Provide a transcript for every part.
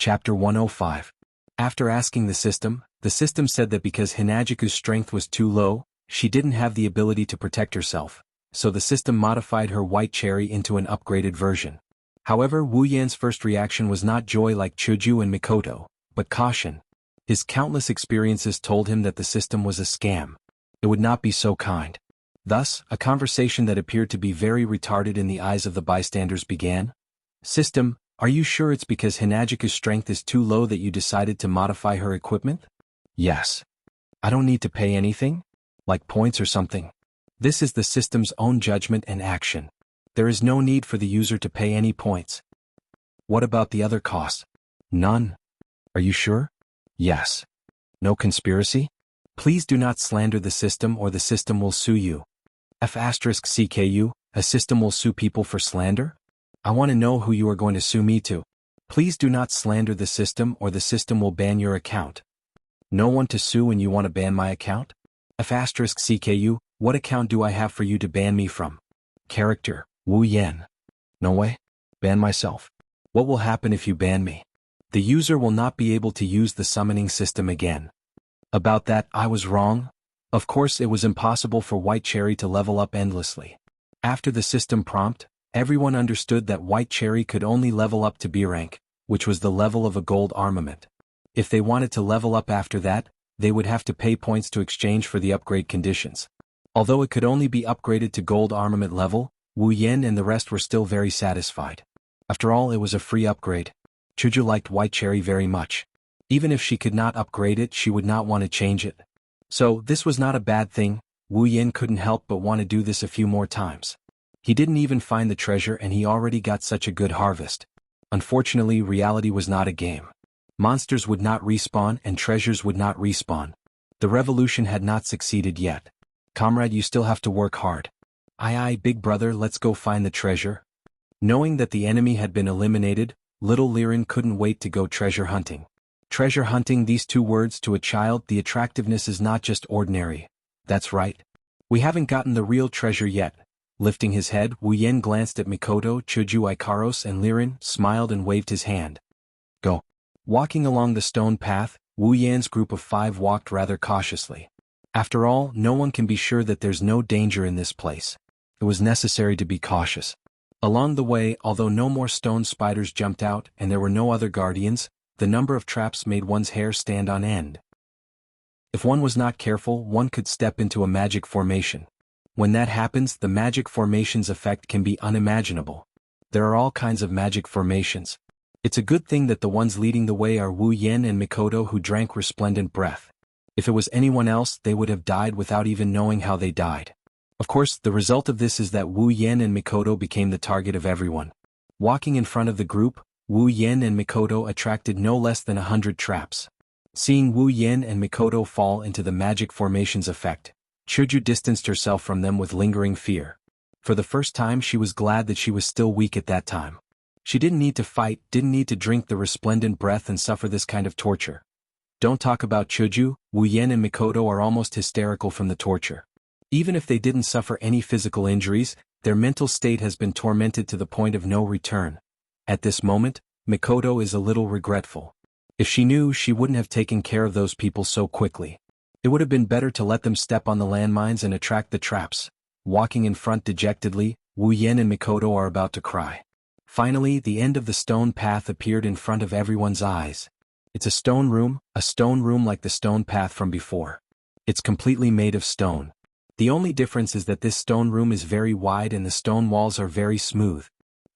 Chapter 105. After asking the system said that because Hinajiku's strength was too low, she didn't have the ability to protect herself, so the system modified her white cherry into an upgraded version. However, Wu Yan's first reaction was not joy like Chuju and Mikoto, but caution. His countless experiences told him that the system was a scam. It would not be so kind. Thus, a conversation that appeared to be very retarded in the eyes of the bystanders began. System, are you sure it's because Hinajiku's strength is too low that you decided to modify her equipment? Yes. I don't need to pay anything? Like points or something? This is the system's own judgment and action. There is no need for the user to pay any points. What about the other costs? None. Are you sure? Yes. No conspiracy? Please do not slander the system or the system will sue you. *CKU, a system will sue people for slander? I want to know who you are going to sue me to. Please do not slander the system or the system will ban your account. No one to sue and you want to ban my account? *CKU, what account do I have for you to ban me from? Character, Wu Yan. No way. Ban myself. What will happen if you ban me? The user will not be able to use the summoning system again. About that, I was wrong. Of course, it was impossible for White Cherry to level up endlessly. After the system prompt, everyone understood that White Cherry could only level up to B rank, which was the level of a gold armament. If they wanted to level up after that, they would have to pay points to exchange for the upgrade conditions. Although it could only be upgraded to gold armament level, Wu Yan and the rest were still very satisfied. After all, it was a free upgrade. Chuju liked White Cherry very much. Even if she could not upgrade it, she would not want to change it. So, this was not a bad thing. Wu Yan couldn't help but want to do this a few more times. He didn't even find the treasure and he already got such a good harvest. Unfortunately, reality was not a game. Monsters would not respawn and treasures would not respawn. The revolution had not succeeded yet. Comrade, you still have to work hard. Aye, big brother, let's go find the treasure. Knowing that the enemy had been eliminated, little Liren couldn't wait to go treasure hunting. Treasure hunting, these two words to a child, the attractiveness is not just ordinary. That's right. We haven't gotten the real treasure yet. Lifting his head, Wu Yan glanced at Mikoto, Chuju, Ikaros and Liren, smiled and waved his hand. Go. Walking along the stone path, Wu Yan's group of 5 walked rather cautiously. After all, no one can be sure that there's no danger in this place. It was necessary to be cautious. Along the way, although no more stone spiders jumped out and there were no other guardians, the number of traps made one's hair stand on end. If one was not careful, one could step into a magic formation. When that happens, the magic formation's effect can be unimaginable. There are all kinds of magic formations. It's a good thing that the ones leading the way are Wu Yan and Mikoto, who drank resplendent breath. If it was anyone else, they would have died without even knowing how they died. Of course, the result of this is that Wu Yan and Mikoto became the target of everyone. Walking in front of the group, Wu Yan and Mikoto attracted no less than 100 traps. Seeing Wu Yan and Mikoto fall into the magic formation's effect, Chuju distanced herself from them with lingering fear. For the first time, she was glad that she was still weak at that time. She didn't need to fight, didn't need to drink the resplendent breath and suffer this kind of torture. Don't talk about Chuju, Wu Yan and Mikoto are almost hysterical from the torture. Even if they didn't suffer any physical injuries, their mental state has been tormented to the point of no return. At this moment, Mikoto is a little regretful. If she knew, she wouldn't have taken care of those people so quickly. It would have been better to let them step on the landmines and attract the traps. Walking in front dejectedly, Wu Yan and Mikoto are about to cry. Finally, the end of the stone path appeared in front of everyone's eyes. It's a stone room like the stone path from before. It's completely made of stone. The only difference is that this stone room is very wide and the stone walls are very smooth.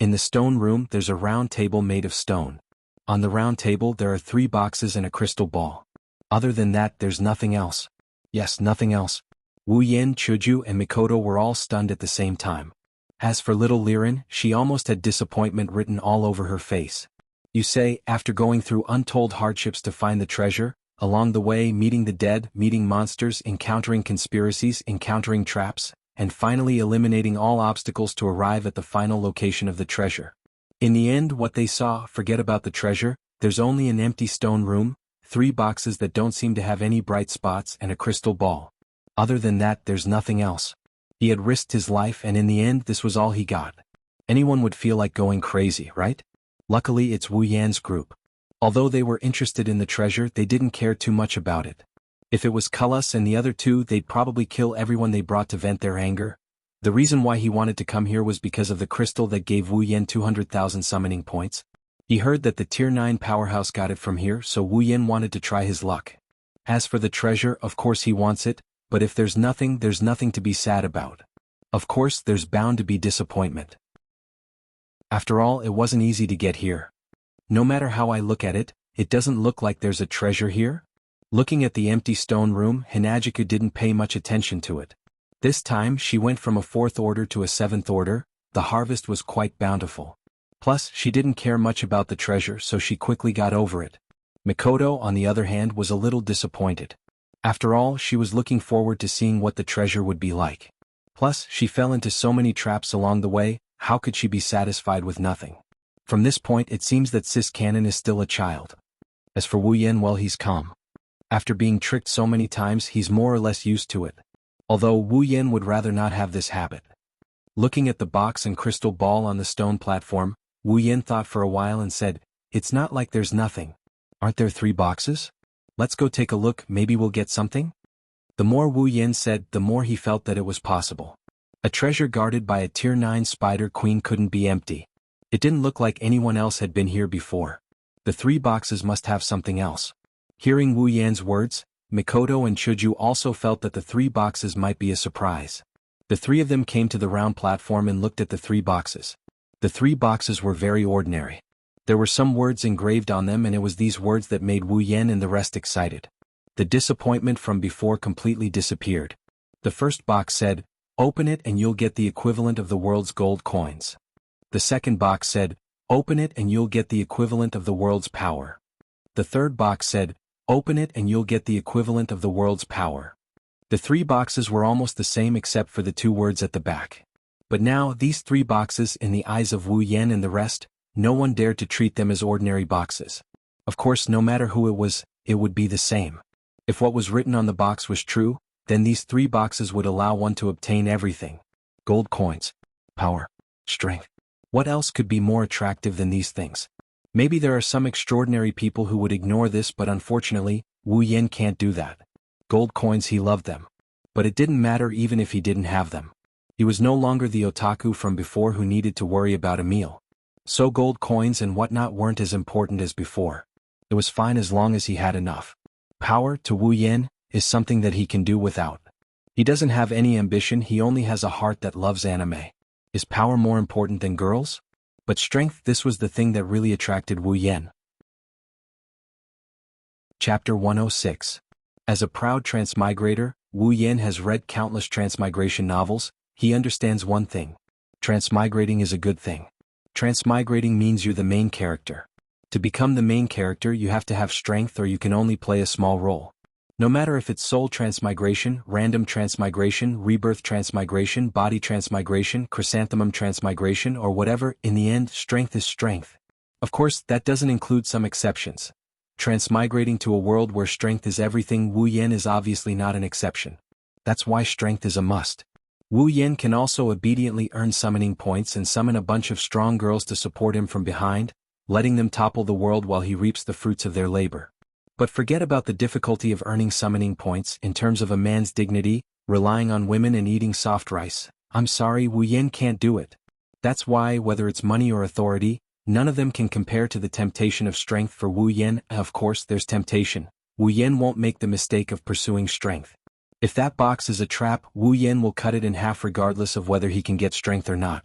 In the stone room, there's a round table made of stone. On the round table, there are 3 boxes and a crystal ball. Other than that, there's nothing else. Yes, nothing else. Wu Yan, Chuju, and Mikoto were all stunned at the same time. As for little Liren, she almost had disappointment written all over her face. You say, after going through untold hardships to find the treasure, along the way meeting the dead, meeting monsters, encountering conspiracies, encountering traps, and finally eliminating all obstacles to arrive at the final location of the treasure. In the end, what they saw, forget about the treasure, there's only an empty stone room, 3 boxes that don't seem to have any bright spots and a crystal ball. Other than that, there's nothing else. He had risked his life and in the end this was all he got. Anyone would feel like going crazy, right? Luckily it's Wu Yan's group. Although they were interested in the treasure, they didn't care too much about it. If it was Cullis and the other two, they'd probably kill everyone they brought to vent their anger. The reason why he wanted to come here was because of the crystal that gave Wu Yen 200,000 summoning points. He heard that the Tier 9 powerhouse got it from here, so Wu Yen wanted to try his luck. As for the treasure, of course he wants it, but if there's nothing to be sad about. Of course there's bound to be disappointment. After all, it wasn't easy to get here. No matter how I look at it, it doesn't look like there's a treasure here. Looking at the empty stone room, Hinagiku didn't pay much attention to it. This time she went from a 4th order to a 7th order. The harvest was quite bountiful. Plus, she didn't care much about the treasure, so she quickly got over it. Mikoto, on the other hand, was a little disappointed. After all, she was looking forward to seeing what the treasure would be like. Plus, she fell into so many traps along the way, how could she be satisfied with nothing? From this point it seems that Sis Cannon is still a child. As for Wu Yen, well, he's calm. After being tricked so many times, he's more or less used to it. Although Wu Yen would rather not have this habit. Looking at the box and crystal ball on the stone platform, Wu Yen thought for a while and said, "It's not like there's nothing. Aren't there 3 boxes? Let's go take a look, maybe we'll get something?" The more Wu Yen said, the more he felt that it was possible. A treasure guarded by a Tier 9 spider queen couldn't be empty. It didn't look like anyone else had been here before. The 3 boxes must have something else. Hearing Wu Yan's words, Mikoto and Chuju also felt that the 3 boxes might be a surprise. The 3 of them came to the round platform and looked at the 3 boxes. The 3 boxes were very ordinary. There were some words engraved on them, and it was these words that made Wu Yen and the rest excited. The disappointment from before completely disappeared. The first box said, "Open it and you'll get the equivalent of the world's gold coins." The second box said, "Open it and you'll get the equivalent of the world's power." The third box said, "Open it and you'll get the equivalent of the world's power." The 3 boxes were almost the same except for the 2 words at the back. But now, these 3 boxes, in the eyes of Wu Yen and the rest, no one dared to treat them as ordinary boxes. Of course, no matter who it was, it would be the same. If what was written on the box was true, then these 3 boxes would allow one to obtain everything. Gold coins, power, strength. What else could be more attractive than these things? Maybe there are some extraordinary people who would ignore this, but unfortunately, Wu Yen can't do that. Gold coins, he loved them. But it didn't matter even if he didn't have them. He was no longer the otaku from before who needed to worry about a meal. So gold coins and whatnot weren't as important as before. It was fine as long as he had enough. Power, to Wu Yen, is something that he can do without. He doesn't have any ambition, he only has a heart that loves anime. Is power more important than girls? But strength, this was the thing that really attracted Wu Yen. Chapter 106. As a proud transmigrator, Wu Yen has read countless transmigration novels. He understands one thing. Transmigrating is a good thing. Transmigrating means you're the main character. To become the main character, you have to have strength, or you can only play a small role. No matter if it's soul transmigration, random transmigration, rebirth transmigration, body transmigration, chrysanthemum transmigration, or whatever, in the end, strength is strength. Of course, that doesn't include some exceptions. Transmigrating to a world where strength is everything, Wu Yen is obviously not an exception. That's why strength is a must. Wu Yen can also obediently earn summoning points and summon a bunch of strong girls to support him from behind, letting them topple the world while he reaps the fruits of their labor. But forget about the difficulty of earning summoning points in terms of a man's dignity, relying on women and eating soft rice. I'm sorry, Wu Yen can't do it. That's why, whether it's money or authority, none of them can compare to the temptation of strength for Wu Yen. Of course, there's temptation. Wu Yen won't make the mistake of pursuing strength. If that box is a trap, Wu Yen will cut it in half regardless of whether he can get strength or not.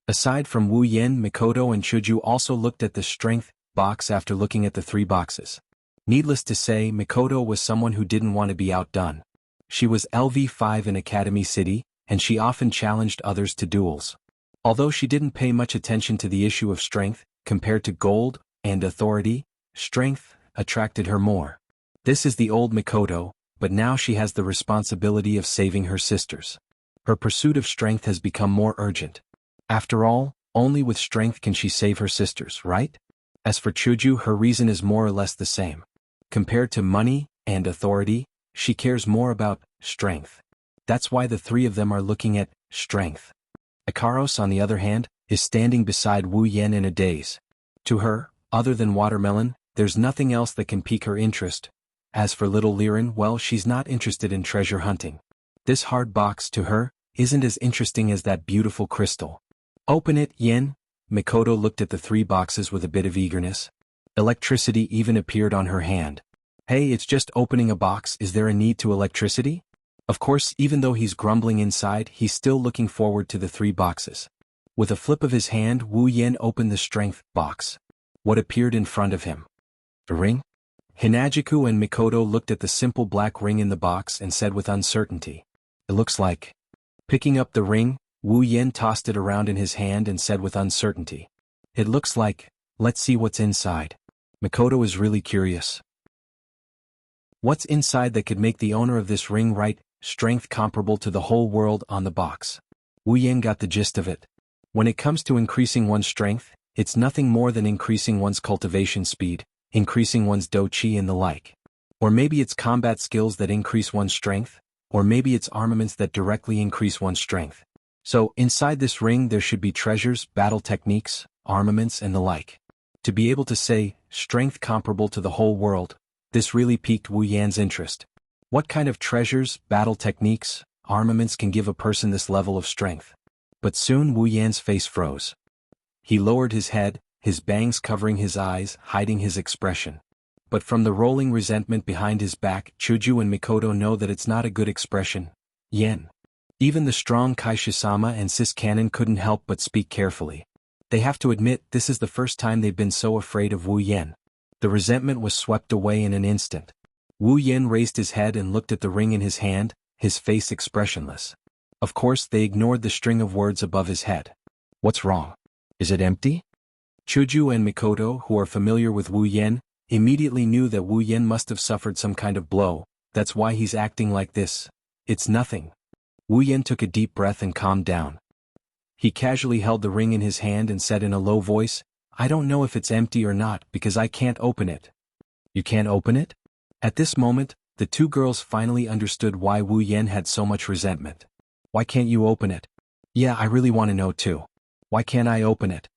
Aside from Wu Yen, Mikoto and Chuju also looked at the strength box after looking at the 3 boxes. Needless to say, Mikoto was someone who didn't want to be outdone. She was LV5 in Academy City, and she often challenged others to duels. Although she didn't pay much attention to the issue of strength, compared to gold and authority, strength attracted her more. This is the old Mikoto, but now she has the responsibility of saving her sisters. Her pursuit of strength has become more urgent. After all, only with strength can she save her sisters, right? As for Chuju, her reason is more or less the same. Compared to money and authority, she cares more about strength. That's why the 3 of them are looking at strength. Ikaros, on the other hand, is standing beside Wu Yen in a daze. To her, other than watermelon, there's nothing else that can pique her interest. As for little Liren, well, she's not interested in treasure hunting. This hard box, to her, isn't as interesting as that beautiful crystal. Open it, Yen. Mikoto looked at the 3 boxes with a bit of eagerness. Electricity even appeared on her hand. Hey, it's just opening a box, is there a need to electricity? Of course, even though he's grumbling inside, he's still looking forward to the 3 boxes. With a flip of his hand, Wu Yen opened the strength box. What appeared in front of him? A ring? Hinagiku and Mikoto looked at the simple black ring in the box and said with uncertainty, "It looks like." Picking up the ring, Wu Yen tossed it around in his hand and said with uncertainty, "It looks like, let's see what's inside." Mikoto is really curious. What's inside that could make the owner of this ring write, "Strength comparable to the whole world" on the box? Wu Yen got the gist of it. When it comes to increasing one's strength, it's nothing more than increasing one's cultivation speed, increasing one's do-chi and the like. Or maybe it's combat skills that increase one's strength, or maybe it's armaments that directly increase one's strength. So, inside this ring there should be treasures, battle techniques, armaments and the like. To be able to say, "Strength comparable to the whole world," this really piqued Wu Yan's interest. What kind of treasures, battle techniques, armaments can give a person this level of strength? But soon Wu Yan's face froze. He lowered his head, his bangs covering his eyes, hiding his expression. But from the rolling resentment behind his back, Chuju and Mikoto know that it's not a good expression. Yen. Even the strong Kaishisama and Sis Cannon couldn't help but speak carefully. They have to admit this is the first time they've been so afraid of Wu Yen. The resentment was swept away in an instant. Wu Yen raised his head and looked at the ring in his hand, his face expressionless. Of course they ignored the string of words above his head. What's wrong? Is it empty? Chuju and Mikoto, who are familiar with Wu Yen, immediately knew that Wu Yen must have suffered some kind of blow, that's why he's acting like this. It's nothing. Wu Yen took a deep breath and calmed down. He casually held the ring in his hand and said in a low voice, "I don't know if it's empty or not because I can't open it." You can't open it? At this moment, the 2 girls finally understood why Wu Yen had so much resentment. Why can't you open it? Yeah, I really want to know too. Why can't I open it?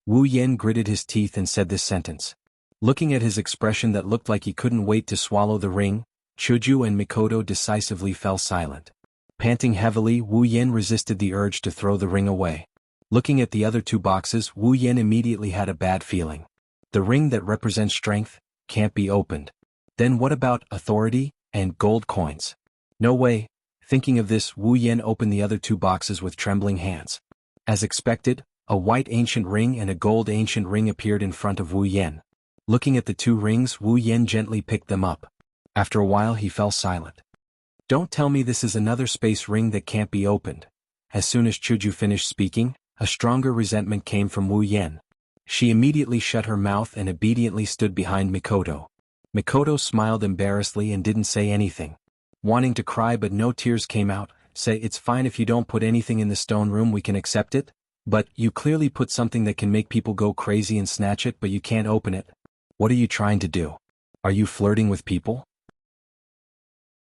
Wu Yen gritted his teeth and said this sentence. Looking at his expression that looked like he couldn't wait to swallow the ring, Chuju and Mikoto decisively fell silent. Panting heavily, Wu Yen resisted the urge to throw the ring away. Looking at the other 2 boxes, Wu Yen immediately had a bad feeling. The ring that represents strength can't be opened. Then what about authority and gold coins? No way. Thinking of this, Wu Yen opened the other 2 boxes with trembling hands. As expected, a white ancient ring and a gold ancient ring appeared in front of Wu Yen. Looking at the 2 rings, Wu Yen gently picked them up. After a while he fell silent. Don't tell me this is another space ring that can't be opened. As soon as Chuju finished speaking, a stronger resentment came from Wu Yen. She immediately shut her mouth and obediently stood behind Mikoto. Mikoto smiled embarrassedly and didn't say anything. Wanting to cry but no tears came out, say, "It's fine if you don't put anything in the stone room, we can accept it. But, you clearly put something that can make people go crazy and snatch it but you can't open it. What are you trying to do? Are you flirting with people?"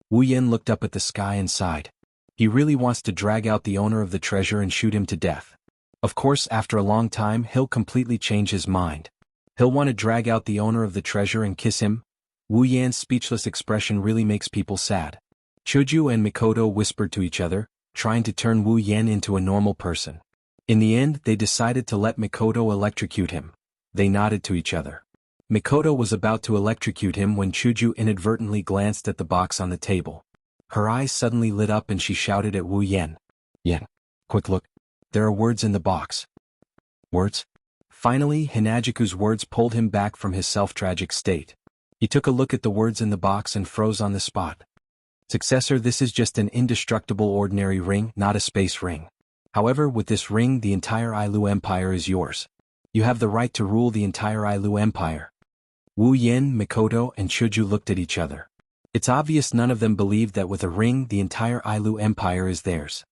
Wu Yen looked up at the sky and sighed. He really wants to drag out the owner of the treasure and shoot him to death. Of course, after a long time he'll completely change his mind. He'll want to drag out the owner of the treasure and kiss him. Wu Yan's speechless expression really makes people sad. Chuju and Mikoto whispered to each other, trying to turn Wu Yen into a normal person. In the end, they decided to let Mikoto electrocute him. They nodded to each other. Mikoto was about to electrocute him when Chuju inadvertently glanced at the box on the table. Her eyes suddenly lit up and she shouted at Wu Yen. "Yen, quick look. There are words in the box." Words? Finally, Hinagiku's words pulled him back from his self-tragic state. He took a look at the words in the box and froze on the spot. "Successor, this is just an indestructible ordinary ring, not a space ring. However, with this ring the entire Ailu Empire is yours. You have the right to rule the entire Ailu Empire." Wu Yen, Mikoto, and Chuju looked at each other. It's obvious none of them believed that with a ring the entire Ailu Empire is theirs.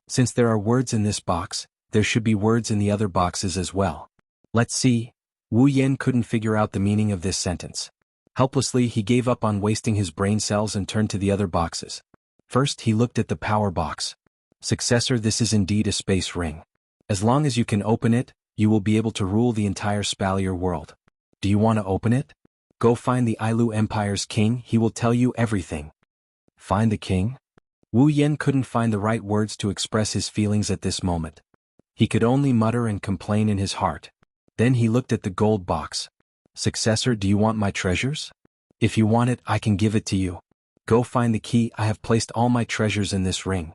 Since there are words in this box, there should be words in the other boxes as well. Let's see. Wu Yen couldn't figure out the meaning of this sentence. Helplessly he gave up on wasting his brain cells and turned to the other boxes. First he looked at the power box. "Successor, this is indeed a space ring. As long as you can open it, you will be able to rule the entire Spalier world. Do you want to open it?" Go find the Ailu Empire's king, he will tell you everything. Find the king? Wu Yen couldn't find the right words to express his feelings at this moment. He could only mutter and complain in his heart. Then he looked at the gold box. Successor, do you want my treasures? If you want it, I can give it to you. Go find the key, I have placed all my treasures in this ring.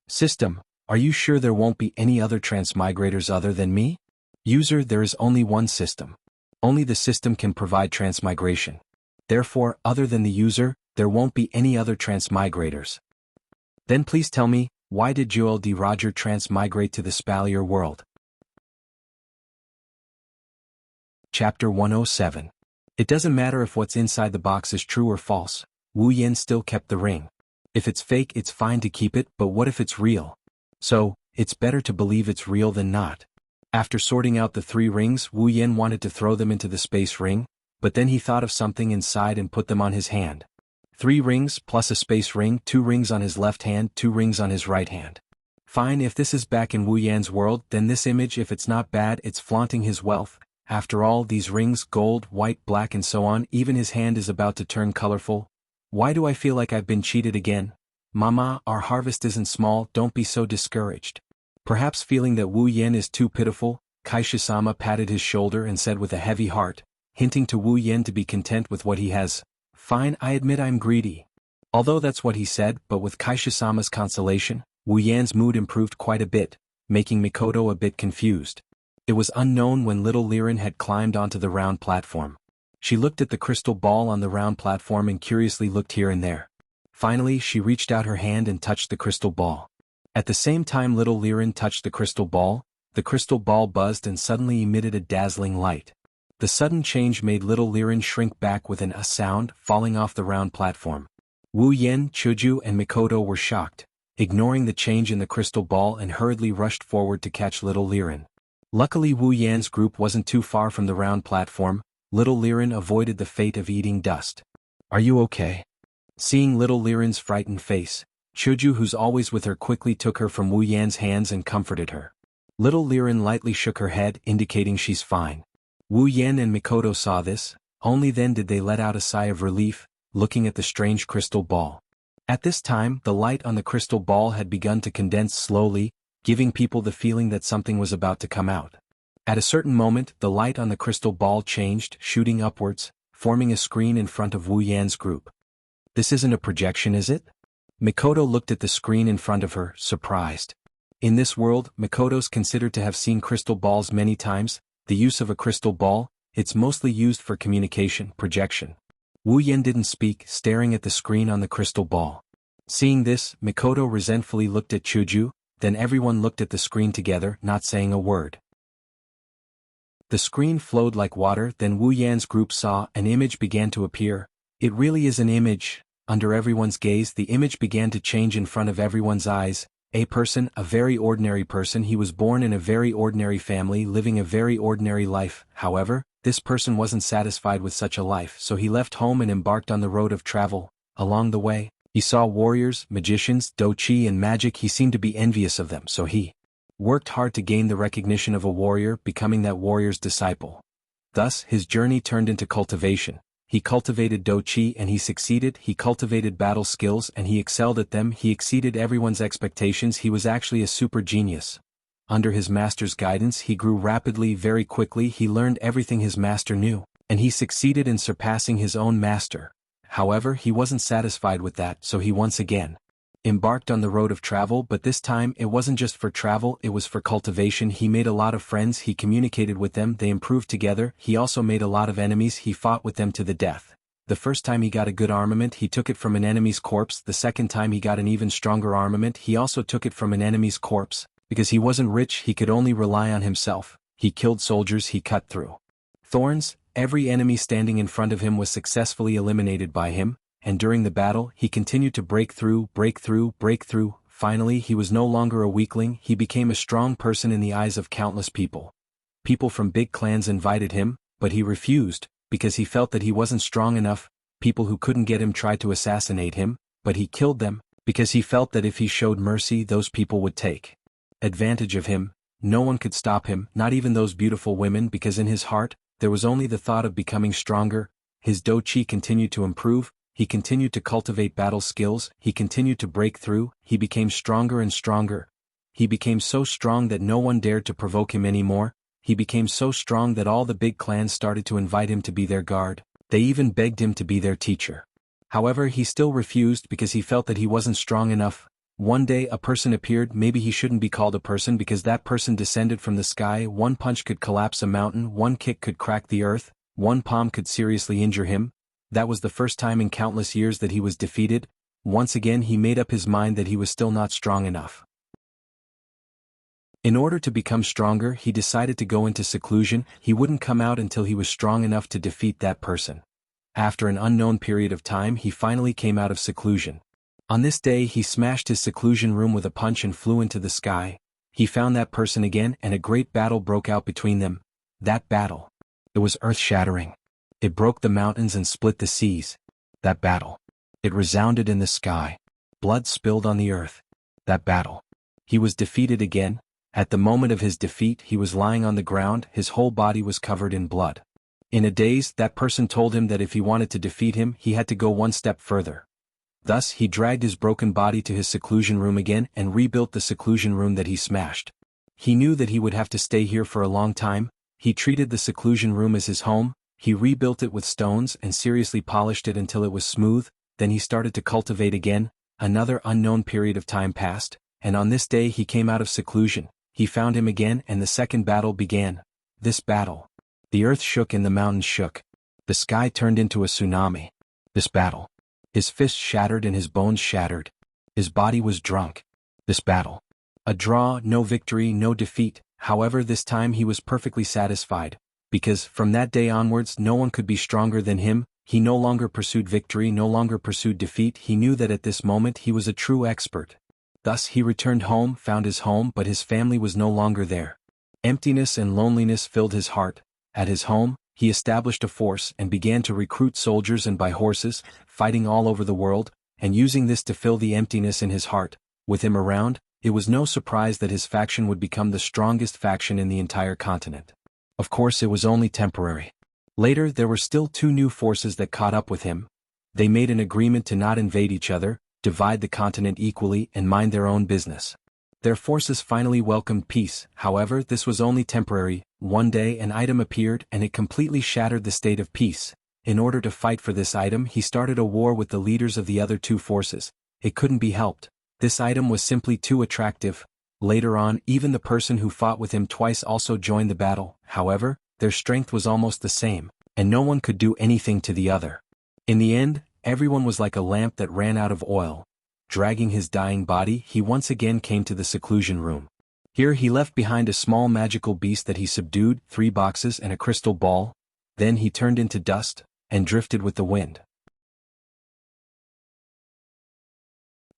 System, are you sure there won't be any other transmigrators other than me? User, there is only one system. Only the system can provide transmigration. Therefore, other than the user, there won't be any other transmigrators. Then please tell me, why did Joel D. Roger transmigrate to the Spalier world? Chapter 107. It doesn't matter if what's inside the box is true or false, Wu Yen still kept the ring. If it's fake, it's fine to keep it, but what if it's real? So, it's better to believe it's real than not. After sorting out the 3 rings, Wu Yen wanted to throw them into the space ring, but then he thought of something inside and put them on his hand. 3 rings plus a space ring, 2 rings on his left hand, 2 rings on his right hand. Fine, if this is back in Wu Yan's world, then this image, if it's not bad, it's flaunting his wealth. After all, these rings, gold, white, black and so on, even his hand is about to turn colorful. Why do I feel like I've been cheated again? Mama, our harvest isn't small, don't be so discouraged. Perhaps feeling that Wu Yen is too pitiful, Kaisha-sama patted his shoulder and said with a heavy heart, hinting to Wu Yen to be content with what he has. Fine, I admit I'm greedy. Although that's what he said, but with Kaisha-sama's consolation, Wu Yan's mood improved quite a bit, making Mikoto a bit confused. It was unknown when little Liren had climbed onto the round platform. She looked at the crystal ball on the round platform and curiously looked here and there. Finally, she reached out her hand and touched the crystal ball. At the same time little Liren touched the crystal ball buzzed and suddenly emitted a dazzling light. The sudden change made little Liren shrink back with a sound, falling off the round platform. Wu Yen, Chuju and Mikoto were shocked, ignoring the change in the crystal ball and hurriedly rushed forward to catch little Liren. Luckily Wu Yan's group wasn't too far from the round platform. Little Liren avoided the fate of eating dust. Are you okay? Seeing little Liren's frightened face, Chuju, who's always with her, quickly took her from Wu Yan's hands and comforted her. Little Liren lightly shook her head, indicating she's fine. Wu Yen and Mikoto saw this, only then did they let out a sigh of relief, looking at the strange crystal ball. At this time, the light on the crystal ball had begun to condense slowly, giving people the feeling that something was about to come out. At a certain moment, the light on the crystal ball changed, shooting upwards, forming a screen in front of Wu Yan's group. This isn't a projection, is it? Mikoto looked at the screen in front of her, surprised. In this world, Mikoto's considered to have seen crystal balls many times. The use of a crystal ball, it's mostly used for communication, projection. Wu Yen didn't speak, staring at the screen on the crystal ball. Seeing this, Mikoto resentfully looked at Chuju, then everyone looked at the screen together, not saying a word. The screen flowed like water, then Wu Yan's group saw an image began to appear. It really is an image. Under everyone's gaze, the image began to change in front of everyone's eyes. A person, a very ordinary person. He was born in a very ordinary family, living a very ordinary life. However, this person wasn't satisfied with such a life, so he left home and embarked on the road of travel. Along the way, he saw warriors, magicians, dochi and magic. He seemed to be envious of them, so he worked hard to gain the recognition of a warrior, becoming that warrior's disciple. Thus, his journey turned into cultivation. He cultivated dochi and he succeeded. He cultivated battle skills and he excelled at them. He exceeded everyone's expectations. He was actually a super genius. Under his master's guidance, he grew rapidly, very quickly. He learned everything his master knew, and he succeeded in surpassing his own master. However, he wasn't satisfied with that, so he once again embarked on the road of travel, but this time it wasn't just for travel, it was for cultivation. He made a lot of friends, he communicated with them, they improved together. He also made a lot of enemies, he fought with them to the death. The first time he got a good armament, he took it from an enemy's corpse. The second time he got an even stronger armament, he also took it from an enemy's corpse. Because he wasn't rich, he could only rely on himself. He killed soldiers, he cut through thorns. Every enemy standing in front of him was successfully eliminated by him, and during the battle, he continued to break through. Finally, he was no longer a weakling, he became a strong person in the eyes of countless people. People from big clans invited him, but he refused, because he felt that he wasn't strong enough. People who couldn't get him tried to assassinate him, but he killed them, because he felt that if he showed mercy, those people would take advantage of him. No one could stop him, not even those beautiful women, because in his heart, there was only the thought of becoming stronger. his do chi continued to improve, he continued to cultivate battle skills, he continued to break through, he became stronger and stronger. He became so strong that no one dared to provoke him anymore. He became so strong that all the big clans started to invite him to be their guard. They even begged him to be their teacher. However, he still refused because he felt that he wasn't strong enough. One day a person appeared. Maybe he shouldn't be called a person because that person descended from the sky. One punch could collapse a mountain, one kick could crack the earth, one palm could seriously injure him. That was the first time in countless years that he was defeated. Once again he made up his mind that he was still not strong enough. In order to become stronger, he decided to go into seclusion. He wouldn't come out until he was strong enough to defeat that person. After an unknown period of time, he finally came out of seclusion. On this day he smashed his seclusion room with a punch and flew into the sky. He found that person again and a great battle broke out between them. That battle. It was earth-shattering. It broke the mountains and split the seas. That battle. It resounded in the sky. Blood spilled on the earth. That battle. He was defeated again. At the moment of his defeat he was lying on the ground, his whole body was covered in blood. In a daze, that person told him that if he wanted to defeat him, he had to go one step further. Thus, he dragged his broken body to his seclusion room again and rebuilt the seclusion room that he smashed. He knew that he would have to stay here for a long time. He treated the seclusion room as his home. He rebuilt it with stones and seriously polished it until it was smooth. Then he started to cultivate again. Another unknown period of time passed, and on this day he came out of seclusion. He found him again and the second battle began. This battle. The earth shook and the mountains shook. The sky turned into a tsunami. This battle. His fists shattered and his bones shattered. His body was drunk. This battle. A draw, no victory, no defeat. However, this time he was perfectly satisfied, because from that day onwards no one could be stronger than him. He no longer pursued victory, no longer pursued defeat. He knew that at this moment he was a true expert. Thus he returned home, found his home, but his family was no longer there. Emptiness and loneliness filled his heart. At his home, he established a force and began to recruit soldiers and buy horses, fighting all over the world, and using this to fill the emptiness in his heart. With him around, it was no surprise that his faction would become the strongest faction in the entire continent. Of course, it was only temporary. Later, there were still two new forces that caught up with him. They made an agreement to not invade each other, divide the continent equally, and mind their own business. Their forces finally welcomed peace. However, this was only temporary. One day an item appeared and it completely shattered the state of peace. In order to fight for this item, he started a war with the leaders of the other two forces. It couldn't be helped. This item was simply too attractive. Later on, even the person who fought with him twice also joined the battle. However, their strength was almost the same, and no one could do anything to the other. In the end, everyone was like a lamp that ran out of oil. Dragging his dying body, he once again came to the seclusion room. Here he left behind a small magical beast that he subdued, 3 boxes and a crystal ball. Then he turned into dust, and drifted with the wind.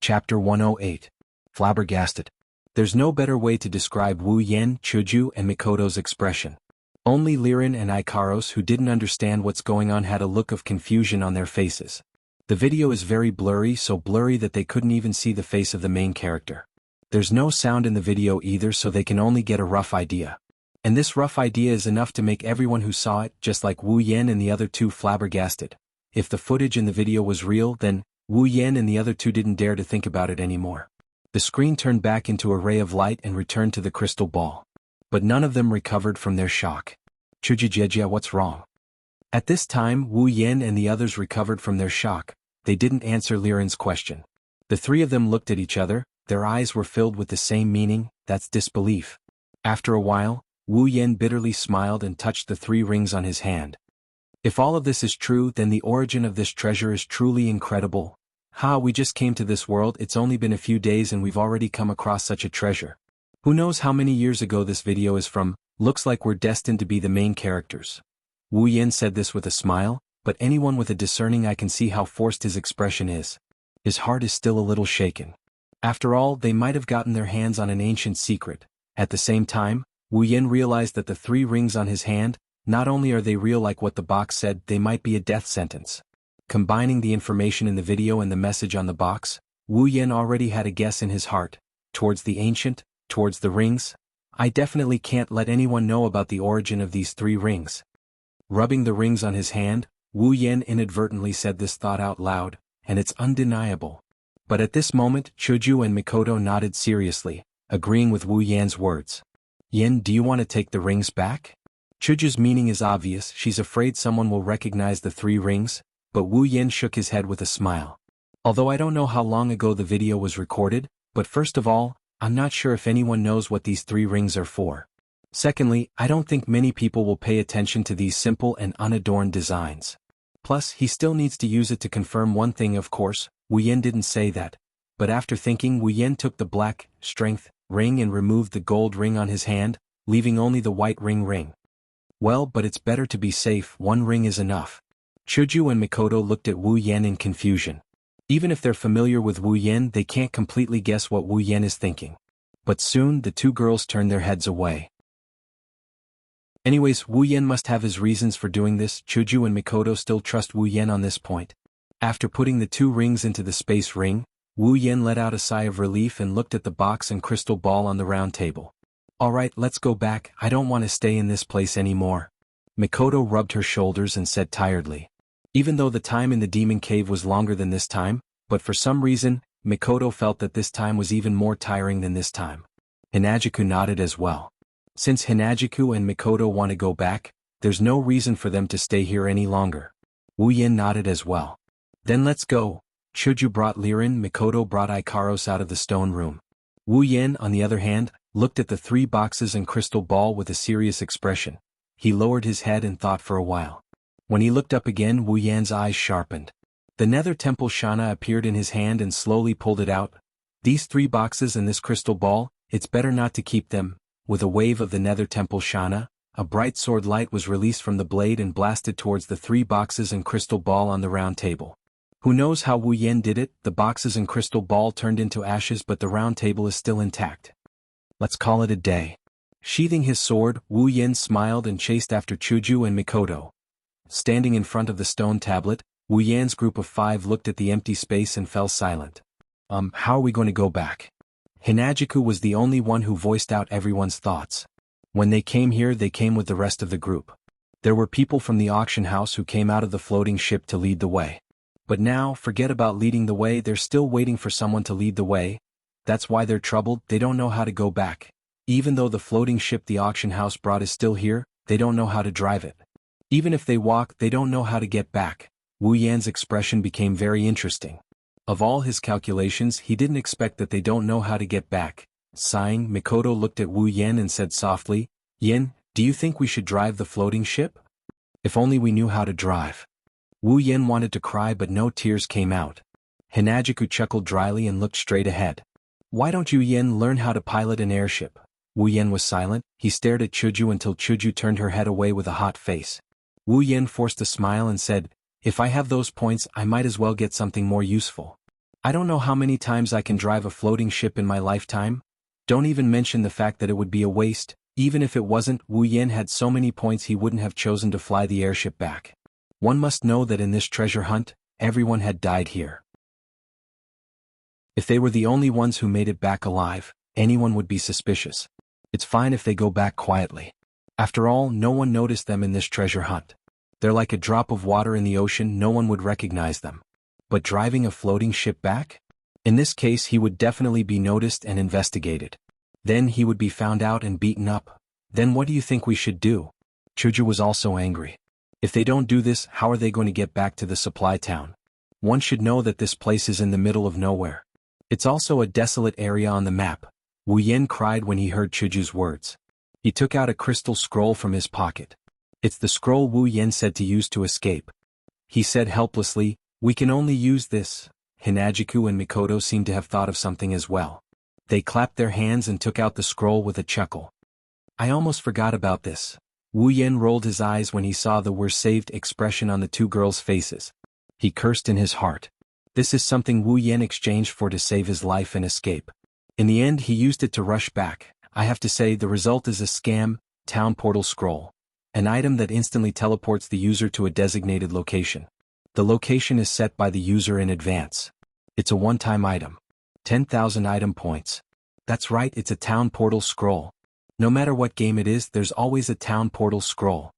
Chapter 108. Flabbergasted. There's no better way to describe Wu Yen, Chuju and Mikoto's expression. Only Liren and Ikaros, who didn't understand what's going on, had a look of confusion on their faces. The video is very blurry, so blurry that they couldn't even see the face of the main character. There's no sound in the video either, so they can only get a rough idea. And this rough idea is enough to make everyone who saw it, just like Wu Yen and the other two, flabbergasted. If the footage in the video was real, then Wu Yen and the other two didn't dare to think about it anymore. The screen turned back into a ray of light and returned to the crystal ball. But none of them recovered from their shock. Chujijeja, what's wrong? At this time, Wu Yen and the others recovered from their shock. They didn't answer Liren's question. The three of them looked at each other. Their eyes were filled with the same meaning, that's disbelief. After a while, Wu Yen bitterly smiled and touched the 3 rings on his hand. If all of this is true, then the origin of this treasure is truly incredible. We just came to this world, it's only been a few days and we've already come across such a treasure. Who knows how many years ago this video is from? Looks like we're destined to be the main characters. Wu Yen said this with a smile, but anyone with a discerning eye can see how forced his expression is. His heart is still a little shaken. After all, they might have gotten their hands on an ancient secret. At the same time, Wu Yen realized that the 3 rings on his hand, not only are they real like what the box said, they might be a death sentence. Combining the information in the video and the message on the box, Wu Yen already had a guess in his heart. Towards the ancient, towards the rings. I definitely can't let anyone know about the origin of these 3 rings. Rubbing the rings on his hand, Wu Yan inadvertently said this thought out loud, and it's undeniable. But at this moment, Chuju and Mikoto nodded seriously, agreeing with Wu Yan's words. Yen, do you want to take the rings back? Chuju's meaning is obvious, she's afraid someone will recognize the 3 rings, but Wu Yan shook his head with a smile. Although I don't know how long ago the video was recorded, but first of all, I'm not sure if anyone knows what these 3 rings are for. Secondly, I don't think many people will pay attention to these simple and unadorned designs. Plus, he still needs to use it to confirm one thing, of course. Wu Yan didn't say that, but after thinking, Wu Yan took the black strength ring and removed the gold ring on his hand, leaving only the white ring. Well, but it's better to be safe, 1 ring is enough. Chuju and Mikoto looked at Wu Yan in confusion. Even if they're familiar with Wu Yan, they can't completely guess what Wu Yan is thinking. But soon, the 2 girls turned their heads away. Anyways, Wu Yan must have his reasons for doing this. Chuju and Mikoto still trust Wu Yan on this point. After putting the 2 rings into the space ring, Wu Yan let out a sigh of relief and looked at the box and crystal ball on the round table. Alright, let's go back, I don't want to stay in this place anymore. Mikoto rubbed her shoulders and said tiredly. Even though the time in the demon cave was longer than this time, but for some reason, Mikoto felt that this time was even more tiring than this time. Hinajiku nodded as well. Since Hinajiku and Mikoto want to go back, there's no reason for them to stay here any longer. Wu Yan nodded as well. Then let's go. Chuju brought Lirin, Mikoto brought Ikaros out of the stone room. Wu Yan, on the other hand, looked at the 3 boxes and crystal ball with a serious expression. He lowered his head and thought for a while. When he looked up again, Wu Yan's eyes sharpened. The Nether Temple Shana appeared in his hand and slowly pulled it out. These 3 boxes and this crystal ball, it's better not to keep them. With a wave of the Nether Temple Shana, a bright sword light was released from the blade and blasted towards the 3 boxes and crystal ball on the round table. Who knows how Wu Yan did it? The boxes and crystal ball turned into ashes, but the round table is still intact. Let's call it a day. Sheathing his sword, Wu Yan smiled and chased after Chuju and Mikoto. Standing in front of the stone tablet, Wu Yan's group of 5 looked at the empty space and fell silent. How are we going to go back? Hinajiku was the only one who voiced out everyone's thoughts. When they came here, they came with the rest of the group. There were people from the auction house who came out of the floating ship to lead the way. But now, forget about leading the way, they're still waiting for someone to lead the way. That's why they're troubled, they don't know how to go back. Even though the floating ship the auction house brought is still here, they don't know how to drive it. Even if they walk, they don't know how to get back. Wu Yan's expression became very interesting. Of all his calculations, he didn't expect that they don't know how to get back. Sighing, Mikoto looked at Wu Yan and said softly, Yan, do you think we should drive the floating ship? If only we knew how to drive. Wu Yan wanted to cry, but no tears came out. Hinajiku chuckled dryly and looked straight ahead. Why don't you, Yan, learn how to pilot an airship? Wu Yan was silent. He stared at Chuju until Chuju turned her head away with a hot face. Wu Yan forced a smile and said, if I have those points, I might as well get something more useful. I don't know how many times I can drive a floating ship in my lifetime. Don't even mention the fact that it would be a waste. Even if it wasn't, Wu Yan had so many points he wouldn't have chosen to fly the airship back. One must know that in this treasure hunt, everyone had died here. If they were the only ones who made it back alive, anyone would be suspicious. It's fine if they go back quietly. After all, no one noticed them in this treasure hunt. They're like a drop of water in the ocean, no one would recognize them. But driving a floating ship back? In this case, he would definitely be noticed and investigated. Then he would be found out and beaten up. Then what do you think we should do? Chuju was also angry. If they don't do this, how are they going to get back to the supply town? One should know that this place is in the middle of nowhere. It's also a desolate area on the map. Wu Yan cried when he heard Chuju's words. He took out a crystal scroll from his pocket. It's the scroll Wu Yan said to use to escape. He said helplessly, we can only use this. Hinajiku and Mikoto seemed to have thought of something as well. They clapped their hands and took out the scroll with a chuckle. I almost forgot about this. Wu Yan rolled his eyes when he saw the "we're saved" expression on the 2 girls' faces. He cursed in his heart. This is something Wu Yan exchanged for to save his life and escape. In the end, he used it to rush back. I have to say, the result is a scam, town portal scroll. An item that instantly teleports the user to a designated location. The location is set by the user in advance. It's a one-time item. 10,000 item points. That's right, it's a town portal scroll. No matter what game it is, there's always a town portal scroll.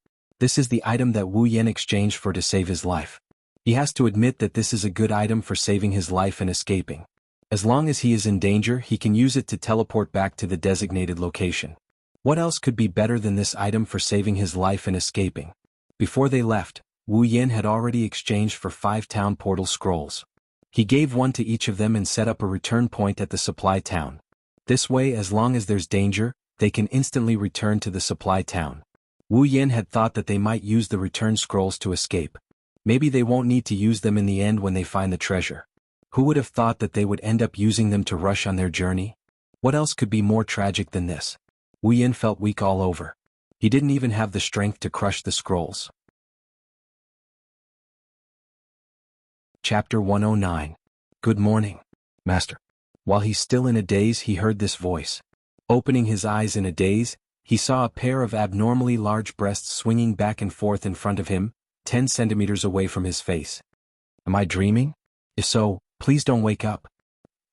This is the item that Wu Yan exchanged for to save his life. He has to admit that this is a good item for saving his life and escaping. As long as he is in danger, he can use it to teleport back to the designated location. What else could be better than this item for saving his life and escaping? Before they left, Wu Yan had already exchanged for 5 town portal scrolls. He gave one to each of them and set up a return point at the supply town. This way, as long as there's danger, they can instantly return to the supply town. Wu Yan had thought that they might use the return scrolls to escape. Maybe they won't need to use them in the end when they find the treasure. Who would have thought that they would end up using them to rush on their journey? What else could be more tragic than this? Wu Yan felt weak all over. He didn't even have the strength to crush the scrolls. Chapter 109. Good morning, Master. While he's still in a daze, he heard this voice. Opening his eyes in a daze, he saw a pair of abnormally large breasts swinging back and forth in front of him, 10 centimeters away from his face. Am I dreaming? If so, please don't wake up.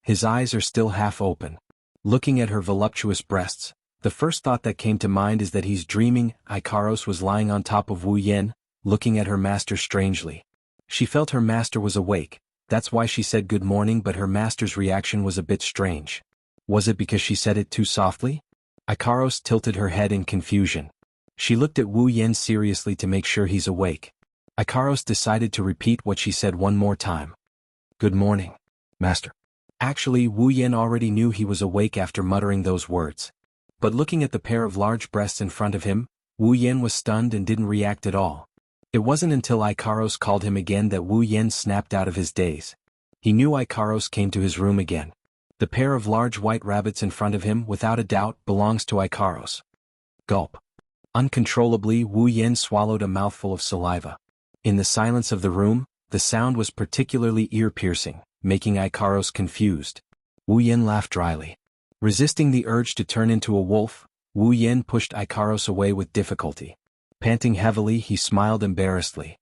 His eyes are still half open. Looking at her voluptuous breasts, the first thought that came to mind is that he's dreaming. Ikaros was lying on top of Wu Yan, looking at her master strangely. She felt her master was awake, that's why she said good morning, but her master's reaction was a bit strange. Was it because she said it too softly? Ikaros tilted her head in confusion. She looked at Wu Yan seriously to make sure he's awake. Ikaros decided to repeat what she said one more time. Good morning, Master. Actually, Wu Yan already knew he was awake after muttering those words. But looking at the pair of large breasts in front of him, Wu Yan was stunned and didn't react at all. It wasn't until Ikaros called him again that Wu Yan snapped out of his daze. He knew Ikaros came to his room again. The pair of large white rabbits in front of him, without a doubt, belongs to Ikaros. Gulp. Uncontrollably, Wu Yan swallowed a mouthful of saliva. In the silence of the room, the sound was particularly ear-piercing, making Ikaros confused. Wu Yan laughed dryly. Resisting the urge to turn into a wolf, Wu Yan pushed Ikaros away with difficulty. Panting heavily, he smiled embarrassedly.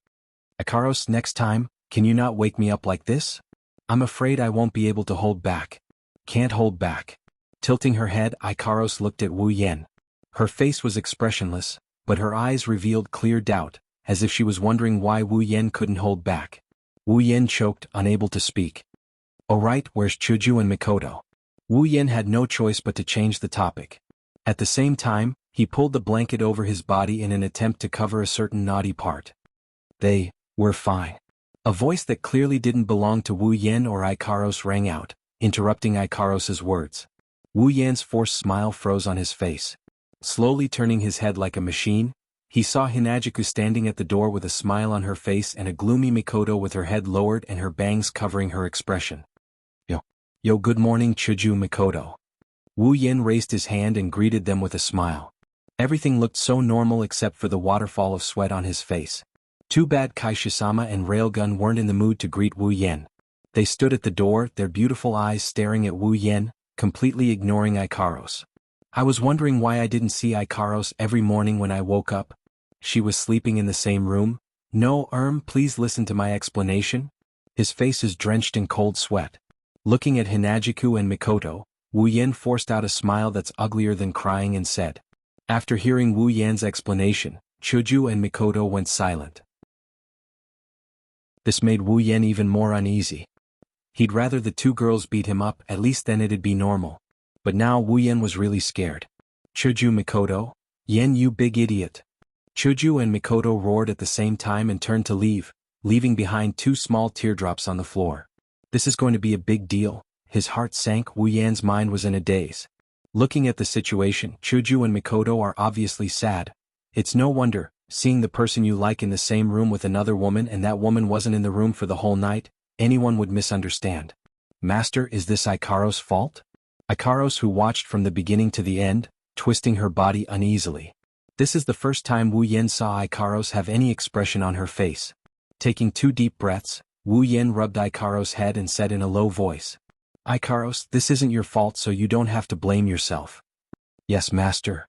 Ikaros, next time, can you not wake me up like this? I'm afraid I won't be able to hold back. Can't hold back. Tilting her head, Ikaros looked at Wu Yan. Her face was expressionless, but her eyes revealed clear doubt, as if she was wondering why Wu Yan couldn't hold back. Wu Yan choked, unable to speak. Alright, where's Chuju and Mikoto? Wu Yan had no choice but to change the topic. At the same time, he pulled the blanket over his body in an attempt to cover a certain naughty part. We're fine. A voice that clearly didn't belong to Wu Yan or Ikaros rang out, interrupting Ikaros's words. Wu Yan's forced smile froze on his face. Slowly turning his head like a machine, he saw Hinajiku standing at the door with a smile on her face and a gloomy Mikoto with her head lowered and her bangs covering her expression. Yo, good morning, Chuju Mikoto. Wu Yan raised his hand and greeted them with a smile. Everything looked so normal except for the waterfall of sweat on his face. Too bad Kaishisama and Railgun weren't in the mood to greet Wu Yan. They stood at the door, their beautiful eyes staring at Wu Yan, completely ignoring Ikaros. I was wondering why I didn't see Ikaros every morning when I woke up. She was sleeping in the same room. No, please listen to my explanation. His face is drenched in cold sweat. Looking at Hinajiku and Mikoto, Wu Yan forced out a smile that's uglier than crying and said. After hearing Wu Yan's explanation, Chuju and Mikoto went silent. This made Wu Yan even more uneasy. He'd rather the two girls beat him up, at least then it'd be normal. But now Wu Yan was really scared. Chuju Mikoto? Yan, you big idiot. Chuju and Mikoto roared at the same time and turned to leave, leaving behind 2 small teardrops on the floor. This is going to be a big deal. His heart sank. Wu Yan's mind was in a daze. Looking at the situation, Chuju and Mikoto are obviously sad. It's no wonder, seeing the person you like in the same room with another woman and that woman wasn't in the room for the whole night, anyone would misunderstand. Master, is this Ikaros' fault? Ikaros, who watched from the beginning to the end, twisting her body uneasily. This is the first time Wu Yan saw Ikaros have any expression on her face. Taking 2 deep breaths, Wu Yan rubbed Ikaros' head and said in a low voice. Ikaros, this isn't your fault, so you don't have to blame yourself. Yes, Master.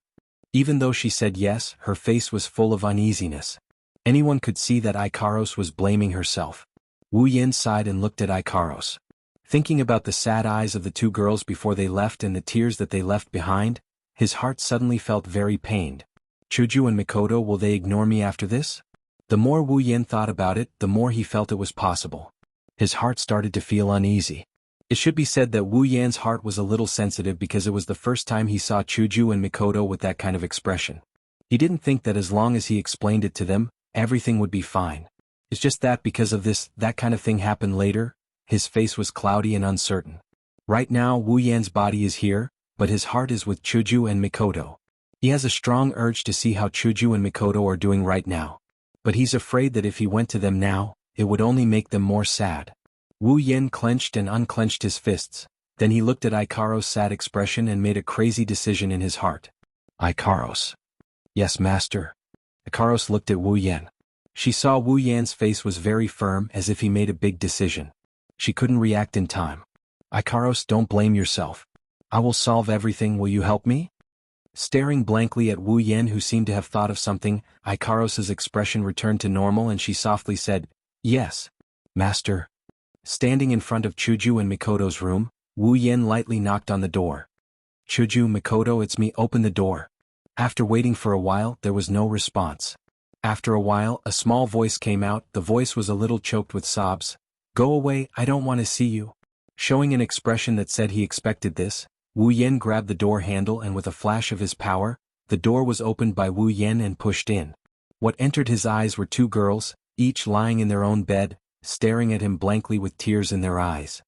Even though she said yes, her face was full of uneasiness. Anyone could see that Ikaros was blaming herself. Wu Yan sighed and looked at Ikaros. Thinking about the sad eyes of the 2 girls before they left and the tears that they left behind, his heart suddenly felt very pained. Chuju and Mikoto, will they ignore me after this? The more Wu Yen thought about it, the more he felt it was possible. His heart started to feel uneasy. It should be said that Wu Yan's heart was a little sensitive because it was the first time he saw Chuju and Mikoto with that kind of expression. He didn't think that as long as he explained it to them, everything would be fine. It's just that because of this, that kind of thing happened later, his face was cloudy and uncertain. Right now Wu Yan's body is here, but his heart is with Chuju and Mikoto. He has a strong urge to see how Chuju and Mikoto are doing right now. But he's afraid that if he went to them now, it would only make them more sad. Wu Yen clenched and unclenched his fists, then he looked at Ikaro's sad expression and made a crazy decision in his heart. Ikaros. Yes, master. Ikaros looked at Wu Yen. She saw Wu Yan's face was very firm, as if he made a big decision. She couldn't react in time. Ikaros, don't blame yourself. I will solve everything, will you help me? Staring blankly at Wu Yen, who seemed to have thought of something, Ikaros's expression returned to normal and she softly said, Yes, master. Standing in front of Chuju and Mikoto's room, Wu Yen lightly knocked on the door. Chuju, Mikoto, it's me, open the door. After waiting for a while, there was no response. After a while, a small voice came out. The voice was a little choked with sobs. Go away, I don't want to see you. Showing an expression that said he expected this, Wu Yen grabbed the door handle and with a flash of his power, the door was opened by Wu Yen and pushed in. What entered his eyes were two girls, each lying in their own bed, staring at him blankly with tears in their eyes.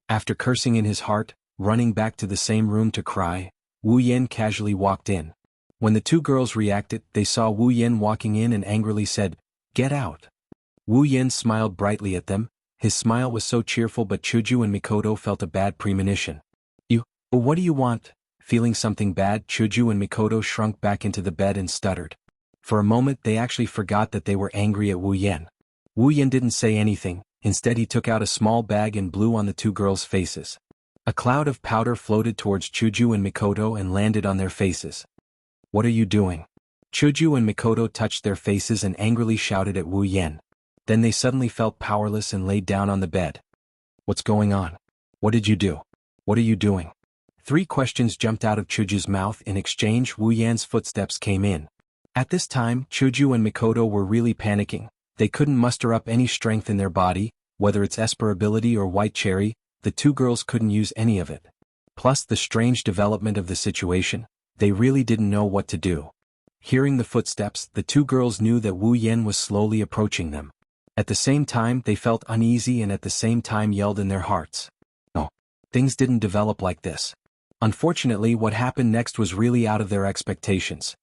After cursing in his heart, running back to the same room to cry, Wu Yen casually walked in. When the two girls reacted, they saw Wu Yen walking in and angrily said, Get out. Wu Yen smiled brightly at them. His smile was so cheerful, but Chuju and Mikoto felt a bad premonition. What do you want? Feeling something bad, Chuju and Mikoto shrunk back into the bed and stuttered. For a moment they actually forgot that they were angry at Wu Yen. Wu Yen didn't say anything, instead he took out a small bag and blew on the two girls' faces. A cloud of powder floated towards Chuju and Mikoto and landed on their faces. What are you doing? Chuju and Mikoto touched their faces and angrily shouted at Wu Yen. Then they suddenly felt powerless and laid down on the bed. What's going on? What did you do? What are you doing? 3 questions jumped out of Chuju's mouth. In exchange, Wu Yan's footsteps came in. At this time, Chuju and Mikoto were really panicking. They couldn't muster up any strength in their body, whether it's Esper ability or White Cherry, the two girls couldn't use any of it. Plus the strange development of the situation, they really didn't know what to do. Hearing the footsteps, the two girls knew that Wu Yen was slowly approaching them. At the same time, they felt uneasy and at the same time yelled in their hearts. No, things didn't develop like this. Unfortunately, what happened next was really out of their expectations.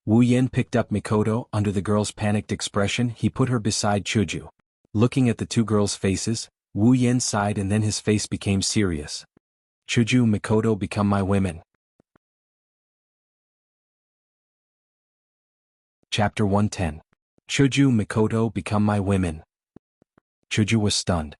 Wu Yen picked up Mikoto. Under the girl's panicked expression, he put her beside Chuju. Looking at the two girls' faces, Wu Yen sighed and then his face became serious. Chuju, Mikoto, become my women. Chapter 110. Chuju, Mikoto, become my women. Chuju was stunned.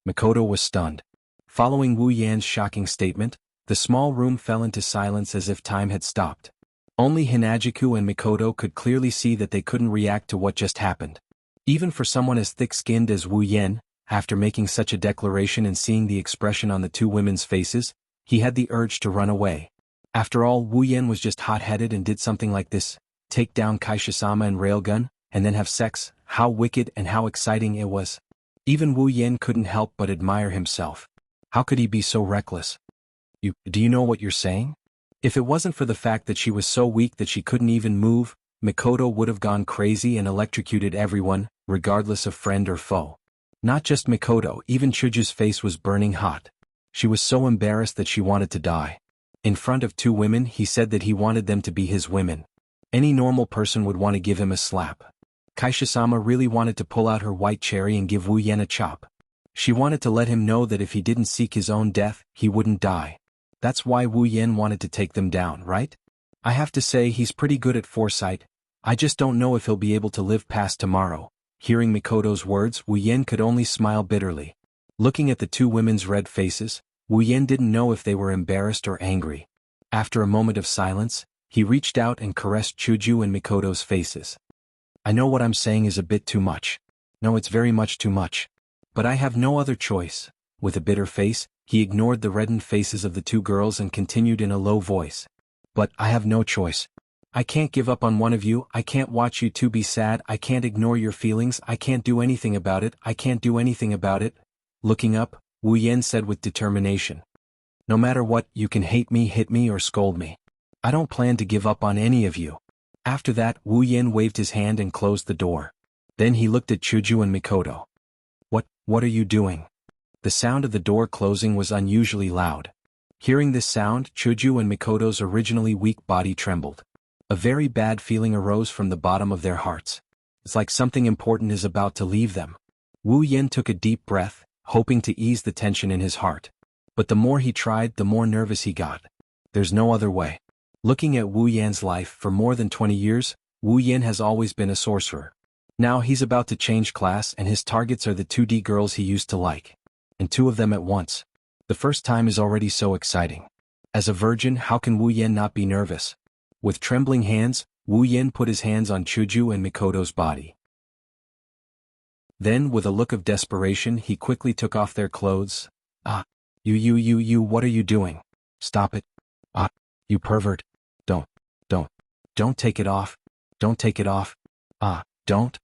Mikoto was stunned. Following Wu Yan's shocking statement, the small room fell into silence as if time had stopped. Only Hinajiku and Mikoto could clearly see that they couldn't react to what just happened. Even for someone as thick-skinned as Wu Yen, after making such a declaration and seeing the expression on the two women's faces, he had the urge to run away. After all, Wu Yen was just hot-headed and did something like this, take down Kaisha-sama and Railgun, and then have sex. How wicked and how exciting it was. Even Wu Yen couldn't help but admire himself. How could he be so reckless? Do you know what you're saying? If it wasn't for the fact that she was so weak that she couldn't even move, Mikoto would have gone crazy and electrocuted everyone, regardless of friend or foe. Not just Mikoto, even Chuju's face was burning hot. She was so embarrassed that she wanted to die. In front of two women, he said that he wanted them to be his women. Any normal person would want to give him a slap. Kaisha-sama really wanted to pull out her White Cherry and give Wu Yen a chop. She wanted to let him know that if he didn't seek his own death, he wouldn't die. That's why Wu Yen wanted to take them down, right? I have to say he's pretty good at foresight. I just don't know if he'll be able to live past tomorrow. Hearing Mikoto's words, Wu Yen could only smile bitterly. Looking at the two women's red faces, Wu Yen didn't know if they were embarrassed or angry. After a moment of silence, he reached out and caressed Chuju and Mikoto's faces. I know what I'm saying is a bit too much. No, it's very much too much. But I have no other choice. With a bitter face, he ignored the reddened faces of the two girls and continued in a low voice. But I have no choice. I can't give up on one of you, I can't watch you two be sad, I can't ignore your feelings, I can't do anything about it, I can't do anything about it. Looking up, Wu Yan said with determination. No matter what, you can hate me, hit me or scold me. I don't plan to give up on any of you. After that, Wu Yan waved his hand and closed the door. Then he looked at Chuju and Mikoto. What are you doing? The sound of the door closing was unusually loud. Hearing this sound, Chuju and Mikoto's originally weak body trembled. A very bad feeling arose from the bottom of their hearts. It's like something important is about to leave them. Wu Yan took a deep breath, hoping to ease the tension in his heart. But the more he tried, the more nervous he got. There's no other way. Looking at Wu Yan's life for more than 20 years, Wu Yan has always been a sorcerer. Now he's about to change class and his targets are the 2D girls he used to like. And two of them at once. The first time is already so exciting. As a virgin, how can Wu Yan not be nervous? With trembling hands, Wu Yan put his hands on Chuju and Mikoto's body. Then, with a look of desperation, he quickly took off their clothes. You, what are you doing? Stop it. You pervert. Don't take it off. Don't take it off. Don't.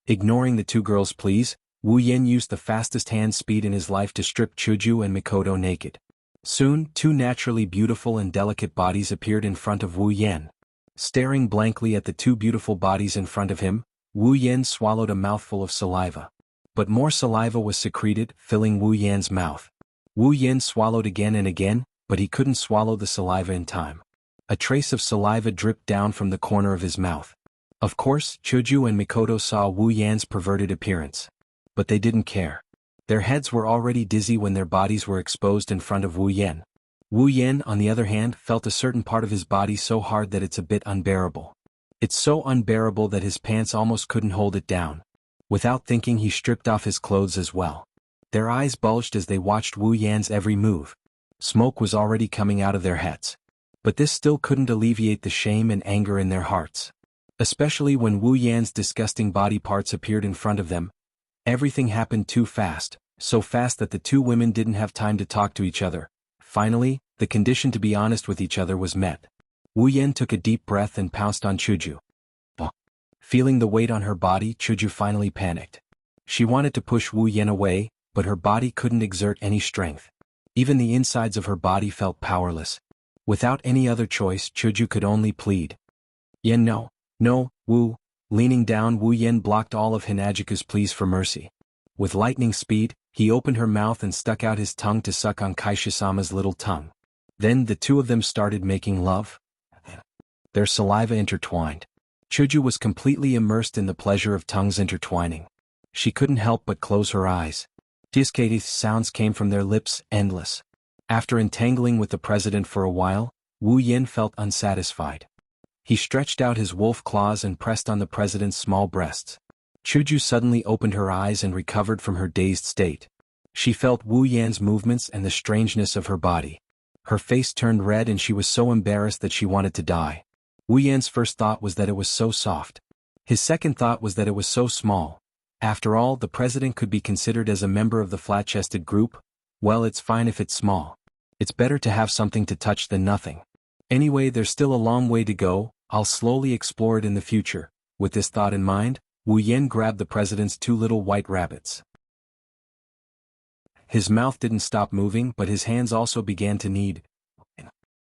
Ignoring the two girls' pleas, Wu Yan used the fastest hand speed in his life to strip Chuju and Mikoto naked. Soon, two naturally beautiful and delicate bodies appeared in front of Wu Yan. Staring blankly at the two beautiful bodies in front of him, Wu Yan swallowed a mouthful of saliva. But more saliva was secreted, filling Wu Yan's mouth. Wu Yan swallowed again and again, but he couldn't swallow the saliva in time. A trace of saliva dripped down from the corner of his mouth. Of course, Chuju and Mikoto saw Wu Yan's perverted appearance. But they didn't care. Their heads were already dizzy when their bodies were exposed in front of Wu Yan. Wu Yan, on the other hand, felt a certain part of his body so hard that it's a bit unbearable. It's so unbearable that his pants almost couldn't hold it down. Without thinking, he stripped off his clothes as well. Their eyes bulged as they watched Wu Yan's every move. Smoke was already coming out of their heads. But this still couldn't alleviate the shame and anger in their hearts. Especially when Wu Yan's disgusting body parts appeared in front of them. Everything happened too fast, so fast that the two women didn't have time to talk to each other. Finally, the condition to be honest with each other was met. Wu Yan took a deep breath and pounced on Chuju. Feeling the weight on her body, Chuju finally panicked. She wanted to push Wu Yan away, but her body couldn't exert any strength. Even the insides of her body felt powerless. Without any other choice, Chuju could only plead. Yan, no, Wu. Leaning down, Wu Yan blocked all of Hinajiku's pleas for mercy. With lightning speed, he opened her mouth and stuck out his tongue to suck on Kaishisama's little tongue. Then the two of them started making love. Their saliva intertwined. Chuju was completely immersed in the pleasure of tongues intertwining. She couldn't help but close her eyes. Discatith sounds came from their lips, endless. After entangling with the president for a while, Wu Yan felt unsatisfied. He stretched out his wolf claws and pressed on the president's small breasts. Chuju suddenly opened her eyes and recovered from her dazed state. She felt Wu Yan's movements and the strangeness of her body. Her face turned red and she was so embarrassed that she wanted to die. Wu Yan's first thought was that it was so soft. His second thought was that it was so small. After all, the president could be considered as a member of the flat-chested group. Well, it's fine if it's small. It's better to have something to touch than nothing. Anyway, there's still a long way to go, I'll slowly explore it in the future. With this thought in mind, Wu Yan grabbed the president's two little white rabbits. His mouth didn't stop moving, but his hands also began to knead.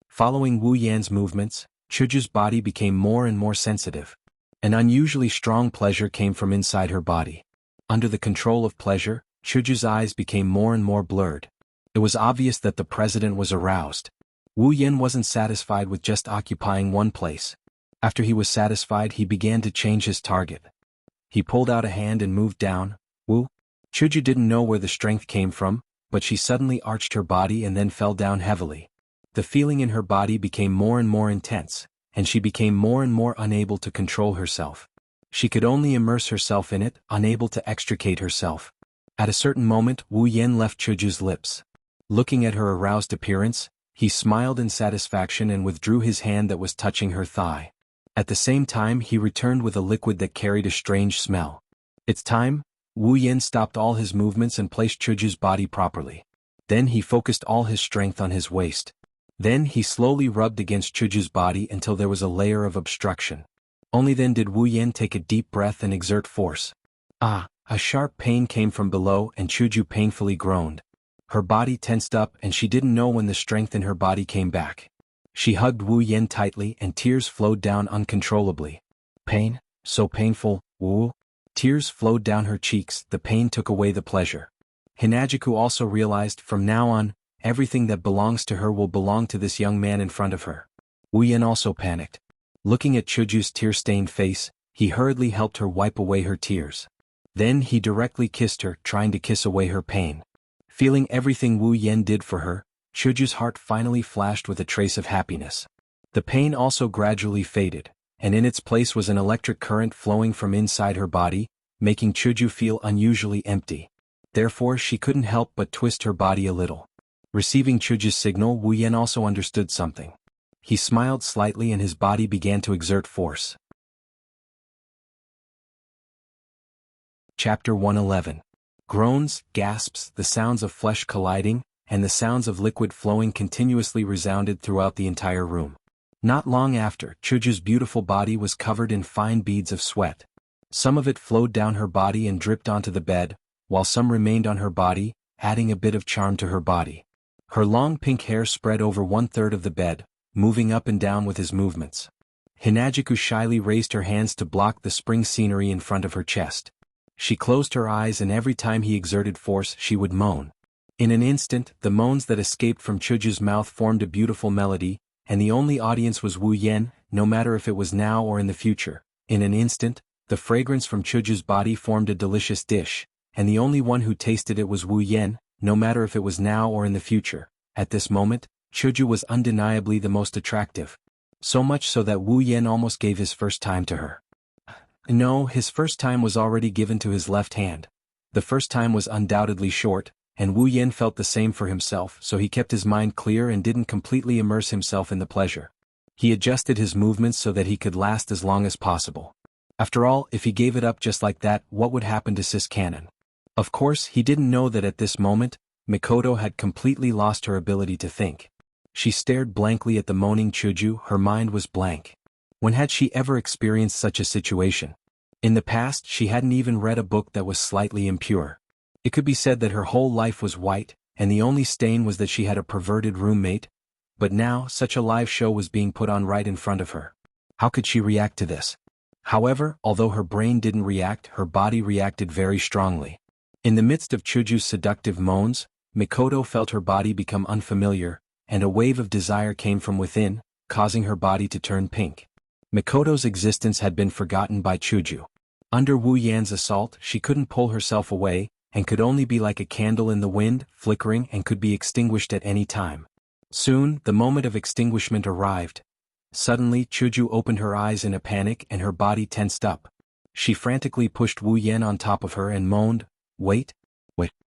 Following Wu Yan's movements, Chuju's body became more and more sensitive. An unusually strong pleasure came from inside her body. Under the control of pleasure, Chuju's eyes became more and more blurred. It was obvious that the president was aroused. Wu Yan wasn't satisfied with just occupying one place. After he was satisfied, he began to change his target. He pulled out a hand and moved down. Chuju didn't know where the strength came from, but she suddenly arched her body and then fell down heavily. The feeling in her body became more and more intense, and she became more and more unable to control herself. She could only immerse herself in it, unable to extricate herself. At a certain moment, Wu Yan left Chuju's lips. Looking at her aroused appearance, he smiled in satisfaction and withdrew his hand that was touching her thigh. At the same time, he returned with a liquid that carried a strange smell. It's time. Wu Yan stopped all his movements and placed Chuju's body properly. Then he focused all his strength on his waist. Then he slowly rubbed against Chuju's body until there was a layer of obstruction. Only then did Wu Yan take a deep breath and exert force. Ah! A sharp pain came from below and Chuju painfully groaned. Her body tensed up and she didn't know when the strength in her body came back. She hugged Wu Yan tightly and tears flowed down uncontrollably. Pain? So painful, Wu? Tears flowed down her cheeks, the pain took away the pleasure. Hinajiku also realized from now on, everything that belongs to her will belong to this young man in front of her. Wu Yan also panicked. Looking at Chuju's tear-stained face, he hurriedly helped her wipe away her tears. Then he directly kissed her, trying to kiss away her pain. Feeling everything Wu Yan did for her, Chuju's heart finally flashed with a trace of happiness. The pain also gradually faded, and in its place was an electric current flowing from inside her body, making Chuju feel unusually empty. Therefore she couldn't help but twist her body a little. Receiving Chuju's signal, Wu Yan also understood something. He smiled slightly and his body began to exert force. Chapter 111. Groans, gasps, the sounds of flesh colliding, and the sounds of liquid flowing continuously resounded throughout the entire room. Not long after, Chuju's beautiful body was covered in fine beads of sweat. Some of it flowed down her body and dripped onto the bed, while some remained on her body, adding a bit of charm to her body. Her long pink hair spread over 1/3 of the bed, moving up and down with his movements. Hinajiku shyly raised her hands to block the spring scenery in front of her chest. She closed her eyes and every time he exerted force she would moan. In an instant, the moans that escaped from Chuju's mouth formed a beautiful melody, and the only audience was Wu Yan, no matter if it was now or in the future. In an instant, the fragrance from Chuju's body formed a delicious dish, and the only one who tasted it was Wu Yan, no matter if it was now or in the future. At this moment, Chuju was undeniably the most attractive. So much so that Wu Yan almost gave his first time to her. No, his first time was already given to his left hand. The first time was undoubtedly short, and Wu Yan felt the same for himself, so he kept his mind clear and didn't completely immerse himself in the pleasure. He adjusted his movements so that he could last as long as possible. After all, if he gave it up just like that, what would happen to Sis Cannon? Of course, he didn't know that at this moment, Mikoto had completely lost her ability to think. She stared blankly at the moaning Chuju, her mind was blank. When had she ever experienced such a situation? In the past, she hadn't even read a book that was slightly impure. It could be said that her whole life was white, and the only stain was that she had a perverted roommate, but now such a live show was being put on right in front of her. How could she react to this? However, although her brain didn't react, her body reacted very strongly. In the midst of Chuju's seductive moans, Mikoto felt her body become unfamiliar, and a wave of desire came from within, causing her body to turn pink. Mikoto's existence had been forgotten by Chuju. Under Wu Yan's assault, she couldn't pull herself away, and could only be like a candle in the wind, flickering and could be extinguished at any time. Soon, the moment of extinguishment arrived. Suddenly, Chuju opened her eyes in a panic and her body tensed up. She frantically pushed Wu Yan on top of her and moaned, "Wait,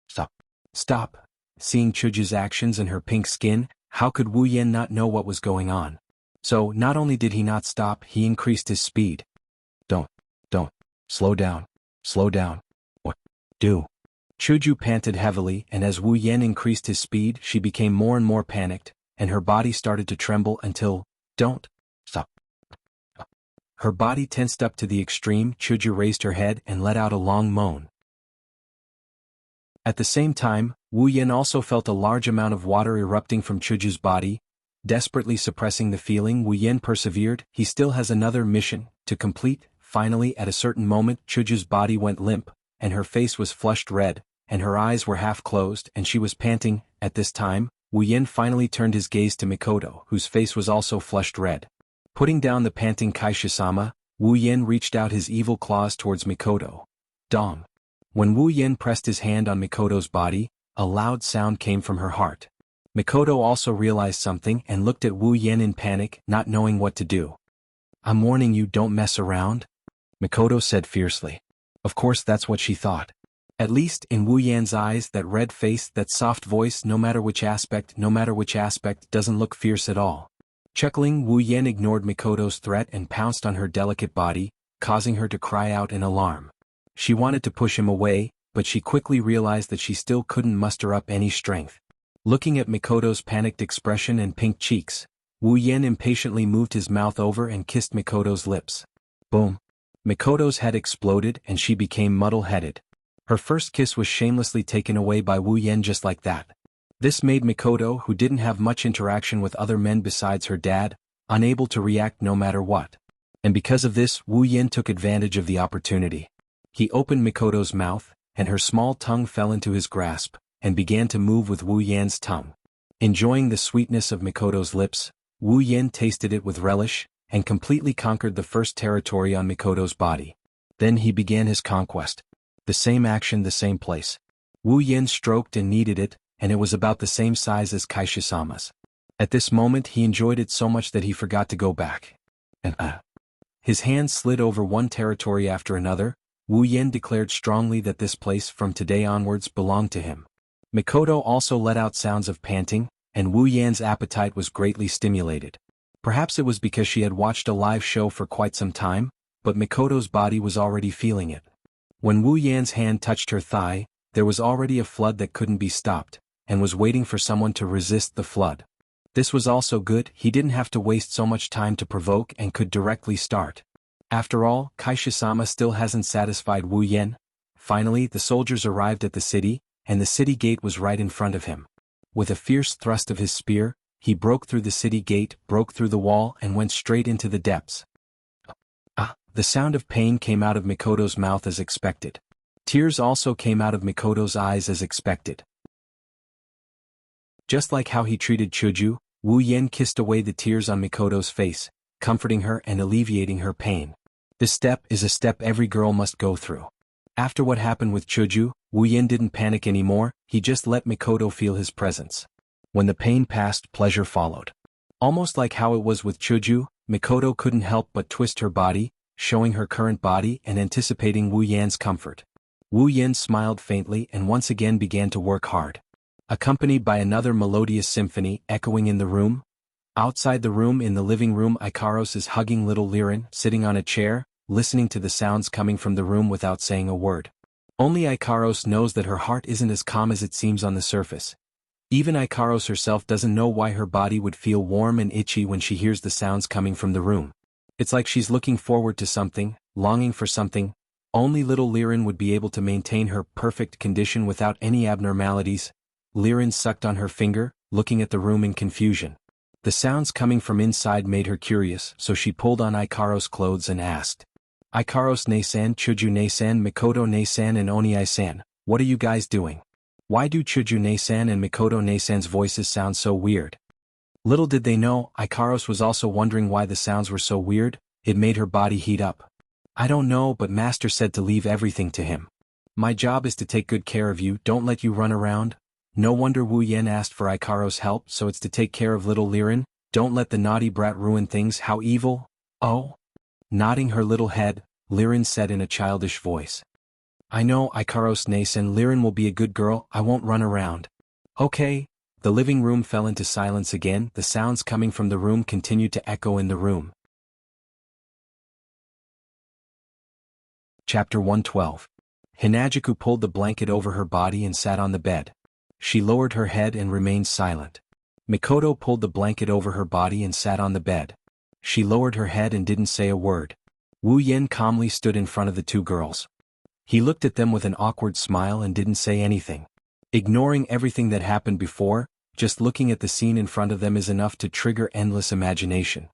stop, stop." Seeing Chuju's actions and her pink skin, how could Wu Yan not know what was going on? So, not only did he not stop, he increased his speed. Don't, slow down, what, do. Chuju panted heavily, and as Wu Yan increased his speed, she became more and more panicked, and her body started to tremble until, don't, stop. Her body tensed up to the extreme. Chuju raised her head and let out a long moan. At the same time, Wu Yan also felt a large amount of water erupting from Chuju's body. Desperately suppressing the feeling, Wu Yan persevered. He still has another mission to complete. Finally, at a certain moment, Chuju's body went limp, and her face was flushed red, and her eyes were half closed, and she was panting. At this time, Wu Yan finally turned his gaze to Mikoto, whose face was also flushed red. Putting down the panting Kaisha-sama, Wu Yan reached out his evil claws towards Mikoto. Dong. When Wu Yan pressed his hand on Mikoto's body, a loud sound came from her heart. Mikoto also realized something and looked at Wu Yan in panic, not knowing what to do. "I'm warning you, don't mess around," Mikoto said fiercely. Of course that's what she thought. At least, in Wu Yan's eyes, that red face, that soft voice, no matter which aspect, doesn't look fierce at all. Chuckling, Wu Yan ignored Mikoto's threat and pounced on her delicate body, causing her to cry out in alarm. She wanted to push him away, but she quickly realized that she still couldn't muster up any strength. Looking at Mikoto's panicked expression and pink cheeks, Wu Yen impatiently moved his mouth over and kissed Mikoto's lips. Boom. Mikoto's head exploded and she became muddle-headed. Her first kiss was shamelessly taken away by Wu Yen just like that. This made Mikoto, who didn't have much interaction with other men besides her dad, unable to react no matter what. And because of this, Wu Yen took advantage of the opportunity. He opened Mikoto's mouth, and her small tongue fell into his grasp, and began to move with Wu Yan's tongue. Enjoying the sweetness of Mikoto's lips, Wu Yen tasted it with relish, and completely conquered the first territory on Mikoto's body. Then he began his conquest. The same action, the same place. Wu Yen stroked and kneaded it, and it was about the same size as Kaishisama's. At this moment he enjoyed it so much that he forgot to go back. His hands slid over one territory after another. Wu Yen declared strongly that this place from today onwards belonged to him. Mikoto also let out sounds of panting, and Wu Yan's appetite was greatly stimulated. Perhaps it was because she had watched a live show for quite some time, but Mikoto's body was already feeling it. When Wu Yan's hand touched her thigh, there was already a flood that couldn't be stopped, and was waiting for someone to resist the flood. This was also good, he didn't have to waste so much time to provoke and could directly start. After all, Kaishisama still hasn't satisfied Wu Yen. Finally, the soldiers arrived at the city, and the city gate was right in front of him. With a fierce thrust of his spear, he broke through the city gate, broke through the wall, and went straight into the depths. The sound of pain came out of Mikoto's mouth as expected. Tears also came out of Mikoto's eyes as expected. Just like how he treated Chuju, Wu Yen kissed away the tears on Mikoto's face, comforting her and alleviating her pain. This step is a step every girl must go through. After what happened with Chuju, Wu Yen didn't panic anymore, he just let Mikoto feel his presence. When the pain passed, pleasure followed. Almost like how it was with Chuju, Mikoto couldn't help but twist her body, showing her current body and anticipating Wu Yan's comfort. Wu Yen smiled faintly and once again began to work hard. Accompanied by another melodious symphony echoing in the room. Outside the room in the living room, Ikaros is hugging little Liren, sitting on a chair, listening to the sounds coming from the room without saying a word. Only Ikaros knows that her heart isn't as calm as it seems on the surface. Even Ikaros herself doesn't know why her body would feel warm and itchy when she hears the sounds coming from the room. It's like she's looking forward to something, longing for something. Only little Liren would be able to maintain her perfect condition without any abnormalities. Liren sucked on her finger, looking at the room in confusion. The sounds coming from inside made her curious, so she pulled on Ikaros' clothes and asked, Ikaros ne-san, Chuju ne-san, Mikoto ne-san and Oni-san, what are you guys doing? Why do Chuju ne-san and Mikoto ne-san's voices sound so weird? Little did they know, Ikaros was also wondering why the sounds were so weird. It made her body heat up. I don't know, but Master said to leave everything to him. My job is to take good care of you, don't let you run around. No wonder Wu Yen asked for Ikaros' help, so it's to take care of little Liren. Don't let the naughty brat ruin things, how evil. Oh? Nodding her little head, Liren said in a childish voice. I know, Ikaros ne-san, Liren will be a good girl, I won't run around. Okay. The living room fell into silence again, the sounds coming from the room continued to echo in the room. Chapter 112. Hinajuku pulled the blanket over her body and sat on the bed. She lowered her head and remained silent. Mikoto pulled the blanket over her body and sat on the bed. She lowered her head and didn't say a word. Wu Yen calmly stood in front of the two girls. He looked at them with an awkward smile and didn't say anything. Ignoring everything that happened before, just looking at the scene in front of them is enough to trigger endless imagination.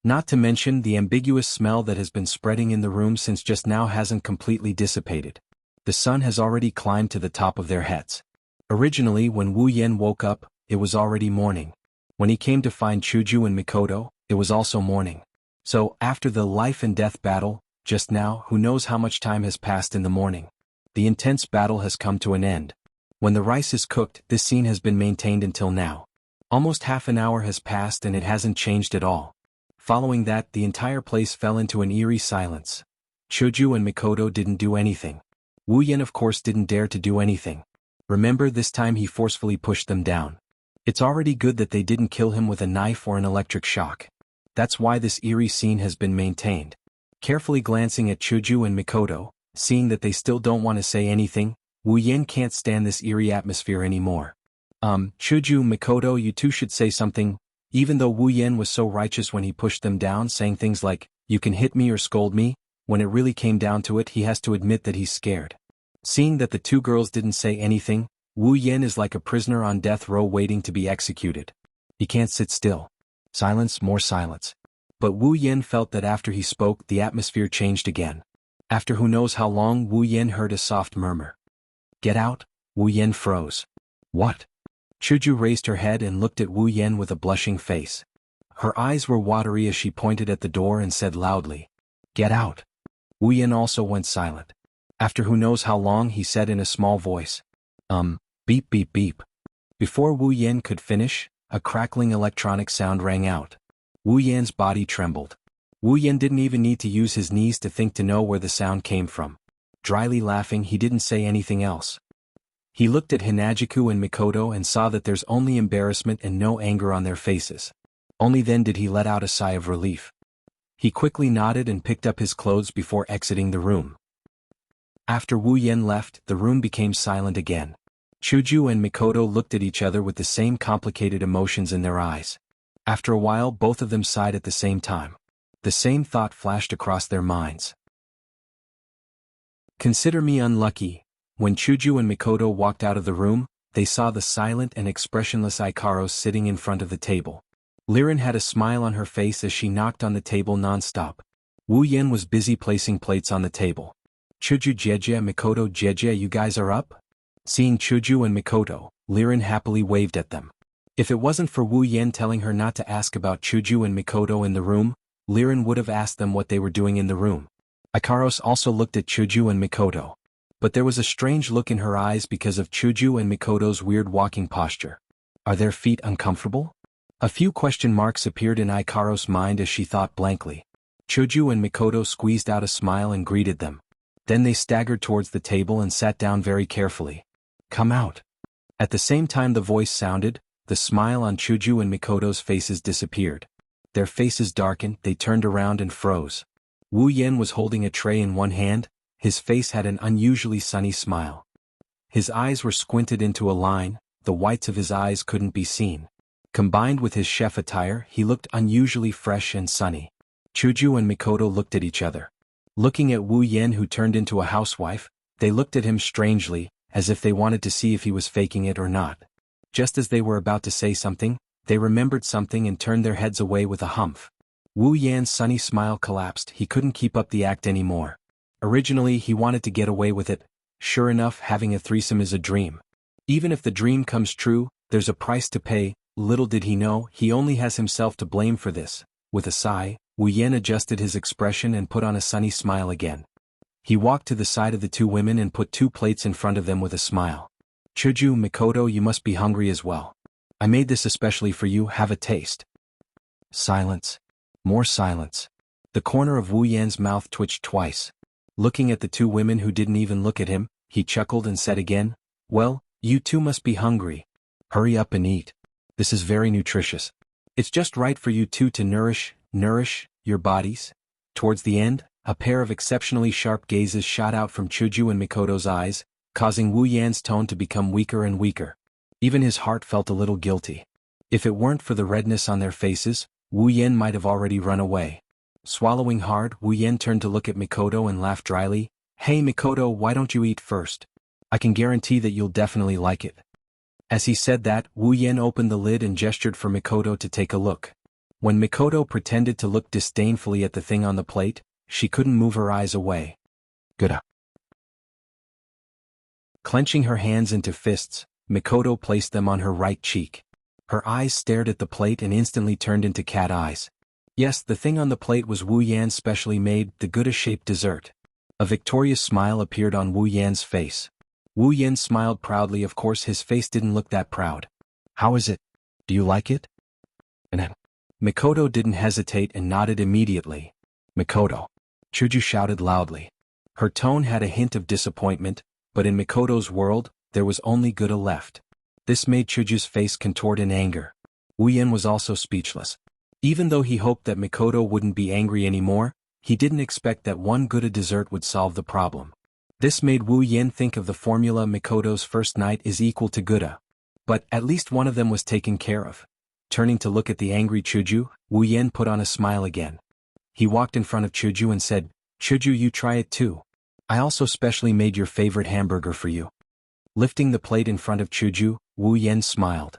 Not to mention the ambiguous smell that has been spreading in the room since just now hasn't completely dissipated. The sun has already climbed to the top of their heads. Originally, when Wu Yen woke up, it was already morning. When he came to find Chuju and Mikoto, it was also morning. So, after the life and death battle, just now, who knows how much time has passed in the morning. The intense battle has come to an end. When the rice is cooked, this scene has been maintained until now. Almost half an hour has passed and it hasn't changed at all. Following that, the entire place fell into an eerie silence. Chuju and Mikoto didn't do anything. Wu Yen of course didn't dare to do anything. Remember, this time he forcefully pushed them down. It's already good that they didn't kill him with a knife or an electric shock. That's why this eerie scene has been maintained. Carefully glancing at Chuju and Mikoto, seeing that they still don't want to say anything, Wu Yen can't stand this eerie atmosphere anymore. Chuju, Mikoto, you two should say something. Even though Wu Yan was so righteous when he pushed them down, saying things like, you can hit me or scold me, when it really came down to it he has to admit that he's scared. Seeing that the two girls didn't say anything, Wu Yan is like a prisoner on death row waiting to be executed. He can't sit still. Silence, more silence. But Wu Yan felt that after he spoke the atmosphere changed again. After who knows how long, Wu Yan heard a soft murmur. Get out? Wu Yan froze. What? Chuju raised her head and looked at Wu Yan with a blushing face. Her eyes were watery as she pointed at the door and said loudly, Get out. Wu Yan also went silent. After who knows how long, he said in a small voice, beep beep beep. Before Wu Yan could finish, a crackling electronic sound rang out. Wu Yan's body trembled. Wu Yan didn't even need to use his knees to think to know where the sound came from. Dryly laughing, he didn't say anything else. He looked at Hinajiku and Mikoto and saw that there's only embarrassment and no anger on their faces. Only then did he let out a sigh of relief. He quickly nodded and picked up his clothes before exiting the room. After Wu Yan left, the room became silent again. Chuju and Mikoto looked at each other with the same complicated emotions in their eyes. After a while, both of them sighed at the same time. The same thought flashed across their minds. Consider me unlucky. When Chuju and Mikoto walked out of the room, they saw the silent and expressionless Ikaros sitting in front of the table. Liren had a smile on her face as she knocked on the table non-stop. Wu Yan was busy placing plates on the table. Chuju Jeje, Mikoto Jeje, you guys are up? Seeing Chuju and Mikoto, Liren happily waved at them. If it wasn't for Wu Yan telling her not to ask about Chuju and Mikoto in the room, Liren would have asked them what they were doing in the room. Ikaros also looked at Chuju and Mikoto. But there was a strange look in her eyes because of Chuju and Mikoto's weird walking posture. Are their feet uncomfortable? A few question marks appeared in Ikaros' mind as she thought blankly. Chuju and Mikoto squeezed out a smile and greeted them. Then they staggered towards the table and sat down very carefully. Come out. At the same time the voice sounded, the smile on Chuju and Mikoto's faces disappeared. Their faces darkened, they turned around and froze. Wu Yan was holding a tray in one hand. His face had an unusually sunny smile. His eyes were squinted into a line, the whites of his eyes couldn't be seen. Combined with his chef attire, he looked unusually fresh and sunny. Chuju and Mikoto looked at each other. Looking at Wu Yan, who turned into a housewife, they looked at him strangely, as if they wanted to see if he was faking it or not. Just as they were about to say something, they remembered something and turned their heads away with a humph. Wu Yan's sunny smile collapsed, he couldn't keep up the act anymore. Originally he wanted to get away with it. Sure enough, having a threesome is a dream. Even if the dream comes true, there's a price to pay. Little did he know, he only has himself to blame for this. With a sigh, Wu Yan adjusted his expression and put on a sunny smile again. He walked to the side of the two women and put two plates in front of them with a smile. Chuju, Mikoto, you must be hungry as well. I made this especially for you, have a taste. Silence. More silence. The corner of Wu Yan's mouth twitched twice. Looking at the two women who didn't even look at him, he chuckled and said again, well, you two must be hungry. Hurry up and eat. This is very nutritious. It's just right for you two to nourish your bodies. Towards the end, a pair of exceptionally sharp gazes shot out from Chuju and Mikoto's eyes, causing Wu Yan's tone to become weaker and weaker. Even his heart felt a little guilty. If it weren't for the redness on their faces, Wu Yan might have already run away. Swallowing hard, Wu Yan turned to look at Mikoto and laughed dryly. Hey Mikoto, why don't you eat first? I can guarantee that you'll definitely like it. As he said that, Wu Yan opened the lid and gestured for Mikoto to take a look. When Mikoto pretended to look disdainfully at the thing on the plate, she couldn't move her eyes away. Good. Clenching her hands into fists, Mikoto placed them on her right cheek. Her eyes stared at the plate and instantly turned into cat eyes. Yes, the thing on the plate was Wu Yan's specially made, the Gouda-shaped dessert. A victorious smile appeared on Wu Yan's face. Wu Yan smiled proudly. Of course his face didn't look that proud. How is it? Do you like it? And Mikoto didn't hesitate and nodded immediately. Mikoto. Chuju shouted loudly. Her tone had a hint of disappointment, but in Mikoto's world, there was only Gouda left. This made Chuju's face contort in anger. Wu Yan was also speechless. Even though he hoped that Mikoto wouldn't be angry anymore, he didn't expect that one Gouda dessert would solve the problem. This made Wu Yan think of the formula Mikoto's first night is equal to Gouda. But at least one of them was taken care of. Turning to look at the angry Chuju, Wu Yan put on a smile again. He walked in front of Chuju and said, "Chuju, you try it too. I also specially made your favorite hamburger for you." Lifting the plate in front of Chuju, Wu Yan smiled.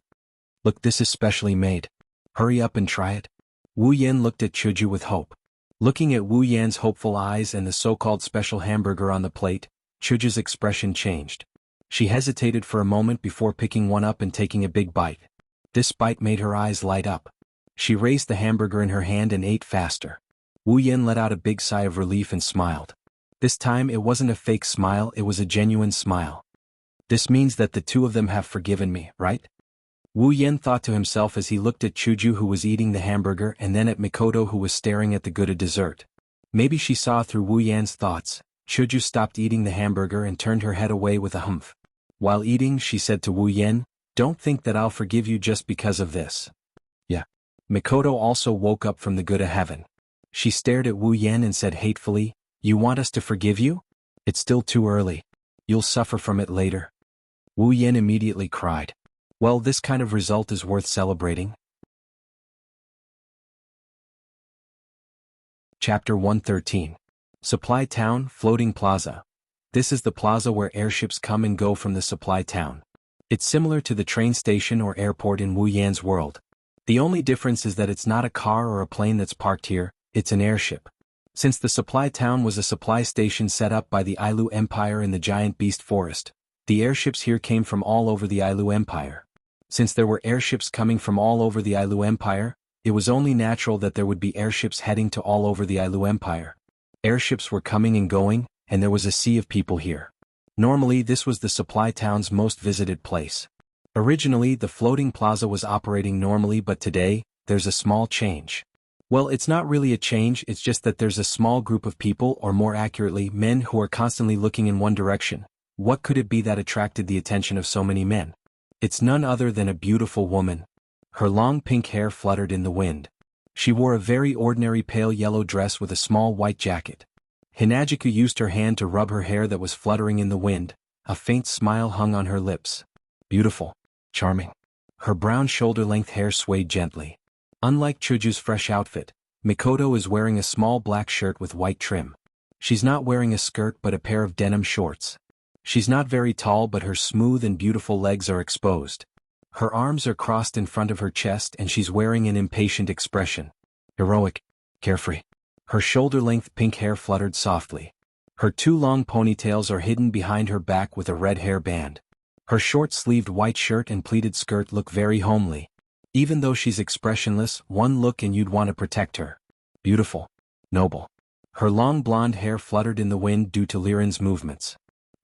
"Look, this is specially made. Hurry up and try it." Wu Yan looked at Chuju with hope. Looking at Wu Yan's hopeful eyes and the so-called special hamburger on the plate, Chuju's expression changed. She hesitated for a moment before picking one up and taking a big bite. This bite made her eyes light up. She raised the hamburger in her hand and ate faster. Wu Yan let out a big sigh of relief and smiled. This time it wasn't a fake smile, it was a genuine smile. "This means that the two of them have forgiven me, right?" Wu Yan thought to himself as he looked at Chuju, who was eating the hamburger, and then at Mikoto, who was staring at the good dessert. Maybe she saw through Wu Yan's thoughts. Chuju stopped eating the hamburger and turned her head away with a humph. While eating, she said to Wu Yan, "Don't think that I'll forgive you just because of this." Yeah. Mikoto also woke up from the good of heaven. She stared at Wu Yan and said hatefully, "You want us to forgive you? It's still too early. You'll suffer from it later." Wu Yan immediately cried. Well, this kind of result is worth celebrating. Chapter 113. Supply Town, Floating Plaza. This is the plaza where airships come and go from the supply town. It's similar to the train station or airport in Wu Yan's world. The only difference is that it's not a car or a plane that's parked here, it's an airship. Since the supply town was a supply station set up by the Ailu Empire in the giant beast forest, the airships here came from all over the Ailu Empire. Since there were airships coming from all over the Ailu Empire, it was only natural that there would be airships heading to all over the Ailu Empire. Airships were coming and going, and there was a sea of people here. Normally this was the supply town's most visited place. Originally the floating plaza was operating normally, but today, there's a small change. Well, it's not really a change, it's just that there's a small group of people, or more accurately, men, who are constantly looking in one direction. What could it be that attracted the attention of so many men? It's none other than a beautiful woman. Her long pink hair fluttered in the wind. She wore a very ordinary pale yellow dress with a small white jacket. Hinagiku used her hand to rub her hair that was fluttering in the wind. A faint smile hung on her lips. Beautiful. Charming. Her brown shoulder-length hair swayed gently. Unlike Chuju's fresh outfit, Mikoto is wearing a small black shirt with white trim. She's not wearing a skirt but a pair of denim shorts. She's not very tall, but her smooth and beautiful legs are exposed. Her arms are crossed in front of her chest and she's wearing an impatient expression. Heroic. Carefree. Her shoulder-length pink hair fluttered softly. Her two long ponytails are hidden behind her back with a red hair band. Her short-sleeved white shirt and pleated skirt look very homely. Even though she's expressionless, one look and you'd want to protect her. Beautiful. Noble. Her long blonde hair fluttered in the wind due to Liren's movements.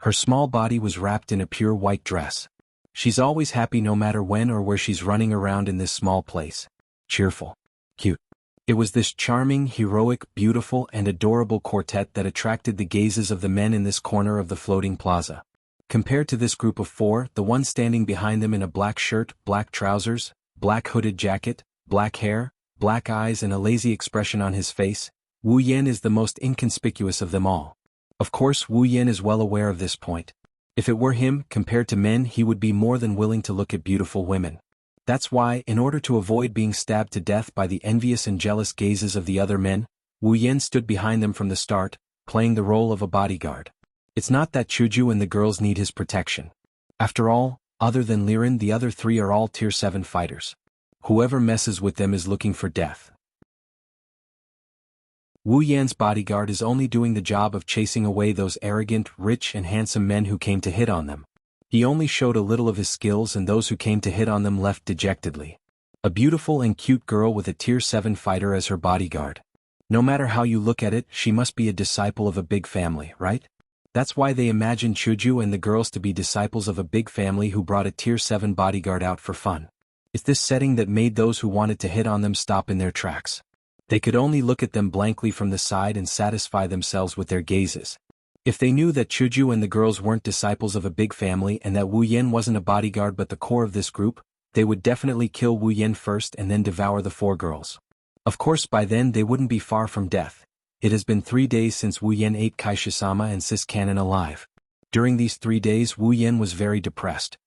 Her small body was wrapped in a pure white dress. She's always happy no matter when or where she's running around in this small place. Cheerful. Cute. It was this charming, heroic, beautiful, and adorable quartet that attracted the gazes of the men in this corner of the floating plaza. Compared to this group of four, the one standing behind them in a black shirt, black trousers, black hooded jacket, black hair, black eyes and a lazy expression on his face, Wu Yan is the most inconspicuous of them all. Of course, Wu Yan is well aware of this point. If it were him, compared to men, he would be more than willing to look at beautiful women. That's why, in order to avoid being stabbed to death by the envious and jealous gazes of the other men, Wu Yan stood behind them from the start, playing the role of a bodyguard. It's not that Chuju and the girls need his protection. After all, other than Liren, the other three are all Tier 7 fighters. Whoever messes with them is looking for death. Wu Yan's bodyguard is only doing the job of chasing away those arrogant, rich and handsome men who came to hit on them. He only showed a little of his skills and those who came to hit on them left dejectedly. A beautiful and cute girl with a Tier 7 fighter as her bodyguard. No matter how you look at it, she must be a disciple of a big family, right? That's why they imagine Chuju and the girls to be disciples of a big family who brought a Tier 7 bodyguard out for fun. It's this setting that made those who wanted to hit on them stop in their tracks. They could only look at them blankly from the side and satisfy themselves with their gazes. If they knew that Chuju and the girls weren't disciples of a big family and that Wu Yan wasn't a bodyguard but the core of this group, they would definitely kill Wu Yan first and then devour the four girls. Of course, by then they wouldn't be far from death. It has been 3 days since Wu Yan ate Kaishisama and Sis Cannon alive. During these 3 days, Wu Yan was very depressed.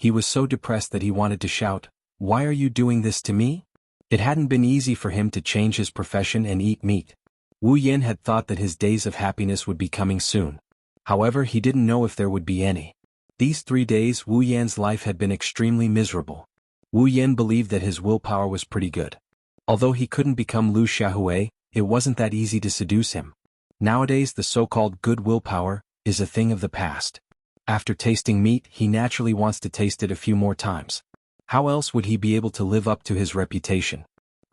He was so depressed that he wanted to shout, "Why are you doing this to me?" It hadn't been easy for him to change his profession and eat meat. Wu Yan had thought that his days of happiness would be coming soon. However, he didn't know if there would be any. These 3 days Wu Yan's life had been extremely miserable. Wu Yan believed that his willpower was pretty good. Although he couldn't become Lu Xiaohui, it wasn't that easy to seduce him. Nowadays the so-called good willpower is a thing of the past. After tasting meat, he naturally wants to taste it a few more times. How else would he be able to live up to his reputation?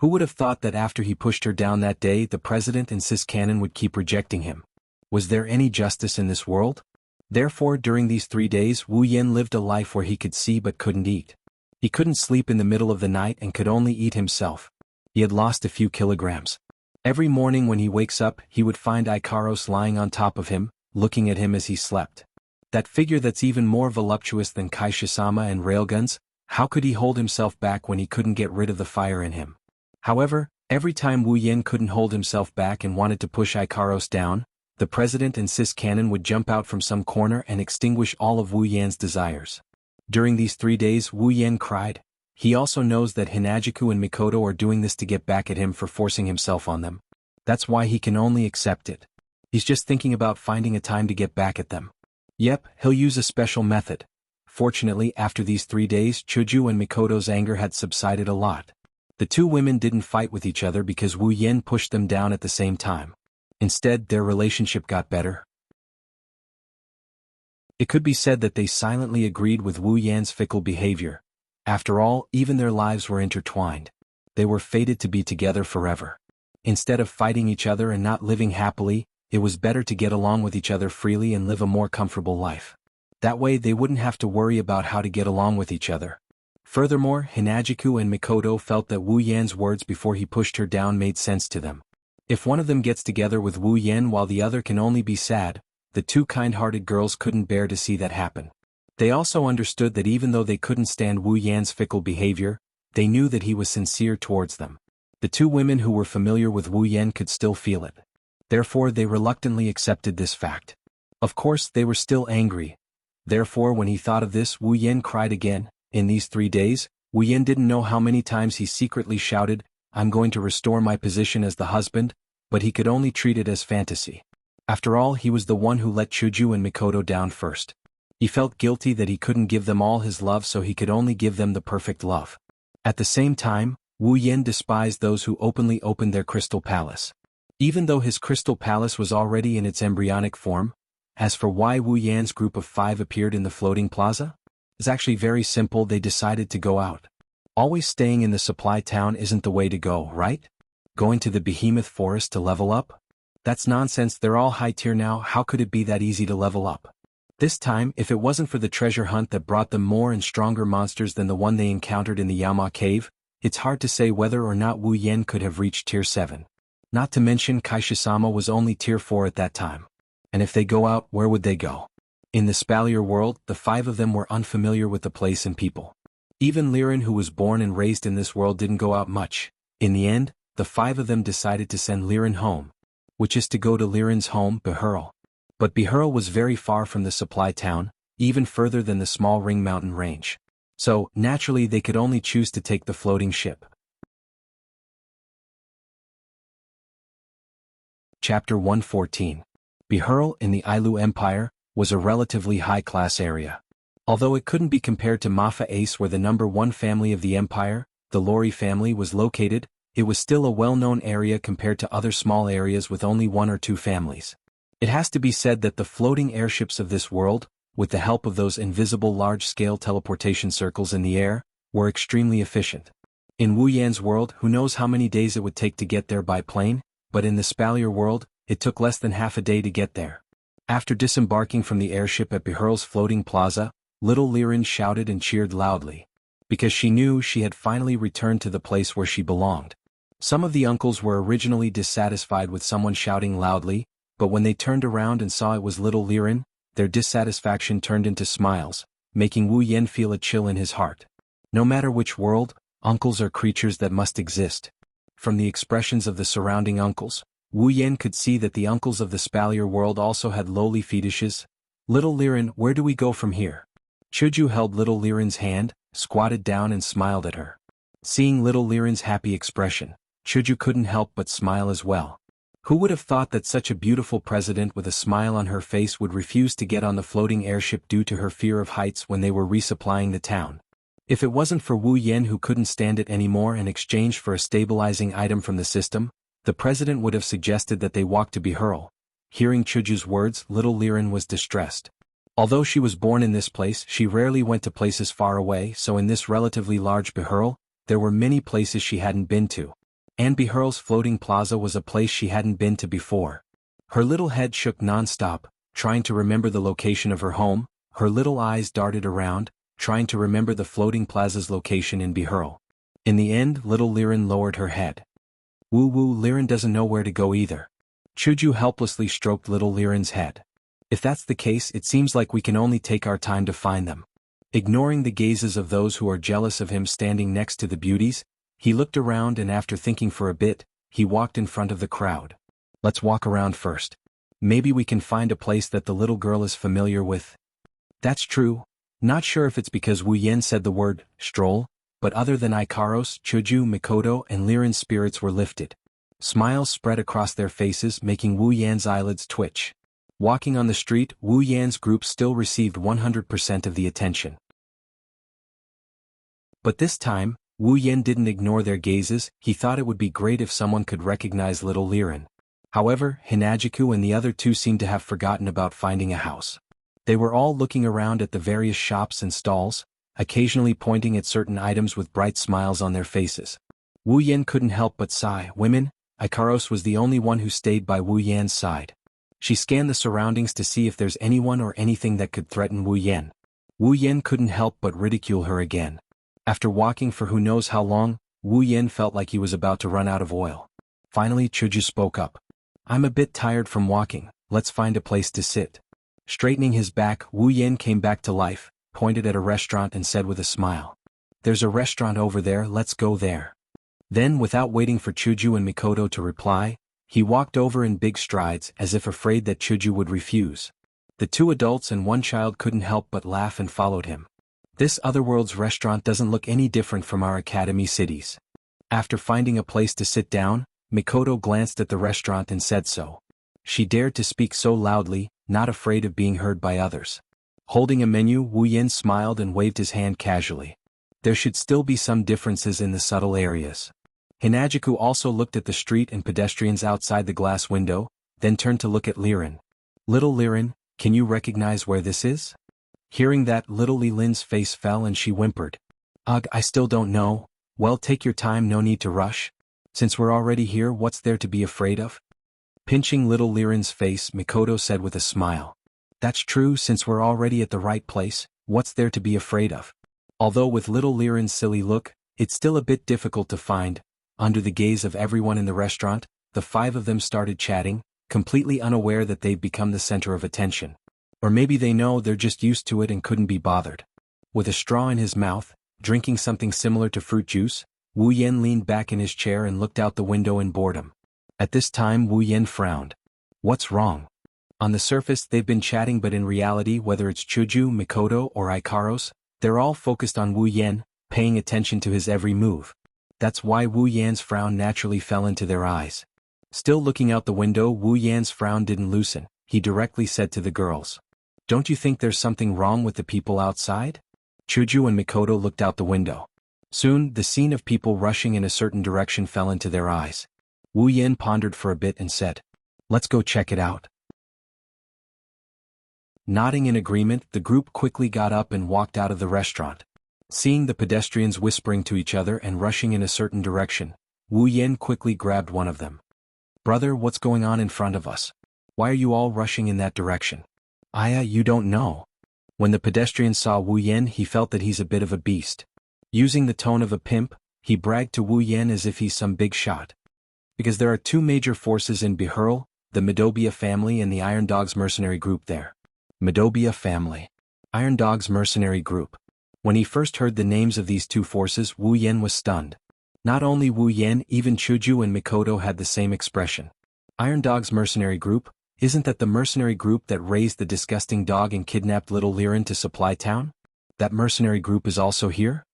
Who would have thought that after he pushed her down that day the president and cis canon would keep rejecting him? Was there any justice in this world? Therefore, during these 3 days Wu Yan lived a life where he could see but couldn't eat. He couldn't sleep in the middle of the night and could only eat himself. He had lost a few kilograms. Every morning when he wakes up he would find Ikaros lying on top of him, looking at him as he slept. That figure that's even more voluptuous than Kaisha-sama and railguns, how could he hold himself back when he couldn't get rid of the fire in him? However, every time Wu Yan couldn't hold himself back and wanted to push Ikaros down, the president and cis canon would jump out from some corner and extinguish all of Wu Yan's desires. During these 3 days Wu Yan cried. He also knows that Hinajiku and Mikoto are doing this to get back at him for forcing himself on them. That's why he can only accept it. He's just thinking about finding a time to get back at them. Yep, he'll use a special method. Fortunately, after these 3 days Chuju and Mikoto's anger had subsided a lot. The two women didn't fight with each other because Wu Yan pushed them down at the same time. Instead, their relationship got better. It could be said that they silently agreed with Wu Yan's fickle behavior. After all, even their lives were intertwined. They were fated to be together forever. Instead of fighting each other and not living happily, it was better to get along with each other freely and live a more comfortable life. That way they wouldn't have to worry about how to get along with each other. Furthermore, Hinajiku and Mikoto felt that Wu Yan's words before he pushed her down made sense to them. If one of them gets together with Wu Yan while the other can only be sad, the two kind-hearted girls couldn't bear to see that happen. They also understood that even though they couldn't stand Wu Yan's fickle behavior, they knew that he was sincere towards them. The two women who were familiar with Wu Yan could still feel it. Therefore they reluctantly accepted this fact. Of course they were still angry. Therefore when he thought of this Wu Yan cried again. In these 3 days, Wu Yan didn't know how many times he secretly shouted, "I'm going to restore my position as the husband," but he could only treat it as fantasy. After all, he was the one who let Chuju and Mikoto down first. He felt guilty that he couldn't give them all his love, so he could only give them the perfect love. At the same time, Wu Yan despised those who openly opened their crystal palace. Even though his crystal palace was already in its embryonic form, as for why Wu Yan's group of 5 appeared in the floating plaza? It's actually very simple. They decided to go out. Always staying in the supply town isn't the way to go, right? Going to the behemoth forest to level up? That's nonsense. They're all high tier now. How could it be that easy to level up? This time, if it wasn't for the treasure hunt that brought them more and stronger monsters than the one they encountered in the Yama cave, it's hard to say whether or not Wu Yan could have reached tier 7. Not to mention Kaisha-sama was only tier 4 at that time. And if they go out, where would they go? In the Spalier world, the 5 of them were unfamiliar with the place and people. Even Liren, who was born and raised in this world, didn't go out much. In the end, the 5 of them decided to send Liren home, which is to go to Liren's home, Behurl. But Behurl was very far from the supply town, even further than the small Ring Mountain range. So, naturally they could only choose to take the floating ship. Chapter 114. Behurl in the Ailu Empire was a relatively high-class area. Although it couldn't be compared to Mafa Ace, where the number 1 family of the empire, the Lori family, was located, it was still a well-known area compared to other small areas with only 1 or 2 families. It has to be said that the floating airships of this world, with the help of those invisible large-scale teleportation circles in the air, were extremely efficient. In Wu Yan's world, who knows how many days it would take to get there by plane, but in the Spalier world, it took less than half a day to get there. After disembarking from the airship at Behurl's floating plaza, little Liren shouted and cheered loudly, because she knew she had finally returned to the place where she belonged. Some of the uncles were originally dissatisfied with someone shouting loudly, but when they turned around and saw it was little Liren, their dissatisfaction turned into smiles, making Wu Yan feel a chill in his heart. No matter which world, uncles are creatures that must exist. From the expressions of the surrounding uncles, Wu Yan could see that the uncles of the Spalier world also had lowly fetishes. "Little Liren, where do we go from here?" Chuju held little Liren's hand, squatted down and smiled at her. Seeing little Liren's happy expression, Chuju couldn't help but smile as well. Who would have thought that such a beautiful president with a smile on her face would refuse to get on the floating airship due to her fear of heights when they were resupplying the town? If it wasn't for Wu Yen who couldn't stand it anymore in exchange for a stabilizing item from the system, the president would have suggested that they walk to Behurl. Hearing Chuju's words, little Liren was distressed. Although she was born in this place, she rarely went to places far away, so in this relatively large Behurl, there were many places she hadn't been to. And Behurl's floating plaza was a place she hadn't been to before. Her little head shook non-stop, trying to remember the location of her home. Her little eyes darted around, trying to remember the floating plaza's location in Behurl. In the end, little Liren lowered her head. Woo, Liren doesn't know where to go either. Chuju helplessly stroked little Liren's head. If that's the case, it seems like we can only take our time to find them. Ignoring the gazes of those who are jealous of him standing next to the beauties, he looked around and after thinking for a bit, he walked in front of the crowd. Let's walk around first. Maybe we can find a place that the little girl is familiar with. That's true. Not sure if it's because Wu Yen said the word, stroll, but other than Ikaros, Chuju, Mikoto and Liren's spirits were lifted. Smiles spread across their faces, making Wu Yan's eyelids twitch. Walking on the street, Wu Yan's group still received 100% of the attention. But this time, Wu Yan didn't ignore their gazes. He thought it would be great if someone could recognize little Liren. However, Hinajiku and the other two seemed to have forgotten about finding a house. They were all looking around at the various shops and stalls, occasionally pointing at certain items with bright smiles on their faces. Wu Yan couldn't help but sigh. Women, Ikaros was the only one who stayed by Wu Yan's side. She scanned the surroundings to see if there's anyone or anything that could threaten Wu Yan. Wu Yan couldn't help but ridicule her again. After walking for who knows how long, Wu Yan felt like he was about to run out of oil. Finally, Chuju spoke up. I'm a bit tired from walking, let's find a place to sit. Straightening his back, Wu Yan came back to life, pointed at a restaurant and said with a smile. There's a restaurant over there, let's go there. Then, without waiting for Chuju and Mikoto to reply, he walked over in big strides as if afraid that Chuju would refuse. The two adults and one child couldn't help but laugh and followed him. This otherworld's restaurant doesn't look any different from our academy cities. After finding a place to sit down, Mikoto glanced at the restaurant and said so. She dared to speak so loudly, not afraid of being heard by others. Holding a menu, Wu Yan smiled and waved his hand casually. There should still be some differences in the subtle areas. Hinajiku also looked at the street and pedestrians outside the glass window, then turned to look at Liren. Little Liren, can you recognize where this is? Hearing that, little Lilin's face fell and she whimpered. Ugh, I still don't know. Well, take your time, no need to rush. Since we're already here, what's there to be afraid of? Pinching little Liren's face, Mikoto said with a smile. That's true, since we're already at the right place, what's there to be afraid of? Although with little Liren's silly look, it's still a bit difficult to find. Under the gaze of everyone in the restaurant, the five of them started chatting, completely unaware that they'd become the center of attention. Or maybe they know they're just used to it and couldn't be bothered. With a straw in his mouth, drinking something similar to fruit juice, Wu Yan leaned back in his chair and looked out the window in boredom. At this time Wu Yan frowned. What's wrong? On the surface they've been chatting, but in reality, whether it's Chuju, Mikoto or Ikaros, they're all focused on Wu Yan, paying attention to his every move. That's why Wu Yan's frown naturally fell into their eyes. Still looking out the window, Wu Yan's frown didn't loosen. He directly said to the girls. Don't you think there's something wrong with the people outside? Chuju and Mikoto looked out the window. Soon, the scene of people rushing in a certain direction fell into their eyes. Wu Yan pondered for a bit and said, Let's go check it out. Nodding in agreement, the group quickly got up and walked out of the restaurant. Seeing the pedestrians whispering to each other and rushing in a certain direction, Wu Yan quickly grabbed one of them. Brother, what's going on in front of us? Why are you all rushing in that direction? Aya, you don't know. When the pedestrian saw Wu Yan, he felt that he's a bit of a beast. Using the tone of a pimp, he bragged to Wu Yan as if he's some big shot. Because there are two major forces in Behurl, the Midobia family and the Iron Dogs mercenary group there. Midobia family. Iron Dogs mercenary group. When he first heard the names of these two forces, Wu Yan was stunned. Not only Wu Yan, even Chuju and Mikoto had the same expression. Iron Dog's mercenary group, isn't that the mercenary group that raised the disgusting dog and kidnapped little Liren to Supply Town? That mercenary group is also here?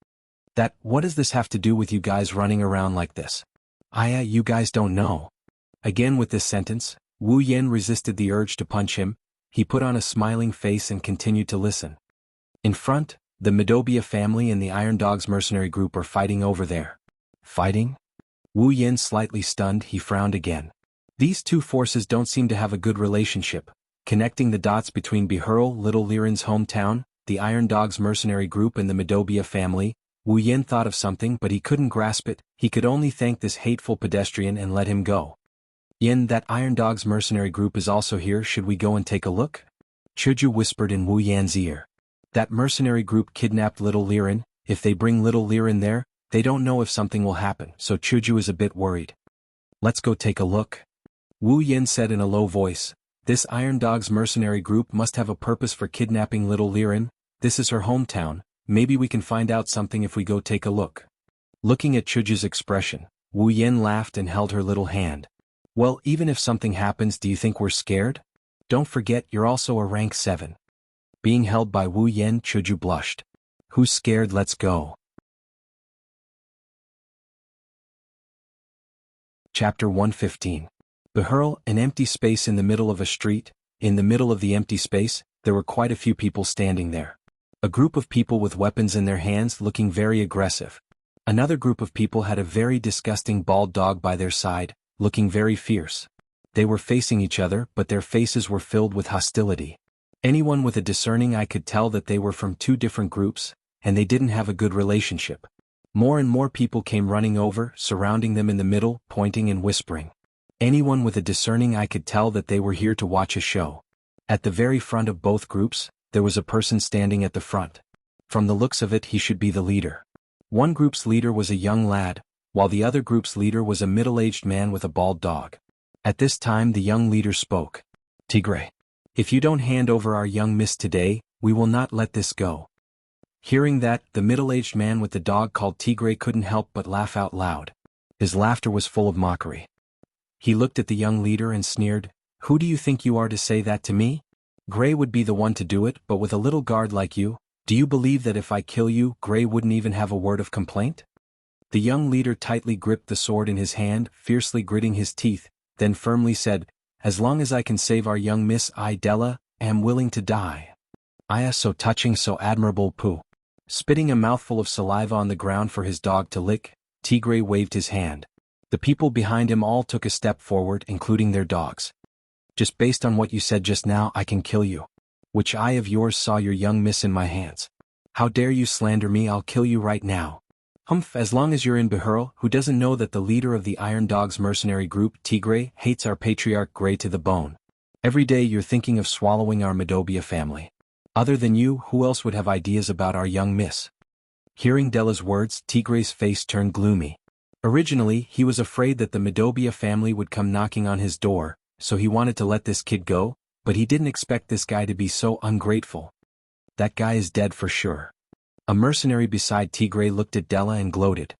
What does this have to do with you guys running around like this? You guys don't know. Again with this sentence, Wu Yan resisted the urge to punch him. He put on a smiling face and continued to listen. In front, the Midobia family and the Iron Dog's mercenary group are fighting over there. Fighting? Wu Yan slightly stunned, he frowned again. These two forces don't seem to have a good relationship. Connecting the dots between Bihurl, Little Liren's hometown, the Iron Dog's mercenary group and the Midobia family, Wu Yan thought of something but he couldn't grasp it. He could only thank this hateful pedestrian and let him go. Yin, that Iron Dog's mercenary group is also here, should we go and take a look? Chuju whispered in Wu Yan's ear. That mercenary group kidnapped Little Liren. If they bring Little Liren there, they don't know if something will happen, so Chuju is a bit worried. Let's go take a look. Wu Yan said in a low voice. This Iron Dog's mercenary group must have a purpose for kidnapping Little Liren. This is her hometown. Maybe we can find out something if we go take a look. Looking at Chuju's expression, Wu Yan laughed and held her little hand. Well, even if something happens, do you think we're scared? Don't forget you're also a rank 7. Being held by Wu Yan, Chuju blushed. Who's scared? Let's go. Chapter 115. Bihurl, an empty space in the middle of a street. In the middle of the empty space, there were quite a few people standing there. A group of people with weapons in their hands looking very aggressive. Another group of people had a very disgusting bald dog by their side, looking very fierce. They were facing each other, but their faces were filled with hostility. Anyone with a discerning eye could tell that they were from two different groups, and they didn't have a good relationship. More and more people came running over, surrounding them in the middle, pointing and whispering. Anyone with a discerning eye could tell that they were here to watch a show. At the very front of both groups, there was a person standing at the front. From the looks of it, he should be the leader. One group's leader was a young lad, while the other group's leader was a middle-aged man with a bald dog. At this time the young leader spoke. Tigray. If you don't hand over our young miss today, we will not let this go. Hearing that, the middle-aged man with the dog called Tigray couldn't help but laugh out loud. His laughter was full of mockery. He looked at the young leader and sneered, Who do you think you are to say that to me? Gray would be the one to do it, but with a little guard like you, do you believe that if I kill you, Gray wouldn't even have a word of complaint? The young leader tightly gripped the sword in his hand, fiercely gritting his teeth, then firmly said, As long as I can save our young miss, I, Della, am willing to die. So touching, so admirable. Pooh. Spitting a mouthful of saliva on the ground for his dog to lick, Tigray waved his hand. The people behind him all took a step forward, including their dogs. Just based on what you said just now, I can kill you. Which eye of yours saw your young miss in my hands? How dare you slander me? I'll kill you right now. Humph, as long as you're in Bihurl, who doesn't know that the leader of the Iron Dog's mercenary group, Tigray, hates our patriarch Gray to the bone. Every day you're thinking of swallowing our Midobia family. Other than you, who else would have ideas about our young miss? Hearing Della's words, Tigray's face turned gloomy. Originally, he was afraid that the Midobia family would come knocking on his door, so he wanted to let this kid go, but he didn't expect this guy to be so ungrateful. That guy is dead for sure. A mercenary beside Tigray looked at Della and gloated.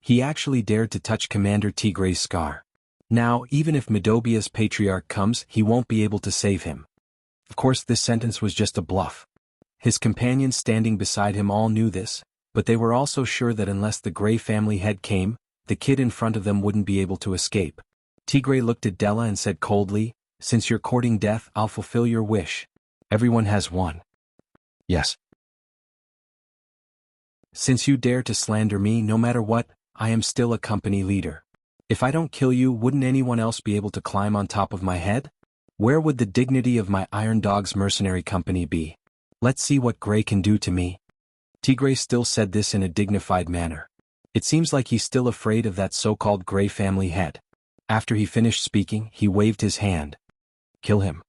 He actually dared to touch Commander Tigray's scar. Now, even if Midobia's patriarch comes, he won't be able to save him. Of course, this sentence was just a bluff. His companions standing beside him all knew this, but they were also sure that unless the Gray family head came, the kid in front of them wouldn't be able to escape. Tigray looked at Della and said coldly, Since you're courting death, I'll fulfill your wish. Everyone has one. Yes. Since you dare to slander me, no matter what, I am still a company leader. If I don't kill you, wouldn't anyone else be able to climb on top of my head? Where would the dignity of my Iron Dog's mercenary company be? Let's see what Gray can do to me. Tigray still said this in a dignified manner. It seems like he's still afraid of that so-called Gray family head. After he finished speaking, he waved his hand. Kill him.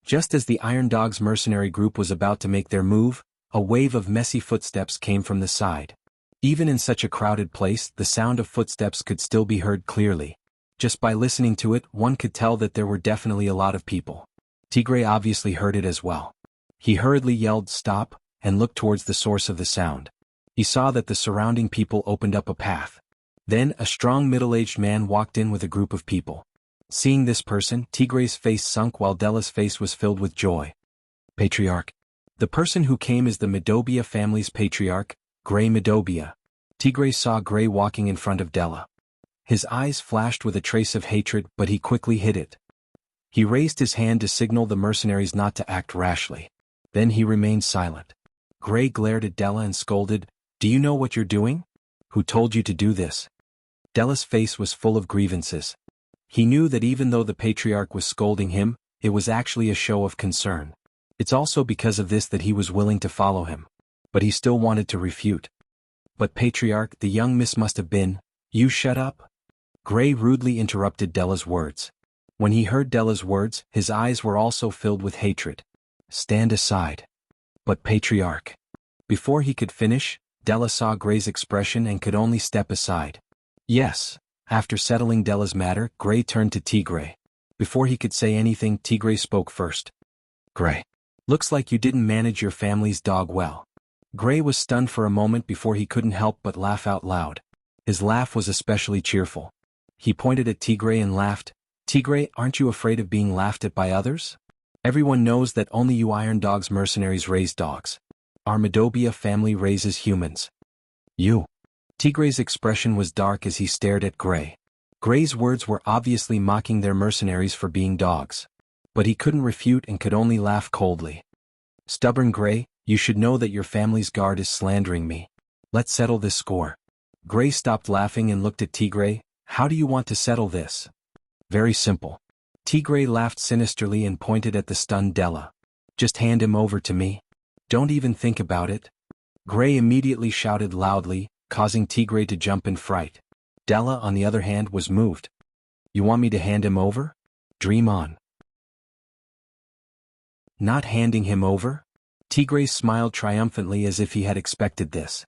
Just as the Iron Dog's mercenary group was about to make their move, a wave of messy footsteps came from the side. Even in such a crowded place, the sound of footsteps could still be heard clearly. Just by listening to it, one could tell that there were definitely a lot of people. Tigray obviously heard it as well. He hurriedly yelled, Stop, and looked towards the source of the sound. He saw that the surrounding people opened up a path. Then, a strong middle-aged man walked in with a group of people. Seeing this person, Tigray's face sunk while Della's face was filled with joy. Patriarch. The person who came is the Medobia family's patriarch, Gray Medobia. Tigray saw Gray walking in front of Della. His eyes flashed with a trace of hatred, but he quickly hid it. He raised his hand to signal the mercenaries not to act rashly. Then he remained silent. Gray glared at Della and scolded, "Do you know what you're doing? Who told you to do this?" Della's face was full of grievances. He knew that even though the patriarch was scolding him, it was actually a show of concern. It's also because of this that he was willing to follow him. But he still wanted to refute. "But patriarch, the young miss must have been—" "You shut up." Gray rudely interrupted Della's words. When he heard Della's words, his eyes were also filled with hatred. "Stand aside." "But patriarch." Before he could finish, Della saw Gray's expression and could only step aside. "Yes." After settling Della's matter, Gray turned to Tigray. Before he could say anything, Tigray spoke first. "Gray. Looks like you didn't manage your family's dog well." Gray was stunned for a moment before he couldn't help but laugh out loud. His laugh was especially cheerful. He pointed at Tigray and laughed. "Tigray, aren't you afraid of being laughed at by others? Everyone knows that only you Iron Dog's mercenaries raise dogs. Our Medobia family raises humans. You." Tigray's expression was dark as he stared at Gray. Gray's words were obviously mocking their mercenaries for being dogs. But he couldn't refute and could only laugh coldly. "Stubborn Gray, you should know that your family's guard is slandering me. Let's settle this score." Gray stopped laughing and looked at Tigray. "How do you want to settle this?" "Very simple." Tigray laughed sinisterly and pointed at the stunned Della. "Just hand him over to me. Don't even think about it." Gray immediately shouted loudly, causing Tigray to jump in fright. Della, on the other hand, was moved. "You want me to hand him over? Dream on." "Not handing him over?" Tigray smiled triumphantly as if he had expected this.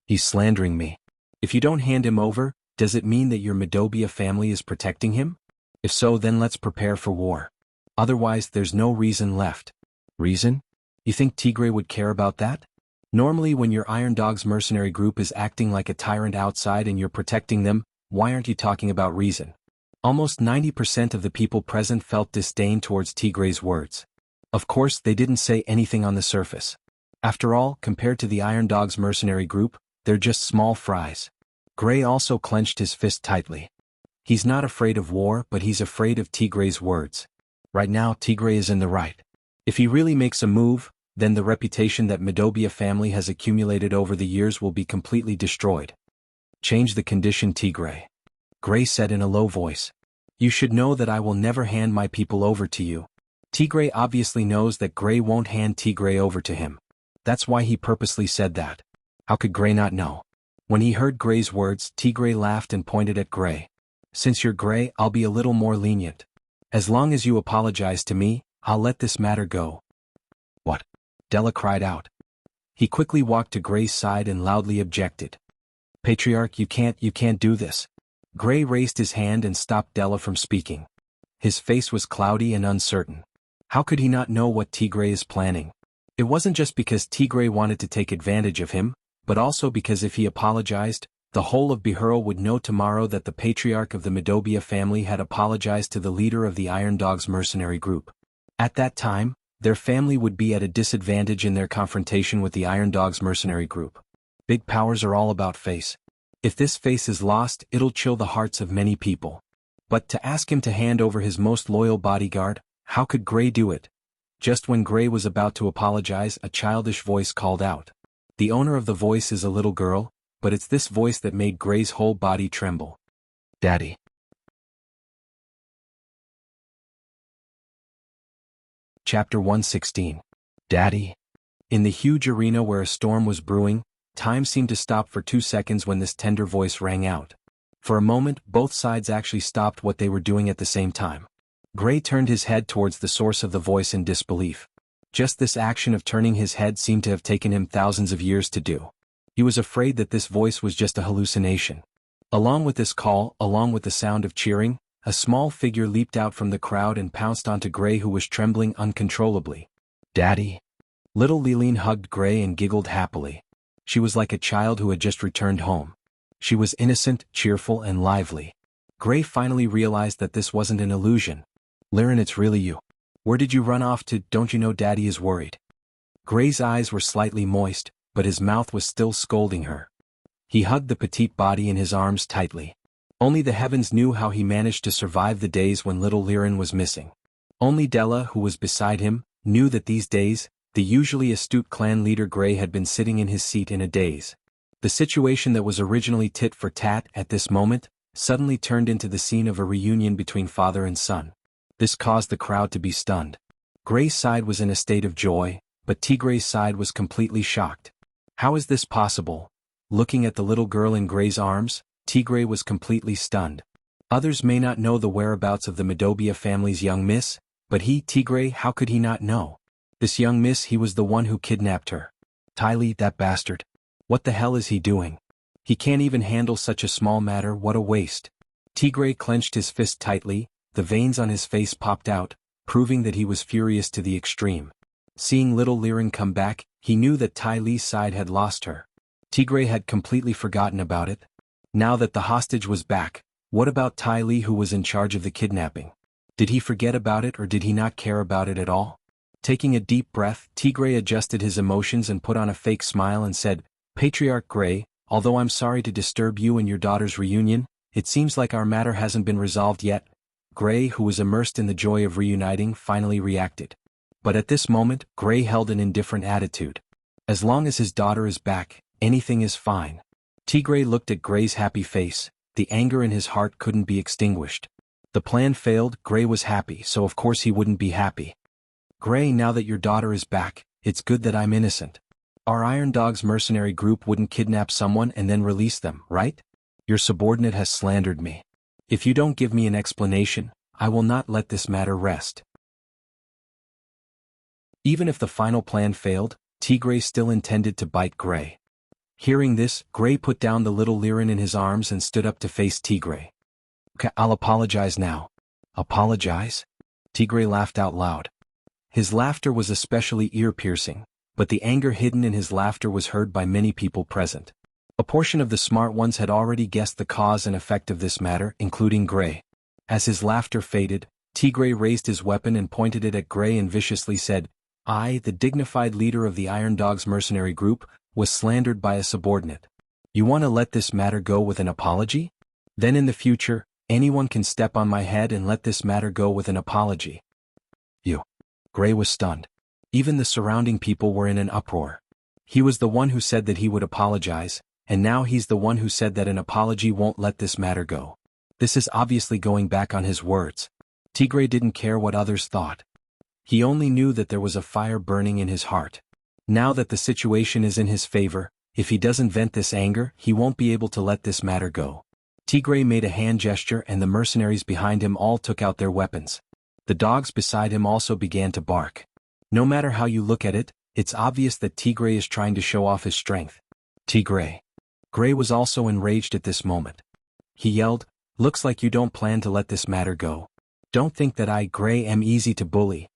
"He's slandering me. If you don't hand him over, does it mean that your Medobia family is protecting him? If so, then let's prepare for war. Otherwise, there's no reason left." "Reason? You think Tigray would care about that? Normally when your Iron Dog's mercenary group is acting like a tyrant outside and you're protecting them, why aren't you talking about reason?" Almost 90% of the people present felt disdain towards Tigray's words. Of course, they didn't say anything on the surface. After all, compared to the Iron Dog's mercenary group, they're just small fries. Gray also clenched his fist tightly. He's not afraid of war, but he's afraid of Tigray's words. Right now, Tigray is in the right. If he really makes a move, then the reputation that Medobia family has accumulated over the years will be completely destroyed. "Change the condition, Tigray," Gray said in a low voice. "You should know that I will never hand my people over to you." Tigray obviously knows that Gray won't hand Tigray over to him. That's why he purposely said that. How could Gray not know? When he heard Gray's words, Tigray laughed and pointed at Gray. "Since you're Gray, I'll be a little more lenient. As long as you apologize to me, I'll let this matter go." "What?" Della cried out. He quickly walked to Gray's side and loudly objected. "Patriarch, you can't do this." Gray raised his hand and stopped Della from speaking. His face was cloudy and uncertain. How could he not know what Tigray is planning? It wasn't just because Tigray wanted to take advantage of him, but also because if he apologized, the whole of Bihurl would know tomorrow that the patriarch of the Medobia family had apologized to the leader of the Iron Dog's mercenary group. At that time, their family would be at a disadvantage in their confrontation with the Iron Dog's mercenary group. Big powers are all about face. If this face is lost, it'll chill the hearts of many people. But to ask him to hand over his most loyal bodyguard, how could Gray do it? Just when Gray was about to apologize, a childish voice called out. The owner of the voice is a little girl, but it's this voice that made Gray's whole body tremble. "Daddy." Chapter 116. Daddy. In the huge arena where a storm was brewing, time seemed to stop for 2 seconds when this tender voice rang out. For a moment, both sides actually stopped what they were doing at the same time. Gray turned his head towards the source of the voice in disbelief. Just this action of turning his head seemed to have taken him thousands of years to do. He was afraid that this voice was just a hallucination. Along with this call, along with the sound of cheering, a small figure leaped out from the crowd and pounced onto Gray, who was trembling uncontrollably. "Daddy." Little Liline hugged Gray and giggled happily. She was like a child who had just returned home. She was innocent, cheerful, and lively. Gray finally realized that this wasn't an illusion. "Lirin, it's really you. Where did you run off to? Don't you know Daddy is worried?" Gray's eyes were slightly moist, but his mouth was still scolding her. He hugged the petite body in his arms tightly. Only the heavens knew how he managed to survive the days when little Liren was missing. Only Della, who was beside him, knew that these days, the usually astute clan leader Gray had been sitting in his seat in a daze. The situation that was originally tit for tat at this moment, suddenly turned into the scene of a reunion between father and son. This caused the crowd to be stunned. Gray's side was in a state of joy, but Tigray's side was completely shocked. How is this possible? Looking at the little girl in Gray's arms, Tigray was completely stunned. Others may not know the whereabouts of the Madobia family's young miss, but he, Tigray, how could he not know? This young miss, he was the one who kidnapped her. Tylee, that bastard. What the hell is he doing? He can't even handle such a small matter, what a waste. Tigray clenched his fist tightly, the veins on his face popped out, proving that he was furious to the extreme. Seeing little Liren come back, he knew that Tylee's side had lost her. Tigray had completely forgotten about it. Now that the hostage was back, what about Tylee, who was in charge of the kidnapping? Did he forget about it, or did he not care about it at all? Taking a deep breath, Tigray adjusted his emotions and put on a fake smile and said, "Patriarch Gray, although I'm sorry to disturb you and your daughter's reunion, it seems like our matter hasn't been resolved yet." Gray, who was immersed in the joy of reuniting, finally reacted. But at this moment, Gray held an indifferent attitude. As long as his daughter is back, anything is fine. Tigray looked at Gray's happy face. The anger in his heart couldn't be extinguished. The plan failed, Gray was happy, so of course he wouldn't be happy. "Gray, now that your daughter is back, it's good that I'm innocent. Our Iron Dog's mercenary group wouldn't kidnap someone and then release them, right? Your subordinate has slandered me. If you don't give me an explanation, I will not let this matter rest." Even if the final plan failed, Tigray still intended to bite Gray. Hearing this, Gray put down the little Liren in his arms and stood up to face Tigray. "Okay, I'll apologize now." "Apologize?" Tigray laughed out loud. His laughter was especially ear-piercing, but the anger hidden in his laughter was heard by many people present. A portion of the smart ones had already guessed the cause and effect of this matter, including Gray. As his laughter faded, Tigray raised his weapon and pointed it at Gray and viciously said, "I, the dignified leader of the Iron Dog's mercenary group, was slandered by a subordinate. You want to let this matter go with an apology? Then in the future, anyone can step on my head and let this matter go with an apology." "You." Gray was stunned. Even the surrounding people were in an uproar. He was the one who said that he would apologize, and now he's the one who said that an apology won't let this matter go. This is obviously going back on his words. Tigray didn't care what others thought. He only knew that there was a fire burning in his heart. Now that the situation is in his favor, if he doesn't vent this anger, he won't be able to let this matter go. Tigray made a hand gesture and the mercenaries behind him all took out their weapons. The dogs beside him also began to bark. No matter how you look at it, it's obvious that Tigray is trying to show off his strength. "Tigray." Gray was also enraged at this moment. He yelled, "Looks like you don't plan to let this matter go. Don't think that I, Gray, am easy to bully."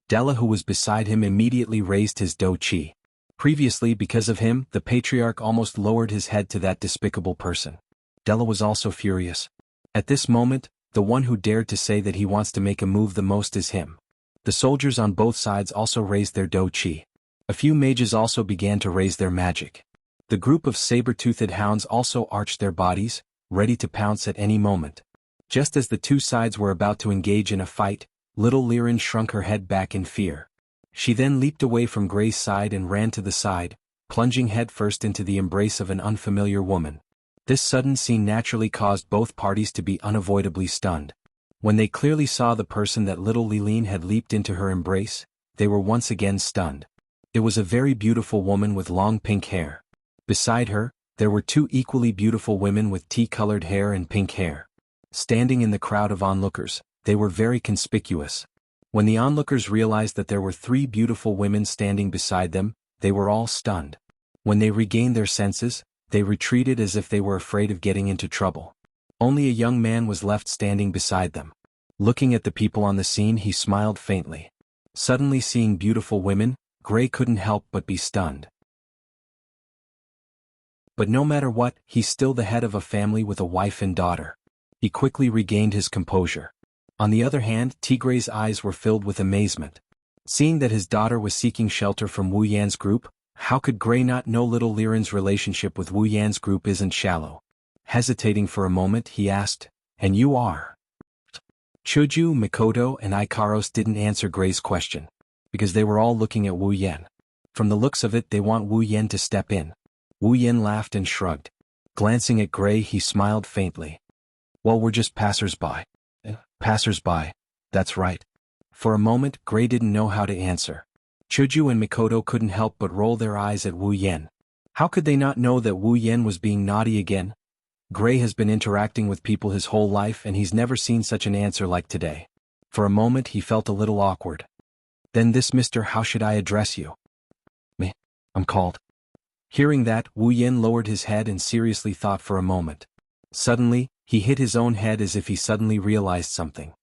Della, who was beside him, immediately raised his do-chi. Previously, because of him, the patriarch almost lowered his head to that despicable person. Della was also furious. At this moment, the one who dared to say that he wants to make a move the most is him. The soldiers on both sides also raised their do-chi. A few mages also began to raise their magic. The group of saber-toothed hounds also arched their bodies, ready to pounce at any moment. Just as the two sides were about to engage in a fight, little Liren shrunk her head back in fear. She then leaped away from Gray's side and ran to the side, plunging headfirst into the embrace of an unfamiliar woman. This sudden scene naturally caused both parties to be unavoidably stunned. When they clearly saw the person that little Lileen had leaped into her embrace, they were once again stunned. It was a very beautiful woman with long pink hair. Beside her, there were two equally beautiful women with tea-colored hair and pink hair. Standing in the crowd of onlookers, they were very conspicuous. When the onlookers realized that there were three beautiful women standing beside them, they were all stunned. When they regained their senses, they retreated as if they were afraid of getting into trouble. Only a young man was left standing beside them. Looking at the people on the scene, he smiled faintly. Suddenly seeing beautiful women, Gray couldn't help but be stunned. But no matter what, he's still the head of a family with a wife and daughter. He quickly regained his composure. On the other hand, Tigray's eyes were filled with amazement. Seeing that his daughter was seeking shelter from Wu Yan's group, how could Gray not know little Liren's relationship with Wu Yan's group isn't shallow? Hesitating for a moment, he asked, "And you are?" Chuju, Mikoto, and Ikaros didn't answer Gray's question, because they were all looking at Wu Yan. From the looks of it, they want Wu Yan to step in. Wu Yan laughed and shrugged. Glancing at Gray, he smiled faintly. "Well, we're just passers-by." "Passers-by, that's right." For a moment, Gray didn't know how to answer. Chuju and Mikoto couldn't help but roll their eyes at Wu Yan. How could they not know that Wu Yan was being naughty again? Gray has been interacting with people his whole life and he's never seen such an answer like today. For a moment he felt a little awkward. "Then this Mr. How should I address you?" "Me. I'm called." Hearing that, Wu Yan lowered his head and seriously thought for a moment. Suddenly, he hit his own head as if he suddenly realized something.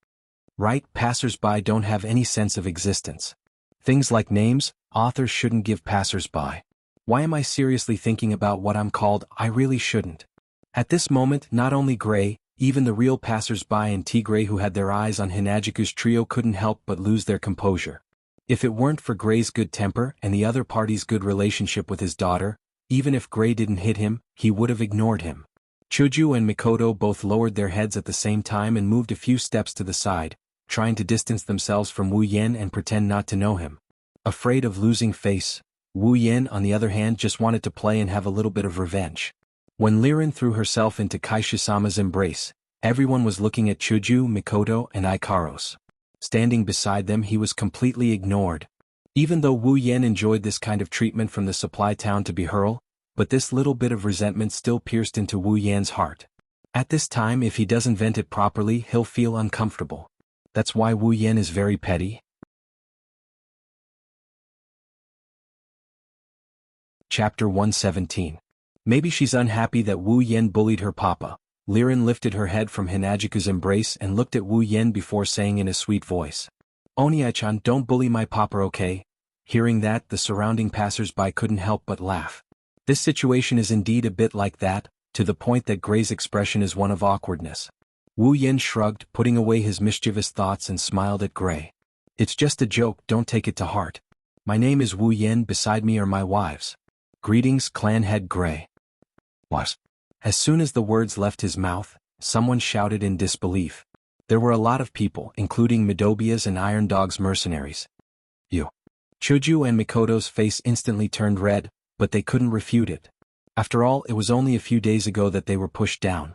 Right, passers-by don't have any sense of existence. Things like names, authors shouldn't give passers-by. Why am I seriously thinking about what I'm called? I really shouldn't. At this moment, not only Gray, even the real passers-by and Tigray who had their eyes on Hinajiku's trio couldn't help but lose their composure. If it weren't for Gray's good temper and the other party's good relationship with his daughter, even if Gray didn't hit him, he would have ignored him. Chuju and Mikoto both lowered their heads at the same time and moved a few steps to the side, trying to distance themselves from Wu Yan and pretend not to know him. Afraid of losing face, Wu Yan on the other hand just wanted to play and have a little bit of revenge. When Liren threw herself into Kaishisama's embrace, everyone was looking at Chuju, Mikoto, and Ikaros. Standing beside them he was completely ignored. Even though Wu Yan enjoyed this kind of treatment from the supply town to be hurl, but this little bit of resentment still pierced into Wu Yan's heart. At this time if he doesn't vent it properly he'll feel uncomfortable. That's why Wu Yan is very petty. Chapter 117. Maybe she's unhappy that Wu Yan bullied her papa. Liren lifted her head from Hinajiku's embrace and looked at Wu Yan before saying in a sweet voice, "Oniai-chan, don't bully my papa, okay?" Hearing that, the surrounding passers-by couldn't help but laugh. This situation is indeed a bit like that, to the point that Gray's expression is one of awkwardness. Wu Yan shrugged, putting away his mischievous thoughts and smiled at Gray. "It's just a joke, don't take it to heart. My name is Wu Yan, beside me are my wives." "Greetings, clan head Gray." "What?" As soon as the words left his mouth, someone shouted in disbelief. There were a lot of people, including Midobia's and Iron Dog's mercenaries. "You." Chuju and Mikoto's face instantly turned red, but they couldn't refute it. After all, it was only a few days ago that they were pushed down.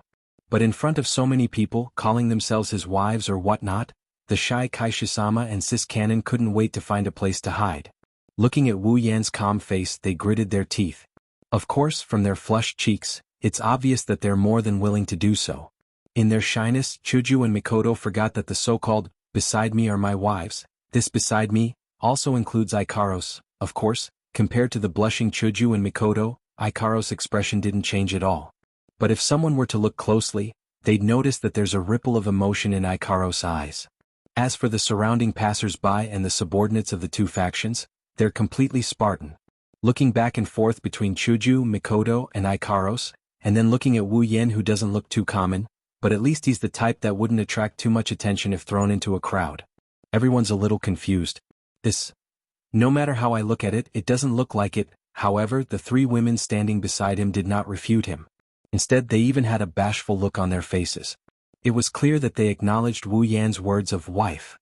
But in front of so many people, calling themselves his wives or whatnot, the shy Kaishisama and Sis Cannon couldn't wait to find a place to hide. Looking at Wu Yan's calm face, they gritted their teeth. Of course, from their flushed cheeks, it's obvious that they're more than willing to do so. In their shyness, Chuju and Mikoto forgot that the so-called, "beside me are my wives," this "beside me," also includes Ikaros. Of course, compared to the blushing Chuju and Mikoto, Ikaros' expression didn't change at all. But if someone were to look closely, they'd notice that there's a ripple of emotion in Ikaros' eyes. As for the surrounding passers-by and the subordinates of the two factions, they're completely Spartan. Looking back and forth between Chuju, Mikoto, and Ikaros, and then looking at Wu Yan who doesn't look too common, but at least he's the type that wouldn't attract too much attention if thrown into a crowd. Everyone's a little confused. No matter how I look at it, it doesn't look like it. However, the three women standing beside him did not refute him. Instead, they even had a bashful look on their faces. It was clear that they acknowledged Wu Yan's words of wife.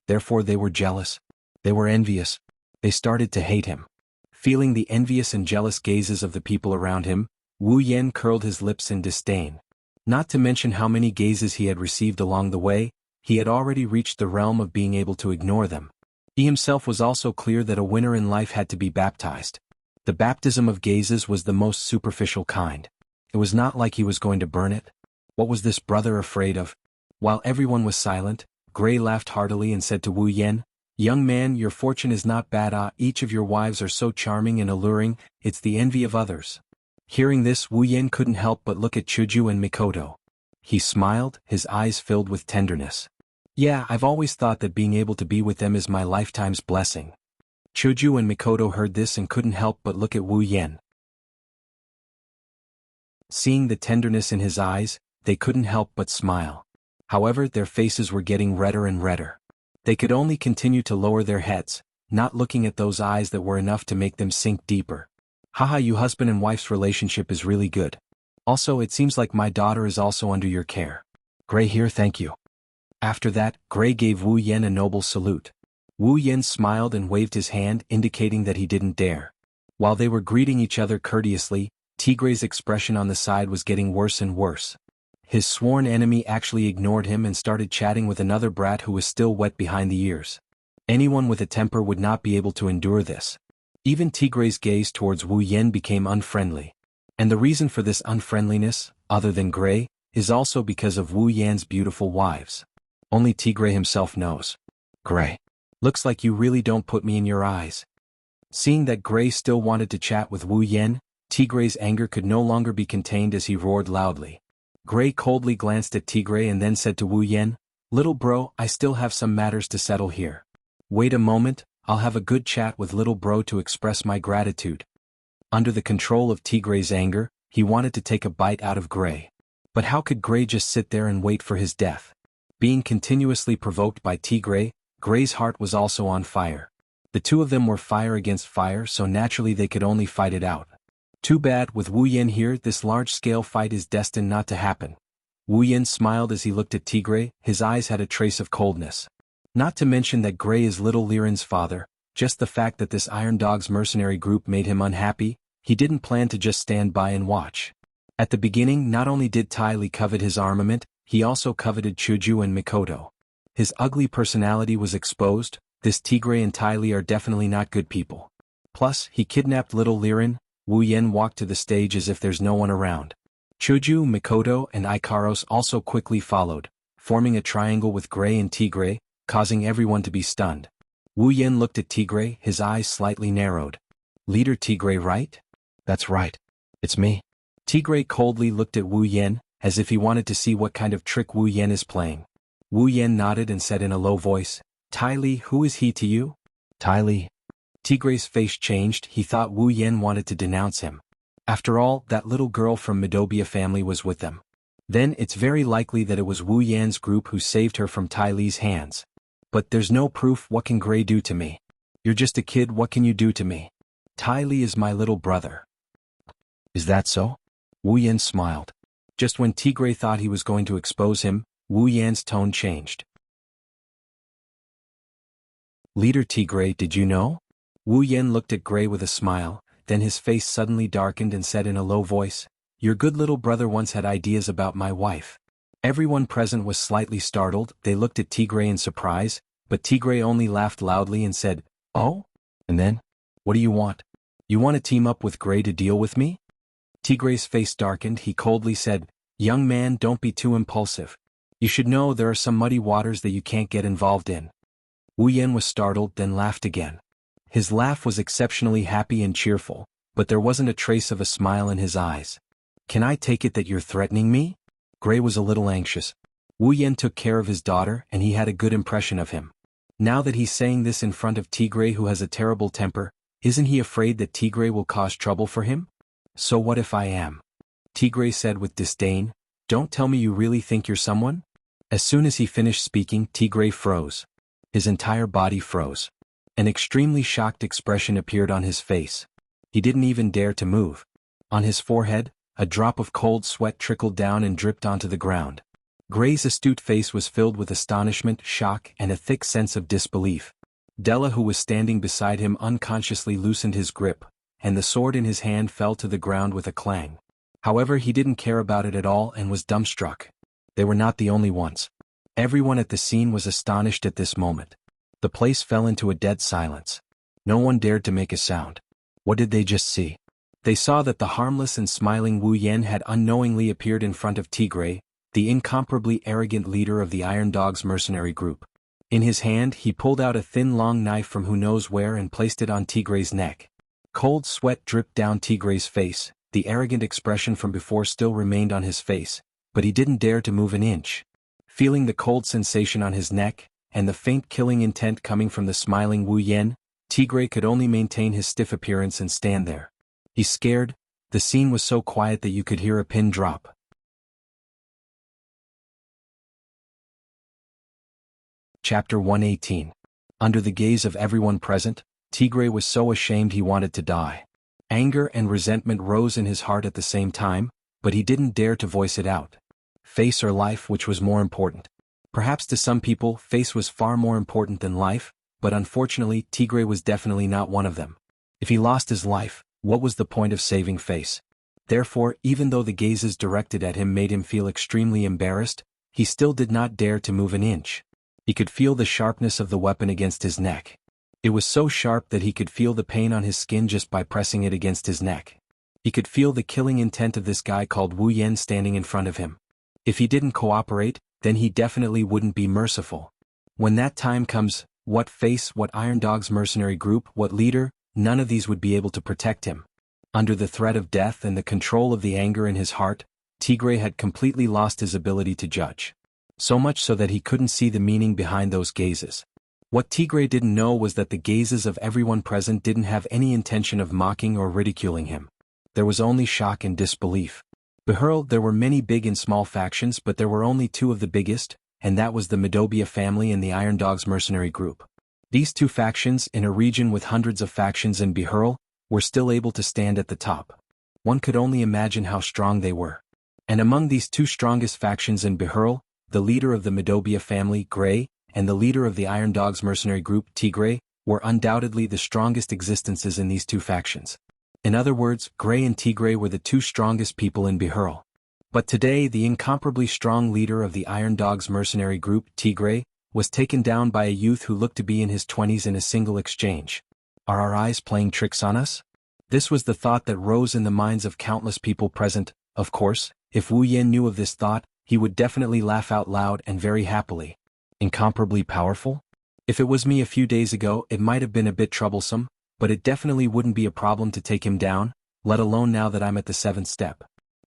Therefore they were jealous. They were envious. They started to hate him. Feeling the envious and jealous gazes of the people around him, Wu Yan curled his lips in disdain. Not to mention how many gazes he had received along the way, he had already reached the realm of being able to ignore them. He himself was also clear that a winner in life had to be baptized. The baptism of gazes was the most superficial kind. It was not like he was going to burn it. What was this brother afraid of? While everyone was silent, Gray laughed heartily and said to Wu Yan, "Young man, your fortune is not bad. Each of your wives are so charming and alluring, it's the envy of others." Hearing this, Wu Yan couldn't help but look at Chuju and Mikoto. He smiled, his eyes filled with tenderness. "Yeah, I've always thought that being able to be with them is my lifetime's blessing." Chuju and Mikoto heard this and couldn't help but look at Wu Yan. Seeing the tenderness in his eyes, they couldn't help but smile. However, their faces were getting redder and redder. They could only continue to lower their heads, not looking at those eyes that were enough to make them sink deeper. Haha, you husband and wife's relationship is really good. Also, it seems like my daughter is also under your care. Gray here, thank you. After that, Gray gave Wu Yan a noble salute. Wu Yan smiled and waved his hand, indicating that he didn't dare. While they were greeting each other courteously, Tigre's expression on the side was getting worse and worse. His sworn enemy actually ignored him and started chatting with another brat who was still wet behind the ears. Anyone with a temper would not be able to endure this. Even Tigre's gaze towards Wu Yan became unfriendly. And the reason for this unfriendliness, other than Gray, is also because of Wu Yan's beautiful wives. Only Tigre himself knows. Gray. Looks like you really don't put me in your eyes. Seeing that Gray still wanted to chat with Wu Yan, Tigre's anger could no longer be contained as he roared loudly. Gray coldly glanced at Tigre and then said to Wu Yan, "Little bro, I still have some matters to settle here. Wait a moment, I'll have a good chat with little bro to express my gratitude." Under the control of Tigre's anger, he wanted to take a bite out of Gray. But how could Gray just sit there and wait for his death? Being continuously provoked by Tigre, Gray's heart was also on fire. The two of them were fire against fire, so naturally they could only fight it out. Too bad, with Wu Yan here, this large-scale fight is destined not to happen. Wu Yan smiled as he looked at Tigre, his eyes had a trace of coldness. Not to mention that Gray is little Liren's father, just the fact that this Iron Dog's mercenary group made him unhappy, he didn't plan to just stand by and watch. At the beginning, not only did Tai Li covet his armament, he also coveted Chuju and Mikoto. His ugly personality was exposed. This Tigre and Tai Li are definitely not good people. Plus, he kidnapped little Liren. Wu Yan walked to the stage as if there's no one around. Chuju, Mikoto, and Ikaros also quickly followed, forming a triangle with Gray and Tigre, causing everyone to be stunned. Wu Yan looked at Tigre, his eyes slightly narrowed. Leader Tigre, right? That's right. It's me. Tigre coldly looked at Wu Yan, as if he wanted to see what kind of trick Wu Yan is playing. Wu Yan nodded and said in a low voice, Tai Li, who is he to you? Tai Li. Tigre's face changed, he thought Wu Yan wanted to denounce him. After all, that little girl from Midobia family was with them. Then it's very likely that it was Wu Yan's group who saved her from Tai Li's hands. But there's no proof. What can Gray do to me? You're just a kid, what can you do to me? Tai Li is my little brother. Is that so? Wu Yan smiled. Just when Tigre thought he was going to expose him, Wu Yan's tone changed. Leader Tigre, did you know? Wu Yan looked at Gray with a smile, then his face suddenly darkened and said in a low voice, "Your good little brother once had ideas about my wife." Everyone present was slightly startled, they looked at Tigre in surprise, but Tigre only laughed loudly and said, "Oh? And then? What do you want? You want to team up with Gray to deal with me?" Tigre's face darkened, he coldly said, "Young man, don't be too impulsive. You should know there are some muddy waters that you can't get involved in." Wu Yan was startled, then laughed again. His laugh was exceptionally happy and cheerful, but there wasn't a trace of a smile in his eyes. "Can I take it that you're threatening me?" Gray was a little anxious. Wu Yan took care of his daughter and he had a good impression of him. Now that he's saying this in front of Tigre who has a terrible temper, isn't he afraid that Tigre will cause trouble for him? "So what if I am?" Tigre said with disdain. "Don't tell me you really think you're someone?" As soon as he finished speaking, Tigre froze. His entire body froze. An extremely shocked expression appeared on his face. He didn't even dare to move. On his forehead, a drop of cold sweat trickled down and dripped onto the ground. Gray's astute face was filled with astonishment, shock, and a thick sense of disbelief. Della, who was standing beside him, unconsciously loosened his grip, and the sword in his hand fell to the ground with a clang. However, he didn't care about it at all and was dumbstruck. They were not the only ones. Everyone at the scene was astonished at this moment. The place fell into a dead silence. No one dared to make a sound. What did they just see? They saw that the harmless and smiling Wu Yan had unknowingly appeared in front of Tigre, the incomparably arrogant leader of the Iron Dog's mercenary group. In his hand, he pulled out a thin long knife from who knows where and placed it on Tigre's neck. Cold sweat dripped down Tigre's face, the arrogant expression from before still remained on his face, but he didn't dare to move an inch. Feeling the cold sensation on his neck, and the faint killing intent coming from the smiling Wu Yan, Tigre could only maintain his stiff appearance and stand there. He's scared. The scene was so quiet that you could hear a pin drop. Chapter 118. Under the gaze of everyone present, Tigray was so ashamed he wanted to die. Anger and resentment rose in his heart at the same time, but he didn't dare to voice it out. Face or life, which was more important? Perhaps to some people, face was far more important than life, but unfortunately Tigray was definitely not one of them. If he lost his life, what was the point of saving face? Therefore, even though the gazes directed at him made him feel extremely embarrassed, he still did not dare to move an inch. He could feel the sharpness of the weapon against his neck. It was so sharp that he could feel the pain on his skin just by pressing it against his neck. He could feel the killing intent of this guy called Wu Yan standing in front of him. If he didn't cooperate, then he definitely wouldn't be merciful. When that time comes, what face, what Iron Dog's mercenary group, what leader, none of these would be able to protect him. Under the threat of death and the control of the anger in his heart, Tigray had completely lost his ability to judge. So much so that he couldn't see the meaning behind those gazes. What Tigray didn't know was that the gazes of everyone present didn't have any intention of mocking or ridiculing him. There was only shock and disbelief. There were many big and small factions, but there were only two of the biggest, and that was the Midobia family and the Iron Dog's mercenary group. These two factions, in a region with hundreds of factions in Behurl, were still able to stand at the top. One could only imagine how strong they were. And among these two strongest factions in Behurl, the leader of the Midobia family, Gray, and the leader of the Iron Dog's mercenary group, Tigray, were undoubtedly the strongest existences in these two factions. In other words, Gray and Tigray were the two strongest people in Behurl. But today the incomparably strong leader of the Iron Dog's mercenary group, Tigray, was taken down by a youth who looked to be in his 20s in a single exchange. Are our eyes playing tricks on us? This was the thought that rose in the minds of countless people present. Of course, if Wu Yan knew of this thought, he would definitely laugh out loud and very happily. Incomparably powerful? If it was me a few days ago, it might have been a bit troublesome, but it definitely wouldn't be a problem to take him down, let alone now that I'm at the 7th step.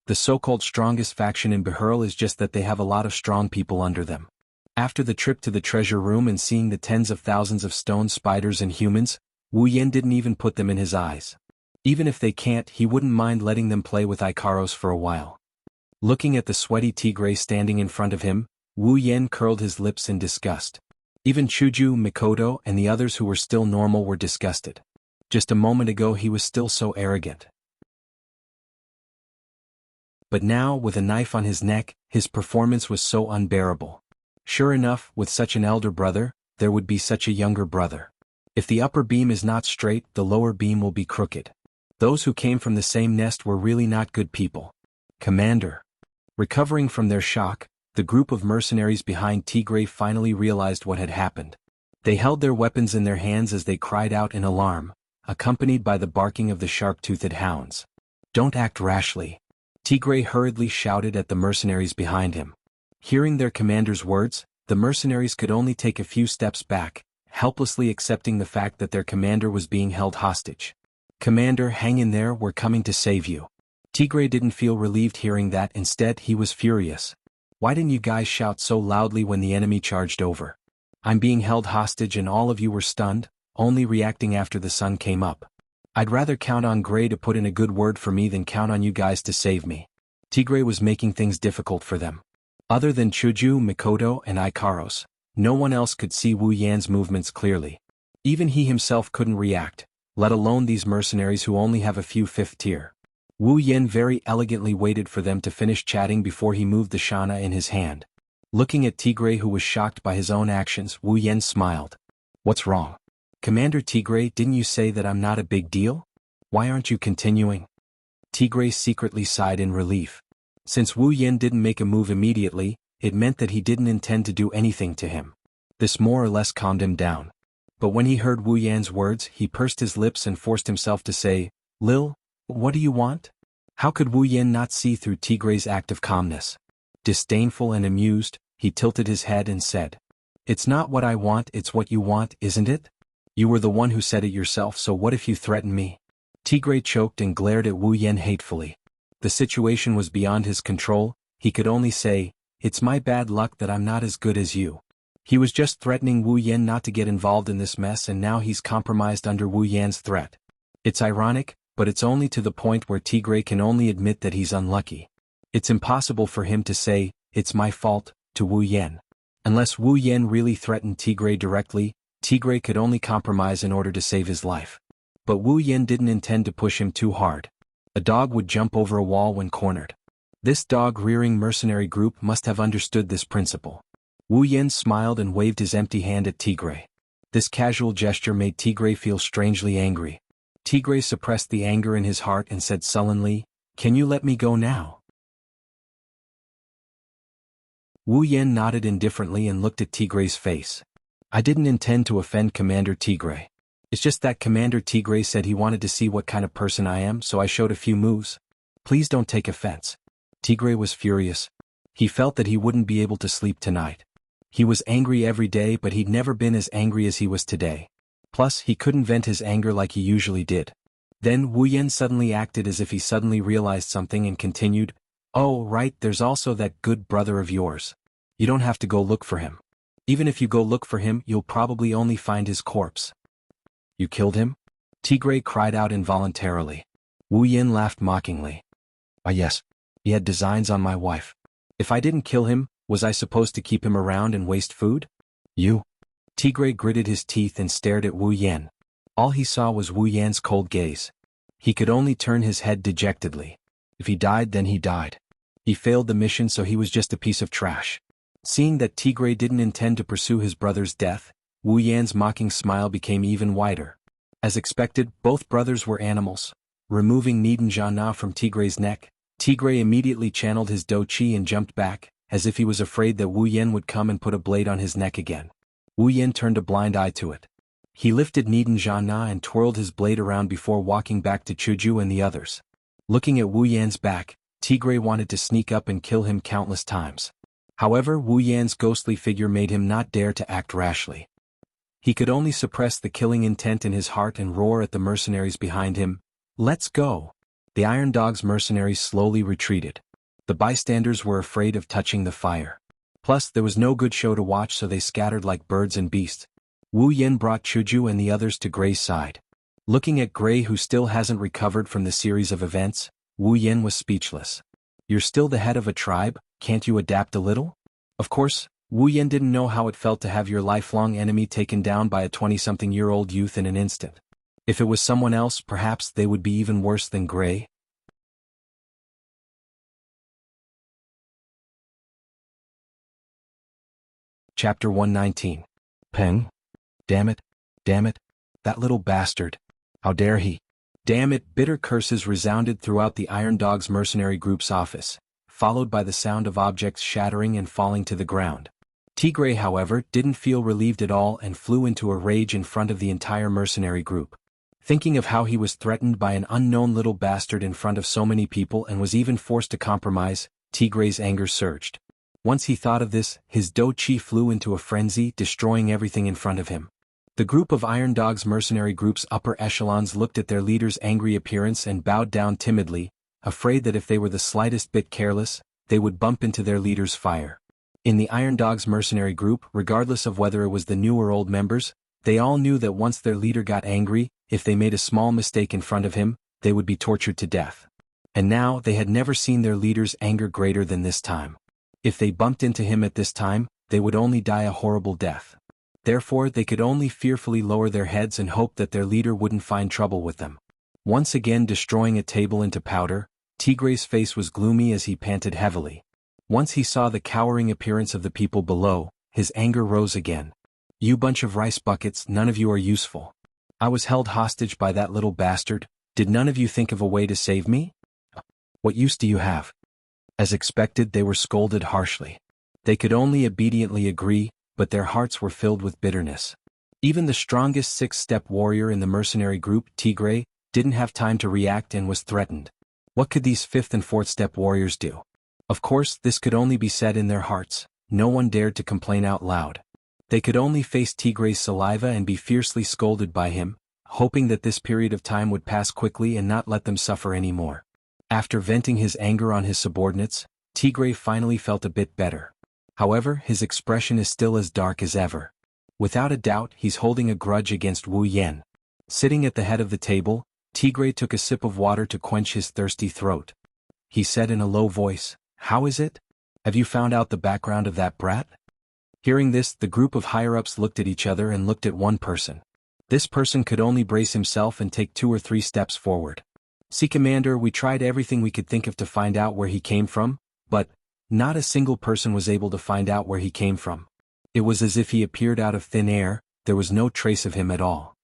The so-called strongest faction in Behurl is just that they have a lot of strong people under them. After the trip to the treasure room and seeing the tens of thousands of stone spiders and humans, Wu Yan didn't even put them in his eyes. Even if they can't, he wouldn't mind letting them play with Ikaros for a while. Looking at the sweaty Tigray standing in front of him, Wu Yan curled his lips in disgust. Even Chuju, Mikoto, and the others who were still normal were disgusted. Just a moment ago he was still so arrogant. But now, with a knife on his neck, his performance was so unbearable. Sure enough, with such an elder brother, there would be such a younger brother. If the upper beam is not straight, the lower beam will be crooked. Those who came from the same nest were really not good people. Commander. Recovering from their shock, the group of mercenaries behind Tigray finally realized what had happened. They held their weapons in their hands as they cried out in alarm, accompanied by the barking of the sharp-toothed hounds. Don't act rashly. Tigray hurriedly shouted at the mercenaries behind him. Hearing their commander's words, the mercenaries could only take a few steps back, helplessly accepting the fact that their commander was being held hostage. Commander, hang in there, we're coming to save you. Tigray didn't feel relieved hearing that, instead he was furious. Why didn't you guys shout so loudly when the enemy charged over? I'm being held hostage and all of you were stunned, only reacting after the sun came up. I'd rather count on Gray to put in a good word for me than count on you guys to save me. Tigray was making things difficult for them. Other than Chuju, Mikoto, and Ikaros, no one else could see Wu Yan's movements clearly. Even he himself couldn't react, let alone these mercenaries who only have a few 5th tier. Wu Yan very elegantly waited for them to finish chatting before he moved the shana in his hand. Looking at Tigray, who was shocked by his own actions, Wu Yan smiled. What's wrong? Commander Tigray, didn't you say that I'm not a big deal? Why aren't you continuing? Tigray secretly sighed in relief. Since Wu Yan didn't make a move immediately, it meant that he didn't intend to do anything to him. This more or less calmed him down. But when he heard Wu Yan's words, he pursed his lips and forced himself to say, Lil, what do you want? How could Wu Yan not see through Tigray's act of calmness? Disdainful and amused, he tilted his head and said, It's not what I want, it's what you want, isn't it? You were the one who said it yourself, so what if you threaten me? Tigray choked and glared at Wu Yan hatefully. The situation was beyond his control, he could only say, It's my bad luck that I'm not as good as you. He was just threatening Wu Yan not to get involved in this mess, and now he's compromised under Wu Yan's threat. It's ironic, but it's only to the point where Tigray can only admit that he's unlucky. It's impossible for him to say, It's my fault, to Wu Yan. Unless Wu Yan really threatened Tigray directly, Tigray could only compromise in order to save his life. But Wu Yin didn't intend to push him too hard. A dog would jump over a wall when cornered. This dog-rearing mercenary group must have understood this principle. Wu Yin smiled and waved his empty hand at Tigray. This casual gesture made Tigray feel strangely angry. Tigray suppressed the anger in his heart and said sullenly, "Can you let me go now?" Wu Yin nodded indifferently and looked at Tigray's face. "I didn't intend to offend Commander Tigray. It's just that Commander Tigray said he wanted to see what kind of person I am, so I showed a few moves. Please don't take offense." Tigray was furious. He felt that he wouldn't be able to sleep tonight. He was angry every day, but he'd never been as angry as he was today. Plus, he couldn't vent his anger like he usually did. Then Wu Yin suddenly acted as if he suddenly realized something and continued, "Oh, right, there's also that good brother of yours. You don't have to go look for him. Even if you go look for him, you'll probably only find his corpse." "You killed him?" Tigray cried out involuntarily. Wu Yin laughed mockingly. "Ah yes. He had designs on my wife. If I didn't kill him, was I supposed to keep him around and waste food?" "You?" Tigray gritted his teeth and stared at Wu Yin. All he saw was Wu Yan's cold gaze. He could only turn his head dejectedly. If he died, then he died. He failed the mission, so he was just a piece of trash. Seeing that Tigray didn't intend to pursue his brother's death, Wu Yan's mocking smile became even wider. As expected, both brothers were animals. Removing Nidan Jana from Tigray's neck, Tigray immediately channeled his Do Chi and jumped back, as if he was afraid that Wu Yin would come and put a blade on his neck again. Wu Yin turned a blind eye to it. He lifted Nidan Jana and twirled his blade around before walking back to Chuju and the others. Looking at Wu Yan's back, Tigray wanted to sneak up and kill him countless times. However, Wu Yan's ghostly figure made him not dare to act rashly. He could only suppress the killing intent in his heart and roar at the mercenaries behind him, "Let's go!" The Iron Dog's mercenaries slowly retreated. The bystanders were afraid of touching the fire. Plus, there was no good show to watch, so they scattered like birds and beasts. Wu Yin brought Chuju and the others to Gray's side. Looking at Gray, who still hasn't recovered from the series of events, Wu Yin was speechless. "You're still the head of a tribe, can't you adapt a little?" Of course, Wu Yin didn't know how it felt to have your lifelong enemy taken down by a 20-something-year-old youth in an instant. If it was someone else, perhaps they would be even worse than Gray. Chapter 119. Peng? Damn it. Damn it. That little bastard. How dare he? Damn it. Bitter curses resounded throughout the Iron Dog's mercenary group's office, followed by the sound of objects shattering and falling to the ground. Tigray, however, didn't feel relieved at all and flew into a rage in front of the entire mercenary group. Thinking of how he was threatened by an unknown little bastard in front of so many people and was even forced to compromise, Tigray's anger surged. Once he thought of this, his Do Chi flew into a frenzy, destroying everything in front of him. The group of Iron Dog's mercenary group's upper echelons looked at their leader's angry appearance and bowed down timidly, afraid that if they were the slightest bit careless, they would bump into their leader's fire. In the Iron Dog's mercenary group, regardless of whether it was the new or old members, they all knew that once their leader got angry, if they made a small mistake in front of him, they would be tortured to death. And now they had never seen their leader's anger greater than this time. If they bumped into him at this time, they would only die a horrible death. Therefore, they could only fearfully lower their heads and hope that their leader wouldn't find trouble with them. Once again destroying a table into powder, Tigray's face was gloomy as he panted heavily. Once he saw the cowering appearance of the people below, his anger rose again. "You bunch of rice buckets, none of you are useful. I was held hostage by that little bastard. Did none of you think of a way to save me? What use do you have?" As expected, they were scolded harshly. They could only obediently agree, but their hearts were filled with bitterness. Even the strongest six-step warrior in the mercenary group, Tigray, didn't have time to react and was threatened. What could these fifth and fourth-step warriors do? Of course, this could only be said in their hearts. No one dared to complain out loud. They could only face Tigray's saliva and be fiercely scolded by him, hoping that this period of time would pass quickly and not let them suffer anymore. After venting his anger on his subordinates, Tigray finally felt a bit better. However, his expression is still as dark as ever. Without a doubt, he's holding a grudge against Wu Yin. Sitting at the head of the table, Tigray took a sip of water to quench his thirsty throat. He said in a low voice, "How is it? Have you found out the background of that brat?" Hearing this, the group of higher-ups looked at each other and looked at one person. This person could only brace himself and take 2 or 3 steps forward. "See, Commander, we tried everything we could think of to find out where he came from, but not a single person was able to find out where he came from. It was as if he appeared out of thin air, there was no trace of him at all.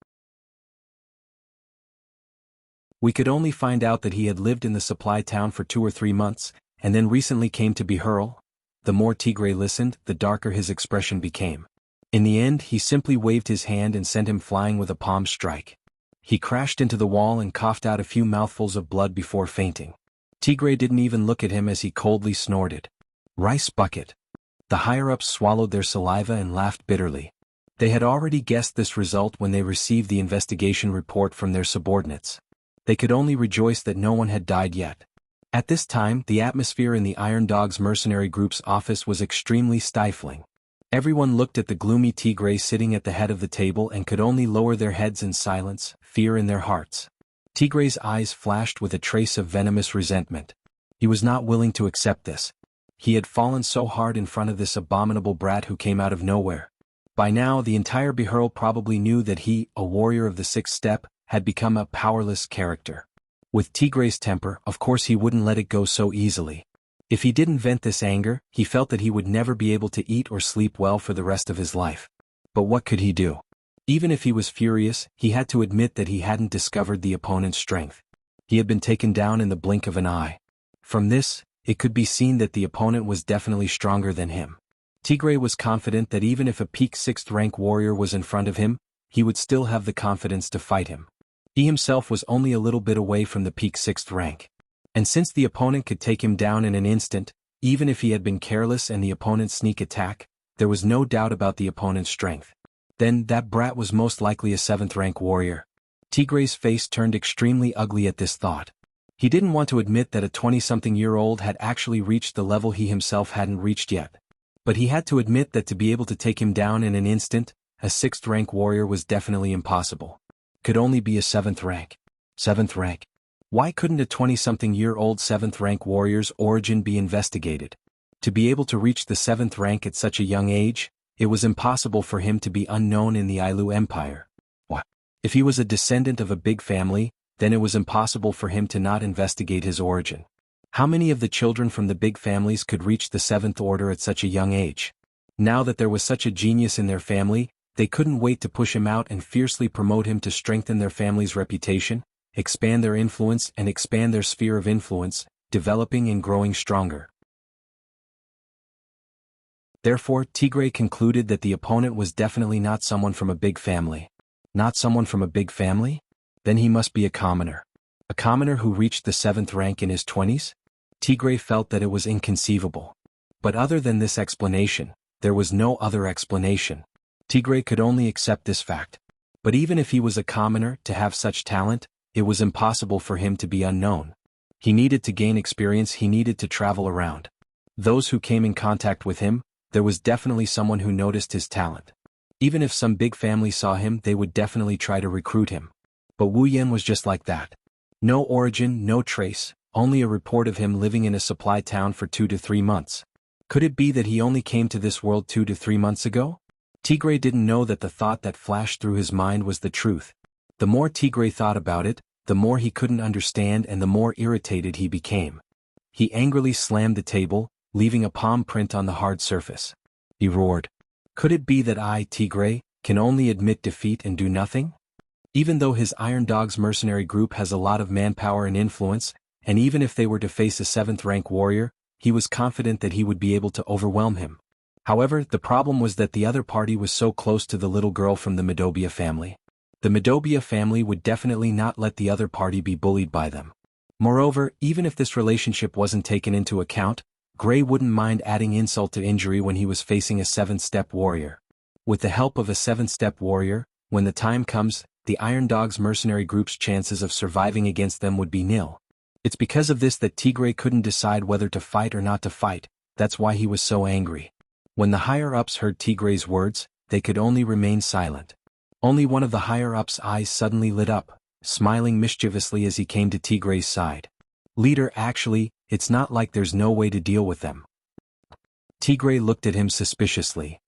We could only find out that he had lived in the supply town for 2 or 3 months, and then recently came to Behurl." The more Tigray listened, the darker his expression became. In the end, he simply waved his hand and sent him flying with a palm strike. He crashed into the wall and coughed out a few mouthfuls of blood before fainting. Tigray didn't even look at him as he coldly snorted. "Rice bucket." The higher-ups swallowed their saliva and laughed bitterly. They had already guessed this result when they received the investigation report from their subordinates. They could only rejoice that no one had died yet. At this time, the atmosphere in the Iron Dogs mercenary group's office was extremely stifling. Everyone looked at the gloomy Tigray sitting at the head of the table and could only lower their heads in silence, fear in their hearts. Tigray's eyes flashed with a trace of venomous resentment. He was not willing to accept this. He had fallen so hard in front of this abominable brat who came out of nowhere. By now, the entire Behurl probably knew that he, a warrior of the 6th step, had become a powerless character. With Tigray's temper, of course he wouldn't let it go so easily. If he didn't vent this anger, he felt that he would never be able to eat or sleep well for the rest of his life. But what could he do? Even if he was furious, he had to admit that he hadn't discovered the opponent's strength. He had been taken down in the blink of an eye. From this, it could be seen that the opponent was definitely stronger than him. Tigray was confident that even if a peak 6th rank warrior was in front of him, he would still have the confidence to fight him. He himself was only a little bit away from the peak 6th rank. And since the opponent could take him down in an instant, even if he had been careless and the opponent's sneak attack, there was no doubt about the opponent's strength. Then that brat was most likely a 7th rank warrior. Tigray's face turned extremely ugly at this thought. He didn't want to admit that a 20-something-year-old had actually reached the level he himself hadn't reached yet. But he had to admit that to be able to take him down in an instant, a 6th rank warrior was definitely impossible. Could only be a 7th rank. 7th rank. Why couldn't a 20-something-year-old 7th rank warrior's origin be investigated? To be able to reach the 7th rank at such a young age, it was impossible for him to be unknown in the Ailu Empire. What? If he was a descendant of a big family, then it was impossible for him to not investigate his origin. How many of the children from the big families could reach the 7th order at such a young age? Now that there was such a genius in their family, they couldn't wait to push him out and fiercely promote him to strengthen their family's reputation, expand their influence and expand their sphere of influence, developing and growing stronger. Therefore, Tigray concluded that the opponent was definitely not someone from a big family. Not someone from a big family? Then he must be a commoner. A commoner who reached the 7th rank in his 20s? Tigray felt that it was inconceivable. But other than this explanation, there was no other explanation. Tigray could only accept this fact. But even if he was a commoner, to have such talent, it was impossible for him to be unknown. He needed to gain experience, he needed to travel around. Those who came in contact with him, there was definitely someone who noticed his talent. Even if some big family saw him, they would definitely try to recruit him. But Wu Yan was just like that. No origin, no trace, only a report of him living in a supply town for 2 to 3 months. Could it be that he only came to this world 2 to 3 months ago? Tigray didn't know that the thought that flashed through his mind was the truth. The more Tigray thought about it, the more he couldn't understand and the more irritated he became. He angrily slammed the table, leaving a palm print on the hard surface. He roared. Could it be that I, Tigray, can only admit defeat and do nothing? Even though his Iron Dogs mercenary group has a lot of manpower and influence, and even if they were to face a 7th rank warrior, he was confident that he would be able to overwhelm him. However, the problem was that the other party was so close to the little girl from the Medobia family. The Medobia family would definitely not let the other party be bullied by them. Moreover, even if this relationship wasn't taken into account, Gray wouldn't mind adding insult to injury when he was facing a 7th-step warrior. With the help of a 7th-step warrior, when the time comes, the Iron Dogs mercenary group's chances of surviving against them would be nil. It's because of this that Tigray couldn't decide whether to fight or not to fight, that's why he was so angry. When the higher-ups heard Tigray's words, they could only remain silent. Only one of the higher-ups' eyes suddenly lit up, smiling mischievously as he came to Tigray's side. Leader, actually, it's not like there's no way to deal with them. Tigray looked at him suspiciously.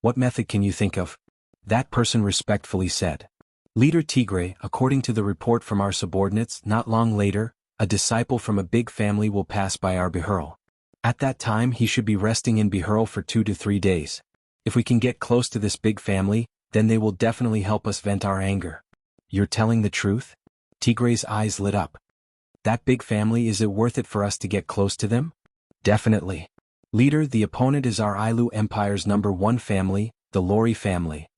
What method can you think of? That person respectfully said. Leader Tigre, according to the report from our subordinates, not long later, a disciple from a big family will pass by our Bihurl. At that time he should be resting in Bihurl for 2 to 3 days. If we can get close to this big family, then they will definitely help us vent our anger. You're telling the truth? Tigre's eyes lit up. That big family, is it worth it for us to get close to them? Definitely. Leader, the opponent is our Ailu Empire's #1 family, the Lori family.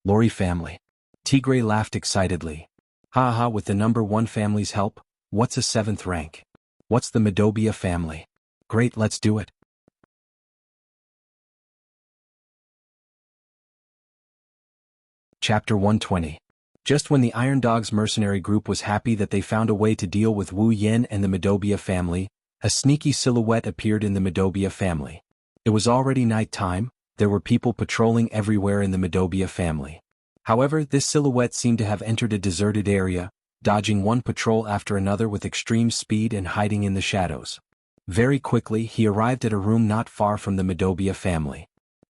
Lori family. Tigre laughed excitedly. Ha ha, with the #1 family's help, what's a 7th rank? What's the Medobia family? Great, let's do it. Chapter 120. Just when the Iron Dog's mercenary group was happy that they found a way to deal with Wu Yen and the Medobia family, a sneaky silhouette appeared in the Medobia family. It was already night time, there were people patrolling everywhere in the Medobia family. However, this silhouette seemed to have entered a deserted area, dodging one patrol after another with extreme speed and hiding in the shadows. Very quickly he arrived at a room not far from the Medobia family.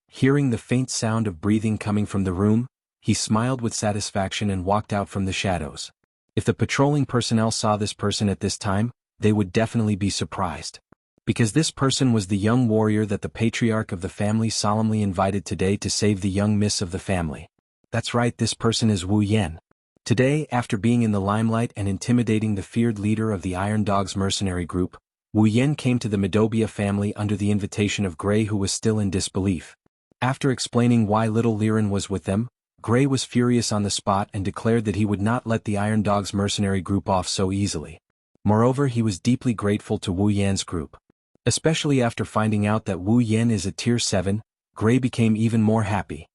Hearing the faint sound of breathing coming from the room, he smiled with satisfaction and walked out from the shadows. If the patrolling personnel saw this person at this time, they would definitely be surprised. Because this person was the young warrior that the patriarch of the family solemnly invited today to save the young miss of the family. That's right, this person is Wu Yen. Today, after being in the limelight and intimidating the feared leader of the Iron Dog's mercenary group, Wu Yen came to the Medobia family under the invitation of Gray, who was still in disbelief. After explaining why little Liren was with them, Gray was furious on the spot and declared that he would not let the Iron Dog's mercenary group off so easily. Moreover, he was deeply grateful to Wu Yan's group. Especially after finding out that Wu Yan is a tier 7, Gray became even more happy.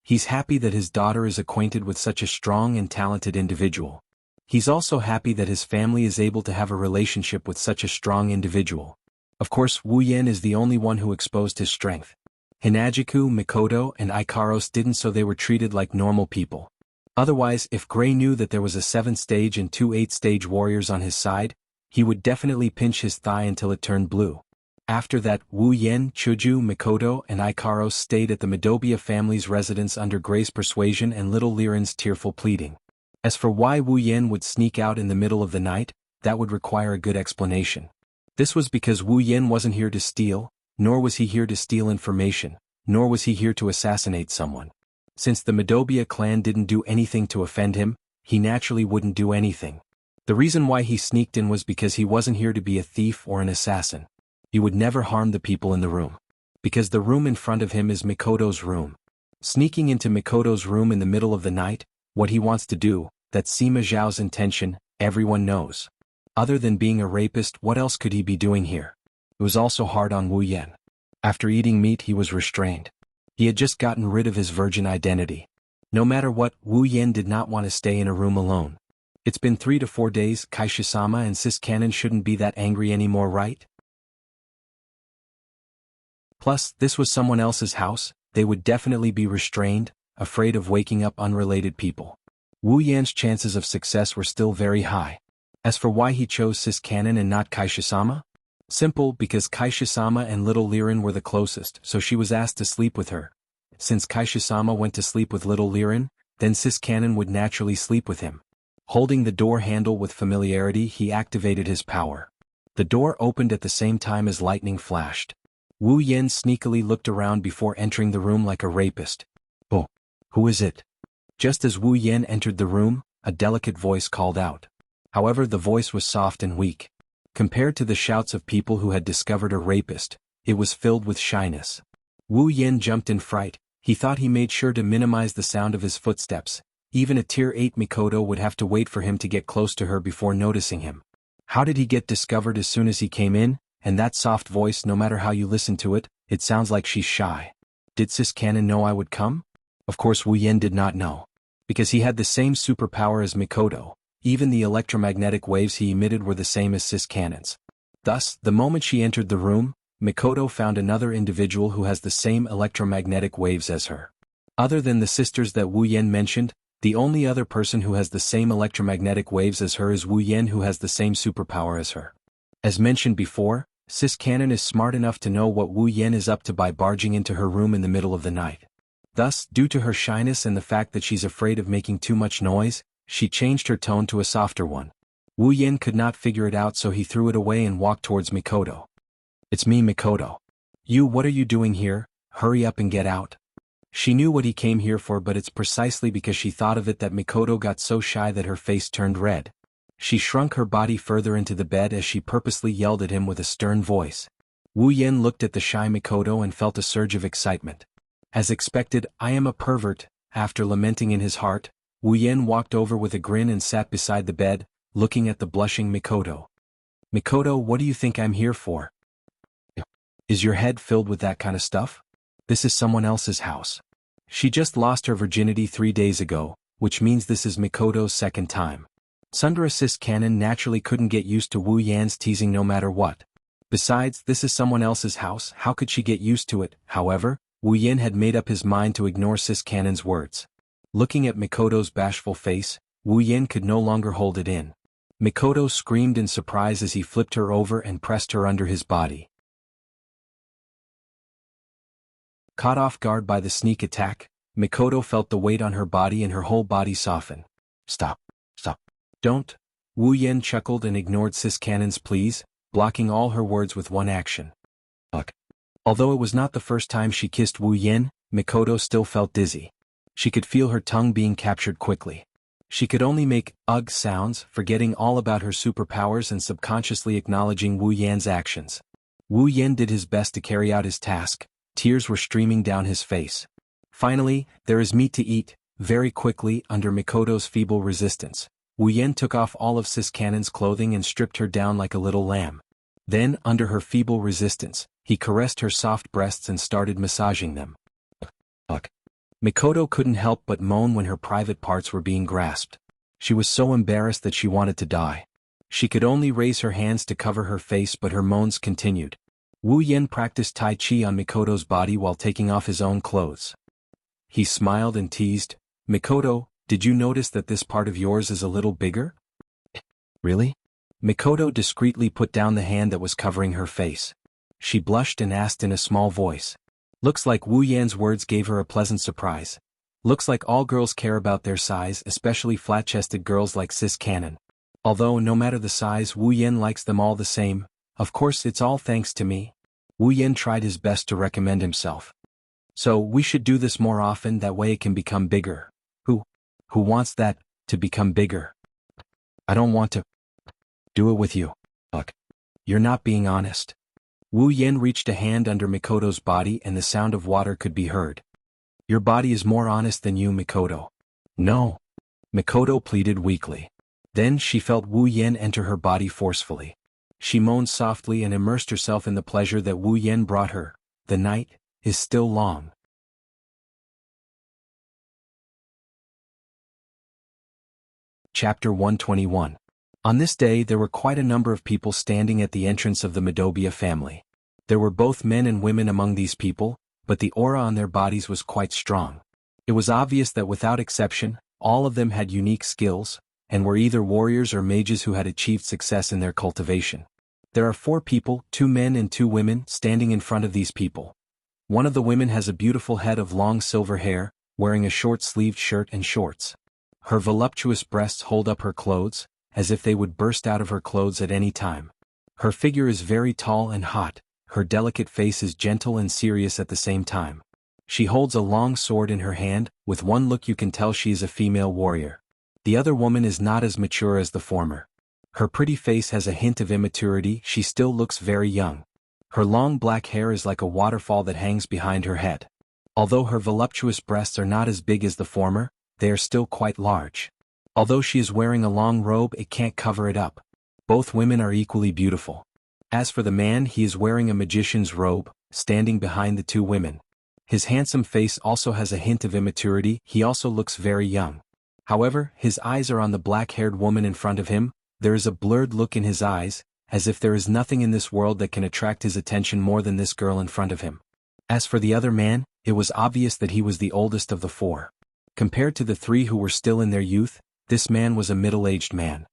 He's happy that his daughter is acquainted with such a strong and talented individual. He's also happy that his family is able to have a relationship with such a strong individual. Of course, Wu Yan is the only one who exposed his strength. Hinajiku, Mikoto, and Ikaros didn't, so they were treated like normal people. Otherwise, if Gray knew that there was a 7th-stage and 2 8th-stage warriors on his side, he would definitely pinch his thigh until it turned blue. After that, Wu Yen, Chuju, Mikoto, and Ikaros stayed at the Medobia family's residence under Gray's persuasion and little Liren's tearful pleading. As for why Wu Yen would sneak out in the middle of the night, that would require a good explanation. This was because Wu Yen wasn't here to steal, nor was he here to steal information, nor was he here to assassinate someone. Since the Medobia clan didn't do anything to offend him, he naturally wouldn't do anything. The reason why he sneaked in was because he wasn't here to be a thief or an assassin. He would never harm the people in the room. Because the room in front of him is Mikoto's room. Sneaking into Mikoto's room in the middle of the night, what he wants to do, that's Sima Zhao's intention, everyone knows. Other than being a rapist, what else could he be doing here? It was also hard on Wu Yen. After eating meat he was restrained. He had just gotten rid of his virgin identity. No matter what, Wu Yen did not want to stay in a room alone. It's been 3 to 4 days, Kaishisama and Sis Cannon shouldn't be that angry anymore, right? Plus, this was someone else's house, they would definitely be restrained, afraid of waking up unrelated people. Wu Yan's chances of success were still very high. As for why he chose Sis Cannon and not Kaishisama? Simple, because Kaishisama and little Liren were the closest, so she was asked to sleep with her. Since Kaishisama went to sleep with little Liren, then Sis Cannon would naturally sleep with him. Holding the door handle with familiarity, he activated his power. The door opened at the same time as lightning flashed. Wu Yen sneakily looked around before entering the room like a rapist. "Oh, who is it?" Just as Wu Yen entered the room, a delicate voice called out. However, the voice was soft and weak. Compared to the shouts of people who had discovered a rapist, it was filled with shyness. Wu Yen jumped in fright. He thought he made sure to minimize the sound of his footsteps. Even a tier 8 Mikoto would have to wait for him to get close to her before noticing him. How did he get discovered as soon as he came in? And that soft voice, no matter how you listen to it, it sounds like she's shy. Did Sis Cannon know I would come? Of course Wu Yen did not know. Because he had the same superpower as Mikoto. Even the electromagnetic waves he emitted were the same as Sis Cannon's. Thus, the moment she entered the room, Mikoto found another individual who has the same electromagnetic waves as her. Other than the sisters that Wu Yen mentioned, the only other person who has the same electromagnetic waves as her is Wu Yen, who has the same superpower as her. As mentioned before, Sis Cannon is smart enough to know what Wu Yen is up to by barging into her room in the middle of the night. Thus, due to her shyness and the fact that she's afraid of making too much noise, she changed her tone to a softer one. Wu Yin could not figure it out, so he threw it away and walked towards Mikoto. "It's me, Mikoto. What are you doing here? Hurry up and get out." She knew what he came here for, but it's precisely because she thought of it that Mikoto got so shy that her face turned red. She shrunk her body further into the bed as she purposely yelled at him with a stern voice. Wu Yin looked at the shy Mikoto and felt a surge of excitement. As expected, "I am a pervert." After lamenting in his heart, Wu Yin walked over with a grin and sat beside the bed, looking at the blushing Mikoto. "Mikoto, what do you think I'm here for? Is your head filled with that kind of stuff? This is someone else's house. She just lost her virginity 3 days ago, which means this is Mikoto's second time." Sundara Sis Cannon naturally couldn't get used to Wu Yan's teasing no matter what. Besides, this is someone else's house, how could she get used to it? However, Wu Yin had made up his mind to ignore Sis Cannon's words. Looking at Mikoto's bashful face, Wu Yin could no longer hold it in. Mikoto screamed in surprise as he flipped her over and pressed her under his body. Caught off guard by the sneak attack, Mikoto felt the weight on her body and her whole body soften. Stop. Don't." Wu Yin chuckled and ignored Sis Cannon's pleas, blocking all her words with one action. Ugh. Although it was not the first time she kissed Wu Yin, Mikoto still felt dizzy. She could feel her tongue being captured quickly. She could only make ugh sounds, forgetting all about her superpowers and subconsciously acknowledging Wu Yan's actions. Wu Yin did his best to carry out his task. Tears were streaming down his face. Finally, "There is meat to eat." Very quickly, under Mikoto's feeble resistance, Wu Yin took off all of Sis Cannon's clothing and stripped her down like a little lamb. Then, under her feeble resistance, he caressed her soft breasts and started massaging them. Ugh. Mikoto couldn't help but moan when her private parts were being grasped. She was so embarrassed that she wanted to die. She could only raise her hands to cover her face, but her moans continued. Wu Yin practiced Tai Chi on Mikoto's body while taking off his own clothes. He smiled and teased, "Mikoto, did you notice that this part of yours is a little bigger?" "Really?" Mikoto discreetly put down the hand that was covering her face. She blushed and asked in a small voice. Looks like Wu Yan's words gave her a pleasant surprise. Looks like all girls care about their size, especially flat-chested girls like Sis Cannon. Although no matter the size, Wu Yin likes them all the same. Of course, it's all thanks to me. Wu Yin tried his best to recommend himself. "So we should do this more often, that way it can become bigger." Who wants that, to become bigger? "I don't want to do it with you." "Ugh. You're not being honest." Wu Yin reached a hand under Mikoto's body and the sound of water could be heard. "Your body is more honest than you, Mikoto." "No." Mikoto pleaded weakly. Then she felt Wu Yin enter her body forcefully. She moaned softly and immersed herself in the pleasure that Wu Yin brought her. The night is still long. Chapter 121. On this day there were quite a number of people standing at the entrance of the Midobia family. There were both men and women among these people, but the aura on their bodies was quite strong. It was obvious that without exception, all of them had unique skills, and were either warriors or mages who had achieved success in their cultivation. There are 4 people, 2 men and 2 women, standing in front of these people. One of the women has a beautiful head of long silver hair, wearing a short-sleeved shirt and shorts. Her voluptuous breasts hold up her clothes, as if they would burst out of her clothes at any time. Her figure is very tall and hot, her delicate face is gentle and serious at the same time. She holds a long sword in her hand, with one look you can tell she is a female warrior. The other woman is not as mature as the former. Her pretty face has a hint of immaturity, she still looks very young. Her long black hair is like a waterfall that hangs behind her head. Although her voluptuous breasts are not as big as the former, they are still quite large. Although she is wearing a long robe, it can't cover it up. Both women are equally beautiful. As for the man, he is wearing a magician's robe, standing behind the 2 women. His handsome face also has a hint of immaturity, he also looks very young. However, his eyes are on the black-haired woman in front of him. There is a blurred look in his eyes, as if there is nothing in this world that can attract his attention more than this girl in front of him. As for the other man, it was obvious that he was the oldest of the 4. Compared to the 3 who were still in their youth, this man was a middle-aged man.